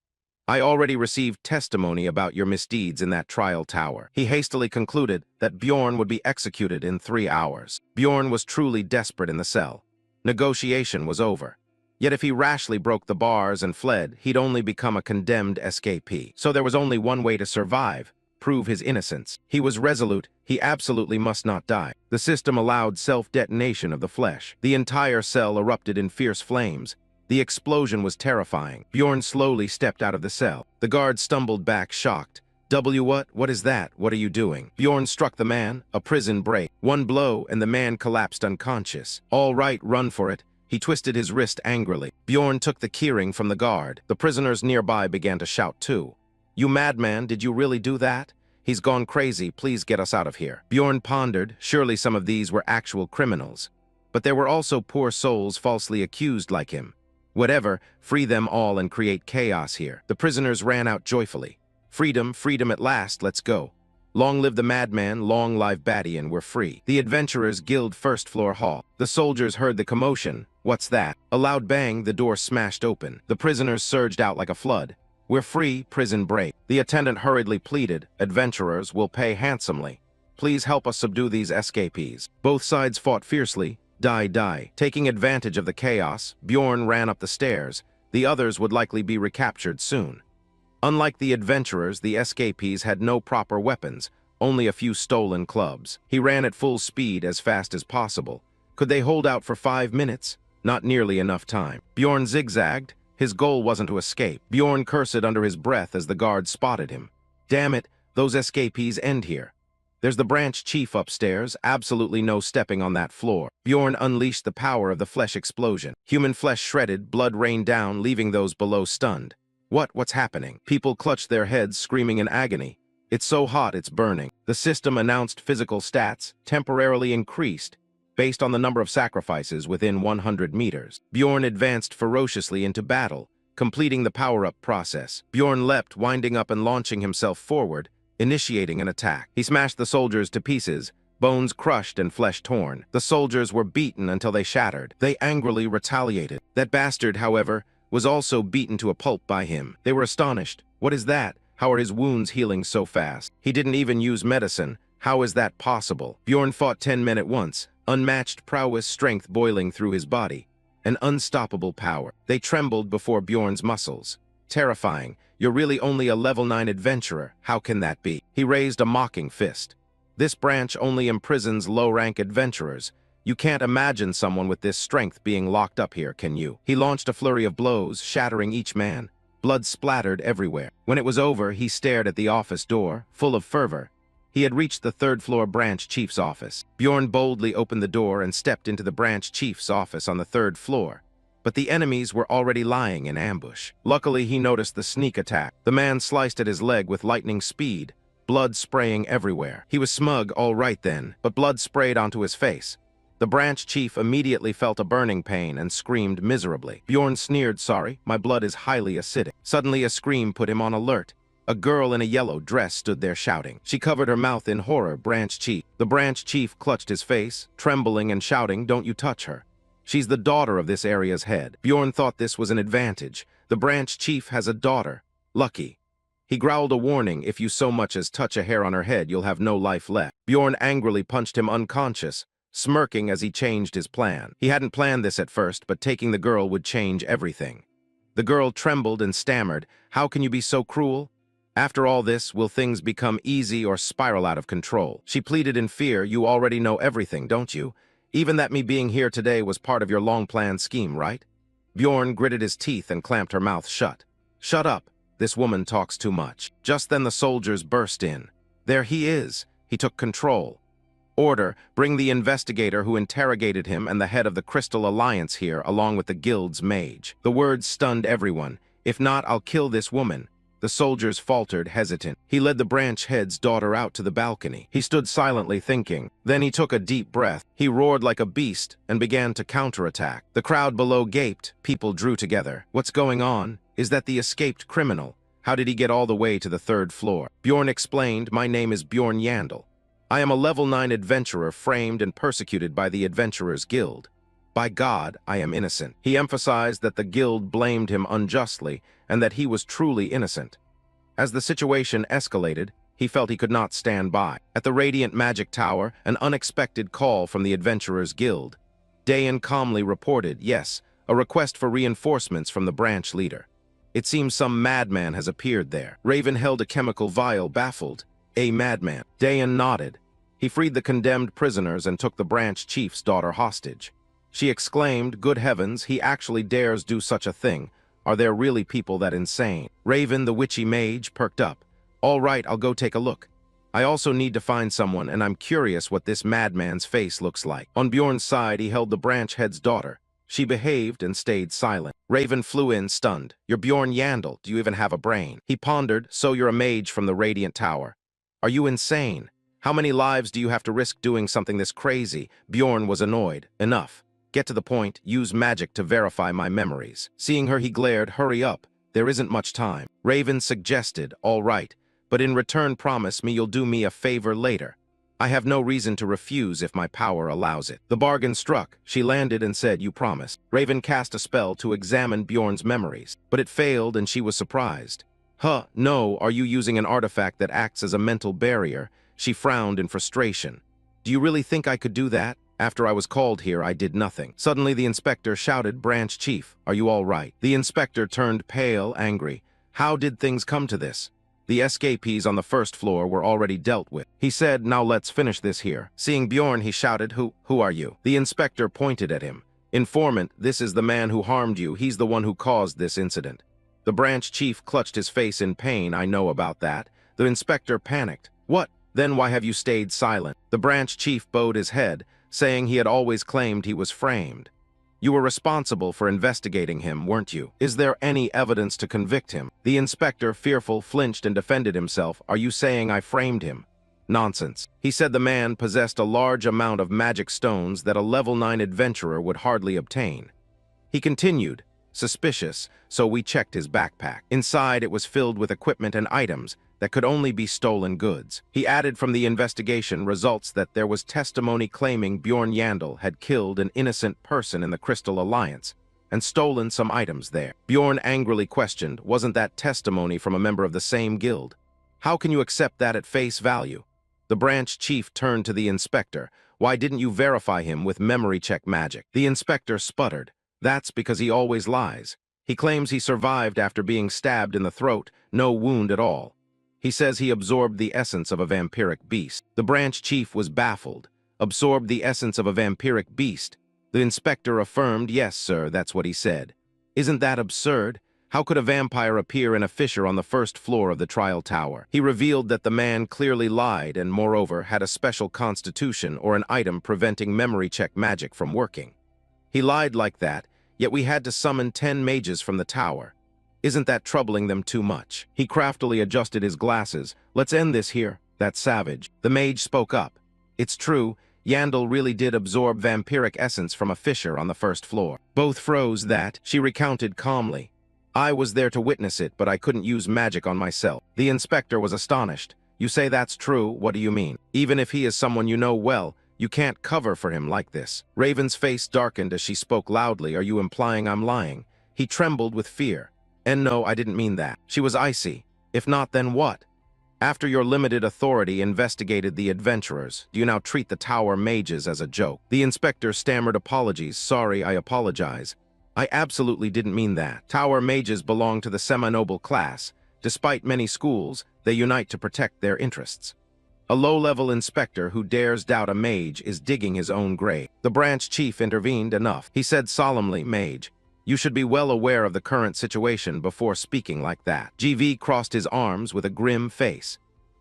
I already received testimony about your misdeeds in that trial tower." He hastily concluded that Bjorn would be executed in 3 hours. Bjorn was truly desperate in the cell. Negotiation was over. Yet if he rashly broke the bars and fled, he'd only become a condemned escapee. So there was only one way to survive: prove his innocence. He was resolute. He absolutely must not die. The system allowed self-detonation of the flesh. The entire cell erupted in fierce flames. The explosion was terrifying. Bjorn slowly stepped out of the cell. The guard stumbled back, shocked. What is that? What are you doing?" Bjorn struck the man, a prison break. One blow, and the man collapsed unconscious. "All right, run for it." He twisted his wrist angrily. Bjorn took the keyring from the guard. The prisoners nearby began to shout too. "You madman, did you really do that? He's gone crazy, please get us out of here." Bjorn pondered. Surely some of these were actual criminals. But there were also poor souls falsely accused like him. Whatever, free them all and create chaos here. The prisoners ran out joyfully. "Freedom, freedom at last, let's go." Long live the madman, long live Badian, we're free. The Adventurers Guild first floor hall. The soldiers heard the commotion. What's that? A loud bang, the door smashed open. The prisoners surged out like a flood. We're free, prison break. The attendant hurriedly pleaded, adventurers will pay handsomely. Please help us subdue these escapees. Both sides fought fiercely. Die. Taking advantage of the chaos, Bjorn ran up the stairs. The others would likely be recaptured soon. Unlike the adventurers, the escapees had no proper weapons, only a few stolen clubs. He ran at full speed as fast as possible. Could they hold out for 5 minutes? Not nearly enough time. Bjorn zigzagged. His goal wasn't to escape. Bjorn cursed under his breath as the guards spotted him. Damn it, those escapees end here. There's the branch chief upstairs, absolutely no stepping on that floor. Bjorn unleashed the power of the flesh explosion. Human flesh shredded, blood rained down, leaving those below stunned. What's happening? People clutched their heads, screaming in agony. It's so hot, it's burning. The system announced physical stats, temporarily increased, based on the number of sacrifices within 100 meters. Bjorn advanced ferociously into battle, completing the power-up process. Bjorn leapt, winding up and launching himself forward, initiating an attack. He smashed the soldiers to pieces, bones crushed and flesh torn. The soldiers were beaten until they shattered. They angrily retaliated. That bastard, however, was also beaten to a pulp by him. They were astonished. What is that? How are his wounds healing so fast? He didn't even use medicine. How is that possible? Bjorn fought 10 men at once, unmatched prowess, strength boiling through his body. An unstoppable power. They trembled before Bjorn's muscles. Terrifying. You're really only a level 9 adventurer. How can that be? He raised a mocking fist. This branch only imprisons low-rank adventurers. You can't imagine someone with this strength being locked up here, can you? He launched a flurry of blows, shattering each man. Blood splattered everywhere. When it was over, he stared at the office door, full of fervor. He had reached the third-floor branch chief's office. Bjorn boldly opened the door and stepped into the branch chief's office on the 3rd floor. But the enemies were already lying in ambush. Luckily, he noticed the sneak attack. The man sliced at his leg with lightning speed, blood spraying everywhere. He was smug all right then, but blood sprayed onto his face. The branch chief immediately felt a burning pain and screamed miserably. Bjorn sneered, sorry, my blood is highly acidic. Suddenly a scream put him on alert. A girl in a yellow dress stood there shouting. She covered her mouth in horror, branch chief. The branch chief clutched his face, trembling and shouting, don't you touch her. She's the daughter of this area's head. Bjorn thought this was an advantage. The branch chief has a daughter. Lucky. He growled a warning, if you so much as touch a hair on her head, you'll have no life left. Bjorn angrily punched him unconscious, smirking as he changed his plan. He hadn't planned this at first, but taking the girl would change everything. The girl trembled and stammered, how can you be so cruel? After all this, will things become easy or spiral out of control? She pleaded in fear, you already know everything, don't you? Even that me being here today was part of your long-planned scheme, right? Bjorn gritted his teeth and clamped her mouth shut. Shut up. This woman talks too much. Just then the soldiers burst in. There he is. He took control. Order, bring the investigator who interrogated him and the head of the Crystal Alliance here, along with the guild's mage. The words stunned everyone. If not, I'll kill this woman. The soldiers faltered, hesitant. He led the branch head's daughter out to the balcony. He stood silently thinking. Then he took a deep breath. He roared like a beast and began to counterattack. The crowd below gaped. People drew together. What's going on? Is that the escaped criminal? How did he get all the way to the 3rd floor? Bjorn explained, my name is Bjorn Yandel. I am a level 9 adventurer framed and persecuted by the Adventurers Guild. By God, I am innocent. He emphasized that the guild blamed him unjustly and that he was truly innocent. As the situation escalated, he felt he could not stand by. At the Radiant Magic Tower, an unexpected call from the Adventurers Guild. Dayan calmly reported, yes, a request for reinforcements from the branch leader. It seems some madman has appeared there. Raven held a chemical vial, baffled. A madman. Dayan nodded. He freed the condemned prisoners and took the branch chief's daughter hostage. She exclaimed, good heavens, he actually dares do such a thing. Are there really people that insane? Raven, the witchy mage, perked up. All right, I'll go take a look. I also need to find someone, and I'm curious what this madman's face looks like. On Bjorn's side, he held the branch head's daughter. She behaved and stayed silent. Raven flew in, stunned. You're Bjorn Yandel. Do you even have a brain? He pondered, so you're a mage from the Radiant Tower. Are you insane? How many lives do you have to risk doing something this crazy? Bjorn was annoyed. Enough. Get to the point, use magic to verify my memories. Seeing her, he glared, hurry up. There isn't much time. Raven suggested, all right, but in return promise me you'll do me a favor later. I have no reason to refuse if my power allows it." The bargain struck. She landed and said, "You promise." Raven cast a spell to examine Bjorn's memories, but it failed and she was surprised. "Huh, no, are you using an artifact that acts as a mental barrier?" She frowned in frustration. "Do you really think I could do that? After I was called here, I did nothing." Suddenly the inspector shouted, "Branch Chief, are you all right?" The inspector turned pale, angry. How did things come to this? The escapees on the first floor were already dealt with. He said, "Now let's finish this here." Seeing Bjorn, he shouted, Who are you?" The inspector pointed at him. "Informant, this is the man who harmed you. He's the one who caused this incident." The branch chief clutched his face in pain. "I know about that." The inspector panicked. "What? Then why have you stayed silent?" The branch chief bowed his head, saying he had always claimed he was framed. "You were responsible for investigating him, weren't you? Is there any evidence to convict him?" The inspector, fearful, flinched and defended himself. "Are you saying I framed him?" "Nonsense." He said the man possessed a large amount of magic stones that a level 9 adventurer would hardly obtain. He continued, "Suspicious, so we checked his backpack. Inside it was filled with equipment and items that could only be stolen goods." He added from the investigation results that there was testimony claiming Bjorn Yandel had killed an innocent person in the Crystal Alliance and stolen some items there. Bjorn angrily questioned, "Wasn't that testimony from a member of the same guild? How can you accept that at face value?" The branch chief turned to the inspector. "Why didn't you verify him with memory check magic?" The inspector sputtered. "That's because he always lies. He claims he survived after being stabbed in the throat, no wound at all. He says he absorbed the essence of a vampiric beast." The branch chief was baffled. "Absorbed the essence of a vampiric beast?" The inspector affirmed, "Yes, sir, that's what he said." "Isn't that absurd? How could a vampire appear in a fissure on the first floor of the trial tower?" He revealed that the man clearly lied and, moreover, had a special constitution or an item preventing memory check magic from working. He lied like that, yet we had to summon 10 mages from the tower. Isn't that troubling them too much? He craftily adjusted his glasses. "Let's end this here. That's savage." The mage spoke up. "It's true, Yandel really did absorb vampiric essence from a fissure on the first floor." Both froze. "That," she recounted calmly. "I was there to witness it, but I couldn't use magic on myself." The inspector was astonished. "You say that's true? What do you mean? Even if he is someone you know well, you can't cover for him like this." Raven's face darkened as she spoke loudly. "Are you implying I'm lying?" He trembled with fear. "And no, I didn't mean that." She was icy. "If not, then what? After your limited authority investigated the adventurers, do you now treat the tower mages as a joke?" The inspector stammered apologies. "Sorry, I apologize. I absolutely didn't mean that. Tower mages belong to the semi-noble class. Despite many schools, they unite to protect their interests. A low-level inspector who dares doubt a mage is digging his own grave." The branch chief intervened. "Enough." He said solemnly, "Mage, you should be well aware of the current situation before speaking like that." GV crossed his arms with a grim face.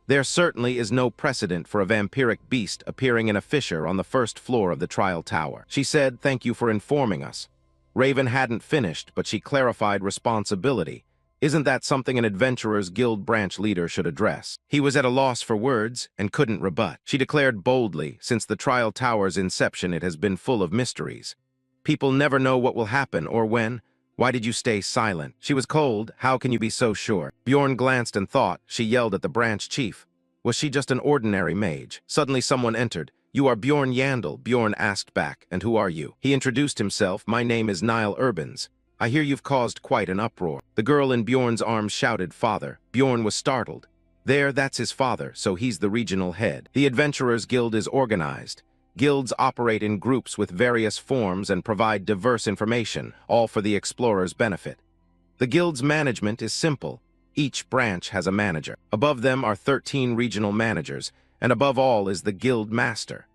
"There certainly is no precedent for a vampiric beast appearing in a fissure on the first floor of the trial tower." She said, "Thank you for informing us." Raven hadn't finished, but she clarified responsibility. "Isn't that something an Adventurers Guild branch leader should address?" He was at a loss for words and couldn't rebut. She declared boldly, "Since the trial tower's inception, it has been full of mysteries. People never know what will happen or when. Why did you stay silent?" She was cold. "How can you be so sure?" Bjorn glanced and thought. She yelled at the branch chief. Was she just an ordinary mage? Suddenly someone entered. "You are Bjorn Yandel," Bjorn asked back. "And who are you?" He introduced himself. "My name is Niall Urbans. I hear you've caused quite an uproar." The girl in Bjorn's arms shouted, "Father." Bjorn was startled. That's his father, so he's the regional head. The Adventurers Guild is organized. Guilds operate in groups with various forms and provide diverse information, all for the explorer's benefit. The guild's management is simple. Each branch has a manager. Above them are 13 regional managers, and above all is the guild master.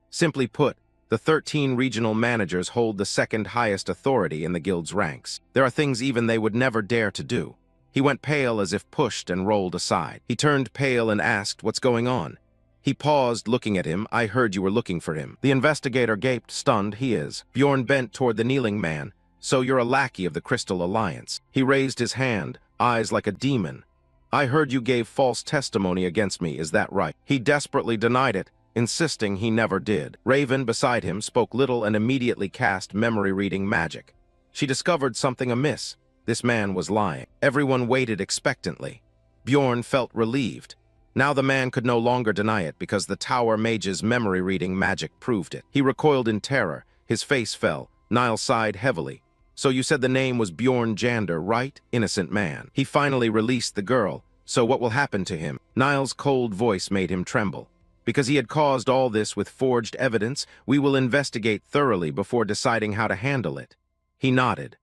Simply put, the 13 regional managers hold the second highest authority in the guild's ranks. There are things even they would never dare to do. He went pale as if pushed and rolled aside. He turned pale and asked, "What's going on?" He paused, looking at him. "I heard you were looking for him." The investigator gaped, stunned. "He is." Bjorn bent toward the kneeling man. "So you're a lackey of the Crystal Alliance." He raised his hand, eyes like a demon. "I heard you gave false testimony against me, is that right?" He desperately denied it, insisting he never did. Raven, beside him, spoke little and immediately cast memory-reading magic. She discovered something amiss. This man was lying. Everyone waited expectantly. Bjorn felt relieved. Now the man could no longer deny it because the Tower Mage's memory-reading magic proved it. He recoiled in terror. His face fell. Niall sighed heavily. So you said the name was Bjorn Jander, right? Innocent man. He finally released the girl. So what will happen to him? Niall's cold voice made him tremble. Because he had caused all this with forged evidence, we will investigate thoroughly before deciding how to handle it. He nodded.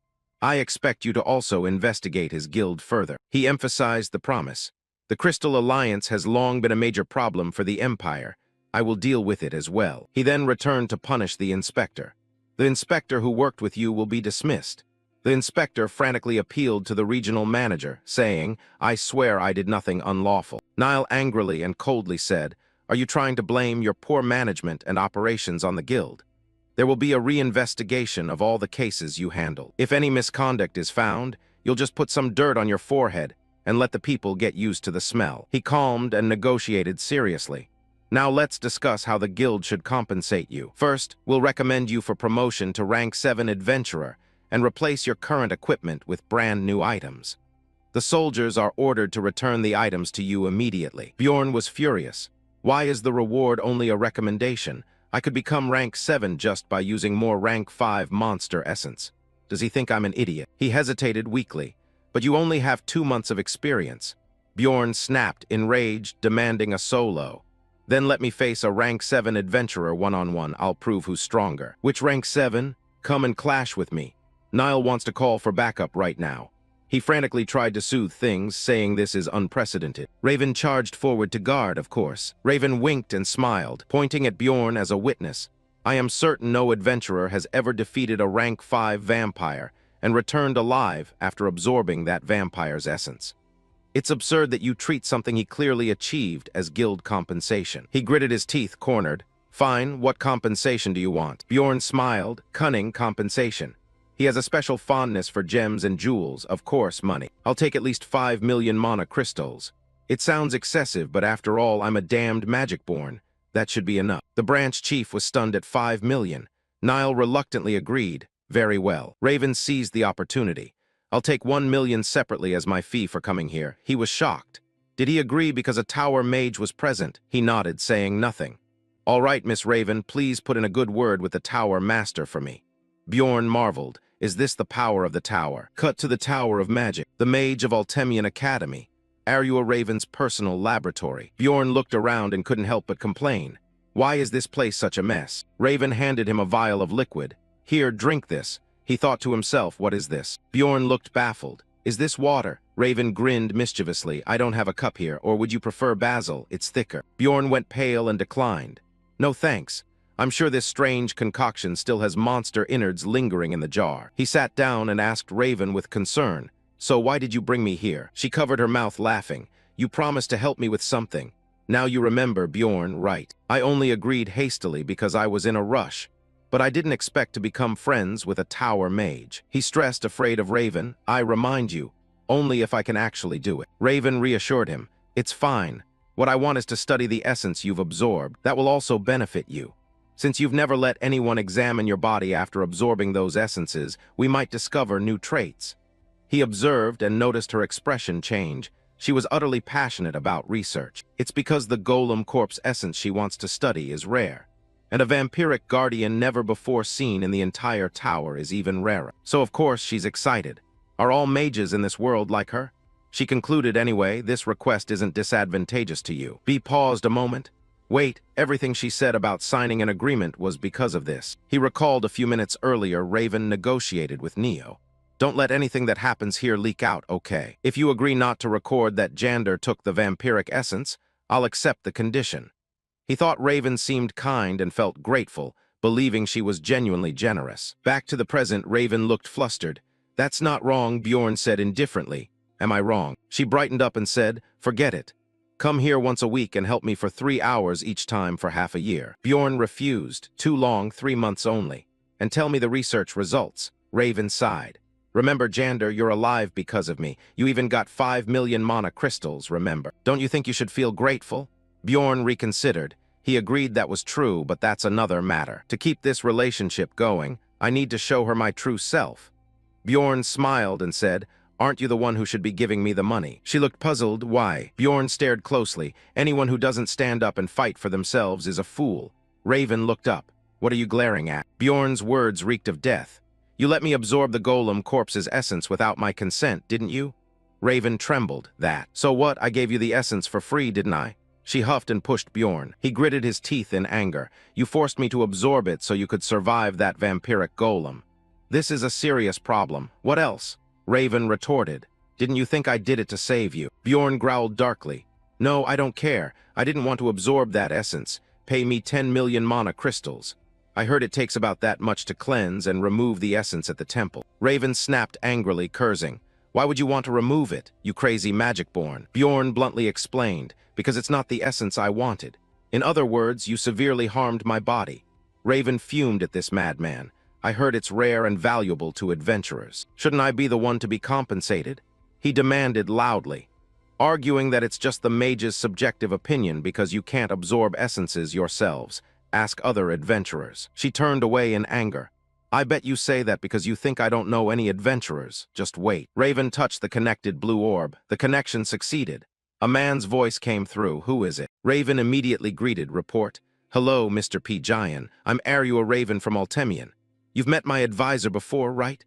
I expect you to also investigate his guild further. He emphasized the promise. The Crystal Alliance has long been a major problem for the Empire. I will deal with it as well. He then returned to punish the inspector. The inspector who worked with you will be dismissed. The inspector frantically appealed to the regional manager, saying, I swear I did nothing unlawful. Niall angrily and coldly said, Are you trying to blame your poor management and operations on the guild? There will be a reinvestigation of all the cases you handle. If any misconduct is found, you'll just put some dirt on your forehead and let the people get used to the smell. He calmed and negotiated seriously. Now let's discuss how the guild should compensate you. First, we'll recommend you for promotion to rank 7 adventurer and replace your current equipment with brand new items. The soldiers are ordered to return the items to you immediately. Bjorn was furious. Why is the reward only a recommendation? I could become rank 7 just by using more rank 5 monster essence. Does he think I'm an idiot? He hesitated weakly. But you only have 2 months of experience. Bjorn snapped, enraged, demanding a solo. Then let me face a rank 7 adventurer one-on-one. I'll prove who's stronger. Which rank 7? Come and clash with me. Niall wants to call for backup right now. He frantically tried to soothe things, saying this is unprecedented. Raven charged forward to guard, of course. Raven winked and smiled, pointing at Bjorn as a witness. I am certain no adventurer has ever defeated a rank 5 vampire and returned alive after absorbing that vampire's essence. It's absurd that you treat something he clearly achieved as guild compensation. He gritted his teeth, cornered. Fine, what compensation do you want? Bjorn smiled. Cunning compensation. He has a special fondness for gems and jewels, of course money. I'll take at least 5 million mana crystals. It sounds excessive, but after all, I'm a damned magic-born. That should be enough. The branch chief was stunned at 5 million. Niall reluctantly agreed. Very well. Raven seized the opportunity. I'll take 1 million separately as my fee for coming here. He was shocked. Did he agree because a tower mage was present? He nodded, saying nothing. All right, Miss Raven, please put in a good word with the tower master for me. Bjorn marveled. Is this the power of the tower? Cut to the Tower of Magic, the mage of Ultemian Academy. Are you a Raven's personal laboratory? Bjorn looked around and couldn't help but complain. Why is this place such a mess? Raven handed him a vial of liquid. Here, drink this. He thought to himself, what is this? Bjorn looked baffled. Is this water? Raven grinned mischievously. I don't have a cup here, or would you prefer basil? It's thicker. Bjorn went pale and declined. No thanks. I'm sure this strange concoction still has monster innards lingering in the jar. He sat down and asked Raven with concern, So why did you bring me here? She covered her mouth laughing. You promised to help me with something. Now you remember, Bjorn, right? I only agreed hastily because I was in a rush. But I didn't expect to become friends with a tower mage. He stressed, afraid of Raven. I remind you, only if I can actually do it. Raven reassured him. It's fine. What I want is to study the essence you've absorbed. That will also benefit you. Since you've never let anyone examine your body after absorbing those essences, we might discover new traits. He observed and noticed her expression change. She was utterly passionate about research. It's because the golem corpse essence she wants to study is rare. And a vampiric guardian never before seen in the entire tower is even rarer. So of course she's excited. Are all mages in this world like her? She concluded anyway, this request isn't disadvantageous to you. B paused a moment. Wait, everything she said about signing an agreement was because of this. He recalled a few minutes earlier Raven negotiated with Neo. Don't let anything that happens here leak out, okay? If you agree not to record that Jander took the vampiric essence, I'll accept the condition. He thought Raven seemed kind and felt grateful, believing she was genuinely generous. Back to the present, Raven looked flustered. That's not wrong, Bjorn said indifferently. Am I wrong? She brightened up and said, Forget it. Come here once a week and help me for 3 hours each time for half a year. Bjorn refused. Too long, 3 months only. And tell me the research results. Raven sighed. Remember, Jander, you're alive because of me. You even got 5 million mana crystals, remember. Don't you think you should feel grateful? Bjorn reconsidered. He agreed that was true, but that's another matter. To keep this relationship going, I need to show her my true self. Bjorn smiled and said, Aren't you the one who should be giving me the money? She looked puzzled. Why? Bjorn stared closely. Anyone who doesn't stand up and fight for themselves is a fool. Raven looked up. What are you glaring at? Bjorn's words reeked of death. You let me absorb the golem corpse's essence without my consent, didn't you? Raven trembled. That. So what? I gave you the essence for free, didn't I? She huffed and pushed Bjorn. He gritted his teeth in anger. You forced me to absorb it so you could survive that vampiric golem. This is a serious problem. What else? Raven retorted. Didn't you think I did it to save you? Bjorn growled darkly. No, I don't care. I didn't want to absorb that essence. Pay me 10 million mana crystals. I heard it takes about that much to cleanse and remove the essence at the temple. Raven snapped angrily, cursing. Why would you want to remove it, you crazy magic-born? Bjorn bluntly explained, because it's not the essence I wanted. In other words, you severely harmed my body. Raven fumed at this madman. I heard it's rare and valuable to adventurers. Shouldn't I be the one to be compensated? He demanded loudly, arguing that it's just the mage's subjective opinion because you can't absorb essences yourselves. Ask other adventurers. She turned away in anger. I bet you say that because you think I don't know any adventurers. Just wait. Raven touched the connected blue orb. The connection succeeded. A man's voice came through. Who is it? Raven immediately greeted. Report. Hello, Mr. P. Giant. I'm Arua Raven from Altemian. You've met my advisor before, right?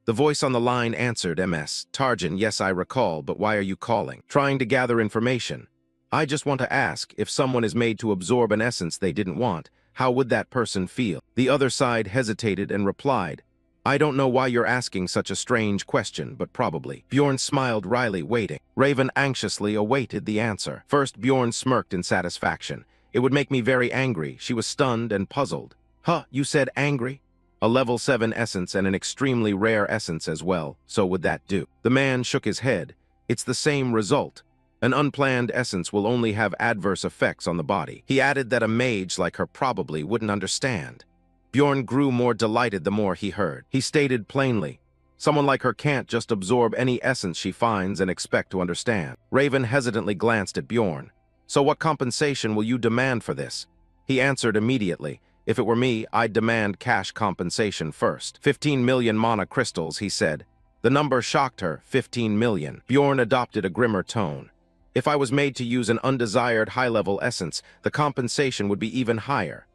The voice on the line answered. MS. Tarjan, yes, I recall, but why are you calling? Trying to gather information. I just want to ask, if someone is made to absorb an essence they didn't want, how would that person feel? The other side hesitated and replied, I don't know why you're asking such a strange question, but probably. Bjorn smiled wryly, waiting. Raven anxiously awaited the answer. First, Bjorn smirked in satisfaction. It would make me very angry. She was stunned and puzzled. Huh, you said angry? A level 7 essence and an extremely rare essence as well, so would that do? The man shook his head. It's the same result. An unplanned essence will only have adverse effects on the body. He added that a mage like her probably wouldn't understand. Bjorn grew more delighted the more he heard. He stated plainly, someone like her can't just absorb any essence she finds and expect to understand. Raven hesitantly glanced at Bjorn. So what compensation will you demand for this? He answered immediately, if it were me, I'd demand cash compensation first. 15 million mana crystals, he said. The number shocked her, 15 million. Bjorn adopted a grimmer tone. If I was made to use an undesired high-level essence, the compensation would be even higher.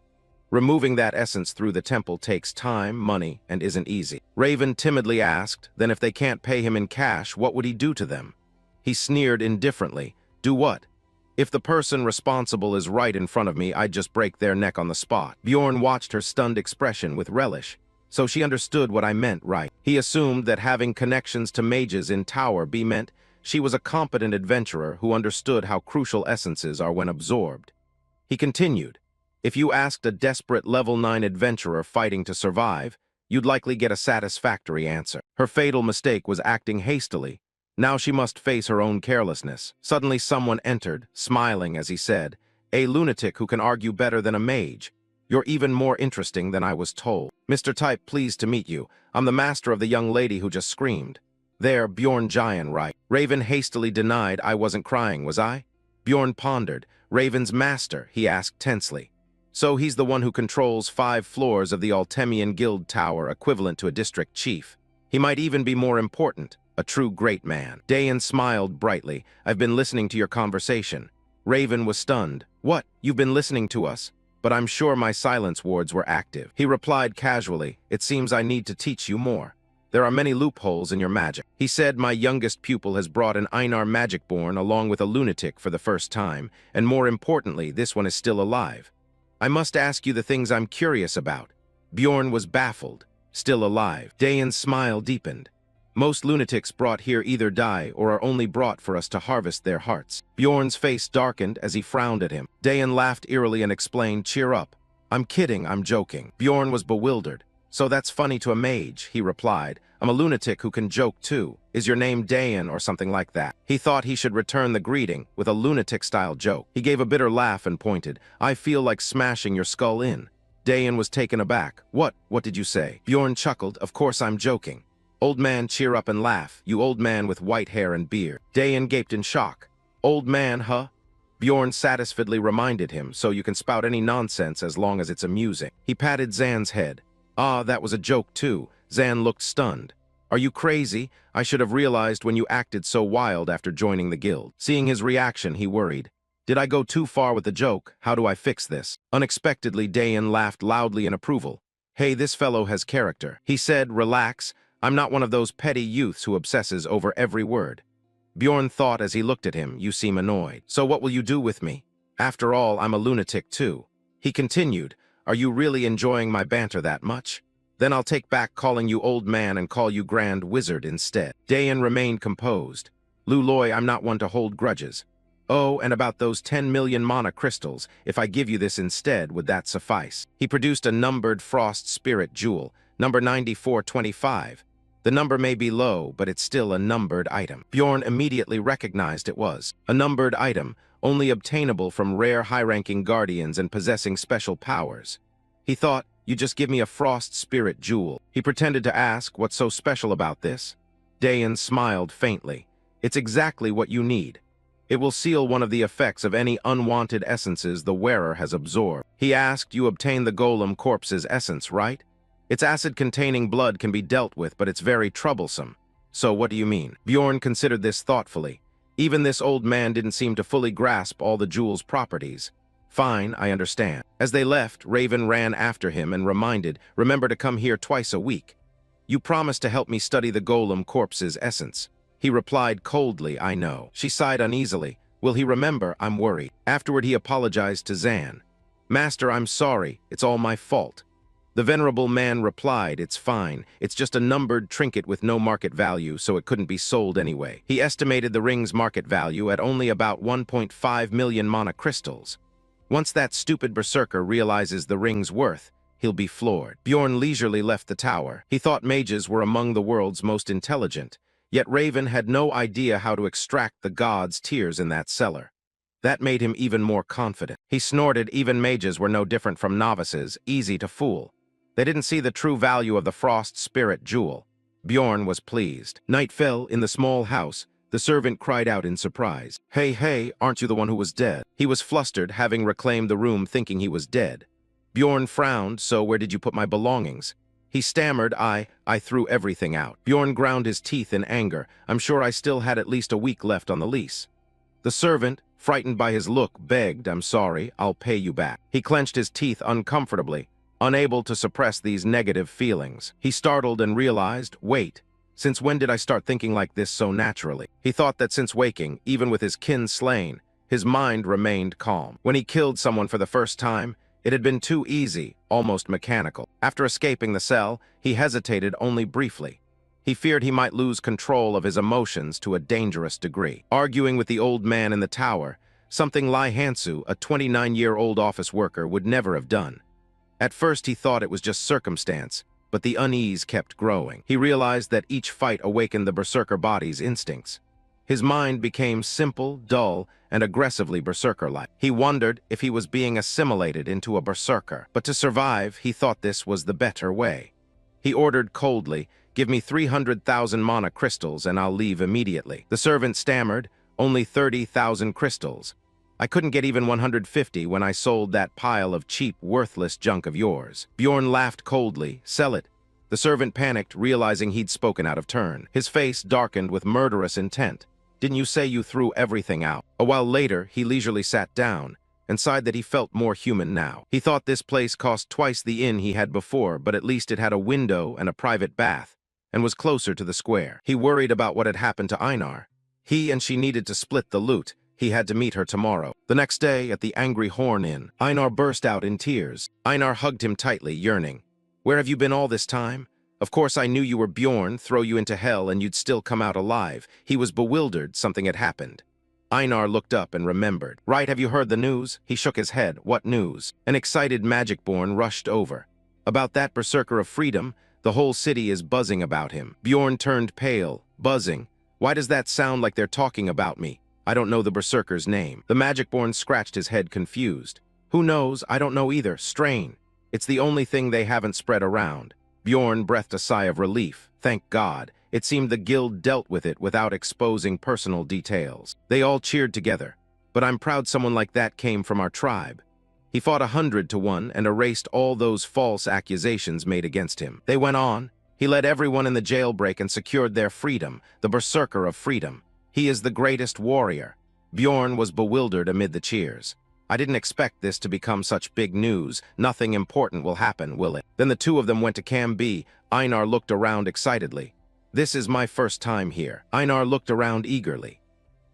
Removing that essence through the temple takes time, money, and isn't easy. Raven timidly asked, then if they can't pay him in cash, what would he do to them? He sneered indifferently. Do what? If the person responsible is right in front of me, I'd just break their neck on the spot. Bjorn watched her stunned expression with relish. So she understood what I meant, right? He assumed that having connections to mages in Tower B meant she was a competent adventurer who understood how crucial essences are when absorbed. He continued, if you asked a desperate level 9 adventurer fighting to survive, you'd likely get a satisfactory answer. Her fatal mistake was acting hastily. Now she must face her own carelessness. Suddenly someone entered, smiling as he said, a lunatic who can argue better than a mage. You're even more interesting than I was told. Mr. Type, pleased to meet you. I'm the master of the young lady who just screamed. There, Bjorn Giant, right? Raven hastily denied. I wasn't crying, was I? Bjorn pondered. Raven's master, he asked tensely. So he's the one who controls 5 floors of the Altemian Guild Tower, equivalent to a district chief. He might even be more important, a true great man. Dayan smiled brightly. I've been listening to your conversation. Raven was stunned. What? You've been listening to us? But I'm sure my silence wards were active. He replied casually, it seems I need to teach you more. There are many loopholes in your magic. He said my youngest pupil has brought an Einar magic-born along with a lunatic for the first time, and more importantly, this one is still alive. I must ask you the things I'm curious about. Bjorn was baffled. Still alive. Dayan's smile deepened. Most lunatics brought here either die or are only brought for us to harvest their hearts. Bjorn's face darkened as he frowned at him. Dayan laughed eerily and explained, cheer up. I'm kidding, I'm joking. Bjorn was bewildered. So that's funny to a mage, he replied. I'm a lunatic who can joke too. Is your name Dayan or something like that? He thought he should return the greeting with a lunatic-style joke. He gave a bitter laugh and pointed. I feel like smashing your skull in. Dayan was taken aback. What did you say? Bjorn chuckled. Of course I'm joking. Old man, cheer up and laugh, you old man with white hair and beard. Dayan gaped in shock. Old man, huh? Bjorn satisfiedly reminded him, so you can spout any nonsense as long as it's amusing. He patted Zan's head. Ah, that was a joke too. Zan looked stunned. Are you crazy? I should have realized when you acted so wild after joining the guild. Seeing his reaction, he worried. Did I go too far with the joke? How do I fix this? Unexpectedly, Dayan laughed loudly in approval. Hey, this fellow has character. He said, relax. I'm not one of those petty youths who obsesses over every word. Bjorn thought as he looked at him, you seem annoyed. So what will you do with me? After all, I'm a lunatic too. He continued, are you really enjoying my banter that much? Then I'll take back calling you old man and call you grand wizard instead. Dayan remained composed. Luloy, I'm not one to hold grudges. Oh, and about those 10 million mana crystals, if I give you this instead, would that suffice? He produced a numbered frost spirit jewel, number 9425. The number may be low, but it's still a numbered item. Bjorn immediately recognized it was a numbered item, only obtainable from rare high-ranking guardians and possessing special powers. He thought, you just give me a frost spirit jewel. He pretended to ask, what's so special about this? Dayan smiled faintly. It's exactly what you need. It will seal one of the effects of any unwanted essences the wearer has absorbed. He asked, you obtain the golem corpse's essence, right? Its acid-containing blood can be dealt with, but it's very troublesome. So what do you mean? Bjorn considered this thoughtfully. Even this old man didn't seem to fully grasp all the jewel's properties. Fine, I understand. As they left, Raven ran after him and reminded, remember to come here twice a week. You promised to help me study the golem corpse's essence. He replied coldly, I know. She sighed uneasily. Will he remember? I'm worried. Afterward, he apologized to Zan. Master, I'm sorry. It's all my fault. The venerable man replied, it's fine. It's just a numbered trinket with no market value, so it couldn't be sold anyway. He estimated the ring's market value at only about 1.5 million mana crystals. Once that stupid berserker realizes the ring's worth, he'll be floored. Bjorn leisurely left the tower. He thought mages were among the world's most intelligent. Yet Raven had no idea how to extract the god's tears in that cellar. That made him even more confident. He snorted even mages were no different from novices, easy to fool. They didn't see the true value of the frost spirit jewel. Bjorn was pleased. Night fell in the small house. The servant cried out in surprise. Hey, aren't you the one who was dead? He was flustered, having reclaimed the room thinking he was dead. Bjorn frowned, so where did you put my belongings? He stammered, I threw everything out. Bjorn ground his teeth in anger. I'm sure I still had at least a week left on the lease. The servant, frightened by his look, begged, I'm sorry, I'll pay you back. He clenched his teeth uncomfortably, unable to suppress these negative feelings. He startled and realized, wait, since when did I start thinking like this so naturally? He thought that since waking, even with his kin slain, his mind remained calm. When he killed someone for the first time, it had been too easy, almost mechanical. After escaping the cell, he hesitated only briefly. He feared he might lose control of his emotions to a dangerous degree. Arguing with the old man in the tower, something Lai Hansu, a 29-year-old office worker, would never have done. At first he thought it was just circumstance, but the unease kept growing. He realized that each fight awakened the berserker body's instincts. His mind became simple, dull, and aggressively berserker-like. He wondered if he was being assimilated into a berserker, but to survive, he thought this was the better way. He ordered coldly, give me 300,000 mana crystals and I'll leave immediately. The servant stammered, only 30,000 crystals. I couldn't get even 150 when I sold that pile of cheap, worthless junk of yours. Bjorn laughed coldly, sell it. The servant panicked, realizing he'd spoken out of turn. His face darkened with murderous intent. Didn't you say you threw everything out? A while later, he leisurely sat down and sighed that he felt more human now. He thought this place cost twice the inn he had before, but at least it had a window and a private bath, and was closer to the square. He worried about what had happened to Einar. He and she needed to split the loot. He had to meet her tomorrow. The next day, at the Angry Horn Inn, Einar burst out in tears. Einar hugged him tightly, yearning. Where have you been all this time? Of course I knew you were Bjorn, throw you into hell, and you'd still come out alive. He was bewildered, something had happened. Einar looked up and remembered. Right, have you heard the news? He shook his head. What news? An excited Magicborn rushed over. About that berserker of freedom, the whole city is buzzing about him. Bjorn turned pale, buzzing. Why does that sound like they're talking about me? I don't know the berserker's name. The Magicborn scratched his head confused. Who knows? I don't know either. Strain. It's the only thing they haven't spread around. Bjorn breathed a sigh of relief. Thank God. It seemed the guild dealt with it without exposing personal details. They all cheered together. But I'm proud someone like that came from our tribe. He fought 100 to 1 and erased all those false accusations made against him. They went on. He led everyone in the jailbreak and secured their freedom, the berserker of freedom. He is the greatest warrior. Bjorn was bewildered amid the cheers. I didn't expect this to become such big news. Nothing important will happen, will it? Then the two of them went to Cam B. Einar looked around excitedly. This is my first time here. Einar looked around eagerly.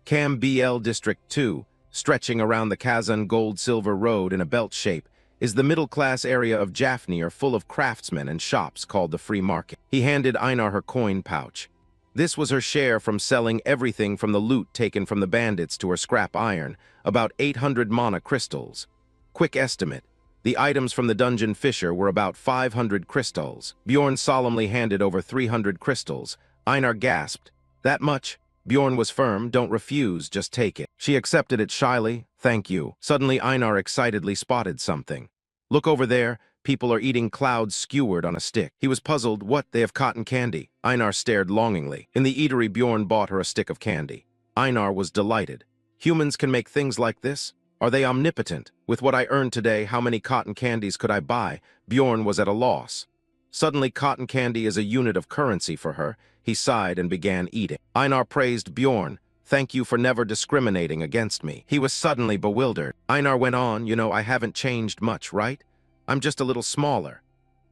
Cam BL District 2, stretching around the Kazan Gold-Silver Road in a belt shape, is the middle-class area of Jafnir full of craftsmen and shops called the Free Market. He handed Einar her coin pouch. This was her share from selling everything from the loot taken from the bandits to her scrap iron, about 800 mana crystals. Quick estimate. The items from the dungeon fisher were about 500 crystals. Bjorn solemnly handed over 300 crystals. Einar gasped. That much? Bjorn was firm. Don't refuse, just take it. She accepted it shyly. Thank you. Suddenly Einar excitedly spotted something. Look over there. People are eating clouds skewered on a stick. He was puzzled. What? They have cotton candy. Einar stared longingly. In the eatery, Bjorn bought her a stick of candy. Einar was delighted. Humans can make things like this? Are they omnipotent? With what I earned today, how many cotton candies could I buy? Bjorn was at a loss. Suddenly, cotton candy is a unit of currency for her. He sighed and began eating. Einar praised Bjorn. Thank you for never discriminating against me. He was suddenly bewildered. Einar went on, you know, I haven't changed much, right? I'm just a little smaller.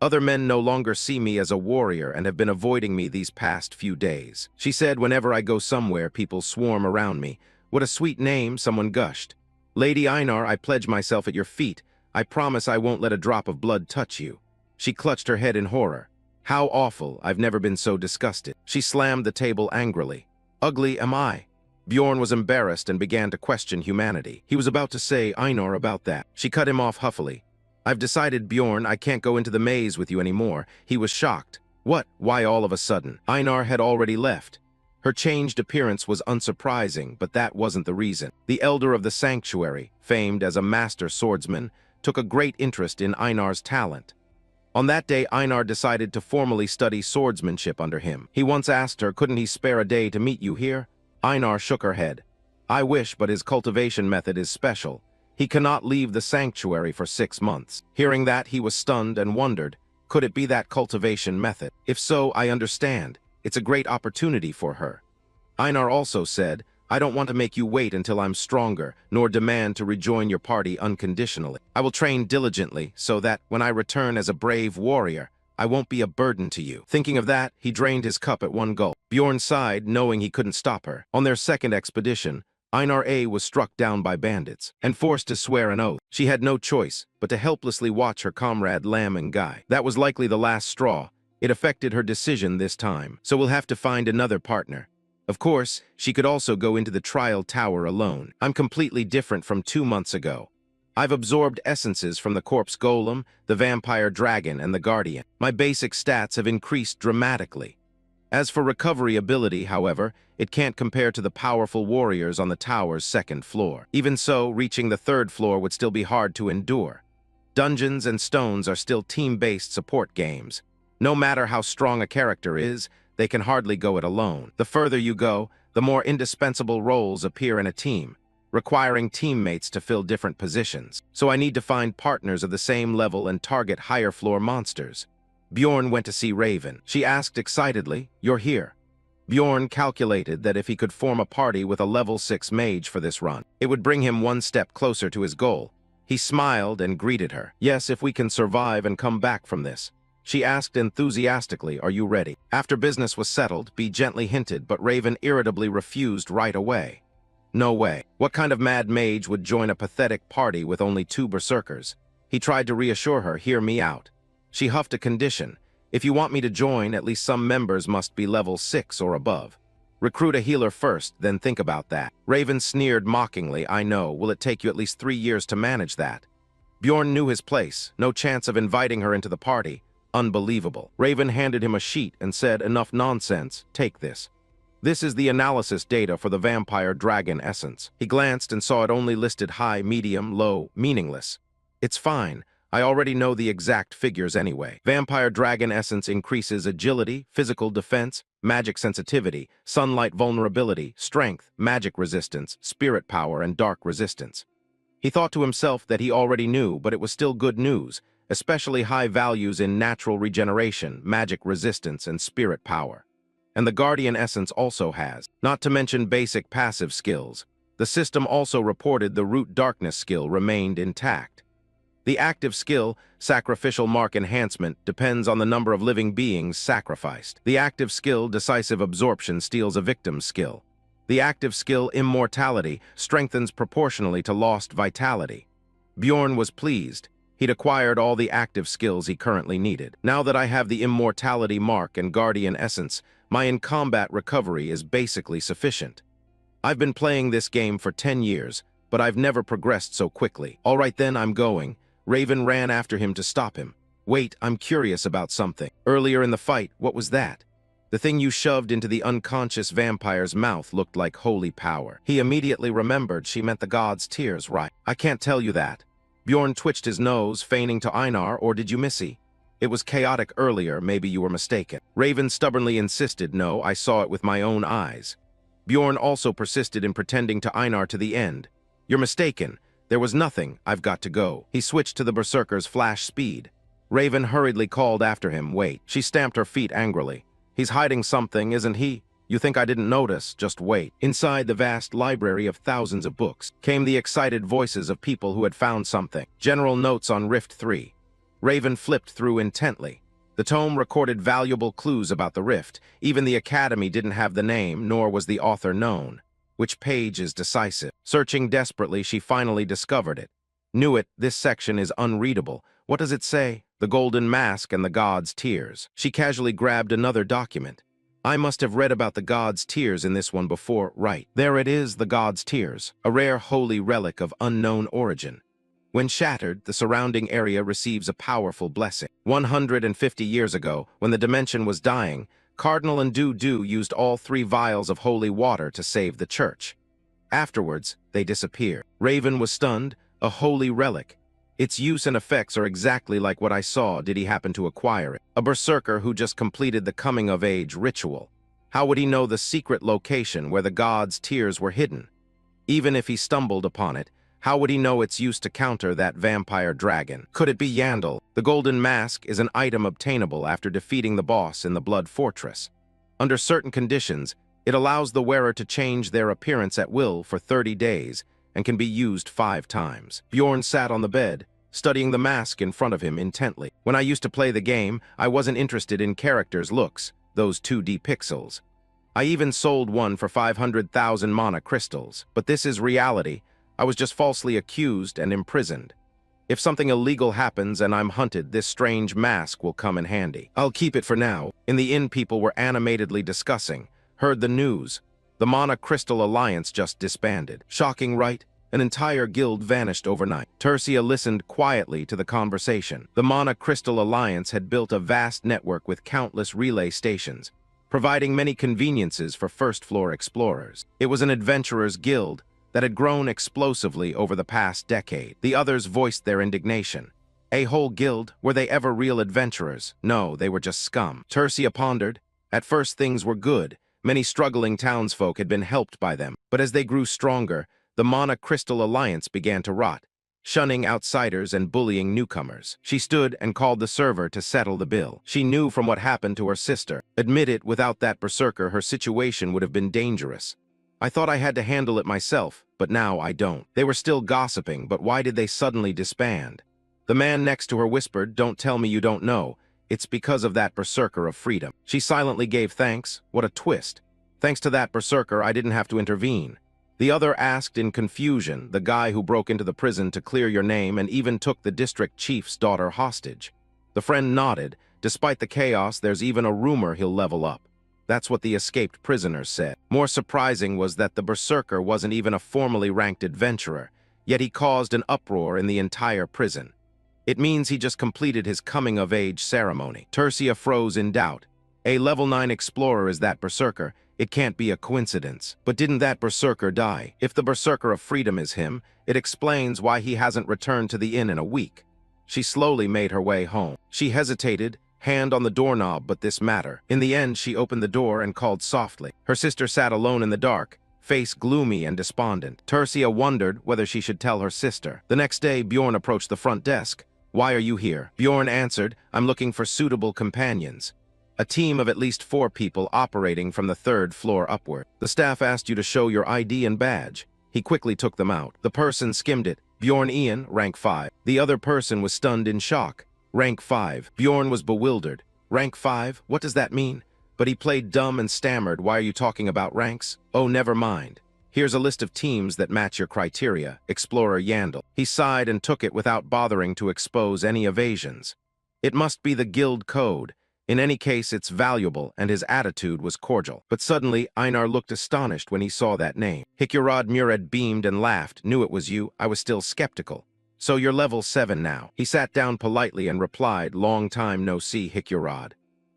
Other men no longer see me as a warrior and have been avoiding me these past few days. She said whenever I go somewhere, people swarm around me. What a sweet name, someone gushed. Lady Einar, I pledge myself at your feet. I promise I won't let a drop of blood touch you. She clutched her head in horror. How awful, I've never been so disgusted. She slammed the table angrily. Ugly am I? Bjorn was embarrassed and began to question humanity. He was about to say Einar about that. She cut him off huffily. I've decided, Bjorn, I can't go into the maze with you anymore. He was shocked. What? Why all of a sudden? Einar had already left. Her changed appearance was unsurprising, but that wasn't the reason. The elder of the sanctuary, famed as a master swordsman, took a great interest in Einar's talent. On that day, Einar decided to formally study swordsmanship under him. He once asked her, couldn't he spare a day to meet you here? Einar shook her head. I wish, but his cultivation method is special. He cannot leave the sanctuary for 6 months. Hearing that, he was stunned and wondered, could it be that cultivation method? If so, I understand. It's a great opportunity for her. Einar also said, I don't want to make you wait until I'm stronger, nor demand to rejoin your party unconditionally. I will train diligently so that, when I return as a brave warrior, I won't be a burden to you. Thinking of that, he drained his cup at one gulp. Bjorn sighed, knowing he couldn't stop her. On their second expedition, Einar A was struck down by bandits and forced to swear an oath. She had no choice but to helplessly watch her comrade Lam and Guy. That was likely the last straw. It affected her decision this time, so we'll have to find another partner. Of course, she could also go into the trial tower alone. I'm completely different from 2 months ago. I've absorbed essences from the corpse golem, the vampire dragon, and the guardian. My basic stats have increased dramatically. As for recovery ability, however, it can't compare to the powerful warriors on the tower's 2nd floor. Even so, reaching the 3rd floor would still be hard to endure. Dungeons and Stones are still team-based support games. No matter how strong a character is, they can hardly go it alone. The further you go, the more indispensable roles appear in a team, requiring teammates to fill different positions. So I need to find partners of the same level and target higher-floor monsters. Bjorn went to see Raven. She asked excitedly, You're here. Bjorn calculated that if he could form a party with a level 6 mage for this run, it would bring him one step closer to his goal. He smiled and greeted her. Yes, if we can survive and come back from this. She asked enthusiastically, Are you ready? After business was settled, B gently hinted, but Raven irritably refused right away. No way. What kind of mad mage would join a pathetic party with only 2 berserkers? He tried to reassure her, Hear me out. She huffed a condition. If you want me to join, at least some members must be level 6 or above. Recruit a healer first, then think about that. Raven sneered mockingly, I know. Will it take you at least 3 years to manage that? Bjorn knew his place. No chance of inviting her into the party. Unbelievable. Raven handed him a sheet and said, Enough nonsense. Take this. This is the analysis data for the vampire dragon essence. He glanced and saw it only listed high, medium, low, meaningless. It's fine. I already know the exact figures anyway. Vampire dragon essence increases agility, physical defense, magic sensitivity, sunlight vulnerability, strength, magic resistance, spirit power, and dark resistance. He thought to himself that he already knew, but it was still good news. especially high values in natural regeneration, magic resistance, and spirit power. And the Guardian Essence also has, not to mention basic passive skills. The system also reported the Root Darkness skill remained intact. The active skill, Sacrificial Mark Enhancement, depends on the number of living beings sacrificed. The active skill, Decisive Absorption, steals a victim's skill. The active skill, Immortality, strengthens proportionally to lost vitality. Bjorn was pleased. He'd acquired all the active skills he currently needed. Now that I have the Immortality Mark and Guardian Essence, my in-combat recovery is basically sufficient. I've been playing this game for 10 years, but I've never progressed so quickly. All right then, I'm going. Raven ran after him to stop him. Wait, I'm curious about something. Earlier in the fight, what was that? The thing you shoved into the unconscious vampire's mouth looked like holy power. He immediately remembered she meant the god's tears, right? I can't tell you that. Bjorn twitched his nose, feigning to Einar, or did you missy? It was chaotic earlier, maybe you were mistaken. Raven stubbornly insisted, no, I saw it with my own eyes. Bjorn also persisted in pretending to Einar to the end. You're mistaken. There was nothing, I've got to go. He switched to the berserker's flash speed. Raven hurriedly called after him, wait. She stamped her feet angrily. He's hiding something, isn't he? You think I didn't notice? Just wait. Inside the vast library of thousands of books came the excited voices of people who had found something. General notes on Rift 3. Raven flipped through intently. The tome recorded valuable clues about the rift. Even the Academy didn't have the name, nor was the author known. Which page is decisive? Searching desperately, she finally discovered it. Knew it, this section is unreadable. What does it say? The Golden Mask and the God's Tears. She casually grabbed another document. I must have read about the God's Tears in this one before, right? There it is, the God's Tears, a rare holy relic of unknown origin. When shattered, the surrounding area receives a powerful blessing. 150 years ago, when the dimension was dying, Cardinal and Du used all 3 vials of holy water to save the church. Afterwards, they disappeared. Raven was stunned, a holy relic. Its use and effects are exactly like what I saw. Did he happen to acquire it? A berserker who just completed the coming-of-age ritual. How would he know the secret location where the god's tears were hidden? Even if he stumbled upon it, how would he know its use to counter that vampire dragon? Could it be Yandel? The Golden Mask is an item obtainable after defeating the boss in the Blood Fortress. Under certain conditions, it allows the wearer to change their appearance at will for 30 days and can be used 5 times. Bjorn sat on the bed, studying the mask in front of him intently. When I used to play the game, I wasn't interested in characters' looks, those 2D pixels. I even sold one for 500,000 mana crystals. But this is reality. I was just falsely accused and imprisoned. If something illegal happens and I'm hunted, this strange mask will come in handy. I'll keep it for now. In the inn, people were animatedly discussing. Heard the news. The Mana Crystal Alliance just disbanded. Shocking, right? An entire guild vanished overnight. Tercia listened quietly to the conversation. The Mana Crystal Alliance had built a vast network with countless relay stations, providing many conveniences for first-floor explorers. It was an adventurers' guild that had grown explosively over the past decade. The others voiced their indignation. A whole guild? Were they ever real adventurers? No, they were just scum. Tercia pondered. At first things were good. Many struggling townsfolk had been helped by them. But as they grew stronger, the Mana Crystal Alliance began to rot, shunning outsiders and bullying newcomers. She stood and called the server to settle the bill. She knew from what happened to her sister. Admit it, without that berserker, her situation would have been dangerous. I thought I had to handle it myself, but now I don't. They were still gossiping, but why did they suddenly disband? The man next to her whispered, don't tell me you don't know. It's because of that berserker of freedom. She silently gave thanks. What a twist. Thanks to that berserker, I didn't have to intervene. The other asked in confusion, the guy who broke into the prison to clear your name and even took the district chief's daughter hostage. The friend nodded. Despite the chaos, there's even a rumor he'll level up. That's what the escaped prisoners said. More surprising was that the berserker wasn't even a formally ranked adventurer, yet he caused an uproar in the entire prison. It means he just completed his coming-of-age ceremony. Tercia froze in doubt. A level 9 explorer is that berserker. It can't be a coincidence. But didn't that berserker die? If the berserker of freedom is him, it explains why he hasn't returned to the inn in a week. She slowly made her way home. She hesitated, hand on the doorknob, but this matter. In the end, she opened the door and called softly. Her sister sat alone in the dark, face gloomy and despondent. Tercia wondered whether she should tell her sister. The next day, Bjorn approached the front desk. Why are you here? Bjorn answered, I'm looking for suitable companions. A team of at least 4 people operating from the 3rd floor upward. The staff asked you to show your ID and badge. He quickly took them out. The person skimmed it. Bjorn Ian, rank 5. The other person was stunned in shock. Rank 5. Bjorn was bewildered. Rank 5? What does that mean? But he played dumb and stammered, why are you talking about ranks? Oh, never mind. Here's a list of teams that match your criteria. Explorer Yandel. He sighed and took it without bothering to expose any evasions. It must be the guild code. In any case, it's valuable, and his attitude was cordial. But suddenly, Einar looked astonished when he saw that name. Hikurad Mured beamed and laughed. Knew it was you. I was still skeptical. So you're level 7 now. He sat down politely and replied, long time no see, Hikurad.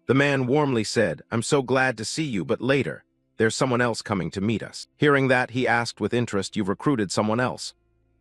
The man warmly said, I'm so glad to see you, but later. There's someone else coming to meet us. Hearing that, he asked with interest, you've recruited someone else.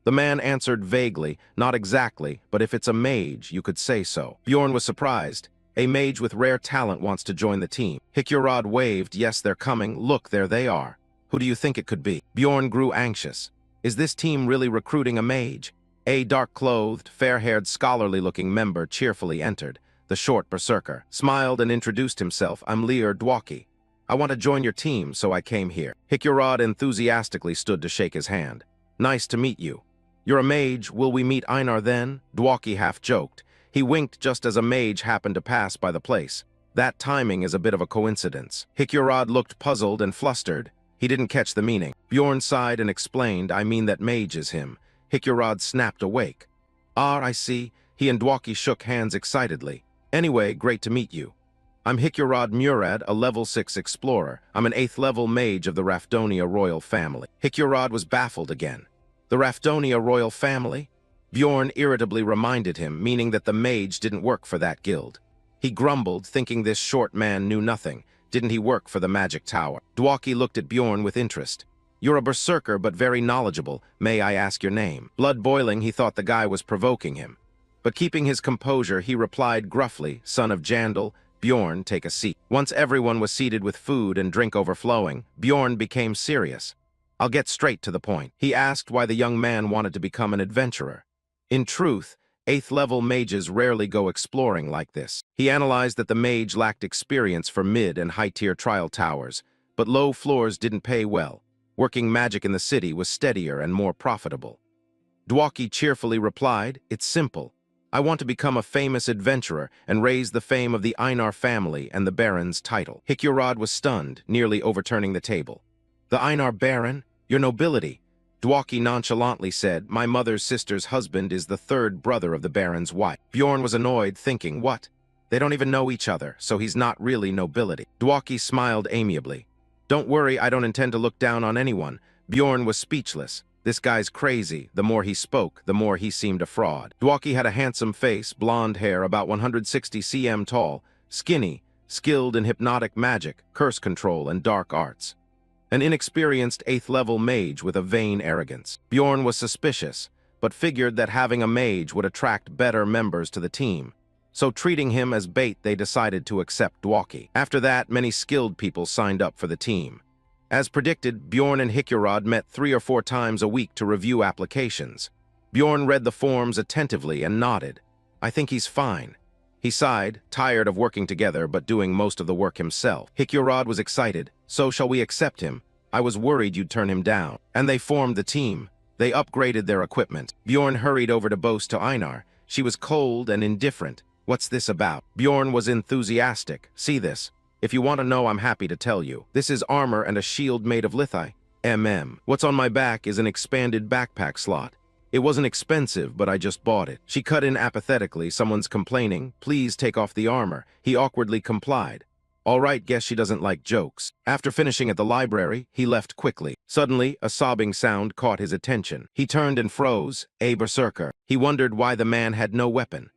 The man answered vaguely, not exactly, but if it's a mage, you could say so. Bjorn was surprised. A mage with rare talent wants to join the team. Hikurad waved, yes, they're coming. Look, there they are. Who do you think it could be? Bjorn grew anxious. Is this team really recruiting a mage? A dark-clothed, fair-haired, scholarly-looking member cheerfully entered. The short berserker smiled and introduced himself. I'm Lear Dwaki. I want to join your team, so I came here. Hikurad enthusiastically stood to shake his hand. Nice to meet you. You're a mage. Will we meet Einar then? Dwaki half joked. He winked just as a mage happened to pass by the place. That timing is a bit of a coincidence. Hikurad looked puzzled and flustered. He didn't catch the meaning. Bjorn sighed and explained, I mean that mage is him. Hikurad snapped awake. Ah, I see. He and Dwaki shook hands excitedly. Anyway, great to meet you. I'm Hikurad Murad, a level 6 explorer. I'm an 8th level mage of the Raphidonia royal family. Hikurad was baffled again. The Raphidonia royal family? Bjorn irritably reminded him, meaning that the mage didn't work for that guild. He grumbled, thinking this short man knew nothing. Didn't he work for the magic tower? Dwaki looked at Bjorn with interest. You're a berserker, but very knowledgeable. May I ask your name? Blood boiling, he thought the guy was provoking him. But keeping his composure, he replied gruffly, son of Jandal, Bjorn, take a seat. Once everyone was seated with food and drink overflowing, Bjorn became serious. I'll get straight to the point. He asked why the young man wanted to become an adventurer. In truth, 8th level mages rarely go exploring like this. He analyzed that the mage lacked experience for mid and high-tier trial towers, but low floors didn't pay well. Working magic in the city was steadier and more profitable. Dwaki cheerfully replied, it's simple. I want to become a famous adventurer and raise the fame of the Einar family and the Baron's title. Hikurad was stunned, nearly overturning the table. The Einar Baron? Your nobility? Dwaki nonchalantly said, my mother's sister's husband is the 3rd brother of the Baron's wife. Bjorn was annoyed, thinking, what? They don't even know each other, so he's not really nobility. Dwaki smiled amiably. Don't worry, I don't intend to look down on anyone. Bjorn was speechless. This guy's crazy. The more he spoke, the more he seemed a fraud. Dwaki had a handsome face, blonde hair, about 160 cm tall, skinny, skilled in hypnotic magic, curse control, and dark arts. An inexperienced 8th level mage with a vain arrogance. Bjorn was suspicious, but figured that having a mage would attract better members to the team. So treating him as bait, they decided to accept Dwaki. After that, many skilled people signed up for the team. As predicted, Bjorn and Hikurad met 3 or 4 times a week to review applications. Bjorn read the forms attentively and nodded. I think he's fine. He sighed, tired of working together but doing most of the work himself. Hikurad was excited. So shall we accept him? I was worried you'd turn him down. And they formed the team. They upgraded their equipment. Bjorn hurried over to boast to Einar. She was cold and indifferent. What's this about? Bjorn was enthusiastic. See this. If you want to know, I'm happy to tell you. This is armor and a shield made of lithi. What's on my back is an expanded backpack slot. It wasn't expensive, but I just bought it. She cut in apathetically. Someone's complaining. Please take off the armor. He awkwardly complied. All right, guess she doesn't like jokes. After finishing at the library, he left quickly. Suddenly, a sobbing sound caught his attention. He turned and froze. A berserker. He wondered why the man had no weapon.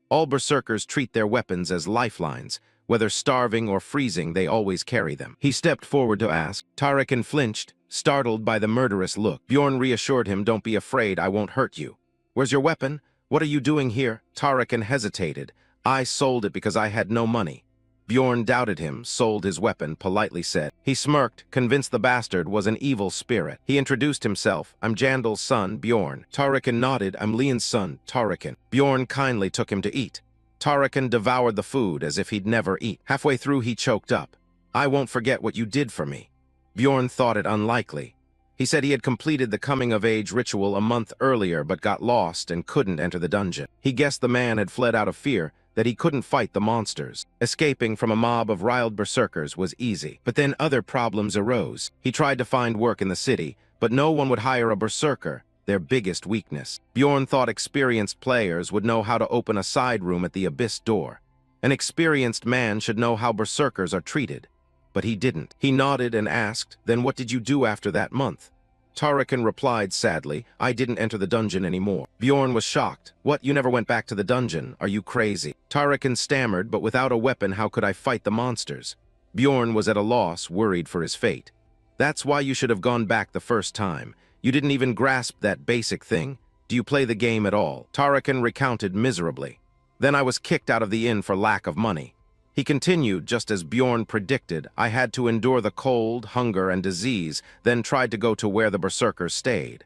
All berserkers treat their weapons as lifelines. Whether starving or freezing, they always carry them. He stepped forward to ask. Tarakan flinched, startled by the murderous look. Bjorn reassured him, don't be afraid, I won't hurt you. Where's your weapon? What are you doing here? Tarakan hesitated. I sold it because I had no money. Bjorn doubted him, sold his weapon, politely said. He smirked, convinced the bastard was an evil spirit. He introduced himself. I'm Jandal's son, Bjorn. Tarikan nodded. I'm Leon's son, Tarikan. Bjorn kindly took him to eat. Tarikan devoured the food as if he'd never eat. Halfway through, he choked up. I won't forget what you did for me. Bjorn thought it unlikely. He said he had completed the coming-of-age ritual a month earlier but got lost and couldn't enter the dungeon. He guessed the man had fled out of fear, that he couldn't fight the monsters. Escaping from a mob of riled berserkers was easy. But then other problems arose. He tried to find work in the city, but no one would hire a berserker, their biggest weakness. Bjorn thought experienced players would know how to open a side room at the abyss door. An experienced man should know how berserkers are treated. But he didn't. He nodded and asked, then what did you do after that month? Tarikan replied sadly, I didn't enter the dungeon anymore. Bjorn was shocked. What, you never went back to the dungeon? Are you crazy? Tarikan stammered, but without a weapon, how could I fight the monsters? Bjorn was at a loss, worried for his fate. That's why you should have gone back the first time. You didn't even grasp that basic thing. Do you play the game at all? Tarikan recounted miserably. Then I was kicked out of the inn for lack of money. He continued, just as Bjorn predicted, I had to endure the cold, hunger, and disease, then tried to go to where the berserkers stayed.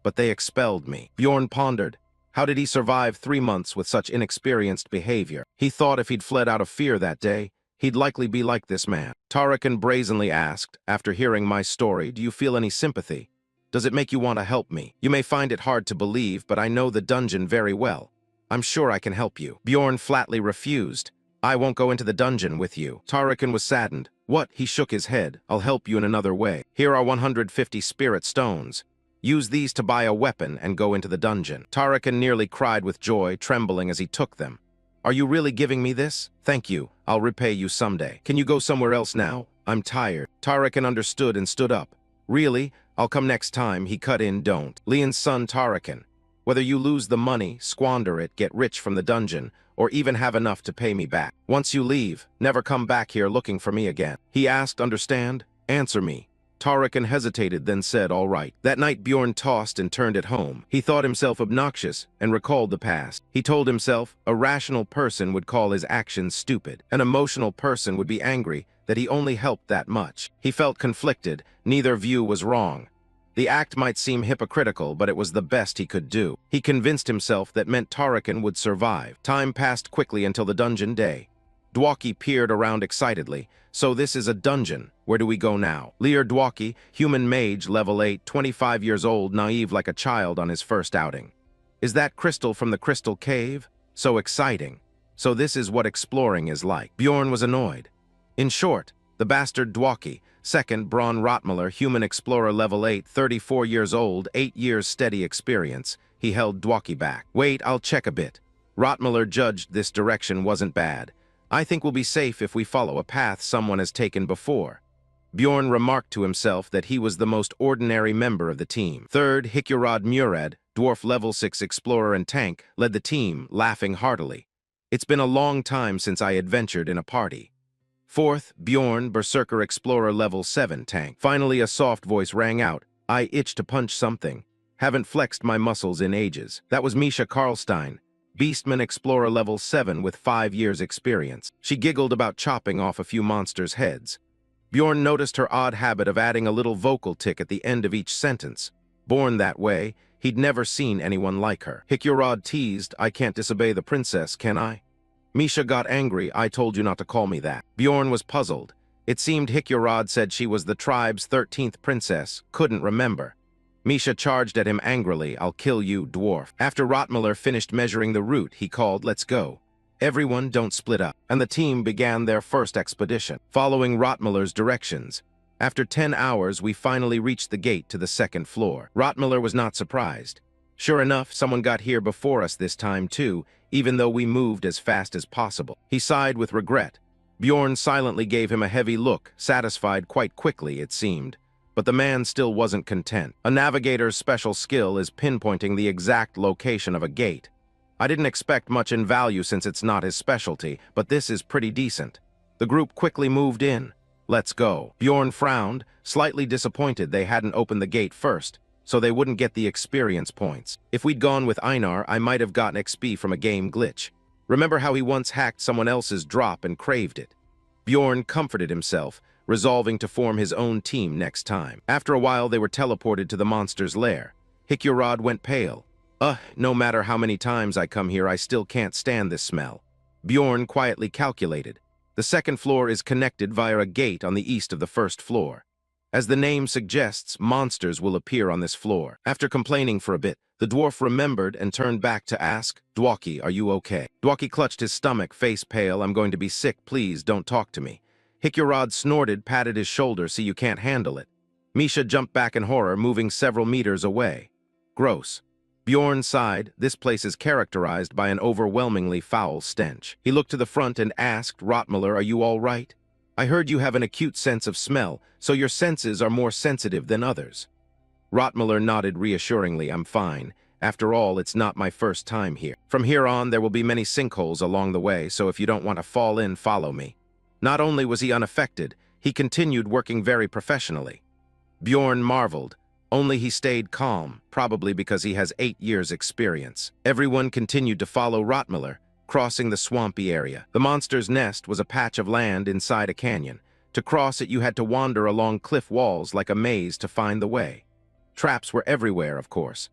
But they expelled me. Bjorn pondered. How did he survive 3 months with such inexperienced behavior? He thought if he'd fled out of fear that day, he'd likely be like this man. Tarikan brazenly asked, after hearing my story, do you feel any sympathy? Does it make you want to help me? You may find it hard to believe, but I know the dungeon very well. I'm sure I can help you. Bjorn flatly refused. I won't go into the dungeon with you. Tarikan was saddened. What? He shook his head. I'll help you in another way. Here are 150 spirit stones. Use these to buy a weapon and go into the dungeon. Tarikan nearly cried with joy, trembling as he took them. Are you really giving me this? Thank you. I'll repay you someday. Can you go somewhere else now? I'm tired. Tarikan understood and stood up. Really? I'll come next time. He cut in, don't. Leon's son, Tarikan. Whether you lose the money, squander it, get rich from the dungeon, or even have enough to pay me back. Once you leave, never come back here looking for me again. He asked, understand? Answer me. Tarikan hesitated, then said, all right. That night Bjorn tossed and turned at home. He thought himself obnoxious and recalled the past. He told himself a rational person would call his actions stupid. An emotional person would be angry that he only helped that much. He felt conflicted. Neither view was wrong. The act might seem hypocritical, but it was the best he could do. He convinced himself that meant Tarikan would survive. Time passed quickly until the dungeon day. Dwaki peered around excitedly. So this is a dungeon. Where do we go now? Lear Dwaki, human mage, level 8, 25 years old, naive like a child on his first outing. Is that crystal from the crystal cave? So exciting. So this is what exploring is like. Bjorn was annoyed. In short, the bastard Dwaki, second, Braun Rotmuller, human explorer level 8, 34 years old, 8 years steady experience. He held Dwaki back. Wait, I'll check a bit. Rotmuller judged this direction wasn't bad. I think we'll be safe if we follow a path someone has taken before. Bjorn remarked to himself that he was the most ordinary member of the team. Third, Hikurad Murad, dwarf level 6 explorer and tank, led the team, laughing heartily. It's been a long time since I adventured in a party. Fourth, Bjorn, berserker explorer level 7 tank. Finally, a soft voice rang out. I itch to punch something. Haven't flexed my muscles in ages. That was Misha Karlstein, Beastman Explorer level 7 with 5 years experience. She giggled about chopping off a few monsters' heads. Bjorn noticed her odd habit of adding a little vocal tick at the end of each sentence. Born that way, he'd never seen anyone like her. Hikurad teased, I can't disobey the princess, can I? Misha got angry, I told you not to call me that. Bjorn was puzzled. It seemed Hikurad said she was the tribe's 13th princess, couldn't remember. Misha charged at him angrily, I'll kill you, dwarf. After Rotmuller finished measuring the route, he called, let's go. Everyone don't split up. And the team began their first expedition, following Rotmuller's directions. After 10 hours, we finally reached the gate to the second floor. Rotmuller was not surprised. Sure enough, someone got here before us this time too, even though we moved as fast as possible. He sighed with regret. Bjorn silently gave him a heavy look, satisfied quite quickly, it seemed. But the man still wasn't content. A navigator's special skill is pinpointing the exact location of a gate. I didn't expect much in value since it's not his specialty, but this is pretty decent. The group quickly moved in. Let's go. Bjorn frowned, slightly disappointed they hadn't opened the gate first, so they wouldn't get the experience points. If we'd gone with Einar, I might have gotten XP from a game glitch. Remember how he once hacked someone else's drop and craved it? Bjorn comforted himself, resolving to form his own team next time. After a while, they were teleported to the monster's lair. Hicurod went pale. No matter how many times I come here, I still can't stand this smell. Bjorn quietly calculated. The second floor is connected via a gate on the east of the first floor. As the name suggests, monsters will appear on this floor. After complaining for a bit, the dwarf remembered and turned back to ask, "Dwaki, are you okay?" Dwaki clutched his stomach, face pale. "I'm going to be sick, please don't talk to me." Hicurod snorted, patted his shoulder, "See, you can't handle it." Misha jumped back in horror, moving several meters away. "Gross." Bjorn sighed. This place is characterized by an overwhelmingly foul stench. He looked to the front and asked, "Rotmiller, are you all right? I heard you have an acute sense of smell, so your senses are more sensitive than others." Rotmiller nodded reassuringly. "I'm fine. After all, it's not my first time here. From here on, there will be many sinkholes along the way, so if you don't want to fall in, follow me." Not only was he unaffected, he continued working very professionally. Bjorn marveled. Only he stayed calm, probably because he has 8 years' experience. Everyone continued to follow Rotmiller, crossing the swampy area. The monster's nest was a patch of land inside a canyon. To cross it, you had to wander along cliff walls like a maze to find the way. Traps were everywhere, of course.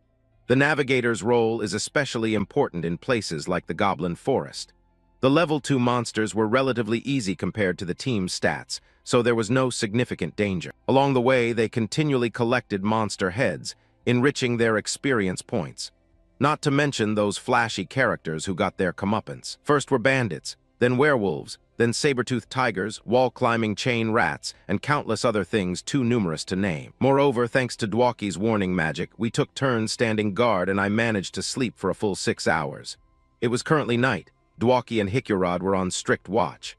The navigator's role is especially important in places like the Goblin Forest. The level 2 monsters were relatively easy compared to the team's stats, so there was no significant danger. Along the way, they continually collected monster heads, enriching their experience points. Not to mention those flashy characters who got their comeuppance. First were bandits, then werewolves, then saber-toothed tigers, wall-climbing chain rats, and countless other things too numerous to name. Moreover, thanks to Dwaki's warning magic, we took turns standing guard and I managed to sleep for a full 6 hours. It was currently night. Dwaki and Hicurod were on strict watch.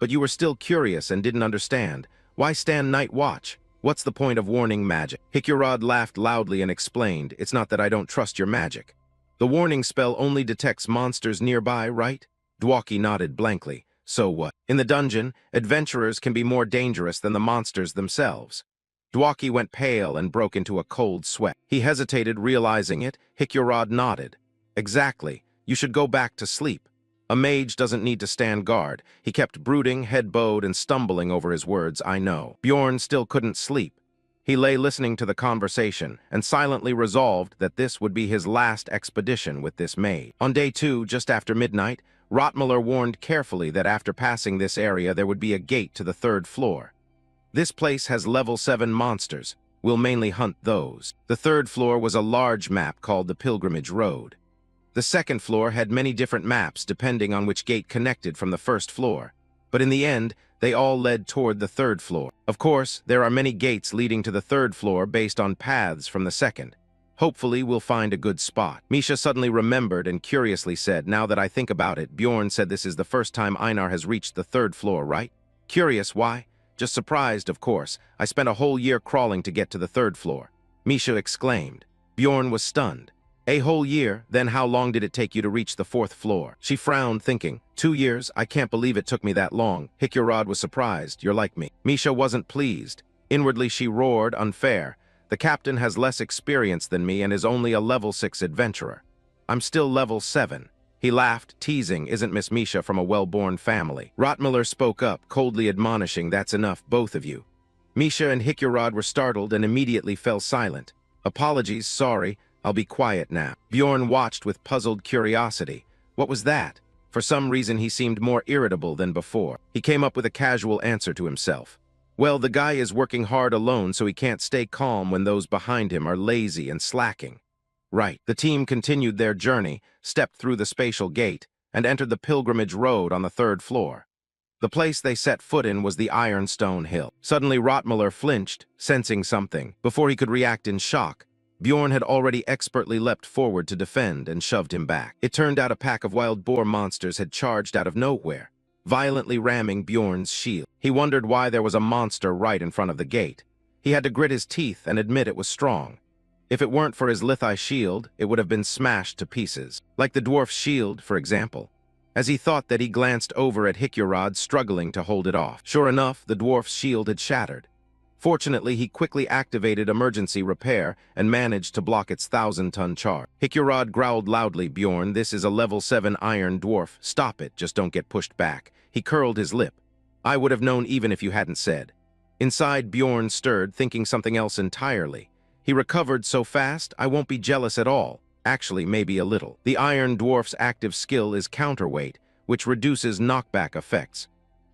But you were still curious and didn't understand. Why stand night watch? What's the point of warning magic? Hicurod laughed loudly and explained, "It's not that I don't trust your magic. The warning spell only detects monsters nearby, right?" Dwaki nodded blankly. "So what? In the dungeon, adventurers can be more dangerous than the monsters themselves." Dwaki went pale and broke into a cold sweat. He hesitated, realizing it. Hicurod nodded. "Exactly. You should go back to sleep. A mage doesn't need to stand guard." He kept brooding, head bowed, and stumbling over his words. "I know." Bjorn still couldn't sleep. He lay listening to the conversation and silently resolved that this would be his last expedition with this mage. On day 2, just after midnight, Rotmiller warned carefully that after passing this area there would be a gate to the 3rd floor. "This place has level 7 monsters. We'll mainly hunt those." The 3rd floor was a large map called the Pilgrimage Road. The 2nd floor had many different maps depending on which gate connected from the 1st floor, but in the end, they all led toward the 3rd floor. Of course, there are many gates leading to the 3rd floor based on paths from the 2nd. Hopefully, we'll find a good spot. Misha suddenly remembered and curiously said, "Now that I think about it, Bjorn said this is the first time Einar has reached the 3rd floor, right?" "Curious, why?" "Just surprised, of course. I spent a whole year crawling to get to the 3rd floor." Misha exclaimed. Bjorn was stunned. "A whole year? Then how long did it take you to reach the 4th floor?" She frowned, thinking, 2 years? I can't believe it took me that long." Hicurod was surprised. "You're like me." Misha wasn't pleased. Inwardly, she roared, "Unfair. The captain has less experience than me and is only a level 6 adventurer. I'm still level 7. He laughed, teasing, "Isn't Miss Misha from a well-born family?" Rotmiller spoke up, coldly admonishing, "That's enough, both of you." Misha and Hicurod were startled and immediately fell silent. "Apologies, sorry. I'll be quiet now." Bjorn watched with puzzled curiosity. What was that? For some reason, he seemed more irritable than before. He came up with a casual answer to himself. "Well, the guy is working hard alone, so he can't stay calm when those behind him are lazy and slacking." Right. The team continued their journey, stepped through the spatial gate, and entered the Pilgrimage Road on the 3rd floor. The place they set foot in was the Ironstone Hill. Suddenly, Rotmiller flinched, sensing something. Before he could react in shock, Bjorn had already expertly leapt forward to defend and shoved him back. It turned out a pack of wild boar monsters had charged out of nowhere, violently ramming Bjorn's shield. He wondered why there was a monster right in front of the gate. He had to grit his teeth and admit it was strong. If it weren't for his lithi shield, it would have been smashed to pieces. Like the dwarf's shield, for example. As he thought that, he glanced over at Hicurod, struggling to hold it off. Sure enough, the dwarf's shield had shattered. Fortunately, he quickly activated emergency repair and managed to block its 1,000-ton charge. Hicurod growled loudly, "Bjorn, this is a level 7 iron dwarf. Stop it, just don't get pushed back." He curled his lip. I would have known even if you hadn't said. Inside, Bjorn stirred, thinking something else entirely. He recovered so fast, I won't be jealous at all. Actually, maybe a little. The Iron Dwarf's active skill is counterweight, which reduces knockback effects.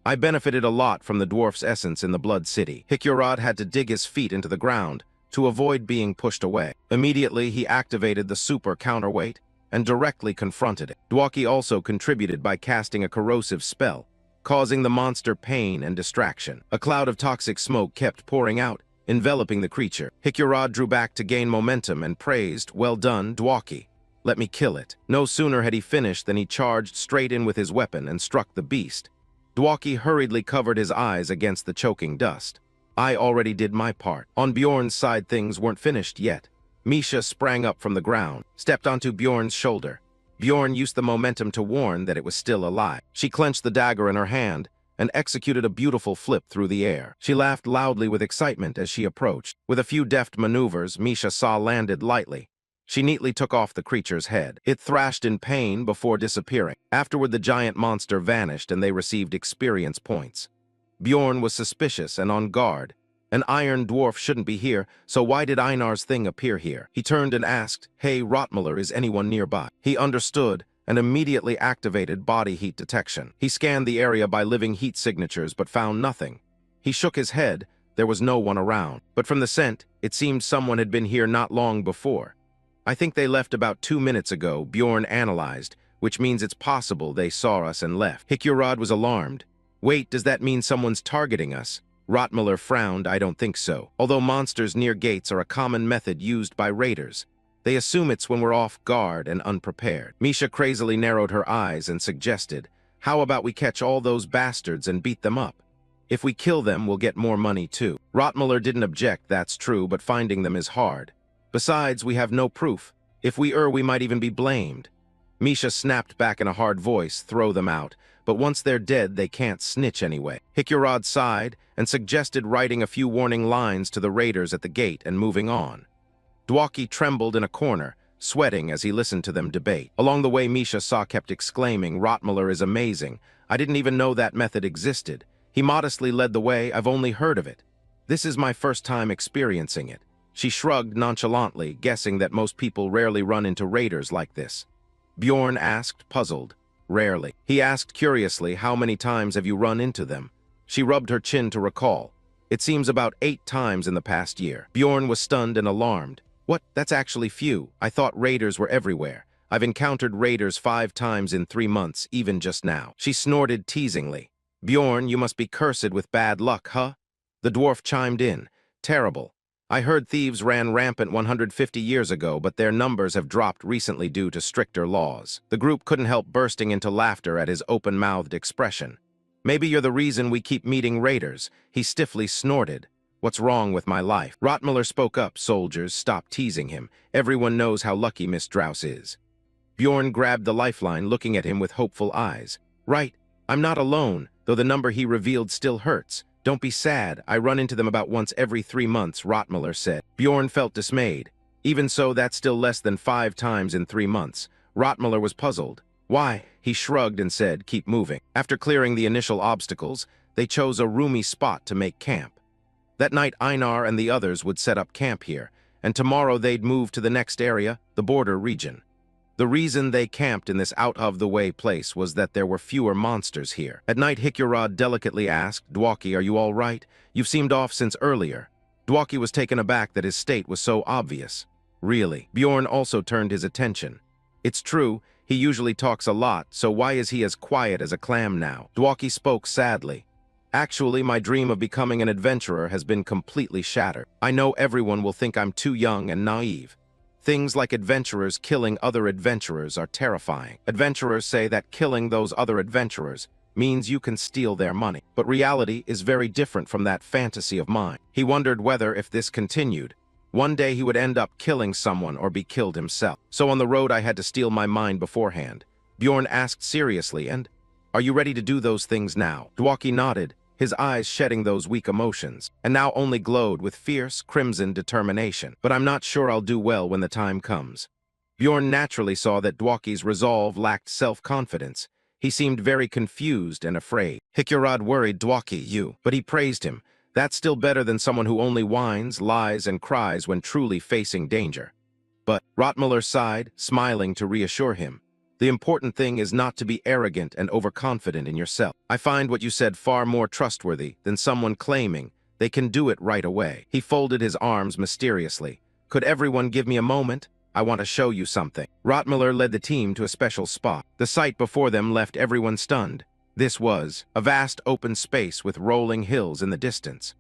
I benefited a lot from the dwarf's essence in the Blood City. Hicurod had to dig his feet into the ground to avoid being pushed away. Immediately, he activated the super counterweight and directly confronted it. Dwaki also contributed by casting a corrosive spell, causing the monster pain and distraction. A cloud of toxic smoke kept pouring out, enveloping the creature. Hicurod drew back to gain momentum and praised, "Well done, Dwaki. Let me kill it." No sooner had he finished than he charged straight in with his weapon and struck the beast. Dwaki hurriedly covered his eyes against the choking dust. I already did my part. On Bjorn's side, things weren't finished yet. Misha sprang up from the ground, stepped onto Bjorn's shoulder. Bjorn used the momentum to warn that it was still alive. She clenched the dagger in her hand and executed a beautiful flip through the air. She laughed loudly with excitement as she approached. With a few deft maneuvers, Misha saw landed lightly. She neatly took off the creature's head. It thrashed in pain before disappearing. Afterward, the giant monster vanished and they received experience points. Bjorn was suspicious and on guard. An iron dwarf shouldn't be here, so why did Einar's thing appear here? He turned and asked, "Hey, Rotmuller, is anyone nearby?" He understood and immediately activated body heat detection. He scanned the area by living heat signatures but found nothing. He shook his head. There was no one around. But from the scent, it seemed someone had been here not long before. "I think they left about 2 minutes ago," Bjorn analyzed, "which means it's possible they saw us and left." Hicurod was alarmed. "Wait, does that mean someone's targeting us?" Rotmuller frowned. "I don't think so. Although monsters near gates are a common method used by raiders. They assume it's when we're off guard and unprepared." Misha crazily narrowed her eyes and suggested, "How about we catch all those bastards and beat them up? If we kill them, we'll get more money too." Rotmuller didn't object, "That's true, but finding them is hard. Besides, we have no proof. If we we might even be blamed." Misha snapped back in a hard voice, "Throw them out. But once they're dead, they can't snitch anyway." Hicurod sighed and suggested writing a few warning lines to the raiders at the gate and moving on. Dwaki trembled in a corner, sweating as he listened to them debate. Along the way, Misha kept exclaiming, "Rotmuller is amazing. I didn't even know that method existed. He modestly led the way. I've only heard of it. This is my first time experiencing it." She shrugged nonchalantly, guessing that most people rarely run into raiders like this. Bjorn asked, puzzled. "Rarely." He asked curiously, "How many times have you run into them?" She rubbed her chin to recall. "It seems about 8 times in the past year." Bjorn was stunned and alarmed. "What? That's actually few. I thought raiders were everywhere. I've encountered raiders 5 times in 3 months, even just now." She snorted teasingly. "Bjorn, you must be cursed with bad luck, huh?" The dwarf chimed in. "Terrible. I heard thieves ran rampant 150 years ago, but their numbers have dropped recently due to stricter laws." The group couldn't help bursting into laughter at his open-mouthed expression. "Maybe you're the reason we keep meeting raiders." He stiffly snorted. "What's wrong with my life?" Rotmuller spoke up. "Soldiers, stop teasing him. Everyone knows how lucky Miss Drouse is." Bjorn grabbed the lifeline, looking at him with hopeful eyes. "Right. I'm not alone, though the number he revealed still hurts. Don't be sad. I run into them about once every 3 months, Rotmuller said. Bjorn felt dismayed. Even so, that's still less than 5 times in 3 months. Rotmuller was puzzled. "Why?" He shrugged and said, "Keep moving." After clearing the initial obstacles, they chose a roomy spot to make camp. That night, Einar and the others would set up camp here, and tomorrow they'd move to the next area, the border region. The reason they camped in this out-of-the-way place was that there were fewer monsters here. At night, Hicurod delicately asked, "Dwaki, are you all right? You've seemed off since earlier." Dwaki was taken aback that his state was so obvious. "Really?" Bjorn also turned his attention. "It's true, he usually talks a lot, so why is he as quiet as a clam now?" Dwaki spoke sadly. "Actually, my dream of becoming an adventurer has been completely shattered. I know everyone will think I'm too young and naive. Things like adventurers killing other adventurers are terrifying. Adventurers say that killing those other adventurers means you can steal their money. But reality is very different from that fantasy of mine." He wondered whether, if this continued, one day he would end up killing someone or be killed himself. "So on the road I had to steel my mind beforehand." Bjorn asked seriously, "And are you ready to do those things now?" Dwaki nodded, his eyes shedding those weak emotions, and now only glowed with fierce, crimson determination. "But I'm not sure I'll do well when the time comes." Bjorn naturally saw that Dwaki's resolve lacked self-confidence. He seemed very confused and afraid. Hikurod worried Dwaki, but he praised him. That's still better than someone who only whines, lies, and cries when truly facing danger. But Rotmuller sighed, smiling to reassure him. The important thing is not to be arrogant and overconfident in yourself. I find what you said far more trustworthy than someone claiming they can do it right away. He folded his arms mysteriously. Could everyone give me a moment? I want to show you something. Rotmuller led the team to a special spot. The sight before them left everyone stunned. This was a vast open space with rolling hills in the distance.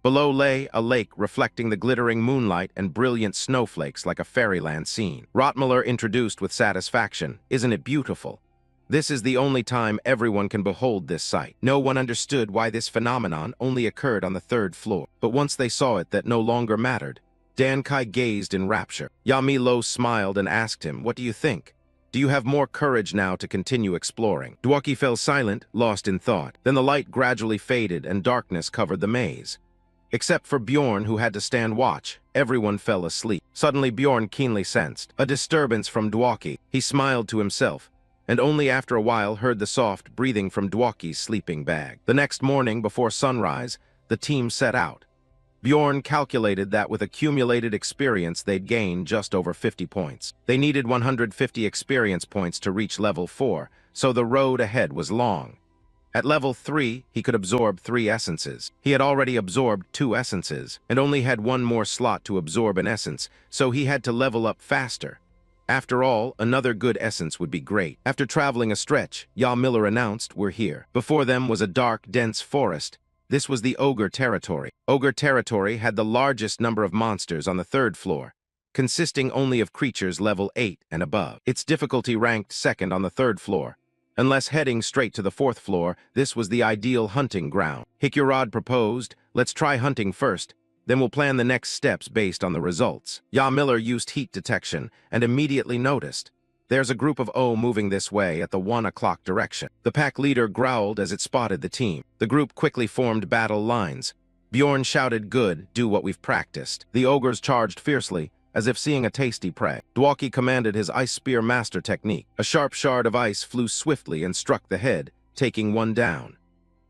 Below lay a lake reflecting the glittering moonlight and brilliant snowflakes like a fairyland scene. Rotmuller introduced with satisfaction, "Isn't it beautiful?" This is the only time everyone can behold this sight. No one understood why this phenomenon only occurred on the 3rd floor. But once they saw it, that no longer mattered. Dankai gazed in rapture. Yamilo smiled and asked him, "What do you think? Do you have more courage now to continue exploring?" Dwaki fell silent, lost in thought. Then the light gradually faded and darkness covered the maze. Except for Bjorn, who had to stand watch, everyone fell asleep. Suddenly Bjorn keenly sensed a disturbance from Dwaki. He smiled to himself, and only after a while heard the soft breathing from Dwaki's sleeping bag. The next morning, before sunrise, the team set out. Bjorn calculated that with accumulated experience they'd gain just over 50 points. They needed 150 experience points to reach level 4, so the road ahead was long. At level 3, he could absorb 3 essences. He had already absorbed 2 essences, and only had 1 more slot to absorb an essence, so he had to level up faster. After all, another good essence would be great. After traveling a stretch, Miller announced, "We're here." Before them was a dark, dense forest. This was the ogre territory. Ogre territory had the largest number of monsters on the 3rd floor, consisting only of creatures level 8 and above. Its difficulty ranked 2nd on the 3rd floor. Unless heading straight to the 4th floor, this was the ideal hunting ground. Hikurod proposed, "Let's try hunting first, then we'll plan the next steps based on the results." Miller used heat detection and immediately noticed, "There's a group of O moving this way at the 1 o'clock direction." The pack leader growled as it spotted the team. The group quickly formed battle lines. Bjorn shouted, "Good, do what we've practiced." The ogres charged fiercely, as if seeing a tasty prey. Dwaki commanded his ice spear master technique. A sharp shard of ice flew swiftly and struck the head, taking one down.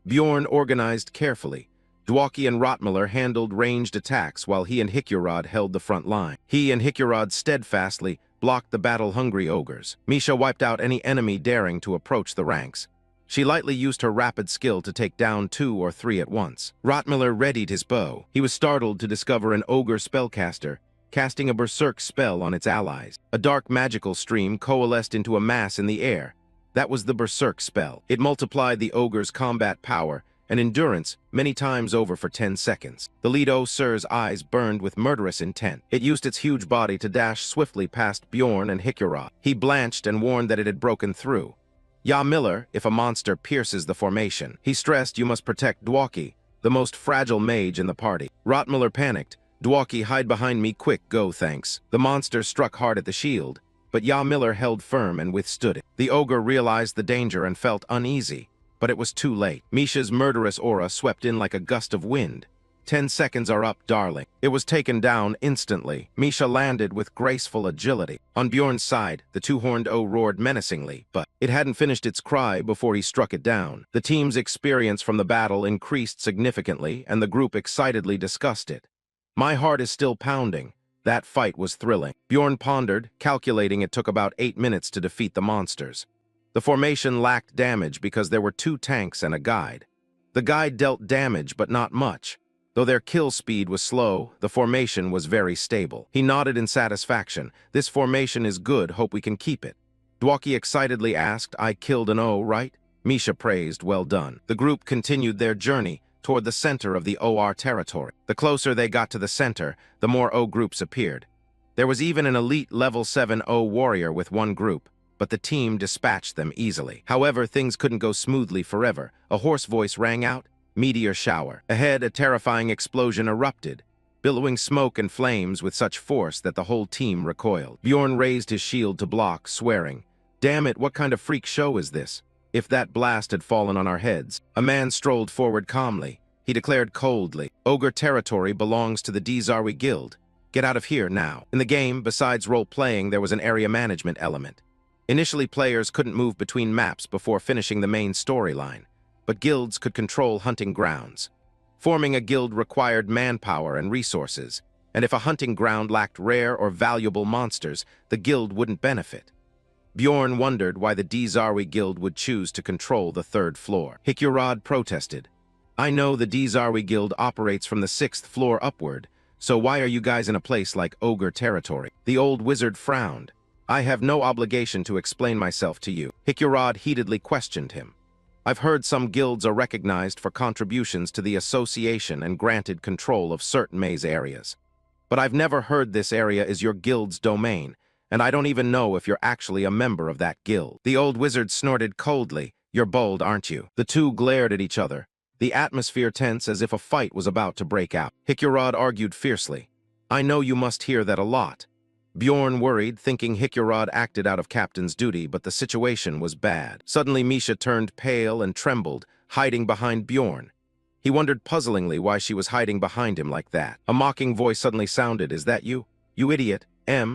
Bjorn organized carefully. Dwaki and Rotmuller handled ranged attacks while he and Hikurod held the front line. He and Hikurod steadfastly blocked the battle-hungry ogres. Misha wiped out any enemy daring to approach the ranks. She lightly used her rapid skill to take down 2 or 3 at once. Rotmuller readied his bow. He was startled to discover an ogre spellcaster casting a berserk spell on its allies. A dark magical stream coalesced into a mass in the air. That was the berserk spell. It multiplied the ogre's combat power and endurance many times over for 10 seconds. The lead Sir's eyes burned with murderous intent. It used its huge body to dash swiftly past Bjorn and Hikurod. He blanched and warned that it had broken through. Miller, if a monster pierces the formation. He stressed, "You must protect Dwaki, the most fragile mage in the party." Rotmuller panicked. "Dwaki, hide behind me, quick, go, thanks." The monster struck hard at the shield, but Miller held firm and withstood it. The ogre realized the danger and felt uneasy, but it was too late. Misha's murderous aura swept in like a gust of wind. 10 seconds are up, darling. It was taken down instantly. Misha landed with graceful agility. On Bjorn's side, the 2-horned O roared menacingly, but it hadn't finished its cry before he struck it down. The team's experience from the battle increased significantly, and the group excitedly discussed it. "My heart is still pounding. That fight was thrilling." Bjorn pondered, calculating it took about 8 minutes to defeat the monsters. The formation lacked damage because there were 2 tanks and a guide. The guide dealt damage, but not much. Though their kill speed was slow, the formation was very stable. He nodded in satisfaction. "This formation is good, hope we can keep it." Dwaki excitedly asked, "I killed an O, right?" Misha praised, "Well done." The group continued their journey toward the center of the OR territory. The closer they got to the center, the more O groups appeared. There was even an elite level 7 O warrior with one group, but the team dispatched them easily. However, things couldn't go smoothly forever. A hoarse voice rang out, "Meteor shower." Ahead, a terrifying explosion erupted, billowing smoke and flames with such force that the whole team recoiled. Bjorn raised his shield to block, swearing, "Damn it, what kind of freak show is this? If that blast had fallen on our heads." A man strolled forward calmly. He declared coldly, "Ogre territory belongs to the Darwi Guild. Get out of here now." In the game, besides role-playing, there was an area management element. Initially, players couldn't move between maps before finishing the main storyline, but guilds could control hunting grounds. Forming a guild required manpower and resources, and if a hunting ground lacked rare or valuable monsters, the guild wouldn't benefit. Bjorn wondered why the Darwi Guild would choose to control the third floor. Hikyorod protested. I know the Darwi Guild operates from the 6th floor upward, so why are you guys in a place like ogre territory? The old wizard frowned. I have no obligation to explain myself to you. Hikyorod heatedly questioned him. I've heard some guilds are recognized for contributions to the association and granted control of certain maze areas. But I've never heard this area is your guild's domain, and I don't even know if you're actually a member of that guild. The old wizard snorted coldly. You're bold, aren't you? The two glared at each other, the atmosphere tense as if a fight was about to break out. Hikyorod argued fiercely. I know you must hear that a lot. Bjorn worried, thinking Hikyorod acted out of captain's duty, but the situation was bad. Suddenly Misha turned pale and trembled, hiding behind Bjorn. He wondered puzzlingly why she was hiding behind him like that. A mocking voice suddenly sounded. Is that you? You idiot.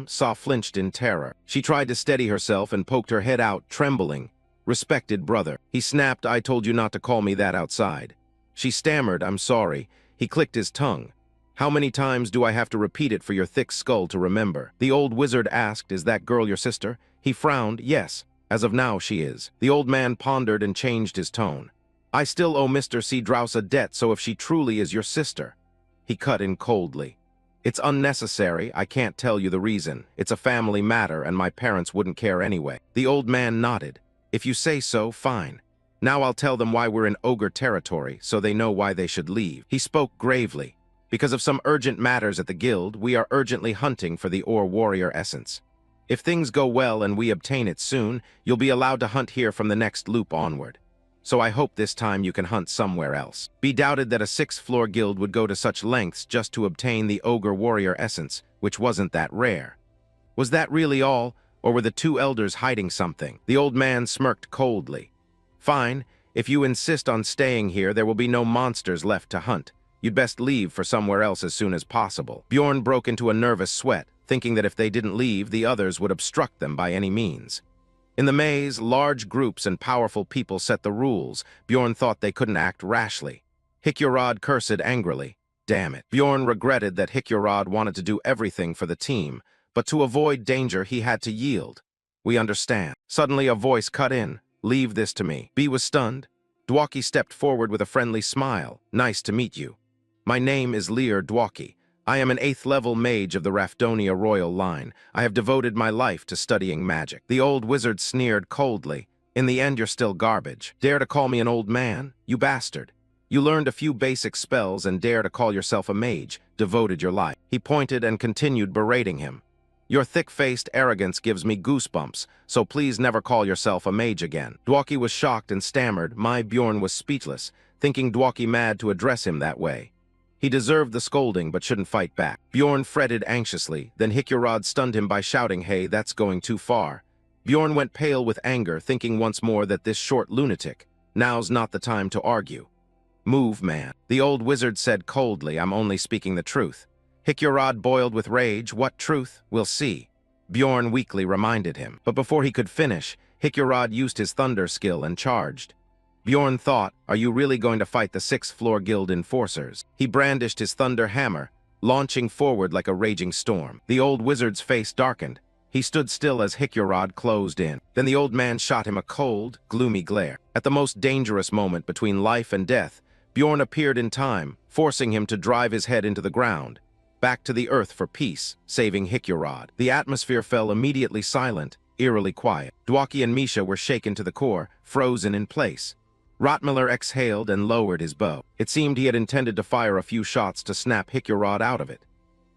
Saw flinched in terror. She tried to steady herself and poked her head out, trembling. Respected brother. He snapped, I told you not to call me that outside. She stammered, I'm sorry. He clicked his tongue. How many times do I have to repeat it for your thick skull to remember? The old wizard asked, is that girl your sister? He frowned, yes. As of now, she is. The old man pondered and changed his tone. I still owe Mr. C. Drouse a debt, so if she truly is your sister. He cut in coldly. It's unnecessary, I can't tell you the reason. It's a family matter and my parents wouldn't care anyway. The old man nodded. If you say so, fine. Now I'll tell them why we're in ogre territory, so they know why they should leave. He spoke gravely. Because of some urgent matters at the guild, we are urgently hunting for the Ore Warrior essence. If things go well and we obtain it soon, you'll be allowed to hunt here from the next loop onward. So I hope this time you can hunt somewhere else. Be doubted that a 6th floor guild would go to such lengths just to obtain the Ogre Warrior essence, which wasn't that rare. Was that really all, or were the two elders hiding something? The old man smirked coldly. Fine, if you insist on staying here, there will be no monsters left to hunt. You'd best leave for somewhere else as soon as possible. Bjorn broke into a nervous sweat, thinking that if they didn't leave, the others would obstruct them by any means. In the maze, large groups and powerful people set the rules. Bjorn thought they couldn't act rashly. Hikyorod cursed angrily. Damn it. Bjorn regretted that Hikyorod wanted to do everything for the team, but to avoid danger he had to yield. We understand. Suddenly a voice cut in. Leave this to me. B was stunned. Dwaki stepped forward with a friendly smile. Nice to meet you. My name is Lear Dwaki. I am an 8th level mage of the Raphidonia royal line. I have devoted my life to studying magic. The old wizard sneered coldly. In the end, you're still garbage. Dare to call me an old man? You bastard. You learned a few basic spells and dare to call yourself a mage. Devoted your life. He pointed and continued berating him. Your thick-faced arrogance gives me goosebumps, so please never call yourself a mage again. Dwaki was shocked and stammered. My Bjorn was speechless, thinking Dwaki mad to address him that way. He deserved the scolding but shouldn't fight back. Bjorn fretted anxiously, then Hikyorod stunned him by shouting, hey, that's going too far. Bjorn went pale with anger, thinking once more that this short lunatic, now's not the time to argue. Move, man. The old wizard said coldly, I'm only speaking the truth. Hikyorod boiled with rage. What truth? We'll see. Bjorn weakly reminded him. But before he could finish, Hikyorod used his thunder skill and charged. Bjorn thought, are you really going to fight the 6th floor guild enforcers? He brandished his thunder hammer, launching forward like a raging storm. The old wizard's face darkened. He stood still as Hikyorod closed in. Then the old man shot him a cold, gloomy glare. At the most dangerous moment between life and death, Bjorn appeared in time, forcing him to drive his head into the ground. Back to the earth for peace, saving Hikyorod. The atmosphere fell immediately silent, eerily quiet. Dwaki and Misha were shaken to the core, frozen in place. Rotmiller exhaled and lowered his bow. It seemed he had intended to fire a few shots to snap Hikyorod out of it.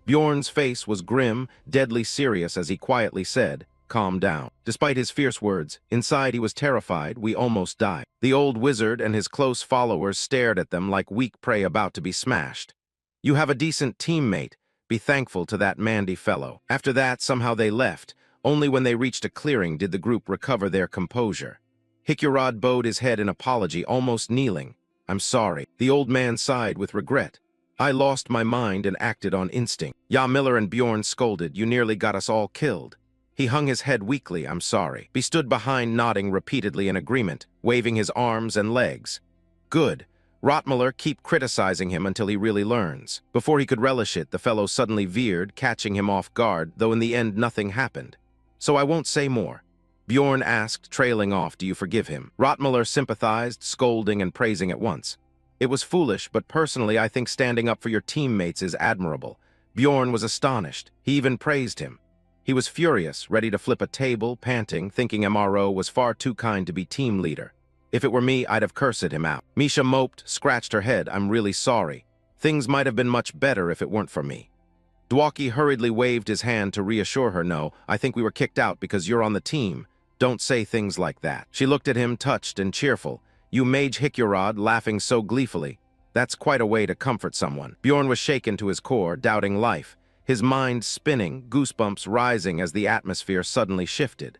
Bjorn's face was grim, deadly serious as he quietly said, calm down. Despite his fierce words, inside he was terrified. We almost died. The old wizard and his close followers stared at them like weak prey about to be smashed. You have a decent teammate. Be thankful to that Mandy fellow. After that, somehow they left. Only when they reached a clearing did the group recover their composure. Hikyorod bowed his head in apology, almost kneeling. I'm sorry. The old man sighed with regret. I lost my mind and acted on instinct. Miller and Bjorn scolded. You nearly got us all killed. He hung his head weakly, I'm sorry. He stood behind, nodding repeatedly in agreement, waving his arms and legs. Good. Rotmuller, keep criticizing him until he really learns. Before he could relish it, the fellow suddenly veered, catching him off guard, though in the end nothing happened. So I won't say more. Bjorn asked, trailing off, do you forgive him? Rotmuller sympathized, scolding and praising at once. It was foolish, but personally I think standing up for your teammates is admirable. Bjorn was astonished. He even praised him. He was furious, ready to flip a table, panting, thinking MRO was far too kind to be team leader. If it were me, I'd have cursed him out. Misha moped, scratched her head. I'm really sorry. Things might have been much better if it weren't for me. Dwaki hurriedly waved his hand to reassure her. No, I think we were kicked out because you're on the team. Don't say things like that. She looked at him, touched and cheerful. You mage Hicurod, laughing so gleefully. That's quite a way to comfort someone. Bjorn was shaken to his core, doubting life. His mind spinning, goosebumps rising as the atmosphere suddenly shifted.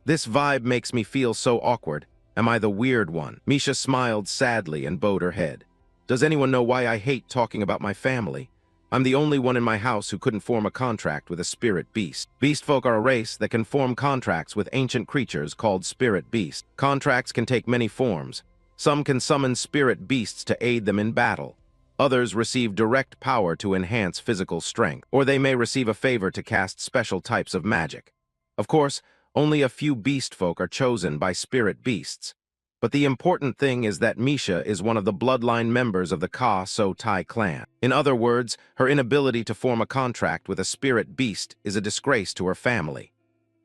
This vibe makes me feel so awkward. Am I the weird one? Misha smiled sadly and bowed her head. Does anyone know why I hate talking about my family? I'm the only one in my house who couldn't form a contract with a spirit beast. Beast folk are a race that can form contracts with ancient creatures called spirit beasts. Contracts can take many forms. Some can summon spirit beasts to aid them in battle. Others receive direct power to enhance physical strength, or they may receive a favor to cast special types of magic. Of course, only a few beast folk are chosen by spirit beasts. But the important thing is that Misha is one of the bloodline members of the Ka So Tai clan. In other words, her inability to form a contract with a spirit beast is a disgrace to her family.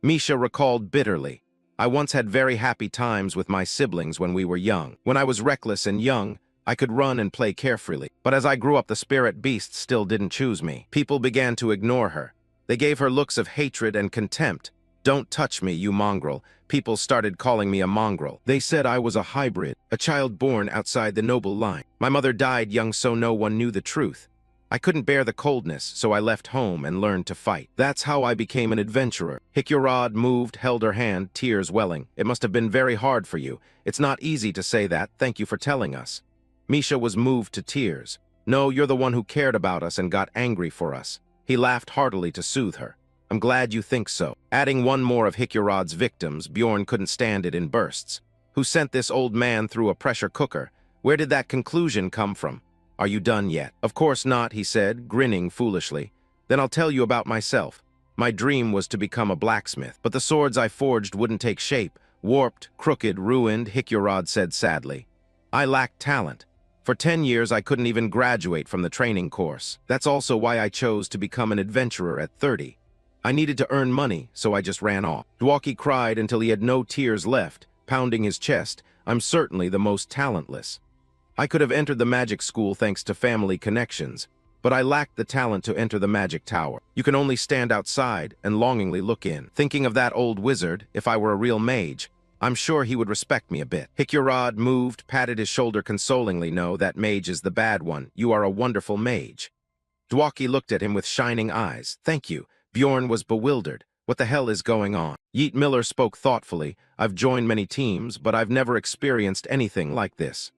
Misha recalled bitterly, I once had very happy times with my siblings when we were young. When I was reckless and young, I could run and play carefreely. But as I grew up, the spirit beasts still didn't choose me. People began to ignore her. They gave her looks of hatred and contempt. Don't touch me, you mongrel. People started calling me a mongrel. They said I was a hybrid, a child born outside the noble line. My mother died young, so no one knew the truth. I couldn't bear the coldness, so I left home and learned to fight. That's how I became an adventurer. Hicurod moved, held her hand, tears welling. It must have been very hard for you. It's not easy to say that. Thank you for telling us. Misha was moved to tears. No, you're the one who cared about us and got angry for us. He laughed heartily to soothe her. I'm glad you think so. Adding one more of Hicurod's victims, Bjorn couldn't stand it in bursts. Who sent this old man through a pressure cooker? Where did that conclusion come from? Are you done yet? Of course not, he said, grinning foolishly. Then I'll tell you about myself. My dream was to become a blacksmith, but the swords I forged wouldn't take shape. Warped, crooked, ruined, Hicurod said sadly. I lacked talent. For 10 years, I couldn't even graduate from the training course. That's also why I chose to become an adventurer at 30. I needed to earn money, so I just ran off. Dwaki cried until he had no tears left, pounding his chest. I'm certainly the most talentless. I could have entered the magic school thanks to family connections, but I lacked the talent to enter the magic tower. You can only stand outside and longingly look in. Thinking of that old wizard, if I were a real mage, I'm sure he would respect me a bit. Hicurod moved, patted his shoulder consolingly. No, that mage is the bad one. You are a wonderful mage. Dwaki looked at him with shining eyes. Thank you. Bjorn was bewildered. What the hell is going on? Yeet Miller spoke thoughtfully. I've joined many teams, but I've never experienced anything like this.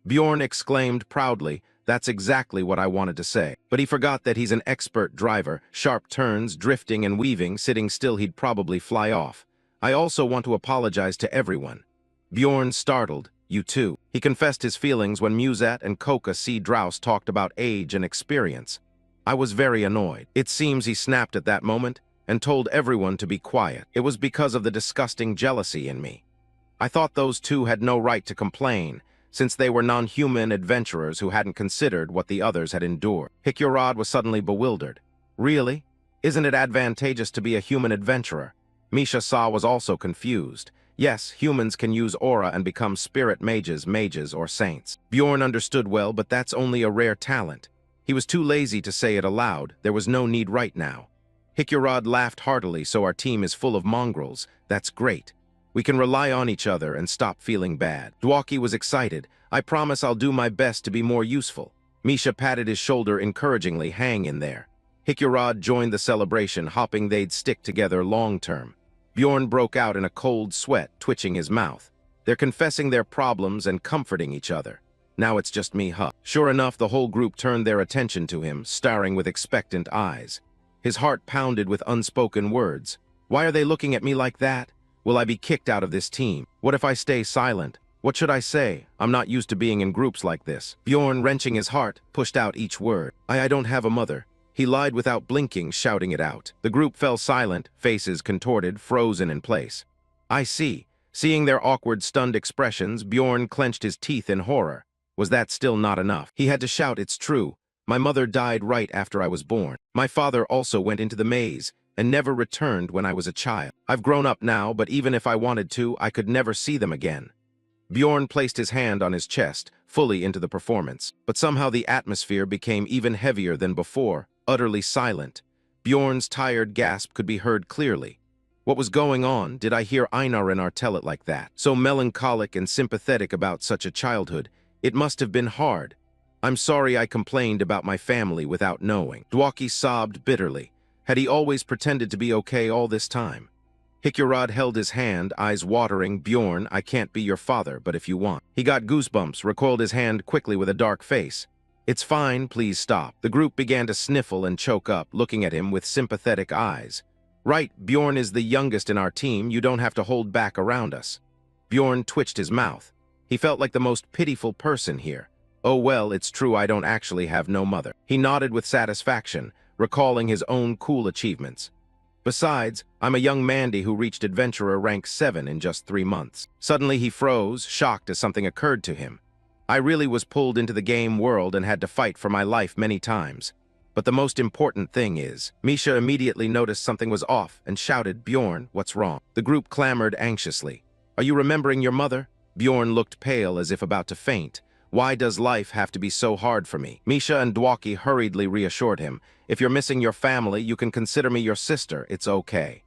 Bjorn exclaimed proudly, that's exactly what I wanted to say. But he forgot that he's an expert driver, sharp turns, drifting and weaving, sitting still he'd probably fly off. I also want to apologize to everyone. Bjorn startled. You too. He confessed his feelings when Musette and Coca C. Drouse talked about age and experience. I was very annoyed. It seems he snapped at that moment and told everyone to be quiet. It was because of the disgusting jealousy in me. I thought those two had no right to complain, since they were non-human adventurers who hadn't considered what the others had endured. Hicurod was suddenly bewildered. Really? Isn't it advantageous to be a human adventurer? Misha Sa was also confused. Yes, humans can use aura and become spirit mages, or saints. Bjorn understood well, but that's only a rare talent. He was too lazy to say it aloud. There was no need right now. Hicurod laughed heartily. So our team is full of mongrels. That's great. We can rely on each other and stop feeling bad. Dwaki was excited. I promise I'll do my best to be more useful. Misha patted his shoulder encouragingly. Hang in there. Hicurod joined the celebration, hoping they'd stick together long-term. Bjorn broke out in a cold sweat, twitching his mouth. They're confessing their problems and comforting each other. Now it's just me, huh? Sure enough, the whole group turned their attention to him, staring with expectant eyes. His heart pounded with unspoken words. Why are they looking at me like that? Will I be kicked out of this team? What if I stay silent? What should I say? I'm not used to being in groups like this. Bjorn, wrenching his heart, pushed out each word. I don't have a mother. He lied without blinking, shouting it out. The group fell silent, faces contorted, frozen in place. I see. Seeing their awkward, stunned expressions, Bjorn clenched his teeth in horror. Was that still not enough? He had to shout, it's true. My mother died right after I was born. My father also went into the maze and never returned when I was a child. I've grown up now, but even if I wanted to, I could never see them again. Bjorn placed his hand on his chest, fully into the performance. But somehow the atmosphere became even heavier than before, utterly silent. Bjorn's tired gasp could be heard clearly. What was going on? Did I hear Einar tell it like that? So melancholic and sympathetic about such a childhood. It must have been hard. I'm sorry I complained about my family without knowing. Dwaki sobbed bitterly. Had he always pretended to be okay all this time? Hikyorod held his hand, eyes watering. Bjorn, I can't be your father, but if you want. He got goosebumps, recoiled his hand quickly with a dark face. It's fine, please stop. The group began to sniffle and choke up, looking at him with sympathetic eyes. Right, Bjorn is the youngest in our team. You don't have to hold back around us. Bjorn twitched his mouth. He felt like the most pitiful person here. Oh well, it's true I don't actually have no mother. He nodded with satisfaction, recalling his own cool achievements. Besides, I'm a young Mandy who reached Adventurer rank 7 in just 3 months. Suddenly he froze, shocked as something occurred to him. I really was pulled into the game world and had to fight for my life many times. But the most important thing is, Misha immediately noticed something was off and shouted, Bjorn, what's wrong? The group clamored anxiously. Are you remembering your mother? Bjorn looked pale as if about to faint. Why does life have to be so hard for me? Misha and Dwaki hurriedly reassured him. If you're missing your family, you can consider me your sister. It's okay.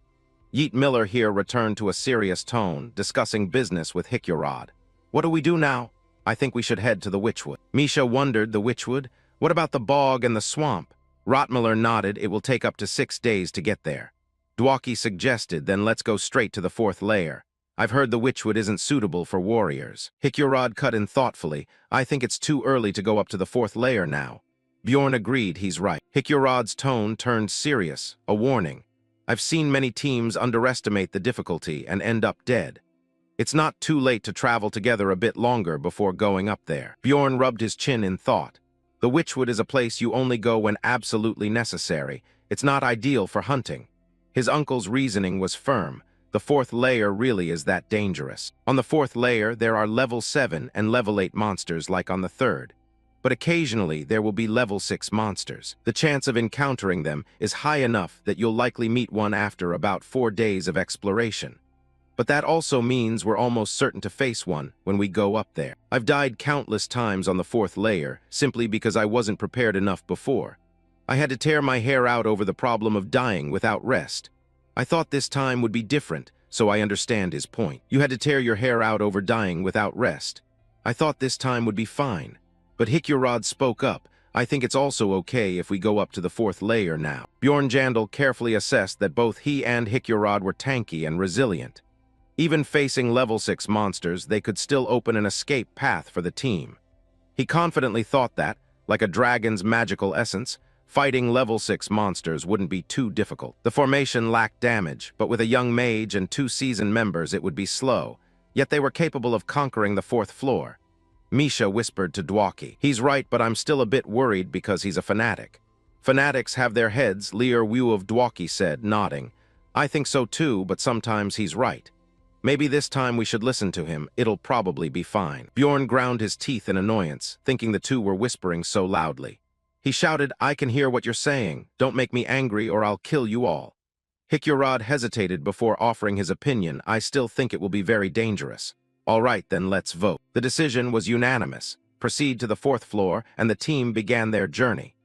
Yeet Miller here returned to a serious tone, discussing business with Hikyorod. What do we do now? I think we should head to the Witchwood. Misha wondered, the Witchwood? What about the bog and the swamp? Rotmiller nodded. It will take up to 6 days to get there. Dwaki suggested, then let's go straight to the 4th layer. I've heard the Witchwood isn't suitable for warriors. Hikyorod cut in thoughtfully. I think it's too early to go up to the 4th layer now. Bjorn agreed, he's right. Hikyorod's tone turned serious, a warning. I've seen many teams underestimate the difficulty and end up dead. It's not too late to travel together a bit longer before going up there. Bjorn rubbed his chin in thought. The Witchwood is a place you only go when absolutely necessary. It's not ideal for hunting. His uncle's reasoning was firm. The 4th layer really is that dangerous. On the 4th layer, there are level 7 and level 8 monsters like on the 3rd. But occasionally, there will be level 6 monsters. The chance of encountering them is high enough that you'll likely meet one after about 4 days of exploration. But that also means we're almost certain to face one when we go up there. I've died countless times on the 4th layer, simply because I wasn't prepared enough before. I had to tear my hair out over the problem of dying without rest. I thought this time would be different, so I understand his point. You had to tear your hair out over dying without rest. I thought this time would be fine. But Hikyorod spoke up. I think it's also okay if we go up to the 4th layer now. Bjorn Jandal carefully assessed that both he and Hikyorod were tanky and resilient. Even facing level 6 monsters, they could still open an escape path for the team. He confidently thought that, like a dragon's magical essence, fighting level 6 monsters wouldn't be too difficult. The formation lacked damage, but with a young mage and 2 seasoned members it would be slow, yet they were capable of conquering the 4th floor. Misha whispered to Dwaki. He's right, but I'm still a bit worried because he's a fanatic. Fanatics have their heads, Lear Wu of Dwaki said, nodding. I think so too, but sometimes he's right. Maybe this time we should listen to him. It'll probably be fine. Bjorn ground his teeth in annoyance, thinking the two were whispering so loudly. He shouted, I can hear what you're saying. Don't make me angry or I'll kill you all. Hikyorod hesitated before offering his opinion. I still think it will be very dangerous. All right, then let's vote. The decision was unanimous. Proceed to the 4th floor, and the team began their journey.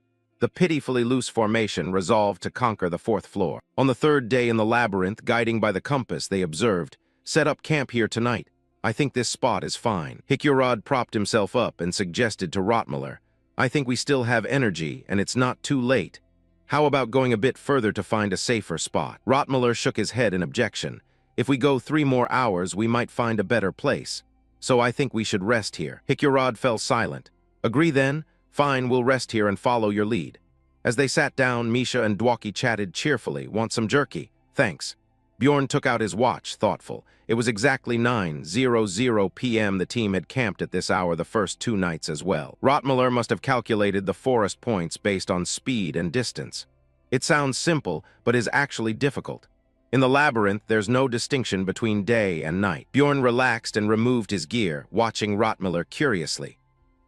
The pitifully loose formation resolved to conquer the 4th floor. On the 3rd day in the labyrinth, guiding by the compass, they observed, set up camp here tonight. I think this spot is fine. Hikyorod propped himself up and suggested to Rotmiller, I think we still have energy, and it's not too late. How about going a bit further to find a safer spot? Rotmiller shook his head in objection. If we go 3 more hours, we might find a better place. So I think we should rest here. Hikyorod fell silent. Agree then? Fine, we'll rest here and follow your lead. As they sat down, Misha and Dwaki chatted cheerfully. Want some jerky? Thanks. Bjorn took out his watch, thoughtful. It was exactly 9:00 p.m. The team had camped at this hour the first 2 nights as well. Rottmüller must have calculated the forest points based on speed and distance. It sounds simple, but is actually difficult. In the labyrinth, there's no distinction between day and night. Bjorn relaxed and removed his gear, watching Rottmüller curiously.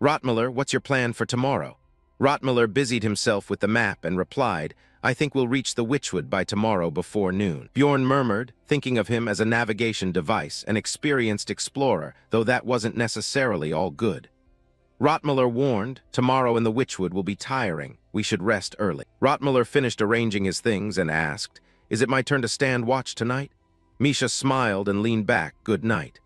"Rottmüller, what's your plan for tomorrow?" Rottmüller busied himself with the map and replied, "I think we'll reach the Witchwood by tomorrow before noon." Bjorn murmured, thinking of him as a navigation device, an experienced explorer, though that wasn't necessarily all good. Rottmüller warned, "Tomorrow in the Witchwood will be tiring. We should rest early." Rottmüller finished arranging his things and asked, "Is it my turn to stand watch tonight?" Misha smiled and leaned back, "Good night."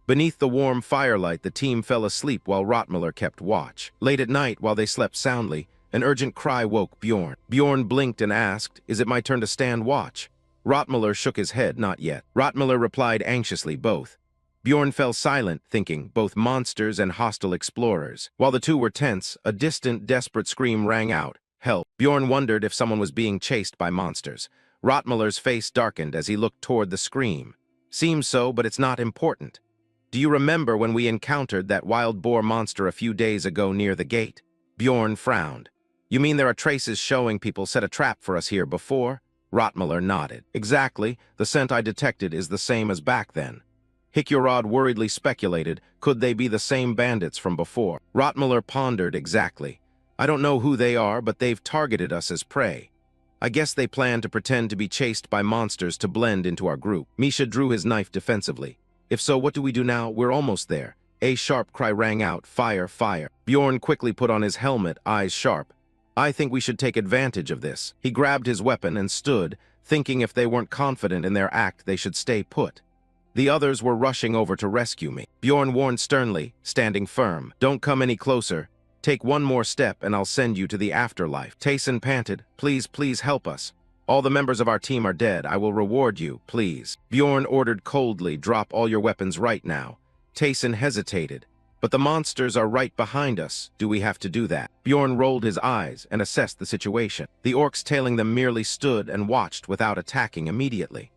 Beneath the warm firelight, the team fell asleep while Rottmüller kept watch. Late at night, while they slept soundly, an urgent cry woke Bjorn. Bjorn blinked and asked, "Is it my turn to stand watch?" Rottmüller shook his head, "Not yet." Rottmüller replied anxiously, "Both." Bjorn fell silent, thinking, both monsters and hostile explorers. While the two were tense, a distant, desperate scream rang out, "Help." Bjorn wondered if someone was being chased by monsters. Rottmüller's face darkened as he looked toward the scream. "Seems so, but it's not important. Do you remember when we encountered that wild boar monster a few days ago near the gate?" Bjorn frowned. "You mean there are traces showing people set a trap for us here before?" Rottmüller nodded. "Exactly. The scent I detected is the same as back then." Hicurod worriedly speculated, could they be the same bandits from before? Rottmüller pondered, "Exactly. I don't know who they are, but they've targeted us as prey. I guess they plan to pretend to be chased by monsters to blend into our group." Misha drew his knife defensively. "If so, what do we do now? We're almost there." A sharp cry rang out, "Fire, fire." Bjorn quickly put on his helmet, eyes sharp. "I think we should take advantage of this." He grabbed his weapon and stood, thinking if they weren't confident in their act, they should stay put. The others were rushing over to rescue me. Bjorn warned sternly, standing firm, "Don't come any closer. Take one more step and I'll send you to the afterlife." Tayson panted, "Please, please help us. All the members of our team are dead. I will reward you, please." Bjorn ordered coldly, "Drop all your weapons right now." Tayson hesitated. "But the monsters are right behind us. Do we have to do that?" Bjorn rolled his eyes and assessed the situation. The orcs tailing them merely stood and watched without attacking immediately.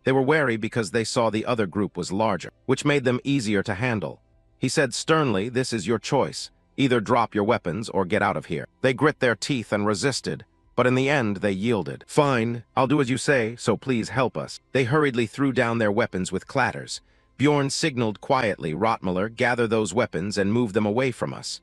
They were wary because they saw the other group was larger, which made them easier to handle. He said sternly, "This is your choice. Either drop your weapons or get out of here." They grit their teeth and resisted, but in the end they yielded. "Fine, I'll do as you say, so please help us." They hurriedly threw down their weapons with clatters. Bjorn signaled quietly, "Rottmüller, gather those weapons and move them away from us."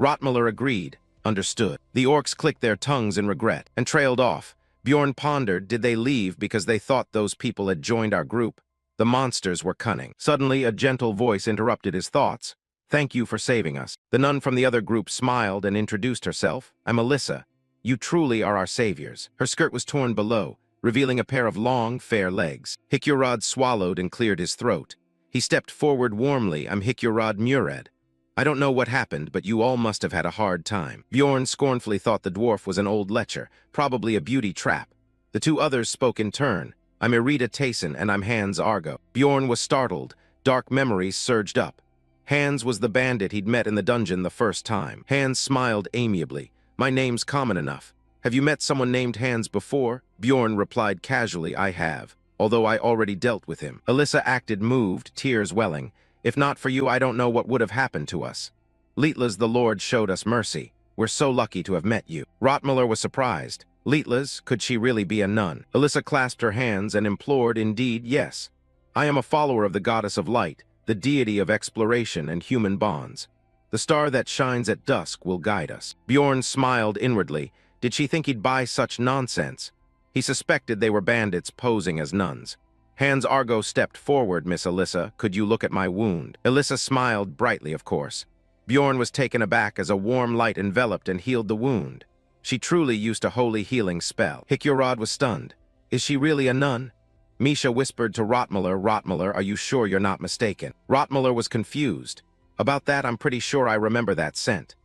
Rottmüller agreed, "Understood." The orcs clicked their tongues in regret and trailed off. Bjorn pondered, did they leave because they thought those people had joined our group? The monsters were cunning. Suddenly, a gentle voice interrupted his thoughts. "Thank you for saving us." The nun from the other group smiled and introduced herself. "I'm Alyssa. You truly are our saviors." Her skirt was torn below, revealing a pair of long, fair legs. Hicurod swallowed and cleared his throat. He stepped forward warmly. "I'm Hicurod Mured. I don't know what happened, but you all must have had a hard time." Bjorn scornfully thought the dwarf was an old lecher, probably a beauty trap. The two others spoke in turn. "I'm Irida Tayson, and I'm Hans Argo." Bjorn was startled. Dark memories surged up. Hans was the bandit he'd met in the dungeon the first time. Hans smiled amiably. "My name's common enough. Have you met someone named Hans before?" Bjorn replied casually, "I have, although I already dealt with him." Alyssa acted moved, tears welling. "If not for you, I don't know what would have happened to us. Lietla's the Lord showed us mercy. We're so lucky to have met you." Rottmüller was surprised. Lietla's, could she really be a nun? Alyssa clasped her hands and implored, "Indeed, yes. I am a follower of the goddess of light, the deity of exploration and human bonds. The star that shines at dusk will guide us." Bjorn smiled inwardly. Did she think he'd buy such nonsense? He suspected they were bandits posing as nuns. Hans Argo stepped forward. "Miss Alyssa, could you look at my wound?" Alyssa smiled brightly, of course. Bjorn was taken aback as a warm light enveloped and healed the wound. She truly used a holy healing spell. Hicurod was stunned. "Is she really a nun?" Misha whispered to Rottmüller, "Rottmüller, are you sure you're not mistaken?" Rottmüller was confused. "About that, I'm pretty sure I remember that scent."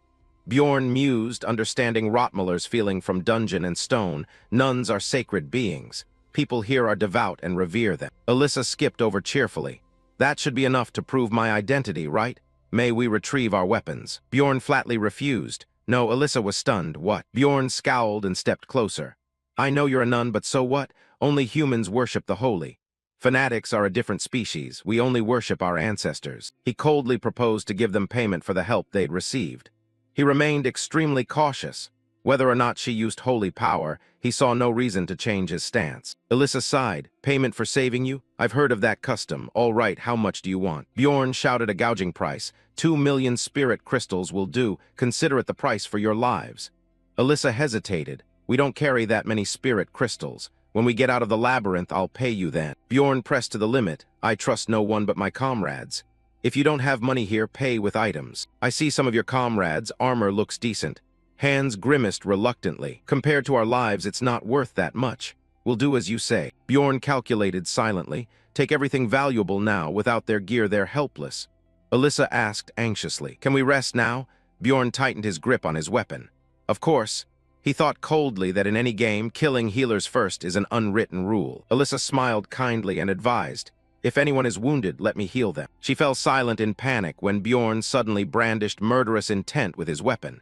Bjorn mused, understanding Rottmüller's feeling from Dungeon and Stone. Nuns are sacred beings. People here are devout and revere them. Alyssa skipped over cheerfully. "That should be enough to prove my identity, right? May we retrieve our weapons?" Bjorn flatly refused. No, Alyssa was stunned. "What?" Bjorn scowled and stepped closer. "I know you're a nun, but so what? Only humans worship the holy. Fanatics are a different species. We only worship our ancestors. He coldly proposed to give them payment for the help they'd received. He remained extremely cautious. Whether or not she used holy power, he saw no reason to change his stance. Alyssa sighed. Payment for saving you? I've heard of that custom. All right, how much do you want? Bjorn shouted a gouging price. 2 million spirit crystals will do. Consider it the price for your lives. Alyssa hesitated. We don't carry that many spirit crystals. When we get out of the labyrinth, I'll pay you then. Bjorn pressed to the limit. I trust no one but my comrades. If you don't have money here, pay with items. I see some of your comrades' armor looks decent. Hands grimaced reluctantly. Compared to our lives, it's not worth that much. We'll do as you say. Bjorn calculated silently. Take everything valuable now. Without their gear, they're helpless. Alyssa asked anxiously. Can we rest now? Bjorn tightened his grip on his weapon. Of course. He thought coldly that in any game, killing healers first is an unwritten rule. Alyssa smiled kindly and advised, if anyone is wounded, let me heal them. She fell silent in panic when Bjorn suddenly brandished murderous intent with his weapon.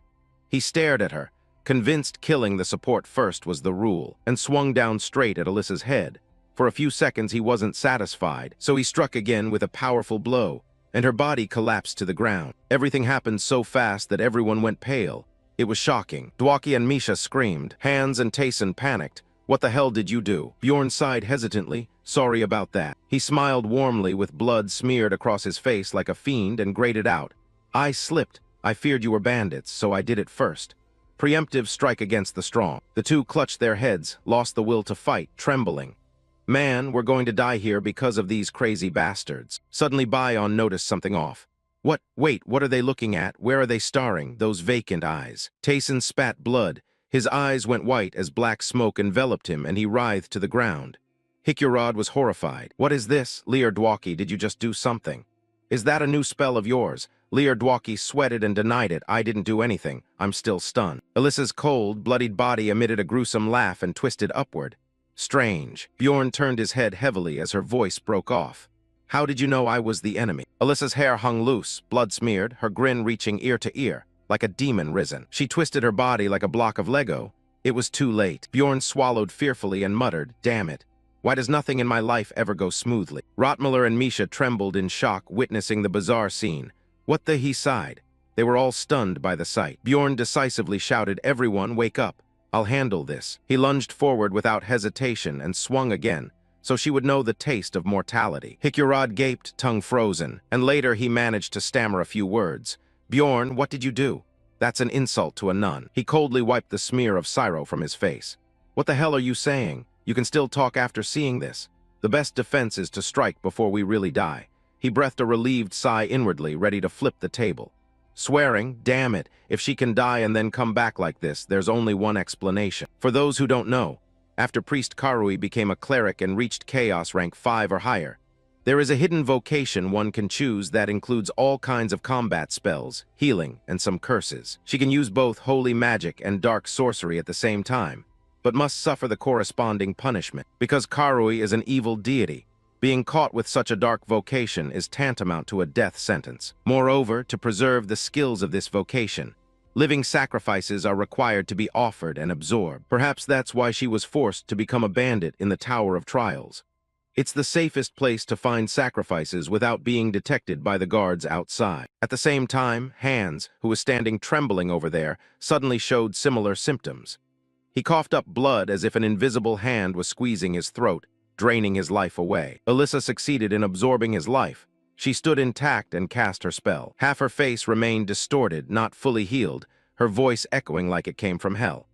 He stared at her, convinced killing the support first was the rule, and swung down straight at Alyssa's head. For a few seconds he wasn't satisfied, so he struck again with a powerful blow, and her body collapsed to the ground. Everything happened so fast that everyone went pale. It was shocking. Dwaki and Misha screamed. Hans and Tayson panicked. What the hell did you do? Bjorn sighed hesitantly. Sorry about that. He smiled warmly with blood smeared across his face like a fiend and grated out. I slipped. I feared you were bandits, so I did it first. Preemptive strike against the strong. The two clutched their heads, lost the will to fight, trembling. Man, we're going to die here because of these crazy bastards. Suddenly Bion noticed something off. What? Wait, what are they looking at? Where are they staring? Those vacant eyes. Tayson spat blood. His eyes went white as black smoke enveloped him and he writhed to the ground. Hikurod was horrified. What is this? Lear Dwaki, did you just do something? Is that a new spell of yours? Lear Dwaki sweated and denied it. I didn't do anything. I'm still stunned. Alyssa's cold, bloodied body emitted a gruesome laugh and twisted upward. Strange. Bjorn turned his head heavily as her voice broke off. How did you know I was the enemy? Alyssa's hair hung loose, blood-smeared, her grin reaching ear to ear, like a demon risen. She twisted her body like a block of Lego. It was too late. Bjorn swallowed fearfully and muttered, damn it. Why does nothing in my life ever go smoothly? Rotmiller and Misha trembled in shock, witnessing the bizarre scene. What the he sighed. They were all stunned by the sight. Bjorn decisively shouted, everyone, wake up. I'll handle this. He lunged forward without hesitation and swung again, so she would know the taste of mortality. Hikurod gaped, tongue frozen, and later he managed to stammer a few words. Bjorn, what did you do? That's an insult to a nun. He coldly wiped the smear of Syro from his face. What the hell are you saying? You can still talk after seeing this. The best defense is to strike before we really die. He breathed a relieved sigh inwardly, ready to flip the table. Swearing, damn it, if she can die and then come back like this, there's only one explanation. For those who don't know, after Priest Karui became a cleric and reached Chaos rank 5 or higher, there is a hidden vocation one can choose that includes all kinds of combat spells, healing, and some curses. She can use both holy magic and dark sorcery at the same time, but must suffer the corresponding punishment. Because Karui is an evil deity, being caught with such a dark vocation is tantamount to a death sentence. Moreover, to preserve the skills of this vocation, living sacrifices are required to be offered and absorbed. Perhaps that's why she was forced to become a bandit in the Tower of Trials. It's the safest place to find sacrifices without being detected by the guards outside. At the same time, Hans, who was standing trembling over there, suddenly showed similar symptoms. He coughed up blood as if an invisible hand was squeezing his throat, draining his life away. Alyssa succeeded in absorbing his life. She stood intact and cast her spell. Half her face remained distorted, not fully healed, her voice echoing like it came from hell.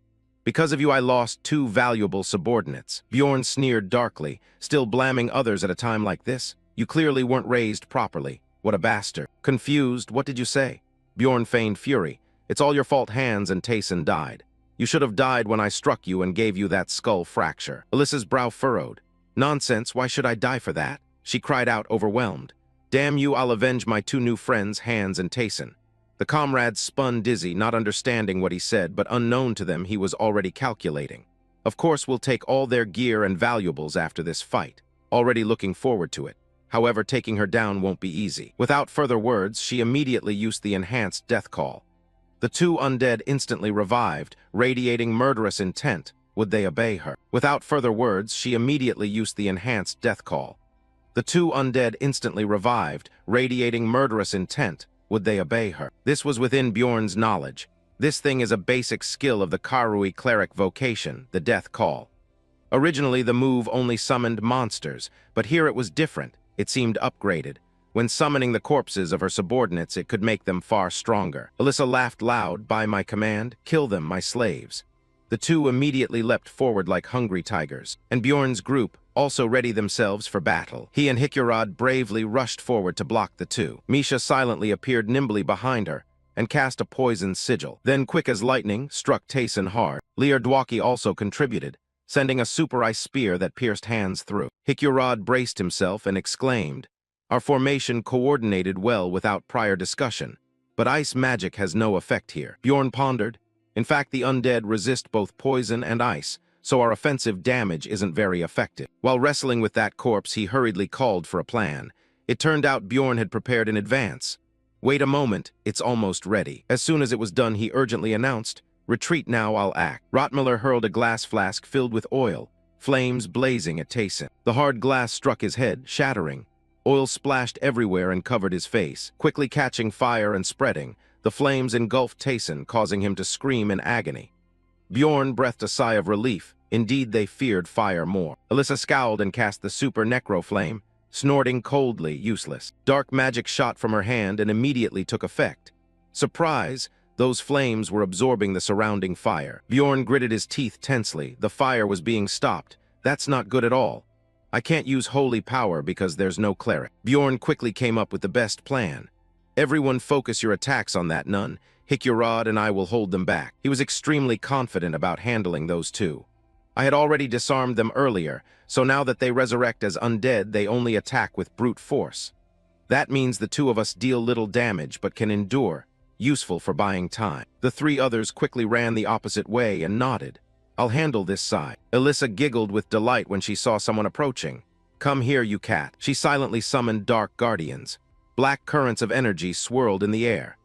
Because of you I lost 2 valuable subordinates. Bjorn sneered darkly, still blaming others at a time like this. You clearly weren't raised properly. What a bastard. Confused, what did you say? Bjorn feigned fury. It's all your fault Hans and Tayson died. You should have died when I struck you and gave you that skull fracture. Alyssa's brow furrowed. Nonsense, why should I die for that? She cried out, overwhelmed. Damn you, I'll avenge my 2 new friends, Hans and Tayson. The comrades spun dizzy, not understanding what he said, but unknown to them he was already calculating. Of course we'll take all their gear and valuables after this fight. Already looking forward to it. However, taking her down won't be easy. Without further words, she immediately used the enhanced death call. The 2 undead instantly revived, radiating murderous intent. Would they obey her? Without further words, she immediately used the enhanced death call. The two undead instantly revived, radiating murderous intent. Would they obey her? This was within Bjorn's knowledge. This thing is a basic skill of the Karui cleric vocation, the death call. Originally, the move only summoned monsters, but here it was different. It seemed upgraded. When summoning the corpses of her subordinates, it could make them far stronger. Alyssa laughed loud. By my command, kill them, my slaves. The two immediately leapt forward like hungry tigers, and Bjorn's group also ready themselves for battle. He and Hikurad bravely rushed forward to block the two. Misha silently appeared nimbly behind her and cast a poison sigil. Then, quick as lightning, struck Tayson hard. Lear Dwaki also contributed, sending a super ice spear that pierced hands through. Hikurad braced himself and exclaimed, "Our formation coordinated well without prior discussion, but ice magic has no effect here." Bjorn pondered. In fact, the undead resist both poison and ice, so our offensive damage isn't very effective. While wrestling with that corpse, he hurriedly called for a plan. It turned out Bjorn had prepared in advance. "Wait a moment, it's almost ready." As soon as it was done, he urgently announced, "Retreat now, I'll act." Rottmiller hurled a glass flask filled with oil, flames blazing at Tayson. The hard glass struck his head, shattering. Oil splashed everywhere and covered his face. Quickly catching fire and spreading, the flames engulfed Tayson, causing him to scream in agony. Bjorn breathed a sigh of relief. Indeed, they feared fire more. Alyssa scowled and cast the super necro flame, snorting coldly, useless. Dark magic shot from her hand and immediately took effect. Surprise! Those flames were absorbing the surrounding fire. Bjorn gritted his teeth tensely. The fire was being stopped. That's not good at all. I can't use holy power because there's no cleric. Bjorn quickly came up with the best plan. "Everyone focus your attacks on that nun. Hikurad and I will hold them back." He was extremely confident about handling those two. I had already disarmed them earlier, so now that they resurrect as undead, they only attack with brute force. That means the two of us deal little damage but can endure, useful for buying time. The three others quickly ran the opposite way and nodded. "I'll handle this side." Alyssa giggled with delight when she saw someone approaching. "Come here, you cat." She silently summoned dark guardians. Black currents of energy swirled in the air.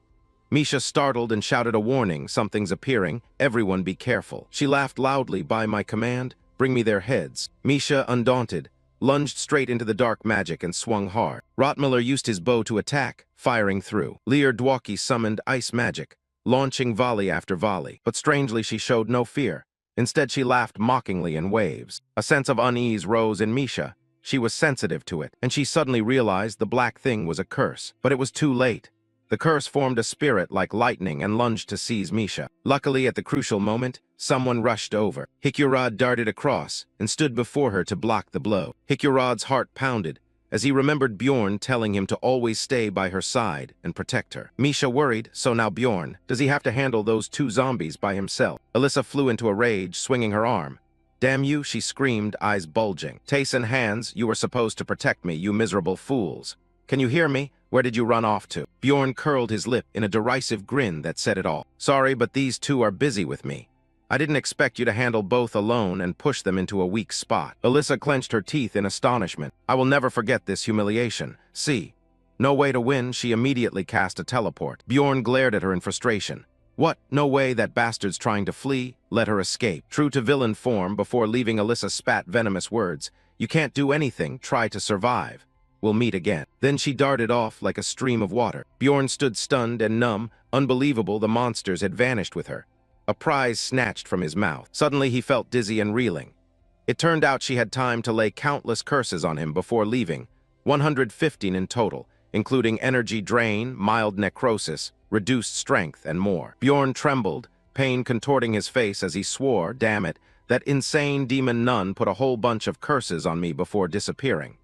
Misha startled and shouted a warning. "Something's appearing. Everyone be careful." She laughed loudly. "By my command, bring me their heads." Misha, undaunted, lunged straight into the dark magic and swung hard. Rottmiller used his bow to attack, firing through. Lear Dwaki summoned ice magic, launching volley after volley. But strangely, she showed no fear. Instead, she laughed mockingly in waves. A sense of unease rose in Misha. She was sensitive to it, and she suddenly realized the black thing was a curse. But it was too late. The curse formed a spirit like lightning and lunged to seize Misha. Luckily, at the crucial moment, someone rushed over. Hikurad darted across and stood before her to block the blow. Hikurad's heart pounded as he remembered Bjorn telling him to always stay by her side and protect her. Misha worried, so now Bjorn, does he have to handle those two zombies by himself? Alyssa flew into a rage, swinging her arm. "Damn you," she screamed, eyes bulging. "Tayson, hands, you were supposed to protect me, you miserable fools. Can you hear me? Where did you run off to?" Bjorn curled his lip in a derisive grin that said it all. "Sorry, but these two are busy with me. I didn't expect you to handle both alone and push them into a weak spot." Alyssa clenched her teeth in astonishment. "I will never forget this humiliation. See." No way to win, she immediately cast a teleport. Bjorn glared at her in frustration. "What? No way, that bastard's trying to flee? Let her escape." True to villain form, before leaving, Alyssa spat venomous words. "You can't do anything. Try to survive. We'll meet again." Then she darted off like a stream of water. Bjorn stood stunned and numb. Unbelievable, the monsters had vanished with her. A prize snatched from his mouth. Suddenly he felt dizzy and reeling. It turned out she had time to lay countless curses on him before leaving, 115 in total, including energy drain, mild necrosis, reduced strength, and more. Bjorn trembled, pain contorting his face as he swore, "Damn it, that insane demon nun put a whole bunch of curses on me before disappearing.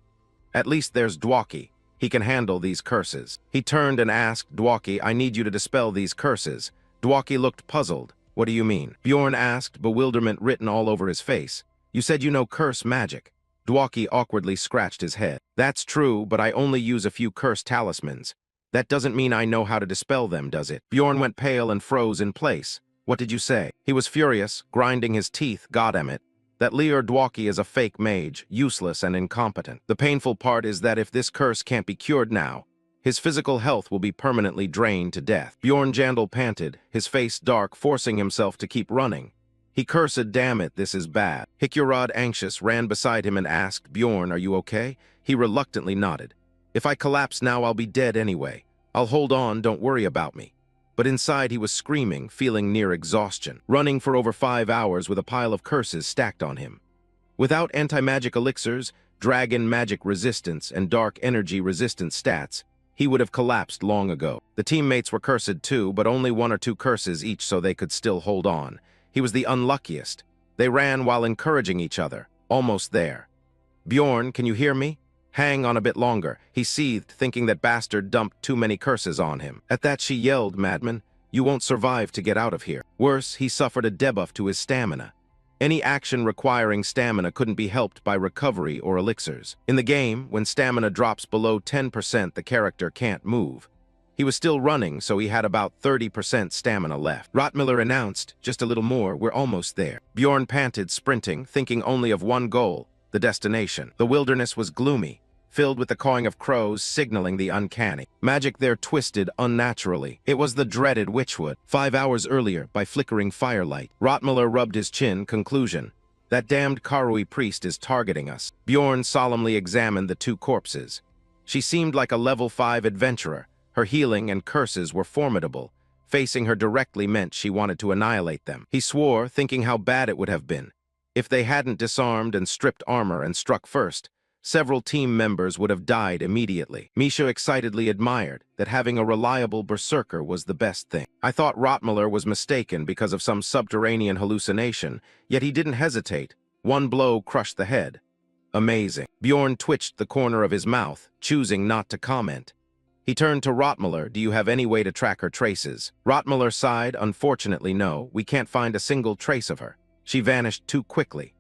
At least there's Dwaki. He can handle these curses." He turned and asked, "Dwaki, I need you to dispel these curses." Dwaki looked puzzled. "What do you mean?" Bjorn asked, bewilderment written all over his face. "You said you know curse magic." Dwaki awkwardly scratched his head. "That's true, but I only use a few curse talismans. That doesn't mean I know how to dispel them, does it?" Bjorn went pale and froze in place. "What did you say?" He was furious, grinding his teeth. "Goddamn it. That Lear Dwaki is a fake mage, useless and incompetent. The painful part is that if this curse can't be cured now, his physical health will be permanently drained to death." Bjorn Jandal panted, his face dark, forcing himself to keep running. He cursed, "Damn it, this is bad." Hicurod, anxious, ran beside him and asked, "Bjorn, are you okay?" He reluctantly nodded. "If I collapse now, I'll be dead anyway. I'll hold on, don't worry about me." But inside he was screaming, feeling near exhaustion, running for over 5 hours with a pile of curses stacked on him. Without anti-magic elixirs, dragon magic resistance, and dark energy resistance stats, he would have collapsed long ago. The teammates were cursed too, but only 1 or 2 curses each so they could still hold on. He was the unluckiest. They ran while encouraging each other. Almost there. "Bjorn, can you hear me? Hang on a bit longer." He seethed, thinking that bastard dumped too many curses on him. At that she yelled, "Madman, you won't survive to get out of here." Worse, he suffered a debuff to his stamina. Any action requiring stamina couldn't be helped by recovery or elixirs. In the game, when stamina drops below 10%, the character can't move. He was still running, so he had about 30% stamina left. Rotmiller announced, "Just a little more, we're almost there." Bjorn panted, sprinting, thinking only of one goal, the destination. The wilderness was gloomy, filled with the cawing of crows signaling the uncanny. Magic there twisted unnaturally. It was the dreaded witchwood. 5 hours earlier, by flickering firelight. Rotmiller rubbed his chin, conclusion. "That damned Karui priest is targeting us." Bjorn solemnly examined the 2 corpses. She seemed like a level 5 adventurer. Her healing and curses were formidable. Facing her directly meant she wanted to annihilate them. He swore, thinking how bad it would have been. If they hadn't disarmed and stripped armor and struck first, several team members would have died immediately. Misha excitedly admired that having a reliable berserker was the best thing. "I thought Rotmiller was mistaken because of some subterranean hallucination, yet he didn't hesitate. 1 blow crushed the head." Amazing. Bjorn twitched the corner of his mouth, choosing not to comment. He turned to Rotmiller. "Do you have any way to track her traces?" Rotmiller sighed. "Unfortunately, no. We can't find a single trace of her. She vanished too quickly."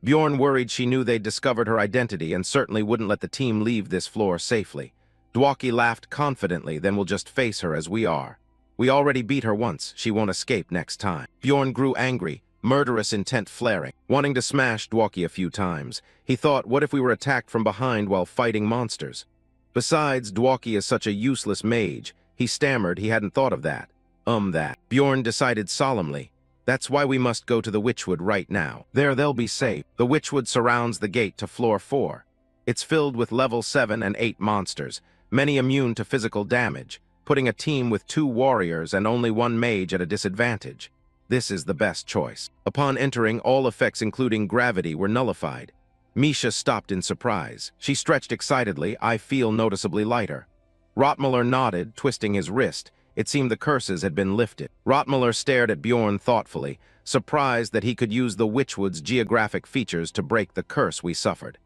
Bjorn worried she knew they'd discovered her identity and certainly wouldn't let the team leave this floor safely. Dwaki laughed confidently, "Then we'll just face her as we are. We already beat her once, she won't escape next time." Bjorn grew angry, murderous intent flaring, wanting to smash Dwaki a few times. He thought, what if we were attacked from behind while fighting monsters? Besides, Dwaki is such a useless mage. He stammered he hadn't thought of that. That. Bjorn decided solemnly. "That's why we must go to the Witchwood right now. There they'll be safe." The Witchwood surrounds the gate to floor 4. It's filled with level 7 and 8 monsters, many immune to physical damage, putting a team with 2 warriors and only 1 mage at a disadvantage. This is the best choice. Upon entering, all effects including gravity were nullified. Misha stopped in surprise. She stretched excitedly. "I feel noticeably lighter." Rotmiller nodded, twisting his wrist. It seemed the curses had been lifted. Rotmiller stared at Bjorn thoughtfully, surprised that he could use the Witchwood's geographic features to break the curse we suffered.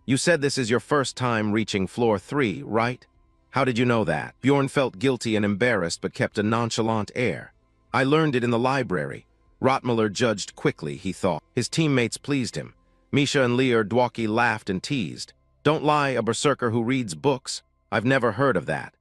"You said this is your first time reaching floor 3, right? How did you know that?" Bjorn felt guilty and embarrassed but kept a nonchalant air. "I learned it in the library." Rotmiller judged quickly, he thought. His teammates pleased him. Misha and Lear Dwaki laughed and teased. "Don't lie, a berserker who reads books? I've never heard of that."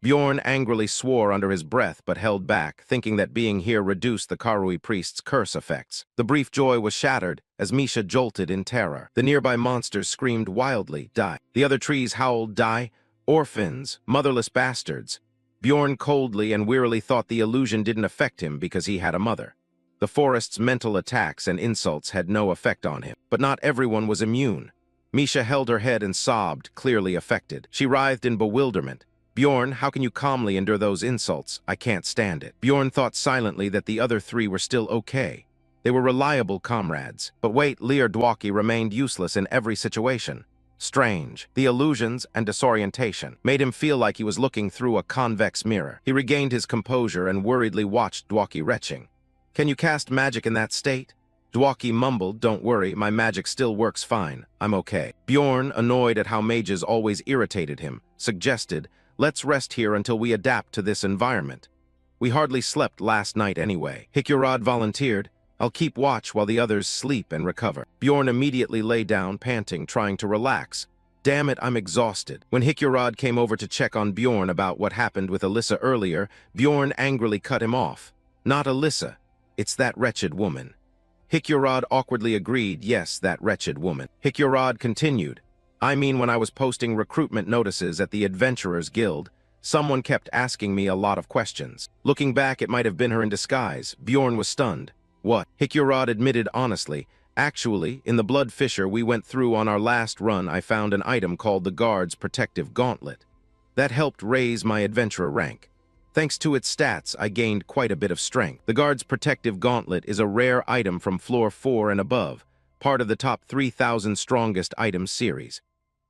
Bjorn angrily swore under his breath but held back, thinking that being here reduced the Karui priest's curse effects. The brief joy was shattered as Misha jolted in terror. The nearby monsters screamed wildly, "Die." The other trees howled, "Die. Orphans, motherless bastards." Bjorn coldly and wearily thought the illusion didn't affect him because he had a mother. The forest's mental attacks and insults had no effect on him. But not everyone was immune. Misha held her head and sobbed, clearly affected. She writhed in bewilderment. "Bjorn, how can you calmly endure those insults? I can't stand it." Bjorn thought silently that the other 3 were still okay. They were reliable comrades. But wait, Lear Dwaki remained useless in every situation. Strange. The illusions and disorientation made him feel like he was looking through a convex mirror. He regained his composure and worriedly watched Dwaki retching. "Can you cast magic in that state?" Dwaki mumbled, "Don't worry, my magic still works fine. I'm okay." Bjorn, annoyed at how mages always irritated him, suggested, "Let's rest here until we adapt to this environment. We hardly slept last night anyway." Hicurod volunteered, "I'll keep watch while the others sleep and recover." Bjorn immediately lay down, panting, trying to relax. "Damn it, I'm exhausted." When Hicurod came over to check on Bjorn about what happened with Alyssa earlier, Bjorn angrily cut him off. "Not Alyssa. It's that wretched woman." Hicurod awkwardly agreed, "Yes, that wretched woman." Hicurod continued, "I mean, when I was posting recruitment notices at the Adventurers Guild, someone kept asking me a lot of questions. Looking back, it might have been her in disguise." Bjorn was stunned. What? Hikyorod admitted honestly. Actually, in the blood fissure we went through on our last run, I found an item called the Guard's Protective Gauntlet. That helped raise my adventurer rank. Thanks to its stats, I gained quite a bit of strength. The Guard's Protective Gauntlet is a rare item from floor 4 and above, part of the top 3,000 strongest items series.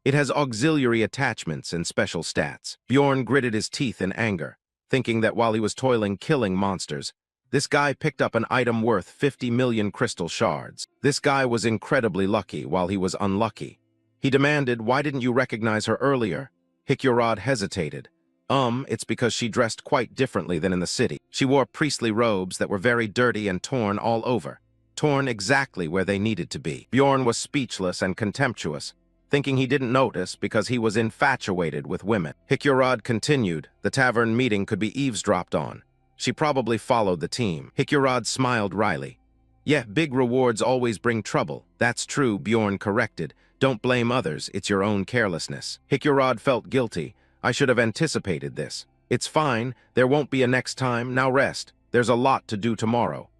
It has auxiliary attachments and special stats. Bjorn gritted his teeth in anger, thinking that while he was toiling killing monsters, this guy picked up an item worth 50 million crystal shards. This guy was incredibly lucky while he was unlucky. He demanded, "Why didn't you recognize her earlier?" Hikyorod hesitated. It's because she dressed quite differently than in the city. She wore priestly robes that were very dirty and torn all over. Torn exactly where they needed to be. Bjorn was speechless and contemptuous, thinking he didn't notice because he was infatuated with women. Hikyorod continued, "The tavern meeting could be eavesdropped on. She probably followed the team." Hikyorod smiled wryly. "Yeah, big rewards always bring trouble." "That's true," Bjorn corrected. "Don't blame others, it's your own carelessness." Hikyorod felt guilty. "I should have anticipated this." "It's fine, there won't be a next time, now rest. There's a lot to do tomorrow."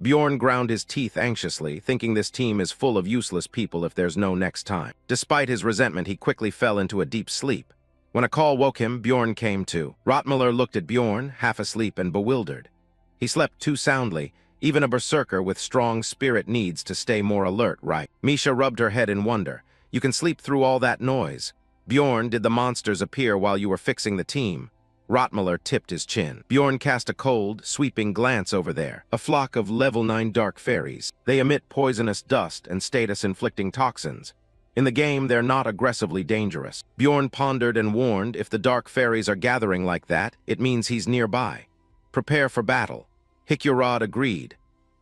Bjorn ground his teeth anxiously, thinking this team is full of useless people if there's no next time. Despite his resentment, he quickly fell into a deep sleep. When a call woke him, Bjorn came to. Rotmiller looked at Bjorn, half asleep and bewildered. He slept too soundly. Even a berserker with strong spirit needs to stay more alert, right? Misha rubbed her head in wonder. "You can sleep through all that noise." "Bjorn, did the monsters appear while you were fixing the team?" Rotmiller tipped his chin. Bjorn cast a cold, sweeping glance over there. "A flock of level 9 dark fairies. They emit poisonous dust and status-inflicting toxins. In the game, they're not aggressively dangerous." Bjorn pondered and warned, "If the dark fairies are gathering like that, it means he's nearby. Prepare for battle." Hikyorod agreed.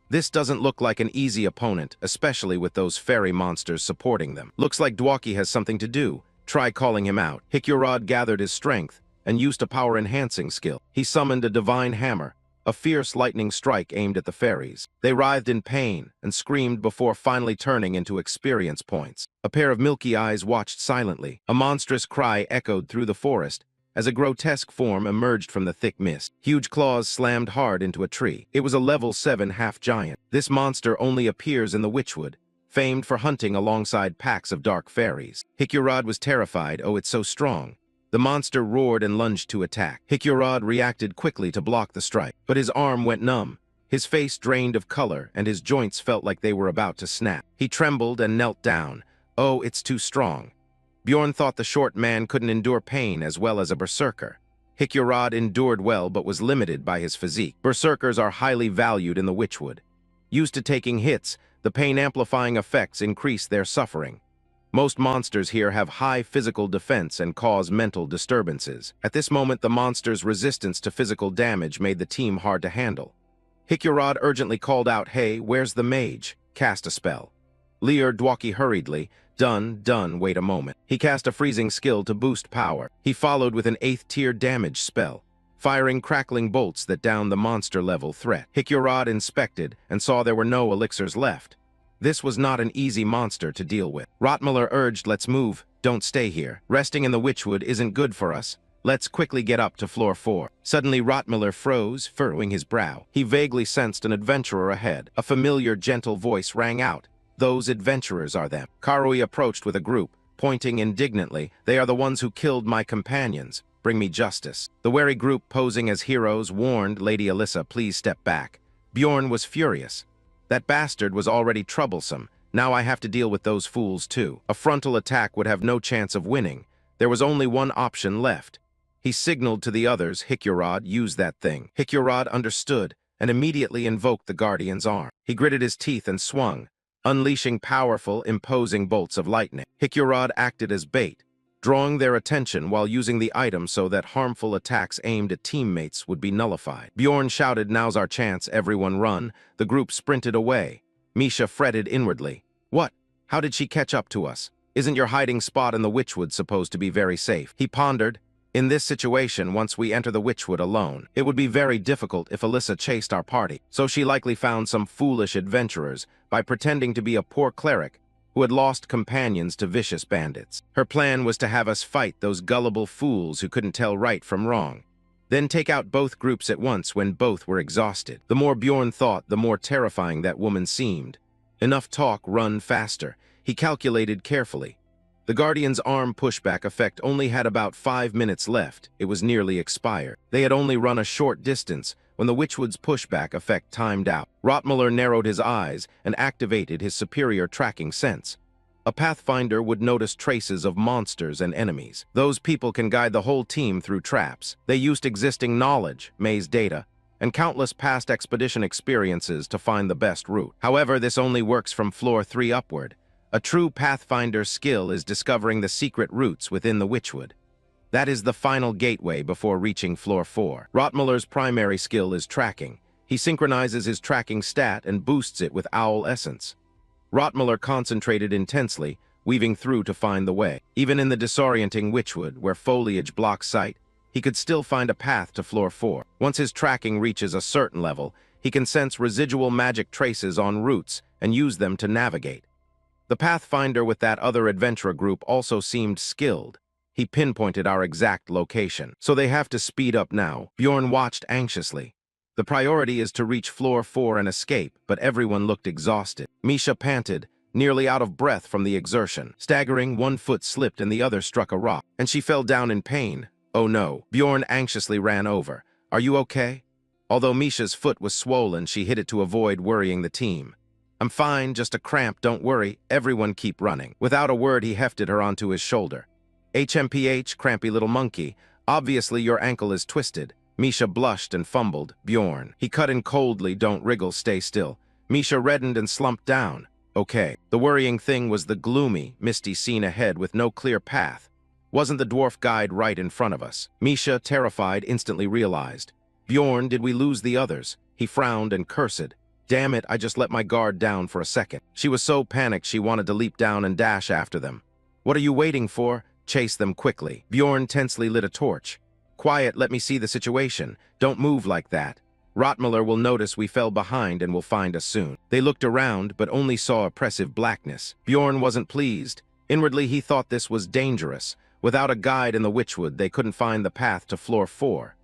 "This doesn't look like an easy opponent, especially with those fairy monsters supporting them. Looks like Dwaki has something to do. Try calling him out." Hikyorod gathered his strength and used a power-enhancing skill. He summoned a divine hammer, a fierce lightning strike aimed at the fairies. They writhed in pain and screamed before finally turning into experience points. A pair of milky eyes watched silently. A monstrous cry echoed through the forest as a grotesque form emerged from the thick mist. Huge claws slammed hard into a tree. It was a level 7 half-giant. This monster only appears in the Witchwood, famed for hunting alongside packs of dark fairies. Hikyorod was terrified. "Oh, it's so strong." The monster roared and lunged to attack. Hikyorod reacted quickly to block the strike, but his arm went numb. His face drained of color, and his joints felt like they were about to snap. He trembled and knelt down. "Oh, it's too strong." Bjorn thought the short man couldn't endure pain as well as a berserker. Hikyorod endured well but was limited by his physique. Berserkers are highly valued in the Witchwood. Used to taking hits, the pain-amplifying effects increase their suffering. Most monsters here have high physical defense and cause mental disturbances. At this moment, the monster's resistance to physical damage made the team hard to handle. Hikyorod urgently called out, "Hey, where's the mage?" "Cast a spell." Lear Dwaki hurriedly, Done, wait a moment." He cast a freezing skill to boost power. He followed with an 8th-tier damage spell, firing crackling bolts that downed the monster-level threat. Hikyorod inspected and saw there were no elixirs left. This was not an easy monster to deal with. Rotmiller urged, "Let's move. Don't stay here. Resting in the Witchwood isn't good for us. Let's quickly get up to floor 4. Suddenly, Rotmiller froze, furrowing his brow. He vaguely sensed an adventurer ahead. A familiar, gentle voice rang out. "Those adventurers are them." Karui approached with a group, pointing indignantly. "They are the ones who killed my companions. Bring me justice." The wary group, posing as heroes, warned, "Lady Alyssa, please step back." Bjorn was furious. That bastard was already troublesome. Now I have to deal with those fools too. A frontal attack would have no chance of winning. There was only one option left. He signaled to the others, "Hikyorod, use that thing." Hikyorod understood and immediately invoked the Guardian's arm. He gritted his teeth and swung, unleashing powerful, imposing bolts of lightning. Hikyorod acted as bait, drawing their attention while using the item so that harmful attacks aimed at teammates would be nullified. Bjorn shouted, "Now's our chance, everyone run." The group sprinted away. Misha fretted inwardly. "What? How did she catch up to us? Isn't your hiding spot in the Witchwood supposed to be very safe?" He pondered. "In this situation, once we enter the Witchwood alone, it would be very difficult if Alyssa chased our party. So she likely found some foolish adventurers by pretending to be a poor cleric who had lost companions to vicious bandits. Her plan was to have us fight those gullible fools who couldn't tell right from wrong. Then take out both groups at once when both were exhausted. The more Bjorn thought, the more terrifying that woman seemed. Enough talk, run faster. He calculated carefully. The Guardian's arm pushback effect only had about 5 minutes left. It was nearly expired. They had only run a short distance when the Witchwood's pushback effect timed out. Rotmuller narrowed his eyes and activated his superior tracking sense. A Pathfinder would notice traces of monsters and enemies. Those people can guide the whole team through traps. They used existing knowledge, maze data, and countless past expedition experiences to find the best route. However, this only works from floor 3 upward. A true Pathfinder's skill is discovering the secret routes within the Witchwood. That is the final gateway before reaching floor 4. Rotmuller's primary skill is tracking. He synchronizes his tracking stat and boosts it with Owl Essence. Rotmuller concentrated intensely, weaving through to find the way. Even in the disorienting Witchwood, where foliage blocks sight, he could still find a path to floor 4. Once his tracking reaches a certain level, he can sense residual magic traces on routes and use them to navigate. The Pathfinder with that other adventurer group also seemed skilled. He pinpointed our exact location. So they have to speed up now. Bjorn watched anxiously. The priority is to reach floor 4 and escape, but everyone looked exhausted. Misha panted, nearly out of breath from the exertion. Staggering, one foot slipped and the other struck a rock, and she fell down in pain. Oh no. Bjorn anxiously ran over. Are you okay? Although Misha's foot was swollen, she hid it to avoid worrying the team. I'm fine, just a cramp, don't worry. Everyone keep running. Without a word, he hefted her onto his shoulder. HMPH, crampy little monkey. Obviously your ankle is twisted. Misha blushed and fumbled. Bjorn. He cut in coldly, don't wriggle, stay still. Misha reddened and slumped down. Okay. The worrying thing was the gloomy, misty scene ahead with no clear path. Wasn't the dwarf guide right in front of us? Misha, terrified, instantly realized. Bjorn, did we lose the others? He frowned and cursed. Damn it, I just let my guard down for a second. She was so panicked she wanted to leap down and dash after them. What are you waiting for? Chase them quickly. Bjorn tensely lit a torch. Quiet, let me see the situation. Don't move like that. Rotmuller will notice we fell behind and will find us soon. They looked around, but only saw oppressive blackness. Bjorn wasn't pleased. Inwardly, he thought this was dangerous. Without a guide in the Witchwood, they couldn't find the path to floor 4.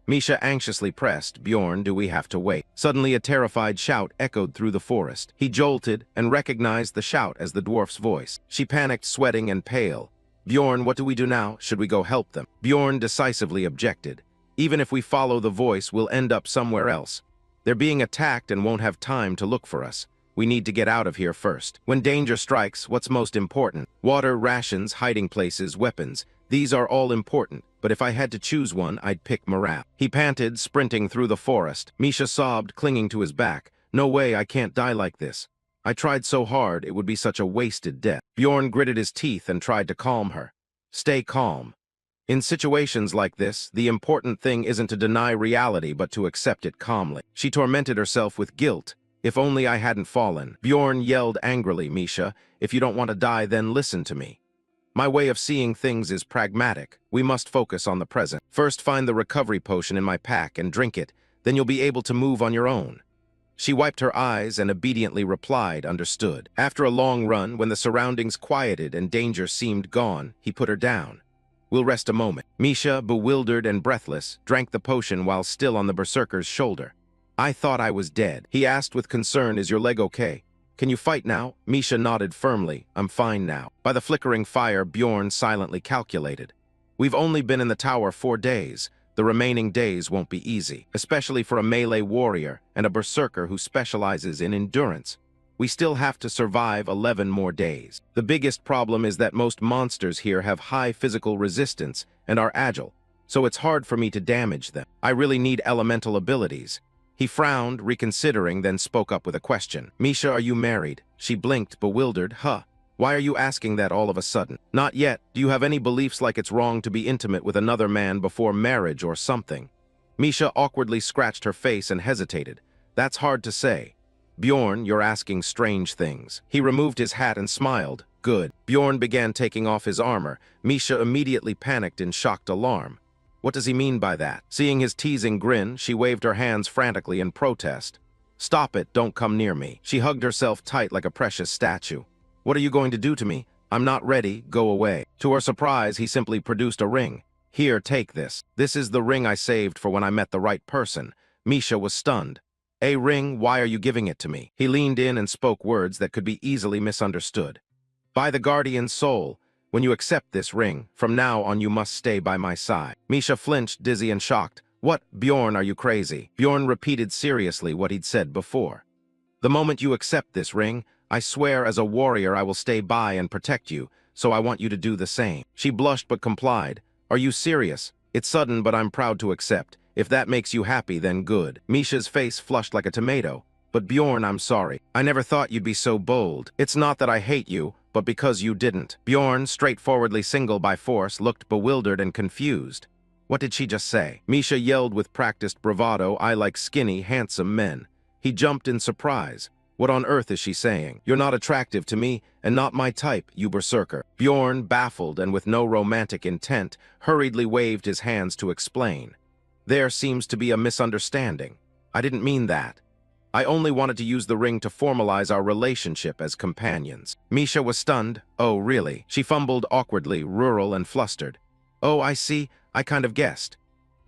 Misha anxiously pressed, Bjorn, do we have to wait? Suddenly, a terrified shout echoed through the forest. He jolted and recognized the shout as the dwarf's voice. She panicked, sweating and pale. Bjorn, what do we do now? Should we go help them? Bjorn decisively objected. Even if we follow the voice, we'll end up somewhere else. They're being attacked and won't have time to look for us. We need to get out of here first. When danger strikes, what's most important? Water, rations, hiding places, weapons. These are all important, but if I had to choose one, I'd pick morale. He panted, sprinting through the forest. Misha sobbed, clinging to his back. No way, I can't die like this. I tried so hard, it would be such a wasted death. Bjorn gritted his teeth and tried to calm her. Stay calm. In situations like this, the important thing isn't to deny reality, but to accept it calmly. She tormented herself with guilt. If only I hadn't fallen. Bjorn yelled angrily, Misha, if you don't want to die, then listen to me. My way of seeing things is pragmatic. We must focus on the present. First, find the recovery potion in my pack and drink it. Then you'll be able to move on your own. She wiped her eyes and obediently replied, understood. After a long run, when the surroundings quieted and danger seemed gone, he put her down. We'll rest a moment. Misha, bewildered and breathless, drank the potion while still on the berserker's shoulder. I thought I was dead. He asked with concern, is your leg okay? Can you fight now? Misha nodded firmly. I'm fine now. By the flickering fire, Bjorn silently calculated. We've only been in the tower 4 days. The remaining days won't be easy, especially for a melee warrior and a berserker who specializes in endurance. We still have to survive 11 more days. The biggest problem is that most monsters here have high physical resistance and are agile, so it's hard for me to damage them. I really need elemental abilities. He frowned, reconsidering, then spoke up with a question. Misha, are you married? She blinked, bewildered. Huh. Why are you asking that all of a sudden? Not yet. Do you have any beliefs like it's wrong to be intimate with another man before marriage or something? Misha awkwardly scratched her face and hesitated. That's hard to say. Bjorn, you're asking strange things. He removed his hat and smiled. Good. Bjorn began taking off his armor. Misha immediately panicked in shocked alarm. What does he mean by that? Seeing his teasing grin, she waved her hands frantically in protest. Stop it, don't come near me. She hugged herself tight like a precious statue. What are you going to do to me? I'm not ready, go away. To her surprise, he simply produced a ring. Here, take this. This is the ring I saved for when I met the right person. Misha was stunned. A ring, why are you giving it to me? He leaned in and spoke words that could be easily misunderstood. By the guardian's soul, when you accept this ring, from now on you must stay by my side. Misha flinched, dizzy and shocked. What, Bjorn, are you crazy? Bjorn repeated seriously what he'd said before. The moment you accept this ring, I swear as a warrior I will stay by and protect you, so I want you to do the same. She blushed but complied. Are you serious? It's sudden, but I'm proud to accept. If that makes you happy, then good. Misha's face flushed like a tomato. But Bjorn, I'm sorry. I never thought you'd be so bold. It's not that I hate you, but because you didn't. Bjorn, straightforwardly single by force, looked bewildered and confused. What did she just say? Misha yelled with practiced bravado, I like skinny, handsome men. He jumped in surprise. What on earth is she saying? You're not attractive to me, and not my type, you berserker. Bjorn, baffled and with no romantic intent, hurriedly waved his hands to explain. There seems to be a misunderstanding. I didn't mean that. I only wanted to use the ring to formalize our relationship as companions. Misha was stunned. Oh, really? She fumbled awkwardly, rural and flustered. Oh, I see. I kind of guessed.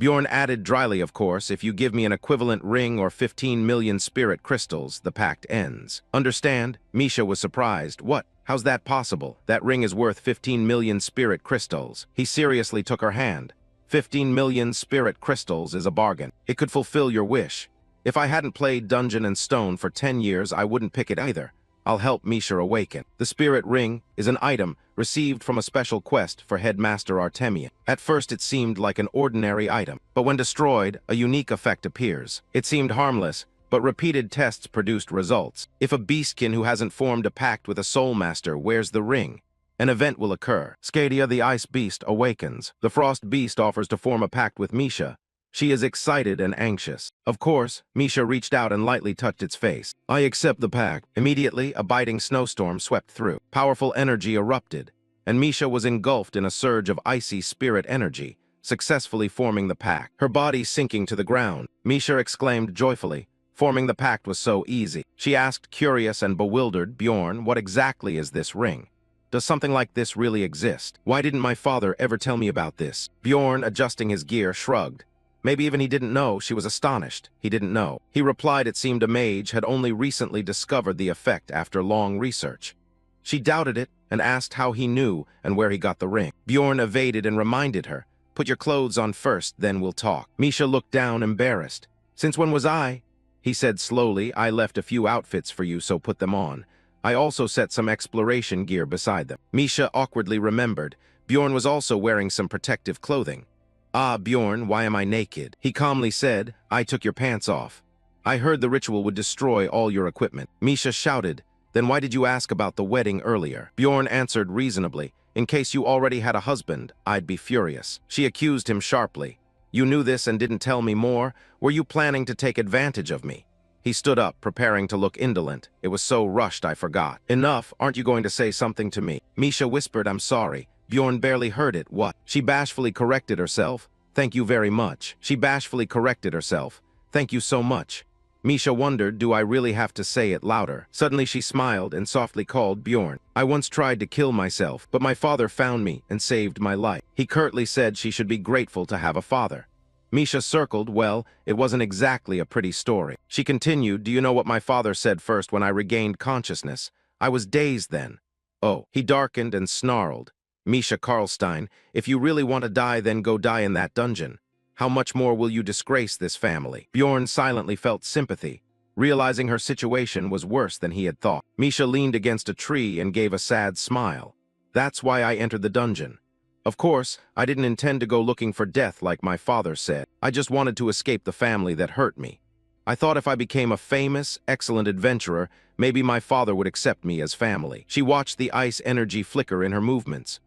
Bjorn added dryly, of course, if you give me an equivalent ring or 15 million spirit crystals, the pact ends. Understand? Misha was surprised. What? How's that possible? That ring is worth 15 million spirit crystals. He seriously took her hand. 15 million spirit crystals is a bargain. It could fulfill your wish. If I hadn't played Dungeon and Stone for 10 years, I wouldn't pick it either. I'll help Misha awaken. The spirit ring is an item received from a special quest for Headmaster Artemian. At first it seemed like an ordinary item, but when destroyed, a unique effect appears. It seemed harmless, but repeated tests produced results. If a beastkin who hasn't formed a pact with a soul master wears the ring, an event will occur. Skadia the ice beast awakens. The frost beast offers to form a pact with Misha. She is excited and anxious. Of course, Misha reached out and lightly touched its face. I accept the pact. Immediately, a biting snowstorm swept through. Powerful energy erupted, and Misha was engulfed in a surge of icy spirit energy, successfully forming the pact. Her body sinking to the ground, Misha exclaimed joyfully. Forming the pact was so easy. She asked, curious and bewildered, Bjorn, what exactly is this ring? Does something like this really exist? Why didn't my father ever tell me about this? Bjorn, adjusting his gear, shrugged. Maybe even he didn't know. She was astonished. He didn't know. He replied it seemed a mage had only recently discovered the effect after long research. She doubted it and asked how he knew and where he got the ring. Bjorn evaded and reminded her, put your clothes on first, then we'll talk. Misha looked down, embarrassed. Since when was I? He said slowly, I left a few outfits for you, so put them on. I also set some exploration gear beside them. Misha awkwardly remembered. Bjorn was also wearing some protective clothing. Ah, Bjorn, why am I naked? He calmly said, I took your pants off. I heard the ritual would destroy all your equipment. Misha shouted, then why did you ask about the wedding earlier? Bjorn answered reasonably, in case you already had a husband, I'd be furious. She accused him sharply. You knew this and didn't tell me more? Were you planning to take advantage of me? He stood up, preparing to look indolent. It was so rushed I forgot. Enough, aren't you going to say something to me? Misha whispered, I'm sorry. Bjorn barely heard it. What? She bashfully corrected herself. Thank you very much. She bashfully corrected herself. Thank you so much. Misha wondered, do I really have to say it louder? Suddenly she smiled and softly called Bjorn. I once tried to kill myself, but my father found me and saved my life. He curtly said she should be grateful to have a father. Misha circled, well, it wasn't exactly a pretty story. She continued, do you know what my father said first when I regained consciousness? I was dazed then. Oh, he darkened and snarled. Misha Karlstein, if you really want to die, then go die in that dungeon. How much more will you disgrace this family? Bjorn silently felt sympathy, realizing her situation was worse than he had thought. Misha leaned against a tree and gave a sad smile. That's why I entered the dungeon. Of course, I didn't intend to go looking for death like my father said. I just wanted to escape the family that hurt me. I thought if I became a famous, excellent adventurer, maybe my father would accept me as family. She watched the ice energy flicker in her movements.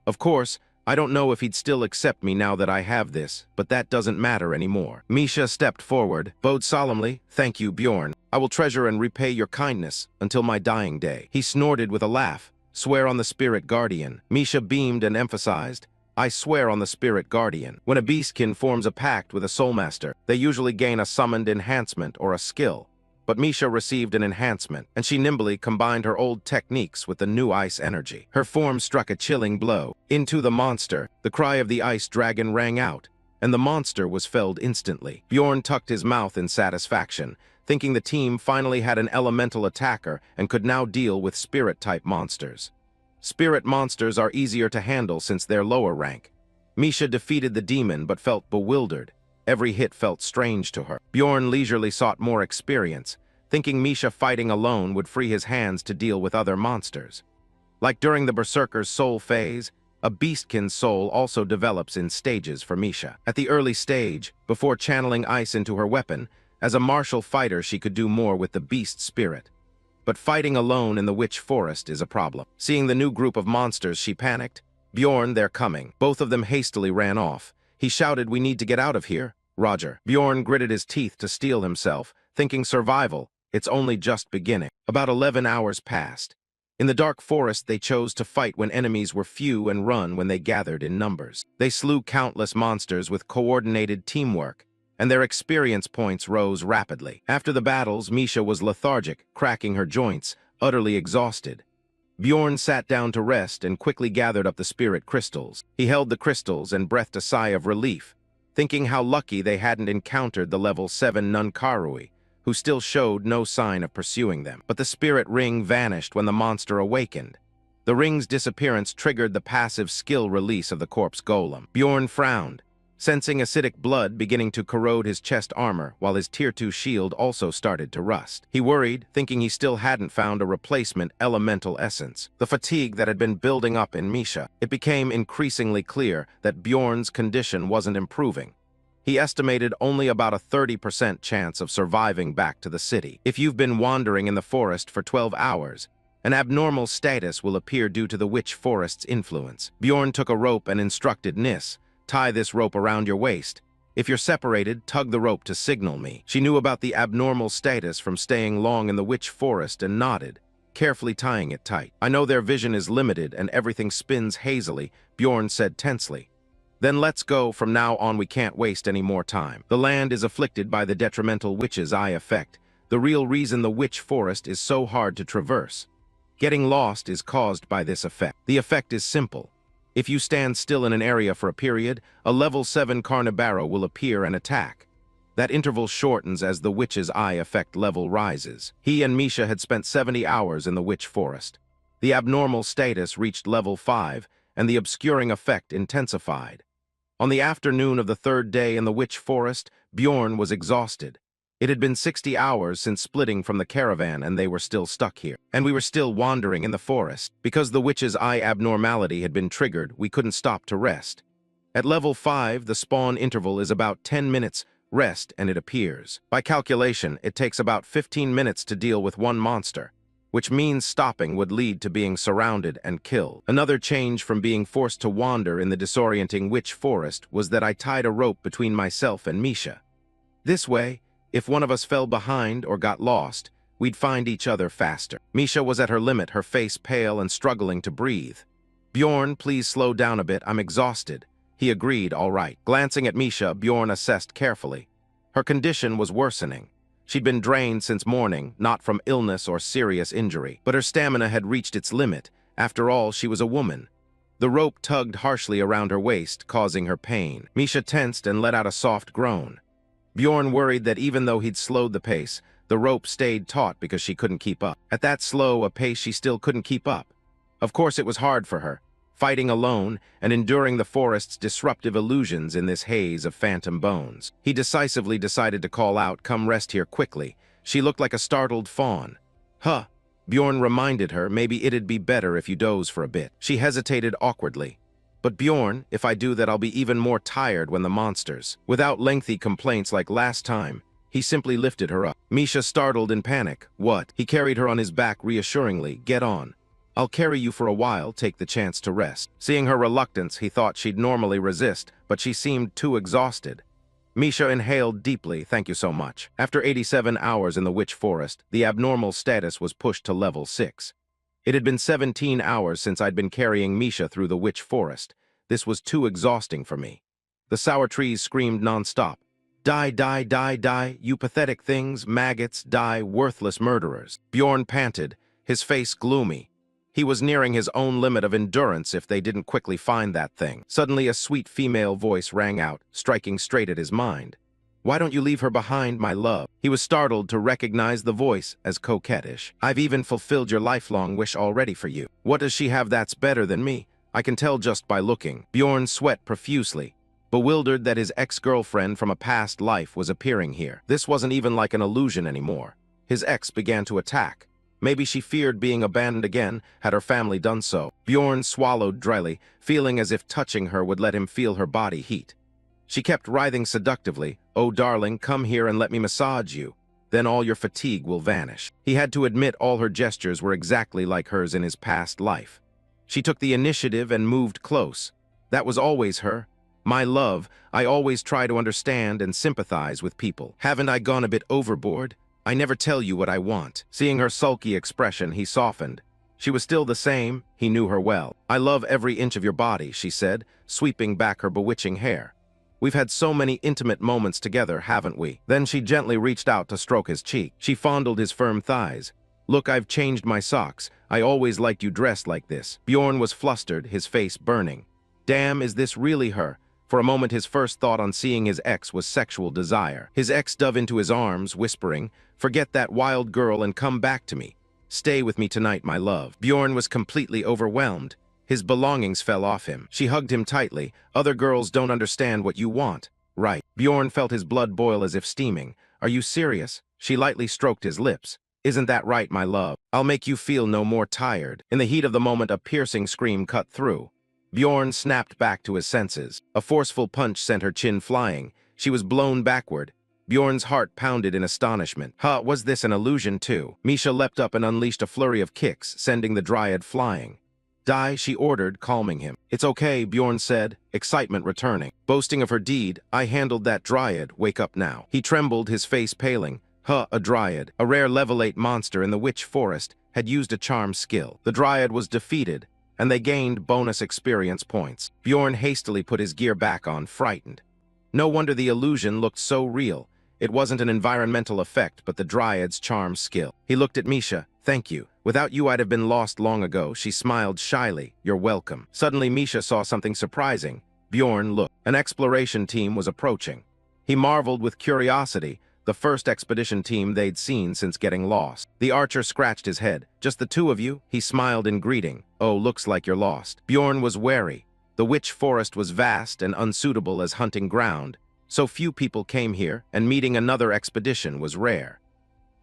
Of course, I don't know if he'd still accept me now that I have this, but that doesn't matter anymore. Misha stepped forward, bowed solemnly, thank you, Bjorn. I will treasure and repay your kindness until my dying day. He snorted with a laugh. Swear on the spirit guardian. Misha beamed and emphasized, I swear on the spirit guardian. When a beastkin forms a pact with a soulmaster, they usually gain a summoned enhancement or a skill. But Misha received an enhancement, and she nimbly combined her old techniques with the new ice energy. Her form struck a chilling blow. Into the monster, the cry of the ice dragon rang out, and the monster was felled instantly. Bjorn tucked his mouth in satisfaction, thinking the team finally had an elemental attacker and could now deal with spirit-type monsters. Spirit monsters are easier to handle since they're lower rank. Misha defeated the demon but felt bewildered. Every hit felt strange to her. Bjorn leisurely sought more experience, thinking Misha fighting alone would free his hands to deal with other monsters. Like during the Berserker's soul phase, a beastkin's soul also develops in stages for Misha. At the early stage, before channeling ice into her weapon, as a martial fighter she could do more with the beast spirit. But fighting alone in the witch forest is a problem. Seeing the new group of monsters, she panicked. "Bjorn, they're coming." Both of them hastily ran off. He shouted, "We need to get out of here." "Roger." Bjorn gritted his teeth to steel himself, thinking survival, it's only just beginning. About 11 hours passed. In the dark forest, they chose to fight when enemies were few and run when they gathered in numbers. They slew countless monsters with coordinated teamwork, and their experience points rose rapidly. After the battles, Misha was lethargic, cracking her joints, utterly exhausted. Bjorn sat down to rest and quickly gathered up the spirit crystals. He held the crystals and breathed a sigh of relief, thinking how lucky they hadn't encountered the level 7 Nunkarui, who still showed no sign of pursuing them. But the spirit ring vanished when the monster awakened. The ring's disappearance triggered the passive skill release of the corpse golem. Bjorn frowned, sensing acidic blood beginning to corrode his chest armor, while his Tier 2 shield also started to rust. He worried, thinking he still hadn't found a replacement elemental essence. The fatigue that had been building up in Misha, it became increasingly clear that Bjorn's condition wasn't improving. He estimated only about a 30% chance of surviving back to the city. If you've been wandering in the forest for 12 hours, an abnormal status will appear due to the witch forest's influence. Bjorn took a rope and instructed Nis, "Tie this rope around your waist. If you're separated, tug the rope to signal me." She knew about the abnormal status from staying long in the witch forest and nodded, carefully tying it tight. "I know their vision is limited and everything spins hazily," Bjorn said tensely. "Then let's go. From now on we can't waste any more time. The land is afflicted by the detrimental witch's eye effect, the real reason the witch forest is so hard to traverse. Getting lost is caused by this effect. The effect is simple. If you stand still in an area for a period, a level 7 Carnibaro will appear and attack. That interval shortens as the witch's eye effect level rises." He and Misha had spent 70 hours in the witch forest. The abnormal status reached level 5, and the obscuring effect intensified. On the afternoon of the third day in the witch forest, Bjorn was exhausted. It had been 60 hours since splitting from the caravan and they were still stuck here. And we were still wandering in the forest. Because the witch's eye abnormality had been triggered, we couldn't stop to rest. At level 5, the spawn interval is about 10 minutes rest and it appears. By calculation, it takes about 15 minutes to deal with one monster, which means stopping would lead to being surrounded and killed. Another change from being forced to wander in the disorienting witch forest was that I tied a rope between myself and Misha. This way, if one of us fell behind or got lost, we'd find each other faster. Misha was at her limit, her face pale and struggling to breathe. "Bjorn, please slow down a bit, I'm exhausted." He agreed, all right. Glancing at Misha, Bjorn assessed carefully. Her condition was worsening. She'd been drained since morning, not from illness or serious injury, but her stamina had reached its limit. After all, she was a woman. The rope tugged harshly around her waist, causing her pain. Misha tensed and let out a soft groan. Bjorn worried that even though he'd slowed the pace, the rope stayed taut because she couldn't keep up. At that slow a pace, she still couldn't keep up. Of course, it was hard for her, fighting alone and enduring the forest's disruptive illusions in this haze of phantom bones. He decisively decided to call out, "Come rest here quickly." She looked like a startled fawn. "Huh." Bjorn reminded her, "Maybe it'd be better if you doze for a bit." She hesitated awkwardly. "But Bjorn, if I do that I'll be even more tired when the monsters." Without lengthy complaints like last time, he simply lifted her up. Misha startled in panic. "What?" He carried her on his back reassuringly. "Get on. I'll carry you for a while, take the chance to rest." Seeing her reluctance, he thought she'd normally resist, but she seemed too exhausted. Misha inhaled deeply. "Thank you so much." After 87 hours in the witch forest, the abnormal status was pushed to level 6. It had been 17 hours since I'd been carrying Misha through the witch forest. This was too exhausting for me. The sour trees screamed non-stop. "Die, die, die, die, you pathetic things, maggots, die, worthless murderers." Bjorn panted, his face gloomy. He was nearing his own limit of endurance if they didn't quickly find that thing. Suddenly, a sweet female voice rang out, striking straight at his mind. "Why don't you leave her behind, my love?" He was startled to recognize the voice as coquettish. "I've even fulfilled your lifelong wish already for you. What does she have that's better than me? I can tell just by looking." Bjorn sweat profusely, bewildered that his ex-girlfriend from a past life was appearing here. This wasn't even like an illusion anymore. His ex began to attack. Maybe she feared being abandoned again, had her family done so. Bjorn swallowed dryly, feeling as if touching her would let him feel her body heat. She kept writhing seductively. "Oh, darling, come here and let me massage you. Then all your fatigue will vanish." He had to admit all her gestures were exactly like hers in his past life. She took the initiative and moved close. That was always her. "My love, I always try to understand and sympathize with people. Haven't I gone a bit overboard? I never tell you what I want." Seeing her sulky expression, he softened. She was still the same. He knew her well. "I love every inch of your body," she said, sweeping back her bewitching hair. "We've had so many intimate moments together, haven't we?" Then she gently reached out to stroke his cheek. She fondled his firm thighs. "Look, I've changed my socks. I always liked you dressed like this." Bjorn was flustered, his face burning. Damn, is this really her? For a moment, his first thought on seeing his ex was sexual desire. His ex dove into his arms, whispering, "Forget that wild girl and come back to me. Stay with me tonight, my love." Bjorn was completely overwhelmed. His belongings fell off him. She hugged him tightly. "Other girls don't understand what you want." "Right." Bjorn felt his blood boil as if steaming. "Are you serious?" She lightly stroked his lips. "Isn't that right, my love? I'll make you feel no more tired." In the heat of the moment, a piercing scream cut through. Bjorn snapped back to his senses. A forceful punch sent her chin flying. She was blown backward. Bjorn's heart pounded in astonishment. Was this an illusion too? Misha leapt up and unleashed a flurry of kicks, sending the dryad flying. "Die," she ordered, calming him. "It's okay," Bjorn said, excitement returning. Boasting of her deed, "I handled that dryad, wake up now." He trembled, his face paling. A dryad, a rare level 8 monster in the witch forest, had used a charm skill. The dryad was defeated, and they gained bonus experience points. Bjorn hastily put his gear back on, frightened. No wonder the illusion looked so real. It wasn't an environmental effect, but the dryad's charm skill. He looked at Misha. "Thank you. Without you, I'd have been lost long ago." She smiled shyly. "You're welcome." Suddenly, Misha saw something surprising. Bjorn looked. An exploration team was approaching. He marveled with curiosity, the first expedition team they'd seen since getting lost. The archer scratched his head. "Just the two of you?" He smiled in greeting. "Oh, looks like you're lost." Bjorn was wary. The witch forest was vast and unsuitable as hunting ground. So few people came here, and meeting another expedition was rare.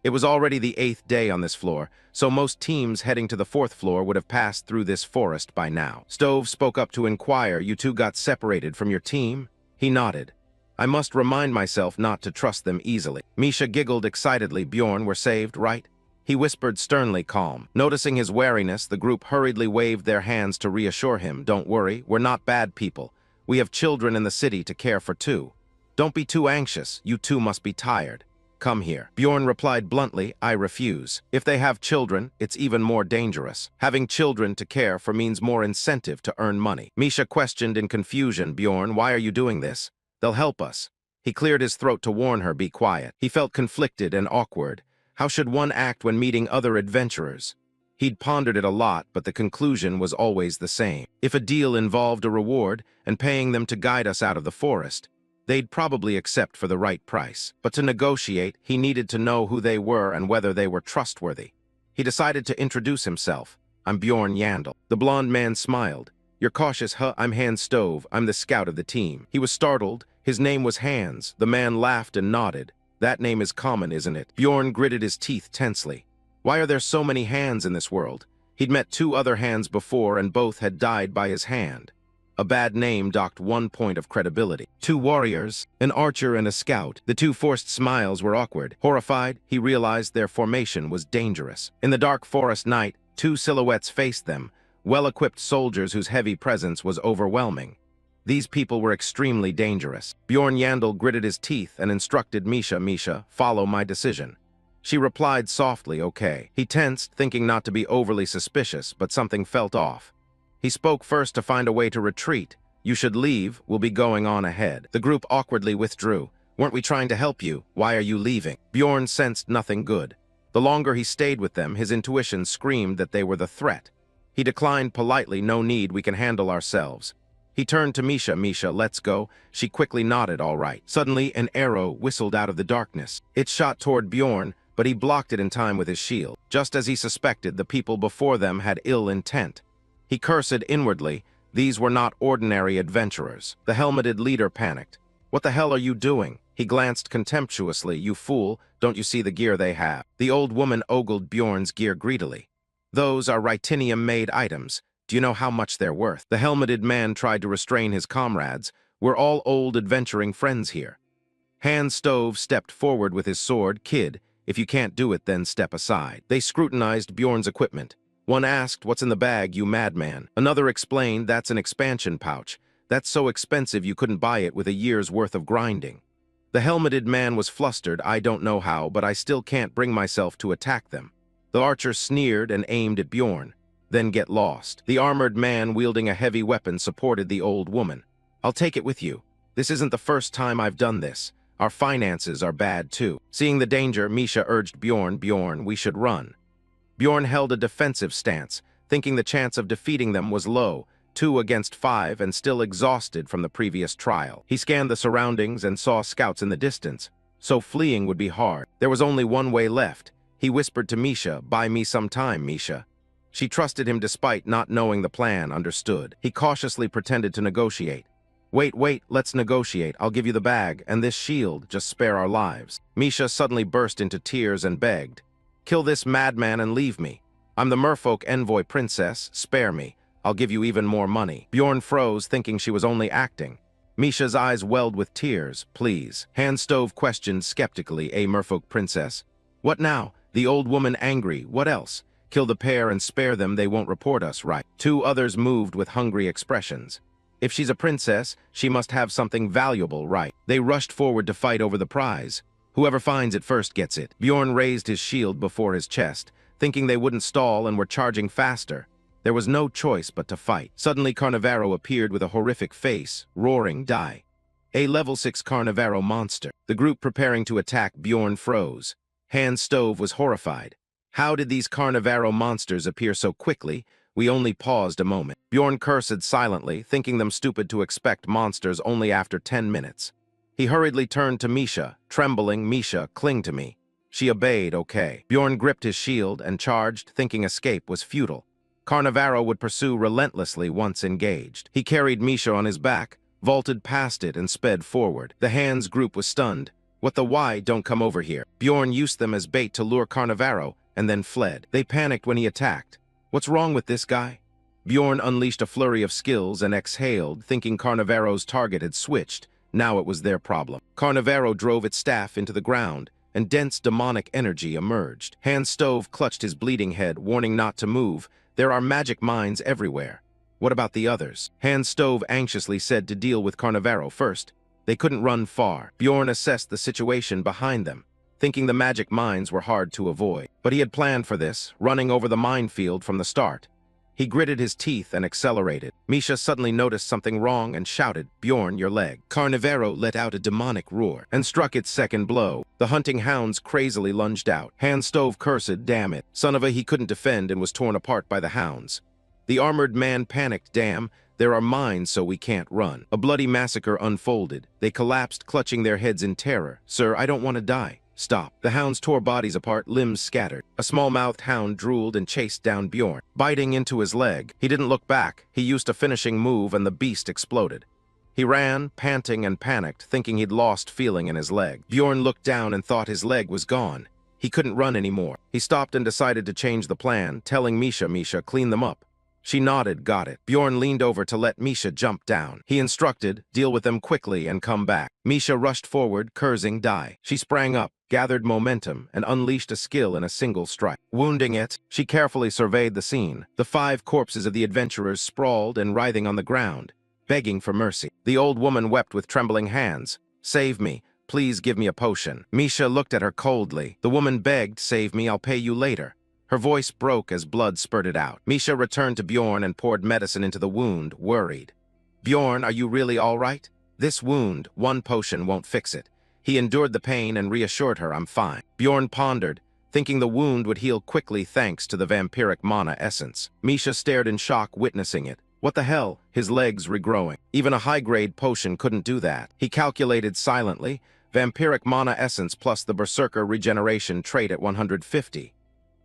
It was already the 8th day on this floor, so most teams heading to the 4th floor would have passed through this forest by now. Stove spoke up to inquire, "You two got separated from your team?" He nodded. "I must remind myself not to trust them easily." Misha giggled excitedly. "Bjorn, we're saved, right?" He whispered sternly, calm. Noticing his wariness, the group hurriedly waved their hands to reassure him. "Don't worry, we're not bad people. We have children in the city to care for too. Don't be too anxious, you two must be tired. Come here." Bjorn replied bluntly, "I refuse. If they have children, it's even more dangerous. Having children to care for means more incentive to earn money." Misha questioned in confusion. "Bjorn, why are you doing this? They'll help us." He cleared his throat to warn her, "Be quiet." He felt conflicted and awkward. How should one act when meeting other adventurers? He'd pondered it a lot, but the conclusion was always the same. If a deal involved a reward and paying them to guide us out of the forest, they'd probably accept for the right price. But to negotiate, he needed to know who they were and whether they were trustworthy. He decided to introduce himself. "I'm Bjorn Yandel." The blond man smiled. "You're cautious, huh? I'm Hans Stove. I'm the scout of the team." He was startled. His name was Hans. The man laughed and nodded. "That name is common, isn't it?" Bjorn gritted his teeth tensely. Why are there so many Hans in this world? He'd met 2 other Hans before, and both had died by his hand. A bad name docked 1 point of credibility. 2 warriors, an archer and a scout. The 2 forced smiles were awkward. Horrified, he realized their formation was dangerous. In the dark forest night, 2 silhouettes faced them, well-equipped soldiers whose heavy presence was overwhelming. These people were extremely dangerous. Bjorn Yandel gritted his teeth and instructed Misha, "Follow my decision." She replied softly, "Okay." He tensed, thinking not to be overly suspicious, but something felt off. He spoke first to find a way to retreat. "You should leave. We'll be going on ahead." The group awkwardly withdrew. "Weren't we trying to help you? Why are you leaving?" Bjorn sensed nothing good. The longer he stayed with them, his intuition screamed that they were the threat. He declined politely, no need, we can handle ourselves. He turned to Misha, Misha, let's go. She quickly nodded, all right. Suddenly, an arrow whistled out of the darkness. It shot toward Bjorn, but he blocked it in time with his shield. Just as he suspected, the people before them had ill intent. He cursed inwardly. These were not ordinary adventurers. The helmeted leader panicked. What the hell are you doing? He glanced contemptuously. You fool, don't you see the gear they have? The old woman ogled Bjorn's gear greedily. Those are Rytinium-made items. Do you know how much they're worth? The helmeted man tried to restrain his comrades. We're all old adventuring friends here. Hans Stove stepped forward with his sword. Kid, if you can't do it, then step aside. They scrutinized Bjorn's equipment. One asked, what's in the bag, you madman? Another explained, that's an expansion pouch. That's so expensive you couldn't buy it with a year's worth of grinding. The helmeted man was flustered. I don't know how, but I still can't bring myself to attack them. The archer sneered and aimed at Bjorn. Then get lost. The armored man wielding a heavy weapon supported the old woman. I'll take it with you. This isn't the first time I've done this. Our finances are bad too. Seeing the danger, Misha urged Bjorn, Bjorn, we should run. Bjorn held a defensive stance, thinking the chance of defeating them was low, 2 against 5 and still exhausted from the previous trial. He scanned the surroundings and saw scouts in the distance, so fleeing would be hard. There was only one way left. He whispered to Misha, buy me some time, Misha. She trusted him despite not knowing the plan, understood. He cautiously pretended to negotiate. Wait, let's negotiate. I'll give you the bag, and this shield, just spare our lives. Misha suddenly burst into tears and begged. Kill this madman and leave me. I'm the merfolk envoy princess, spare me. I'll give you even more money. Bjorn froze, thinking she was only acting. Misha's eyes welled with tears. Please. Hans Stove questioned skeptically, a merfolk princess. What now? The old woman angry. What else? Kill the pair and spare them, they won't report us, right? 2 others moved with hungry expressions. If she's a princess, she must have something valuable, right? They rushed forward to fight over the prize. Whoever finds it first gets it. Bjorn raised his shield before his chest, thinking they wouldn't stall and were charging faster. There was no choice but to fight. Suddenly Carnivaro appeared with a horrific face, roaring, die. A level 6 Carnivaro monster. The group preparing to attack Bjorn froze. Hans Stove was horrified. How did these Carnivaro monsters appear so quickly? We only paused a moment. Bjorn cursed silently, thinking them stupid to expect monsters only after 10 minutes. He hurriedly turned to Misha, trembling, Misha, cling to me. She obeyed, okay. Bjorn gripped his shield and charged, thinking escape was futile. Carnivaro would pursue relentlessly once engaged. He carried Misha on his back, vaulted past it and sped forward. The Hans group was stunned. What the why, don't come over here. Bjorn used them as bait to lure Carnivaro and then fled. They panicked when he attacked. What's wrong with this guy? Bjorn unleashed a flurry of skills and exhaled, thinking Carnivaro's target had switched. Now it was their problem. Carnivaro drove its staff into the ground, and dense demonic energy emerged. Hans Stove clutched his bleeding head, warning not to move. There are magic mines everywhere. What about the others? Hans Stove anxiously said to deal with Carnivaro first. They couldn't run far. Bjorn assessed the situation behind them, thinking the magic mines were hard to avoid. But he had planned for this, running over the minefield from the start. He gritted his teeth and accelerated. Misha suddenly noticed something wrong and shouted, Bjorn, your leg. Carnivaro let out a demonic roar and struck its second blow. The hunting hounds crazily lunged out. Hans Stove cursed, damn it. Son of a, he couldn't defend and was torn apart by the hounds. The armored man panicked, damn, there are mines so we can't run. A bloody massacre unfolded. They collapsed, clutching their heads in terror. Sir, I don't want to die. Stop. The hounds tore bodies apart, limbs scattered. A small-mouthed hound drooled and chased down Bjorn, biting into his leg. He didn't look back. He used a finishing move and the beast exploded. He ran, panting and panicked, thinking he'd lost feeling in his leg. Bjorn looked down and thought his leg was gone. He couldn't run anymore. He stopped and decided to change the plan, telling Misha, clean them up. She nodded, got it. Bjorn leaned over to let Misha jump down. He instructed, deal with them quickly and come back. Misha rushed forward, cursing, die. She sprang up, gathered momentum, and unleashed a skill in a single strike. Wounding it, she carefully surveyed the scene. The 5 corpses of the adventurers sprawled and writhing on the ground, begging for mercy. The old woman wept with trembling hands. Save me. Please give me a potion. Misha looked at her coldly. The woman begged, save me, I'll pay you later. Her voice broke as blood spurted out. Misha returned to Bjorn and poured medicine into the wound, worried. Bjorn, are you really all right? This wound, 1 potion won't fix it. He endured the pain and reassured her, I'm fine. Bjorn pondered, thinking the wound would heal quickly thanks to the vampiric mana essence. Misha stared in shock, witnessing it. What the hell? His legs regrowing. Even a high-grade potion couldn't do that. He calculated silently, vampiric mana essence plus the berserker regeneration trait at 150.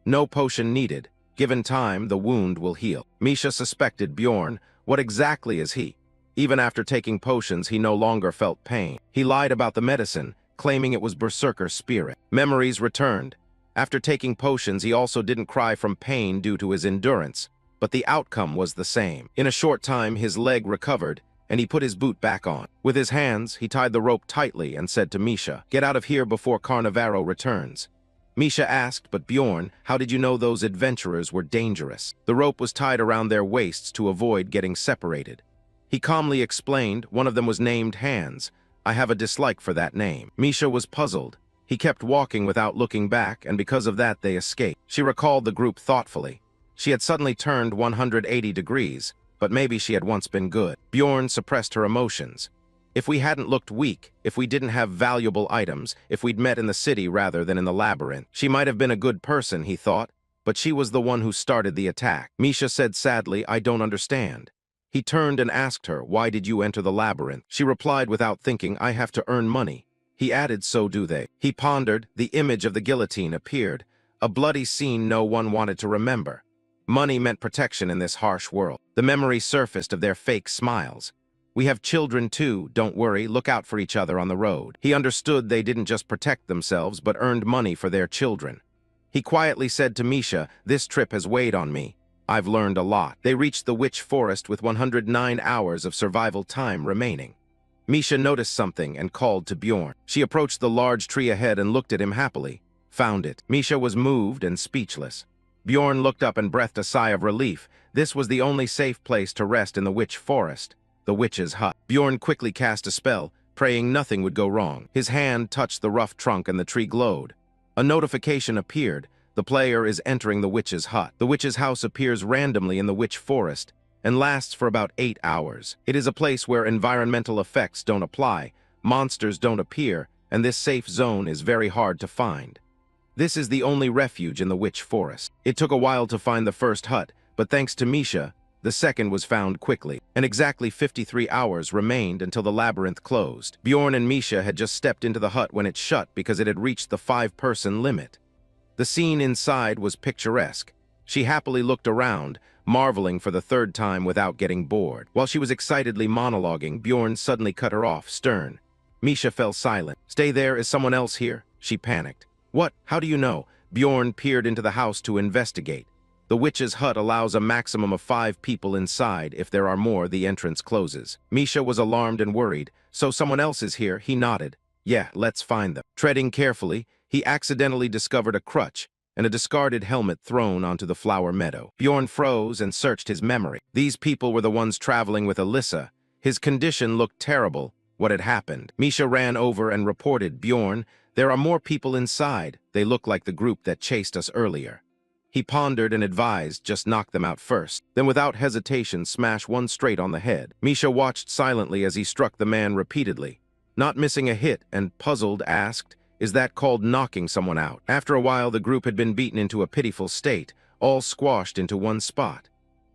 No potion needed. Given time, the wound will heal. Misha suspected Bjorn. What exactly is he? Even after taking potions, he no longer felt pain. He lied about the medicine, claiming it was berserker spirit. Memories returned. After taking potions, he also didn't cry from pain due to his endurance, but the outcome was the same. In a short time, his leg recovered, and he put his boot back on. With his hands, he tied the rope tightly and said to Misha, "Get out of here before Carnivaro returns." Misha asked, "But Bjorn, how did you know those adventurers were dangerous?" The rope was tied around their waists to avoid getting separated. He calmly explained, "One of them was named Hands. I have a dislike for that name." Misha was puzzled. He kept walking without looking back, and because of that they escaped. She recalled the group thoughtfully. She had suddenly turned 180 degrees, but maybe she had once been good. Bjorn suppressed her emotions. If we hadn't looked weak, if we didn't have valuable items, if we'd met in the city rather than in the labyrinth, she might have been a good person, he thought, but she was the one who started the attack. Misha said sadly, "I don't understand." He turned and asked her, "Why did you enter the labyrinth?" She replied without thinking, "I have to earn money." He added, "So do they." He pondered. The image of the guillotine appeared, a bloody scene no one wanted to remember. Money meant protection in this harsh world. The memory surfaced of their fake smiles. "We have children too, don't worry, look out for each other on the road." He understood they didn't just protect themselves, but earned money for their children. He quietly said to Misha, "This trip has weighed on me. I've learned a lot." They reached the witch forest with 109 hours of survival time remaining. Misha noticed something and called to Bjorn. She approached the large tree ahead and looked at him happily. Found it. Misha was moved and speechless. Bjorn looked up and breathed a sigh of relief. This was the only safe place to rest in the witch forest, the witch's hut. Bjorn quickly cast a spell, praying nothing would go wrong. His hand touched the rough trunk and the tree glowed. A notification appeared. The player is entering the witch's hut. The witch's house appears randomly in the witch forest and lasts for about 8 hours. It is a place where environmental effects don't apply, monsters don't appear, and this safe zone is very hard to find. This is the only refuge in the witch forest. It took a while to find the first hut, but thanks to Misha, the second was found quickly, and exactly 53 hours remained until the labyrinth closed. Bjorn and Misha had just stepped into the hut when it shut because it had reached the 5-person limit. The scene inside was picturesque. She happily looked around, marveling for the third time without getting bored. While she was excitedly monologuing, Bjorn suddenly cut her off, stern. Misha fell silent. "Stay there, is someone else here?" She panicked. "What? How do you know?" Bjorn peered into the house to investigate. The witch's hut allows a maximum of 5 people inside. If there are more, the entrance closes. Misha was alarmed and worried. "So someone else is here?" He nodded. "Yeah, let's find them." Treading carefully, he accidentally discovered a crutch and a discarded helmet thrown onto the flower meadow. Bjorn froze and searched his memory. These people were the ones traveling with Alyssa. His condition looked terrible. What had happened? Misha ran over and reported, "Bjorn, there are more people inside. They look like the group that chased us earlier." He pondered and advised, "Just knock them out first." Then without hesitation, smash one straight on the head. Misha watched silently as he struck the man repeatedly. Not missing a hit, and puzzled asked, "Is that called knocking someone out?" After a while, the group had been beaten into a pitiful state, all squashed into one spot.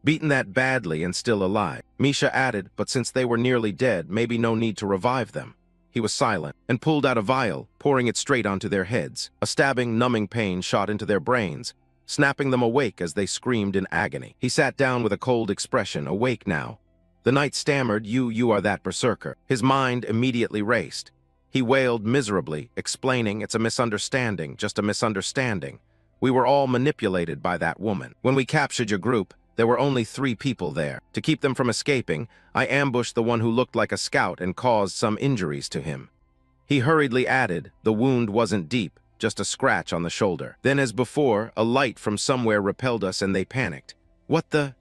Beaten that badly and still alive. Misha added, "But since they were nearly dead, maybe no need to revive them." He was silent and pulled out a vial, pouring it straight onto their heads. A stabbing, numbing pain shot into their brains, snapping them awake as they screamed in agony. He sat down with a cold expression, awake now. The knight stammered, You are that berserker." His mind immediately raced. He wailed miserably, explaining, "It's a misunderstanding, just a misunderstanding. We were all manipulated by that woman. When we captured your group, there were only 3 people there. To keep them from escaping, I ambushed the one who looked like a scout and caused some injuries to him." He hurriedly added, "The wound wasn't deep, just a scratch on the shoulder." Then as before, a light from somewhere repelled us and they panicked. "What the?"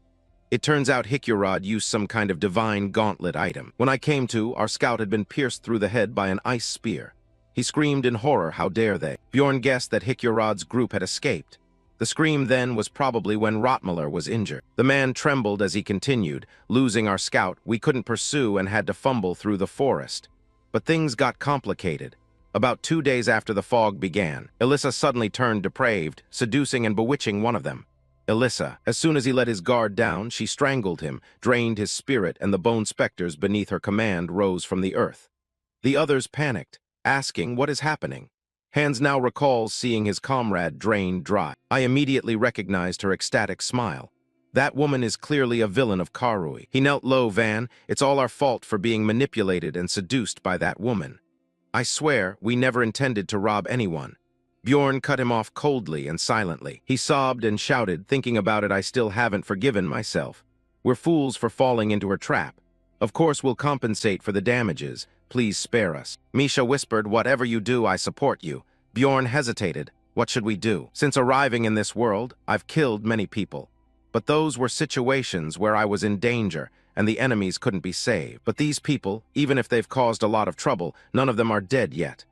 It turns out Hikurod used some kind of divine gauntlet item. When I came to, our scout had been pierced through the head by an ice spear. He screamed in horror, "How dare they?" Bjorn guessed that Hikurod's group had escaped. The scream then was probably when Rotmiller was injured. The man trembled as he continued, "Losing our scout, we couldn't pursue and had to fumble through the forest. But things got complicated. About 2 days after the fog began, Elissa suddenly turned depraved, seducing and bewitching one of them. Elissa, as soon as he let his guard down, she strangled him, drained his spirit, and the bone specters beneath her command rose from the earth. The others panicked, asking what is happening. Hans now recalls seeing his comrade drained dry. I immediately recognized her ecstatic smile. That woman is clearly a villain of Karui. He knelt low, Van. It's all our fault for being manipulated and seduced by that woman. I swear, we never intended to rob anyone. Bjorn cut him off coldly and silently. He sobbed and shouted, thinking about it, I still haven't forgiven myself. We're fools for falling into her trap. Of course we'll compensate for the damages. Please spare us. Misha whispered, whatever you do, I support you. Bjorn hesitated. What should we do? Since arriving in this world, I've killed many people. But those were situations where I was in danger, and the enemies couldn't be saved. But these people, even if they've caused a lot of trouble, none of them are dead yet.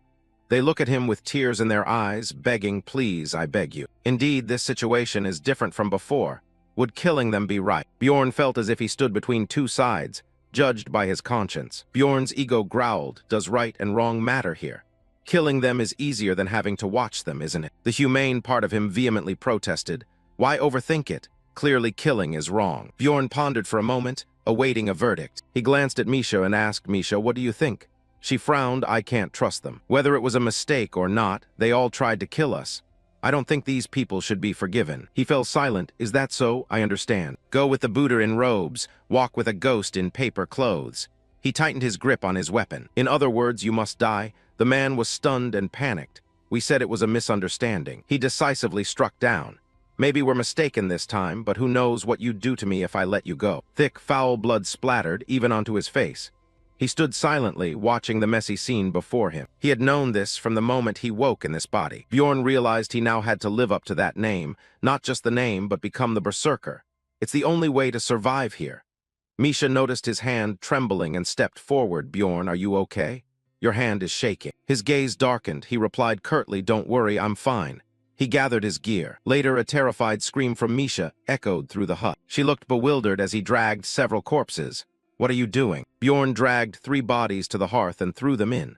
They look at him with tears in their eyes, begging, please, I beg you. Indeed, this situation is different from before. Would killing them be right? Bjorn felt as if he stood between two sides, judged by his conscience. Bjorn's ego growled, does right and wrong matter here? Killing them is easier than having to watch them, isn't it? The humane part of him vehemently protested. Why overthink it? Clearly killing is wrong. Bjorn pondered for a moment, awaiting a verdict. He glanced at Misha and asked Misha, what do you think? She frowned, I can't trust them. Whether it was a mistake or not, they all tried to kill us. I don't think these people should be forgiven. He fell silent. Is that so? I understand. Go with the Buddha in robes, walk with a ghost in paper clothes. He tightened his grip on his weapon. In other words, you must die. The man was stunned and panicked. We said it was a misunderstanding. He decisively struck down. Maybe we're mistaken this time, but who knows what you'd do to me if I let you go. Thick, foul blood splattered, even onto his face. He stood silently, watching the messy scene before him. He had known this from the moment he woke in this body. Bjorn realized he now had to live up to that name, not just the name, but become the berserker. It's the only way to survive here. Misha noticed his hand trembling and stepped forward. Bjorn, are you okay? Your hand is shaking. His gaze darkened. He replied curtly, don't worry, I'm fine. He gathered his gear. Later, a terrified scream from Misha echoed through the hut. She looked bewildered as he dragged several corpses. What are you doing? Bjorn dragged 3 bodies to the hearth and threw them in.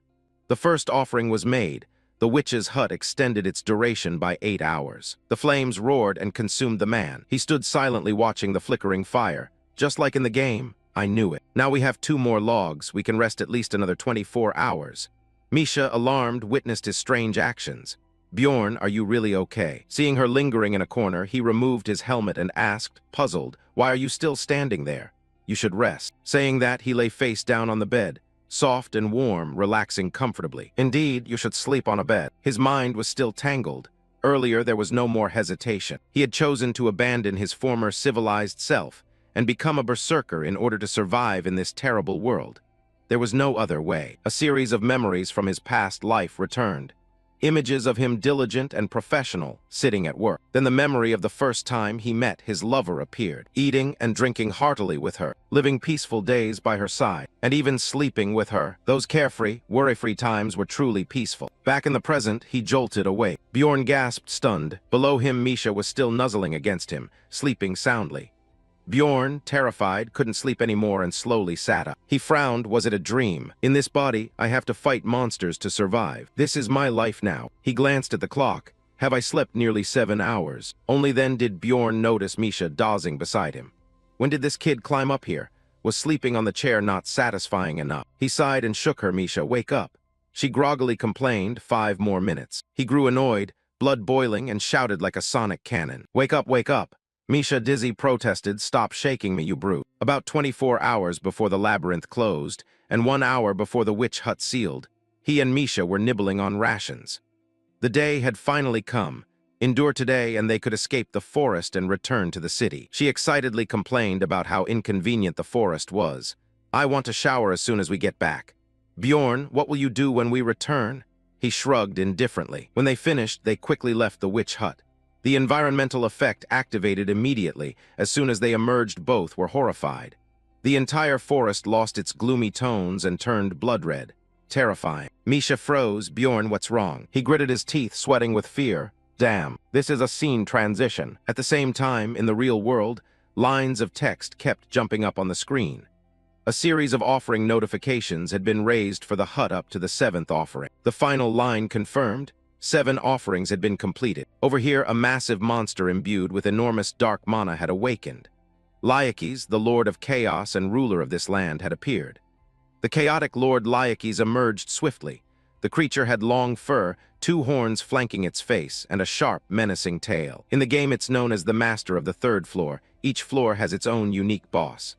The first offering was made. The witch's hut extended its duration by 8 hours. The flames roared and consumed the man. He stood silently watching the flickering fire. Just like in the game, I knew it. Now we have 2 more logs. We can rest at least another 24 hours. Misha, alarmed, witnessed his strange actions. Bjorn, are you really okay? Seeing her lingering in a corner, he removed his helmet and asked, puzzled, why are you still standing there? You should rest. Saying that, he lay face down on the bed, soft and warm, relaxing comfortably. Indeed, you should sleep on a bed. His mind was still tangled. Earlier, there was no more hesitation. He had chosen to abandon his former civilized self and become a berserker in order to survive in this terrible world. There was no other way. A series of memories from his past life returned. Images of him diligent and professional, sitting at work. Then the memory of the first time he met his lover appeared, eating and drinking heartily with her, living peaceful days by her side, and even sleeping with her. Those carefree, worry-free times were truly peaceful. Back in the present, he jolted awake. Bjorn gasped, stunned. Below him, Misha was still nuzzling against him, sleeping soundly. Bjorn, terrified, couldn't sleep anymore and slowly sat up. He frowned. Was it a dream? In this body, I have to fight monsters to survive. This is my life now. He glanced at the clock. Have I slept nearly 7 hours? Only then did Bjorn notice Misha dozing beside him. When did this kid climb up here? Was sleeping on the chair not satisfying enough? He sighed and shook her. Misha, wake up. She groggily complained. 5 more minutes. He grew annoyed, blood boiling, and shouted like a sonic cannon. Wake up, wake up. Misha, dizzy, protested, stop shaking me, you brute. About 24 hours before the labyrinth closed, and 1 hour before the witch hut sealed, he and Misha were nibbling on rations. The day had finally come. Endure today and they could escape the forest and return to the city. She excitedly complained about how inconvenient the forest was. I want to shower as soon as we get back. Bjorn, what will you do when we return? He shrugged indifferently. When they finished, they quickly left the witch hut. The environmental effect activated immediately. As soon as they emerged, both were horrified. The entire forest lost its gloomy tones and turned blood red. Terrifying. Misha froze. Bjorn, what's wrong? He gritted his teeth, sweating with fear. Damn, this is a scene transition. At the same time, in the real world, lines of text kept jumping up on the screen. A series of offering notifications had been raised for the hut up to the 7th offering. The final line confirmed, 7 offerings had been completed. Over here, a massive monster imbued with enormous dark mana had awakened. Lakis, the lord of chaos and ruler of this land, had appeared. The chaotic Lord Lakis emerged swiftly. The creature had long fur, 2 horns flanking its face, and a sharp, menacing tail. In the game, it's known as the Master of the 3rd floor. Each floor has its own unique boss.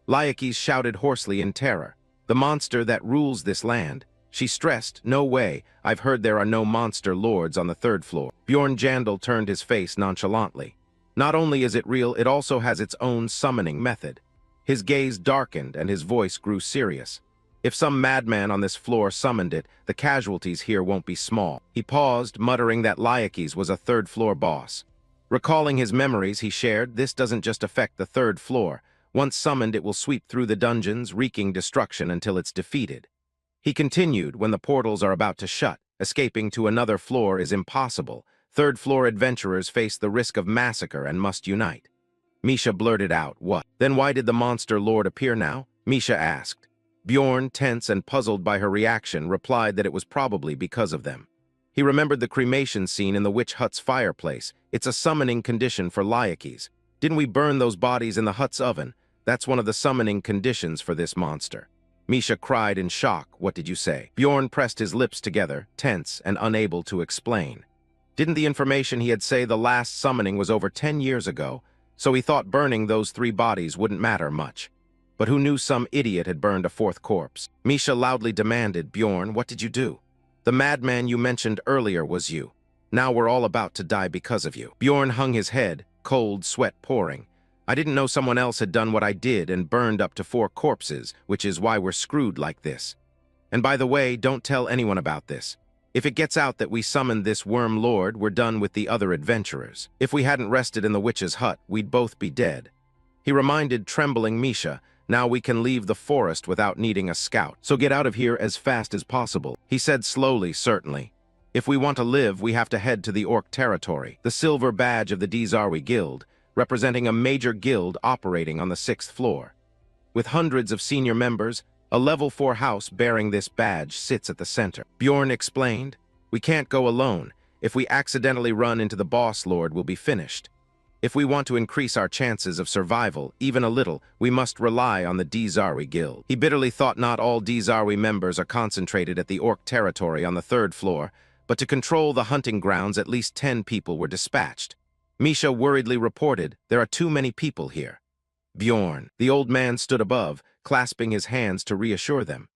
Lakis shouted hoarsely in terror. The monster that rules this land. She stressed, no way, I've heard there are no monster lords on the 3rd floor. Bjorn Jandal turned his face nonchalantly. Not only is it real, it also has its own summoning method. His gaze darkened and his voice grew serious. If some madman on this floor summoned it, the casualties here won't be small. He paused, muttering that Lakis was a 3rd floor boss. Recalling his memories he shared, this doesn't just affect the 3rd floor. Once summoned, it will sweep through the dungeons, wreaking destruction until it's defeated. He continued, when the portals are about to shut, escaping to another floor is impossible. 3rd floor adventurers face the risk of massacre and must unite. Misha blurted out, what? Then why did the monster lord appear now? Misha asked. Bjorn, tense and puzzled by her reaction, replied that it was probably because of them. He remembered the cremation scene in the witch hut's fireplace. It's a summoning condition for Lakis. Didn't we burn those bodies in the hut's oven? That's one of the summoning conditions for this monster. Misha cried in shock. What did you say? Bjorn pressed his lips together, tense and unable to explain. Didn't the information he had say the last summoning was over 10 years ago, so he thought burning those 3 bodies wouldn't matter much. But who knew some idiot had burned a 4th corpse? Misha loudly demanded, Bjorn, what did you do? The madman you mentioned earlier was you. Now we're all about to die because of you. Bjorn hung his head, cold sweat pouring. I didn't know someone else had done what I did and burned up to 4 corpses, which is why we're screwed like this. And by the way, don't tell anyone about this. If it gets out that we summoned this worm lord, we're done with the other adventurers. If we hadn't rested in the witch's hut, we'd both be dead. He reminded trembling Misha, now we can leave the forest without needing a scout, so get out of here as fast as possible. He said slowly, certainly. If we want to live, we have to head to the Orc territory, the silver badge of the Darwi Guild, representing a major guild operating on the 6th floor. With hundreds of senior members, a level 4 house bearing this badge sits at the center. Bjorn explained, we can't go alone. If we accidentally run into the boss lord, we'll be finished. If we want to increase our chances of survival, even a little, we must rely on the Darwi Guild. He bitterly thought not all Darwi members are concentrated at the Orc territory on the 3rd floor, but to control the hunting grounds at least 10 people were dispatched. Misha worriedly reported, there are too many people here. Bjorn, the old man stood above, clasping his hands to reassure them.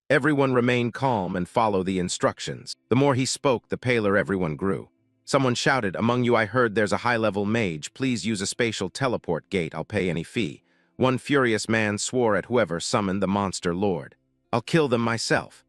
Everyone remained calm and follow the instructions. The more he spoke, the paler everyone grew. Someone shouted, among you I heard there's a high-level mage. Please use a spatial teleport gate. I'll pay any fee. One furious man swore at whoever summoned the monster lord. I'll kill them myself.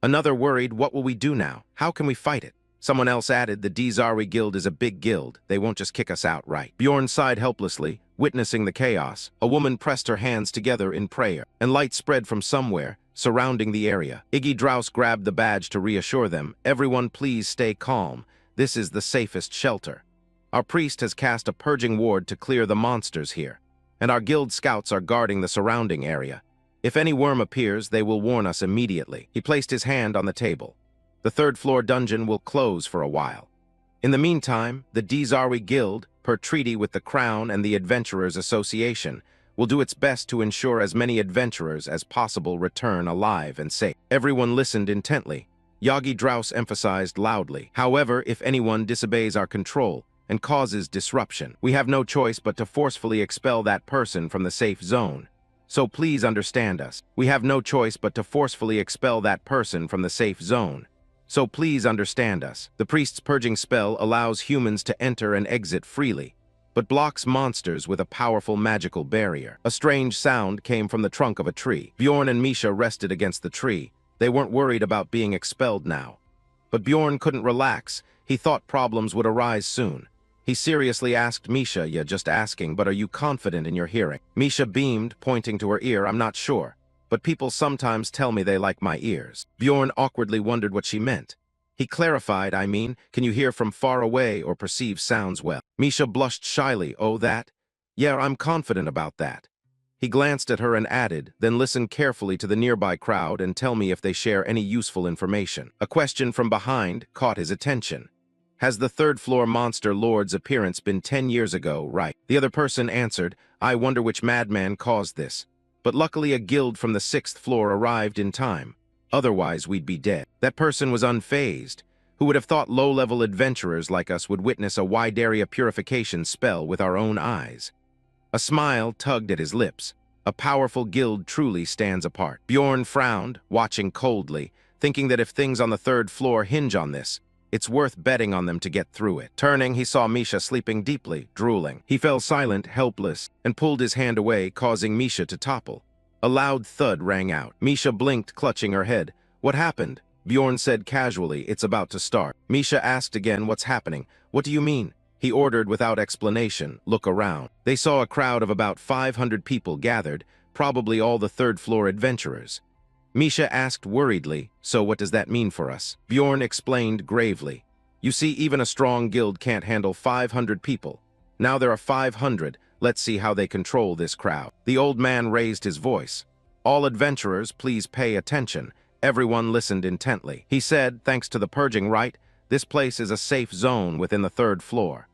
Another worried, what will we do now? How can we fight it? Someone else added, the Darwi Guild is a big guild. They won't just kick us outright. Bjorn sighed helplessly, witnessing the chaos. A woman pressed her hands together in prayer, and light spread from somewhere, surrounding the area. Iggy Drouse grabbed the badge to reassure them. Everyone please stay calm. This is the safest shelter. Our priest has cast a purging ward to clear the monsters here, and our guild scouts are guarding the surrounding area. If any worm appears, they will warn us immediately. He placed his hand on the table. The 3rd floor dungeon will close for a while. In the meantime, the Darwi Guild, per treaty with the Crown and the Adventurers Association, will do its best to ensure as many adventurers as possible return alive and safe. Everyone listened intently. Yagi Drouse emphasized loudly, however, if anyone disobeys our control and causes disruption, we have no choice but to forcefully expel that person from the safe zone. So please understand us. We have no choice but to forcefully expel that person from the safe zone. So please understand us. The priest's purging spell allows humans to enter and exit freely, but blocks monsters with a powerful magical barrier. A strange sound came from the trunk of a tree. Bjorn and Misha rested against the tree. They weren't worried about being expelled now. But Bjorn couldn't relax. He thought problems would arise soon. He seriously asked Misha, yeah, just asking, but are you confident in your hearing? Misha beamed, pointing to her ear, I'm not sure, but people sometimes tell me they like my ears. Bjorn awkwardly wondered what she meant. He clarified, I mean, can you hear from far away or perceive sounds well? Misha blushed shyly, oh that? Yeah, I'm confident about that. He glanced at her and added, then listen carefully to the nearby crowd and tell me if they share any useful information. A question from behind caught his attention. Has the third-floor monster lord's appearance been 10 years ago, right? The other person answered, I wonder which madman caused this. But luckily a guild from the 6th floor arrived in time. Otherwise we'd be dead. That person was unfazed. Who would have thought low-level adventurers like us would witness a wide area purification spell with our own eyes? A smile tugged at his lips. A powerful guild truly stands apart. Bjorn frowned, watching coldly, thinking that if things on the 3rd floor hinge on this, it's worth betting on them to get through it. Turning, he saw Misha sleeping deeply, drooling. He fell silent, helpless, and pulled his hand away, causing Misha to topple. A loud thud rang out. Misha blinked, clutching her head. What happened? Bjorn said casually, it's about to start. Misha asked again, what's happening? What do you mean? He ordered without explanation, look around. They saw a crowd of about 500 people gathered, probably all the 3rd floor adventurers. Misha asked worriedly, so what does that mean for us? Bjorn explained gravely. You see, even a strong guild can't handle 500 people. Now there are 500, let's see how they control this crowd. The old man raised his voice. All adventurers, please pay attention. Everyone listened intently. He said, thanks to the purging rite, this place is a safe zone within the 3rd floor.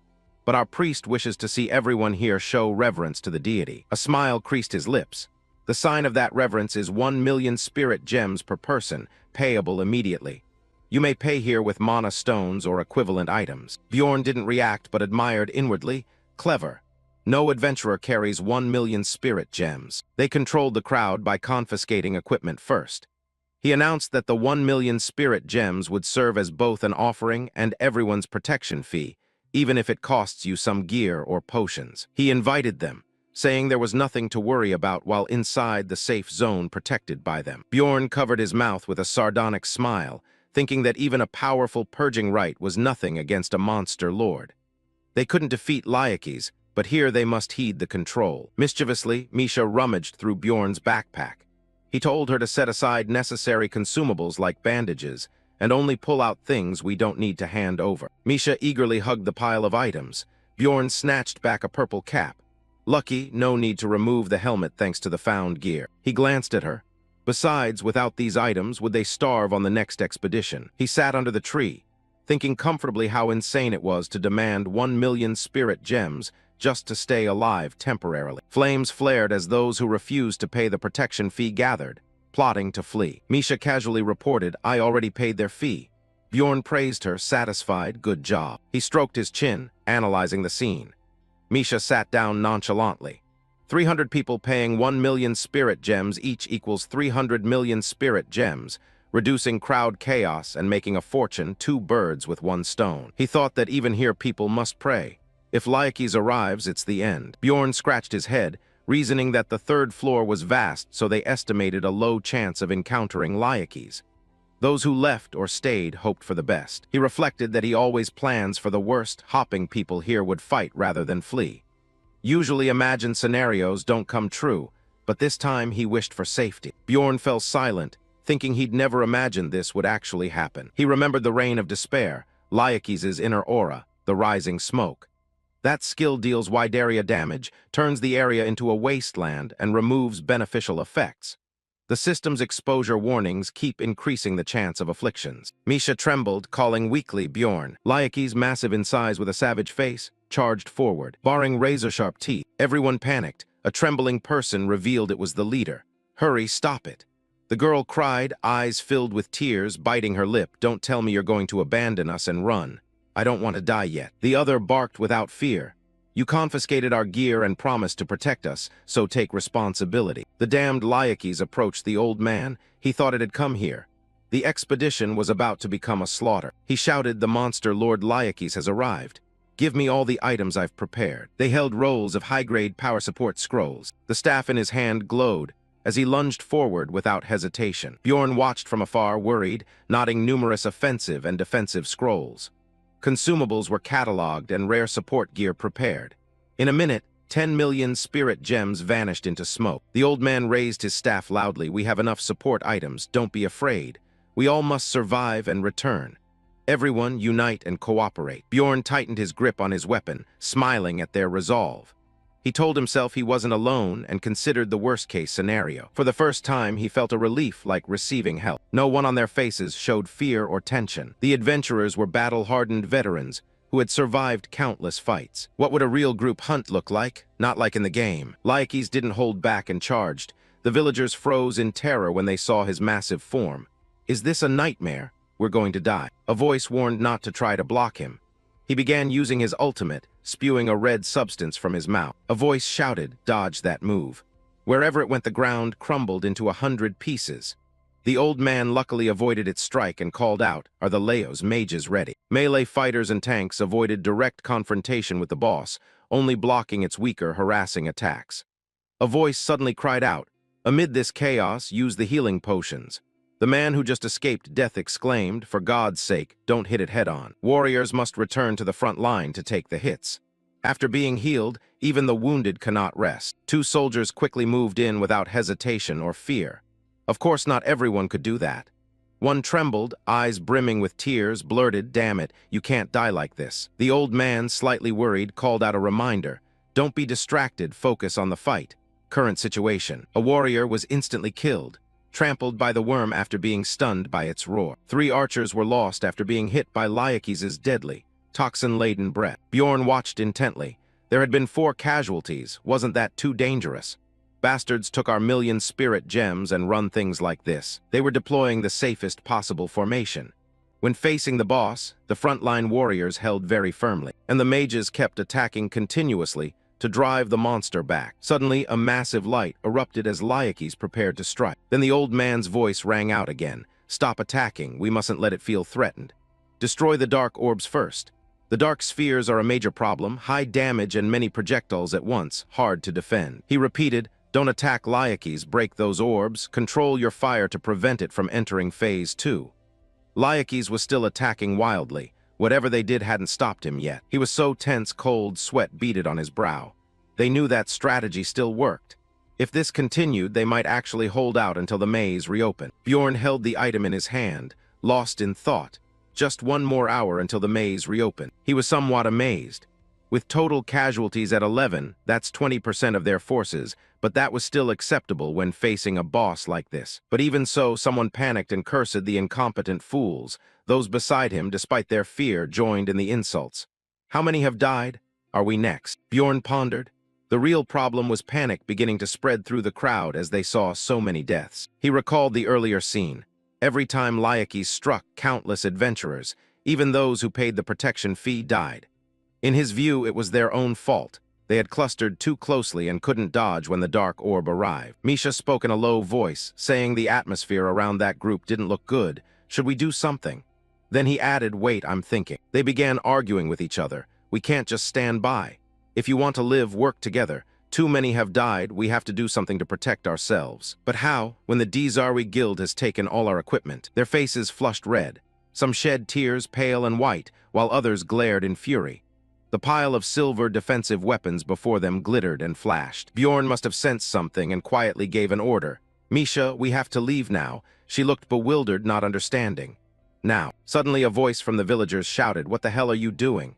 But our priest wishes to see everyone here show reverence to the deity. A smile creased his lips. The sign of that reverence is 1 million spirit gems per person, payable immediately. You may pay here with mana stones or equivalent items. Bjorn didn't react but admired inwardly. Clever. No adventurer carries 1 million spirit gems. They controlled the crowd by confiscating equipment first. He announced that the 1 million spirit gems would serve as both an offering and everyone's protection fee, even if it costs you some gear or potions. He invited them, saying there was nothing to worry about while inside the safe zone protected by them. Bjorn covered his mouth with a sardonic smile, thinking that even a powerful purging rite was nothing against a monster lord. They couldn't defeat Lakis, but here they must heed the control. Mischievously, Misha rummaged through Bjorn's backpack. He told her to set aside necessary consumables like bandages, and only pull out things we don't need to hand over. Misha eagerly hugged the pile of items. Bjorn snatched back a purple cap. Lucky, no need to remove the helmet thanks to the found gear. He glanced at her. Besides, without these items, would they starve on the next expedition? He sat under the tree, thinking comfortably how insane it was to demand 1 million spirit gems just to stay alive temporarily. Flames flared as those who refused to pay the protection fee gathered, plotting to flee. Misha casually reported, I already paid their fee. Bjorn praised her, satisfied, good job. He stroked his chin, analyzing the scene. Misha sat down nonchalantly. 300 people paying 1 million spirit gems each equals 300 million spirit gems, reducing crowd chaos and making a fortune, 2 birds with 1 stone. He thought that even here people must pray. If Lakis arrives, it's the end. Bjorn scratched his head, reasoning that the 3rd floor was vast, so they estimated a low chance of encountering Lakis. Those who left or stayed hoped for the best. He reflected that he always plans for the worst. Hopping people here would fight rather than flee. Usually imagined scenarios don't come true, but this time he wished for safety. Bjorn fell silent, thinking he'd never imagined this would actually happen. He remembered the Reign of Despair, Lakis' inner aura, the rising smoke. That skill deals wide area damage, turns the area into a wasteland, and removes beneficial effects. The system's exposure warnings keep increasing the chance of afflictions. Misha trembled, calling weakly Bjorn. Lakis, massive in size with a savage face, charged forward, baring razor-sharp teeth. Everyone panicked. A trembling person revealed it was the leader. Hurry, stop it. The girl cried, eyes filled with tears, biting her lip. Don't tell me you're going to abandon us and run. I don't want to die yet. The other barked without fear. You confiscated our gear and promised to protect us, so take responsibility. The damned Lakis approached the old man. He thought it had come here. The expedition was about to become a slaughter. He shouted, the monster Lord Lakis has arrived. Give me all the items I've prepared. They held rolls of high-grade power support scrolls. The staff in his hand glowed as he lunged forward without hesitation. Bjorn watched from afar, worried, nodding numerous offensive and defensive scrolls. Consumables were cataloged and rare support gear prepared. In a minute, 10 million spirit gems vanished into smoke. The old man raised his staff loudly. We have enough support items. Don't be afraid. We all must survive and return. Everyone unite and cooperate. Bjorn tightened his grip on his weapon, smiling at their resolve. He told himself he wasn't alone and considered the worst-case scenario. For the first time, he felt a relief like receiving help. No one on their faces showed fear or tension. The adventurers were battle-hardened veterans who had survived countless fights. What would a real group hunt look like? Not like in the game. Lakis didn't hold back and charged. The villagers froze in terror when they saw his massive form. Is this a nightmare? We're going to die. A voice warned not to try to block him. He began using his ultimate, spewing a red substance from his mouth. A voice shouted, "Dodge that move." Wherever it went, the ground crumbled into 100 pieces. The old man luckily avoided its strike and called out, "Are the Leos mages ready?" Melee fighters and tanks avoided direct confrontation with the boss, only blocking its weaker, harassing attacks. A voice suddenly cried out, "Amid this chaos, use the healing potions." The man who just escaped death exclaimed, "For God's sake, don't hit it head-on. Warriors must return to the front line to take the hits." After being healed, even the wounded cannot rest. 2 soldiers quickly moved in without hesitation or fear. Of course, not everyone could do that. One trembled, eyes brimming with tears, blurted, "Damn it, you can't die like this." The old man, slightly worried, called out a reminder, "Don't be distracted, focus on the fight." Current situation. A warrior was instantly killed, trampled by the worm after being stunned by its roar. 3 archers were lost after being hit by Lakis' deadly, toxin-laden breath. Bjorn watched intently. There had been 4 casualties. Wasn't that too dangerous? Bastards took our 1,000,000 spirit gems and run things like this. They were deploying the safest possible formation. When facing the boss, the frontline warriors held very firmly, and the mages kept attacking continuously to drive the monster back. Suddenly, a massive light erupted as Lakis prepared to strike. Then the old man's voice rang out again. "Stop attacking. We mustn't let it feel threatened. Destroy the dark orbs first. The dark spheres are a major problem, high damage and many projectiles at once, hard to defend." He repeated, "Don't attack Lakis, break those orbs, control your fire to prevent it from entering phase 2. Lakis was still attacking wildly. Whatever they did hadn't stopped him yet. He was so tense, cold sweat beaded on his brow. They knew that strategy still worked. If this continued, they might actually hold out until the maze reopened. Bjorn held the item in his hand, lost in thought. Just 1 more hour until the maze reopened. He was somewhat amazed. With total casualties at 11, that's 20% of their forces, but that was still acceptable when facing a boss like this. But even so, someone panicked and cursed the incompetent fools. Those beside him, despite their fear, joined in the insults. "How many have died? Are we next?" Bjorn pondered. The real problem was panic beginning to spread through the crowd as they saw so many deaths. He recalled the earlier scene. Every time Lakis struck, countless adventurers, even those who paid the protection fee, died. In his view, it was their own fault. They had clustered too closely and couldn't dodge when the dark orb arrived. Misha spoke in a low voice, saying the atmosphere around that group didn't look good. Should we do something? Then he added, "Wait, I'm thinking." They began arguing with each other. "We can't just stand by. If you want to live, work together. Too many have died. We have to do something to protect ourselves." "But how, when the Darwi Guild has taken all our equipment?" Their faces flushed red. Some shed tears, pale and white, while others glared in fury. The pile of silver defensive weapons before them glittered and flashed. Bjorn must have sensed something and quietly gave an order. "Misha, we have to leave now." She looked bewildered, not understanding. "Now." Suddenly a voice from the villagers shouted, "What the hell are you doing?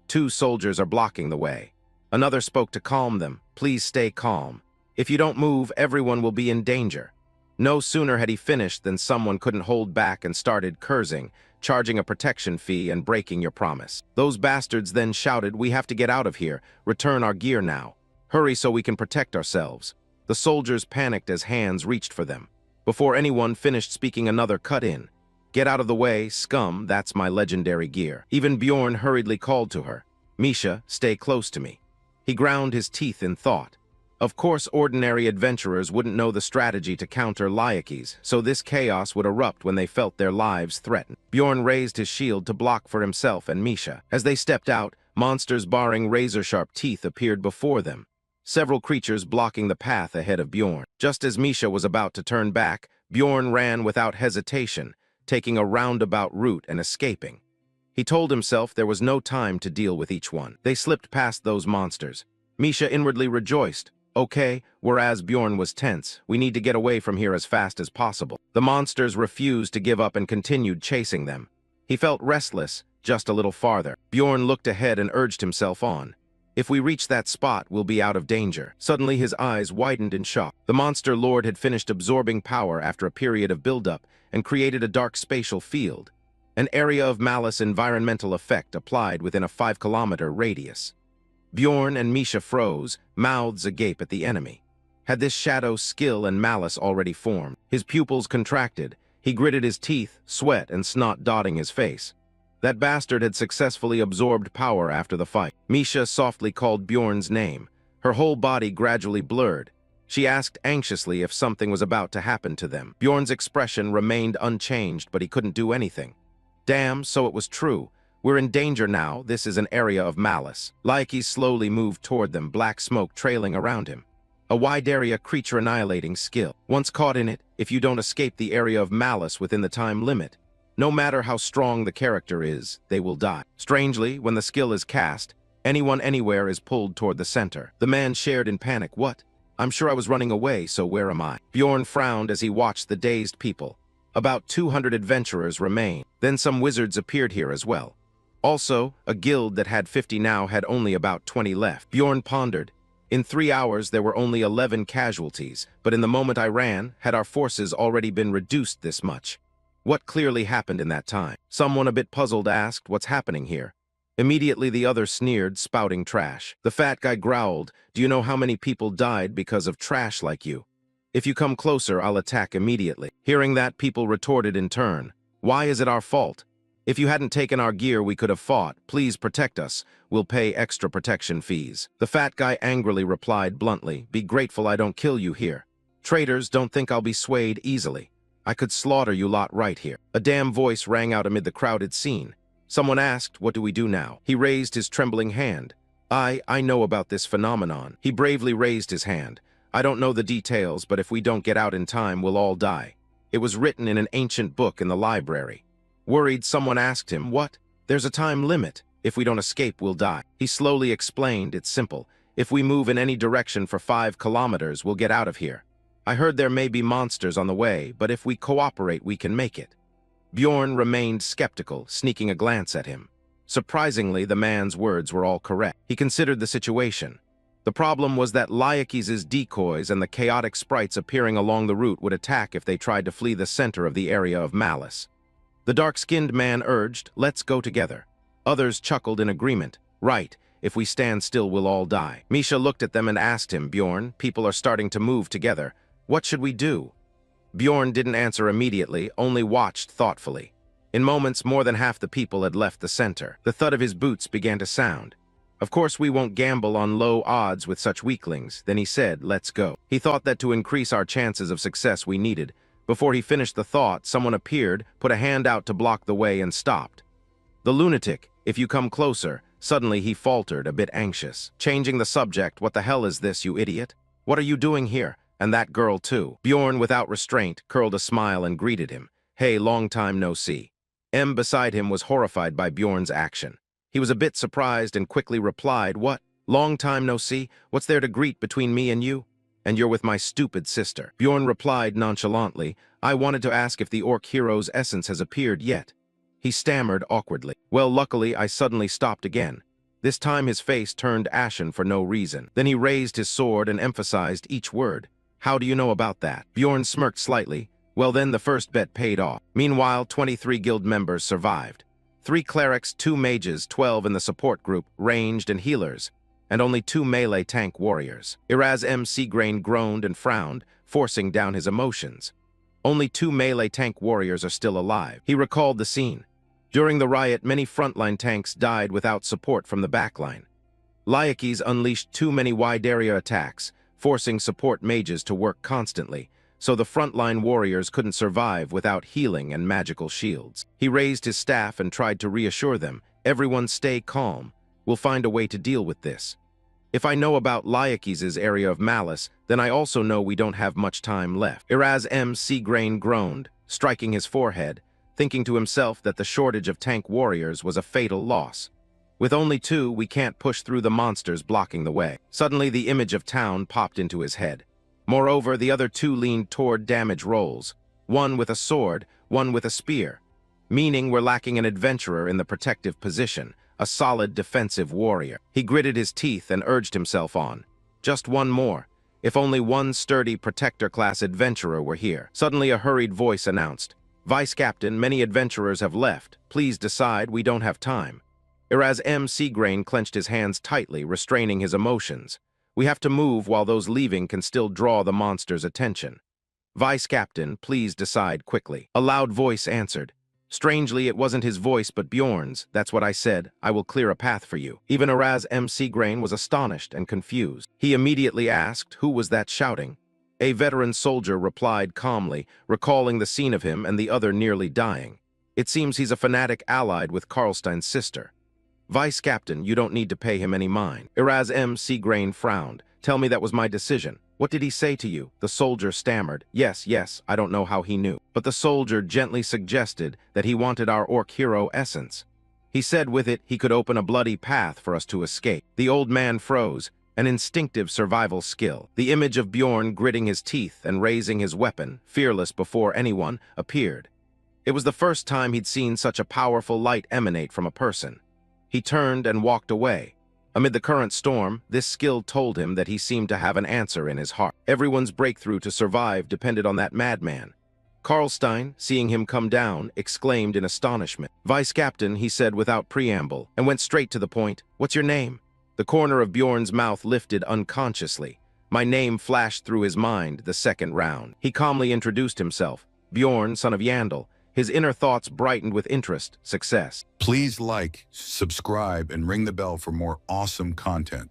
2 soldiers are blocking the way." Another spoke to calm them. "Please stay calm. If you don't move, everyone will be in danger." No sooner had he finished than someone couldn't hold back and started cursing, charging a protection fee and breaking your promise. Those bastards then shouted, "We have to get out of here. Return our gear now. Hurry so we can protect ourselves." The soldiers panicked as hands reached for them. Before anyone finished speaking, another cut in. "Get out of the way, scum, that's my legendary gear." Even Bjorn hurriedly called to her, "Misha, stay close to me." He ground his teeth in thought. Of course, ordinary adventurers wouldn't know the strategy to counter Lakis, so this chaos would erupt when they felt their lives threatened. Bjorn raised his shield to block for himself and Misha. As they stepped out, monsters baring razor-sharp teeth appeared before them, several creatures blocking the path ahead of Bjorn. Just as Misha was about to turn back, Bjorn ran without hesitation, taking a roundabout route and escaping. He told himself there was no time to deal with each one. They slipped past those monsters. Misha inwardly rejoiced. "Okay," whereas Bjorn was tense. "We need to get away from here as fast as possible." The monsters refused to give up and continued chasing them. He felt restless, just a little farther. Bjorn looked ahead and urged himself on. If we reach that spot, we'll be out of danger. Suddenly, his eyes widened in shock. The monster lord had finished absorbing power after a period of buildup and created a dark spatial field, an area of malice environmental effect applied within a 5-kilometer radius. Bjorn and Misha froze, mouths agape at the enemy. Had this shadow skill and malice already formed? His pupils contracted. He gritted his teeth, sweat and snot dotting his face. That bastard had successfully absorbed power after the fight. Misha softly called Bjorn's name. Her whole body gradually blurred. She asked anxiously if something was about to happen to them. Bjorn's expression remained unchanged, but he couldn't do anything. Damn, so it was true. We're in danger now. This is an area of malice. Lakis slowly moved toward them, black smoke trailing around him. A wide area creature annihilating skill. Once caught in it, if you don't escape the area of malice within the time limit, no matter how strong the character is, they will die. Strangely, when the skill is cast, anyone anywhere is pulled toward the center. The man shared in panic. What? I'm sure I was running away, so where am I? Bjorn frowned as he watched the dazed people. About 200 adventurers remain. Then some wizards appeared here as well. Also, a guild that had 50 now had only about 20 left. Bjorn pondered. In 3 hours, there were only 11 casualties, but in the moment I ran, had our forces already been reduced this much? What clearly happened in that time? Someone a bit puzzled asked, what's happening here? Immediately the other sneered, spouting trash. The fat guy growled, do you know how many people died because of trash like you? If you come closer, I'll attack immediately. Hearing that, people retorted in turn. Why is it our fault? If you hadn't taken our gear, we could have fought. Please protect us. We'll pay extra protection fees. The fat guy angrily replied bluntly, be grateful I don't kill you here. Traitors, don't think I'll be swayed easily. I could slaughter you lot right here. A damn voice rang out amid the crowded scene. Someone asked, what do we do now? He raised his trembling hand. I know about this phenomenon. He bravely raised his hand. I don't know the details, but if we don't get out in time, we'll all die. It was written in an ancient book in the library. Worried, someone asked him, what? There's a time limit. If we don't escape, we'll die. He slowly explained, it's simple. If we move in any direction for 5 kilometers, we'll get out of here. I heard there may be monsters on the way, but if we cooperate, we can make it. Bjorn remained skeptical, sneaking a glance at him. Surprisingly, the man's words were all correct. He considered the situation. The problem was that Lakis' decoys and the chaotic sprites appearing along the route would attack if they tried to flee the center of the area of malice. The dark-skinned man urged, let's go together. Others chuckled in agreement. Right, if we stand still, we'll all die. Misha looked at them and asked him, Bjorn, people are starting to move together. What should we do? Bjorn didn't answer immediately, only watched thoughtfully. In moments, more than half the people had left the center. The thud of his boots began to sound. Of course, we won't gamble on low odds with such weaklings. Then he said, let's go. He thought that to increase our chances of success we needed. Before he finished the thought, someone appeared, put a hand out to block the way and stopped. The lunatic, if you come closer. Suddenly he faltered, a bit anxious. Changing the subject, what the hell is this, you idiot? What are you doing here? And that girl too. Bjorn, without restraint, curled a smile and greeted him. Hey, long time no see. M beside him was horrified by Bjorn's action. He was a bit surprised and quickly replied, what? Long time no see? What's there to greet between me and you? And you're with my stupid sister. Bjorn replied nonchalantly, I wanted to ask if the orc hero's essence has appeared yet. He stammered awkwardly. Well, luckily, I suddenly stopped again. This time his face turned ashen for no reason. Then he raised his sword and emphasized each word. How do you know about that? Bjorn smirked slightly. Well then, the first bet paid off. Meanwhile, 23 guild members survived. 3 clerics, 2 mages, 12 in the support group, ranged and healers, and only 2 melee tank warriors. Iraz M. Seagrain groaned and frowned, forcing down his emotions. Only 2 melee tank warriors are still alive. He recalled the scene. During the riot, many frontline tanks died without support from the backline. Lakis unleashed too many wide-area attacks, forcing support mages to work constantly, so the frontline warriors couldn't survive without healing and magical shields. He raised his staff and tried to reassure them, everyone stay calm. We'll find a way to deal with this. If I know about Lakis' area of malice, then I also know we don't have much time left. Iraz M. Seagrain groaned, striking his forehead, thinking to himself that the shortage of tank warriors was a fatal loss. With only 2, we can't push through the monsters blocking the way. Suddenly, the image of town popped into his head. Moreover, the other 2 leaned toward damage rolls, one with a sword, one with a spear, meaning we're lacking an adventurer in the protective position, a solid defensive warrior. He gritted his teeth and urged himself on. Just one more. If only one sturdy protector-class adventurer were here. Suddenly a hurried voice announced, "Vice Captain, many adventurers have left. Please decide, we don't have time." Whereas M. Seagrain clenched his hands tightly, restraining his emotions. "We have to move while those leaving can still draw the monster's attention." "Vice Captain, please decide quickly." A loud voice answered. Strangely, it wasn't his voice but Bjorn's. "That's what I said. I will clear a path for you." Even Araz M. Seagrain was astonished and confused. He immediately asked, who was that shouting? A veteran soldier replied calmly, recalling the scene of him and the other nearly dying. "It seems he's a fanatic allied with Karlstein's sister." "Vice Captain, you don't need to pay him any mind." Araz M. Seagrain frowned. "Tell me that was my decision." "What did he say to you?" The soldier stammered. Yes, I don't know how he knew." But the soldier gently suggested that he wanted our orc hero essence. He said with it he could open a bloody path for us to escape. The old man froze, an instinctive survival skill. The image of Bjorn gritting his teeth and raising his weapon, fearless before anyone, appeared. It was the first time he'd seen such a powerful light emanate from a person. He turned and walked away. Amid the current storm, this skill told him that he seemed to have an answer in his heart. Everyone's breakthrough to survive depended on that madman. Karlstein, seeing him come down, exclaimed in astonishment. "Vice Captain," he said without preamble, and went straight to the point. "What's your name?" The corner of Bjorn's mouth lifted unconsciously. My name flashed through his mind the second round. He calmly introduced himself. Bjorn, son of Yandel. His inner thoughts brightened with interest, success. Please like, subscribe, and ring the bell for more awesome content.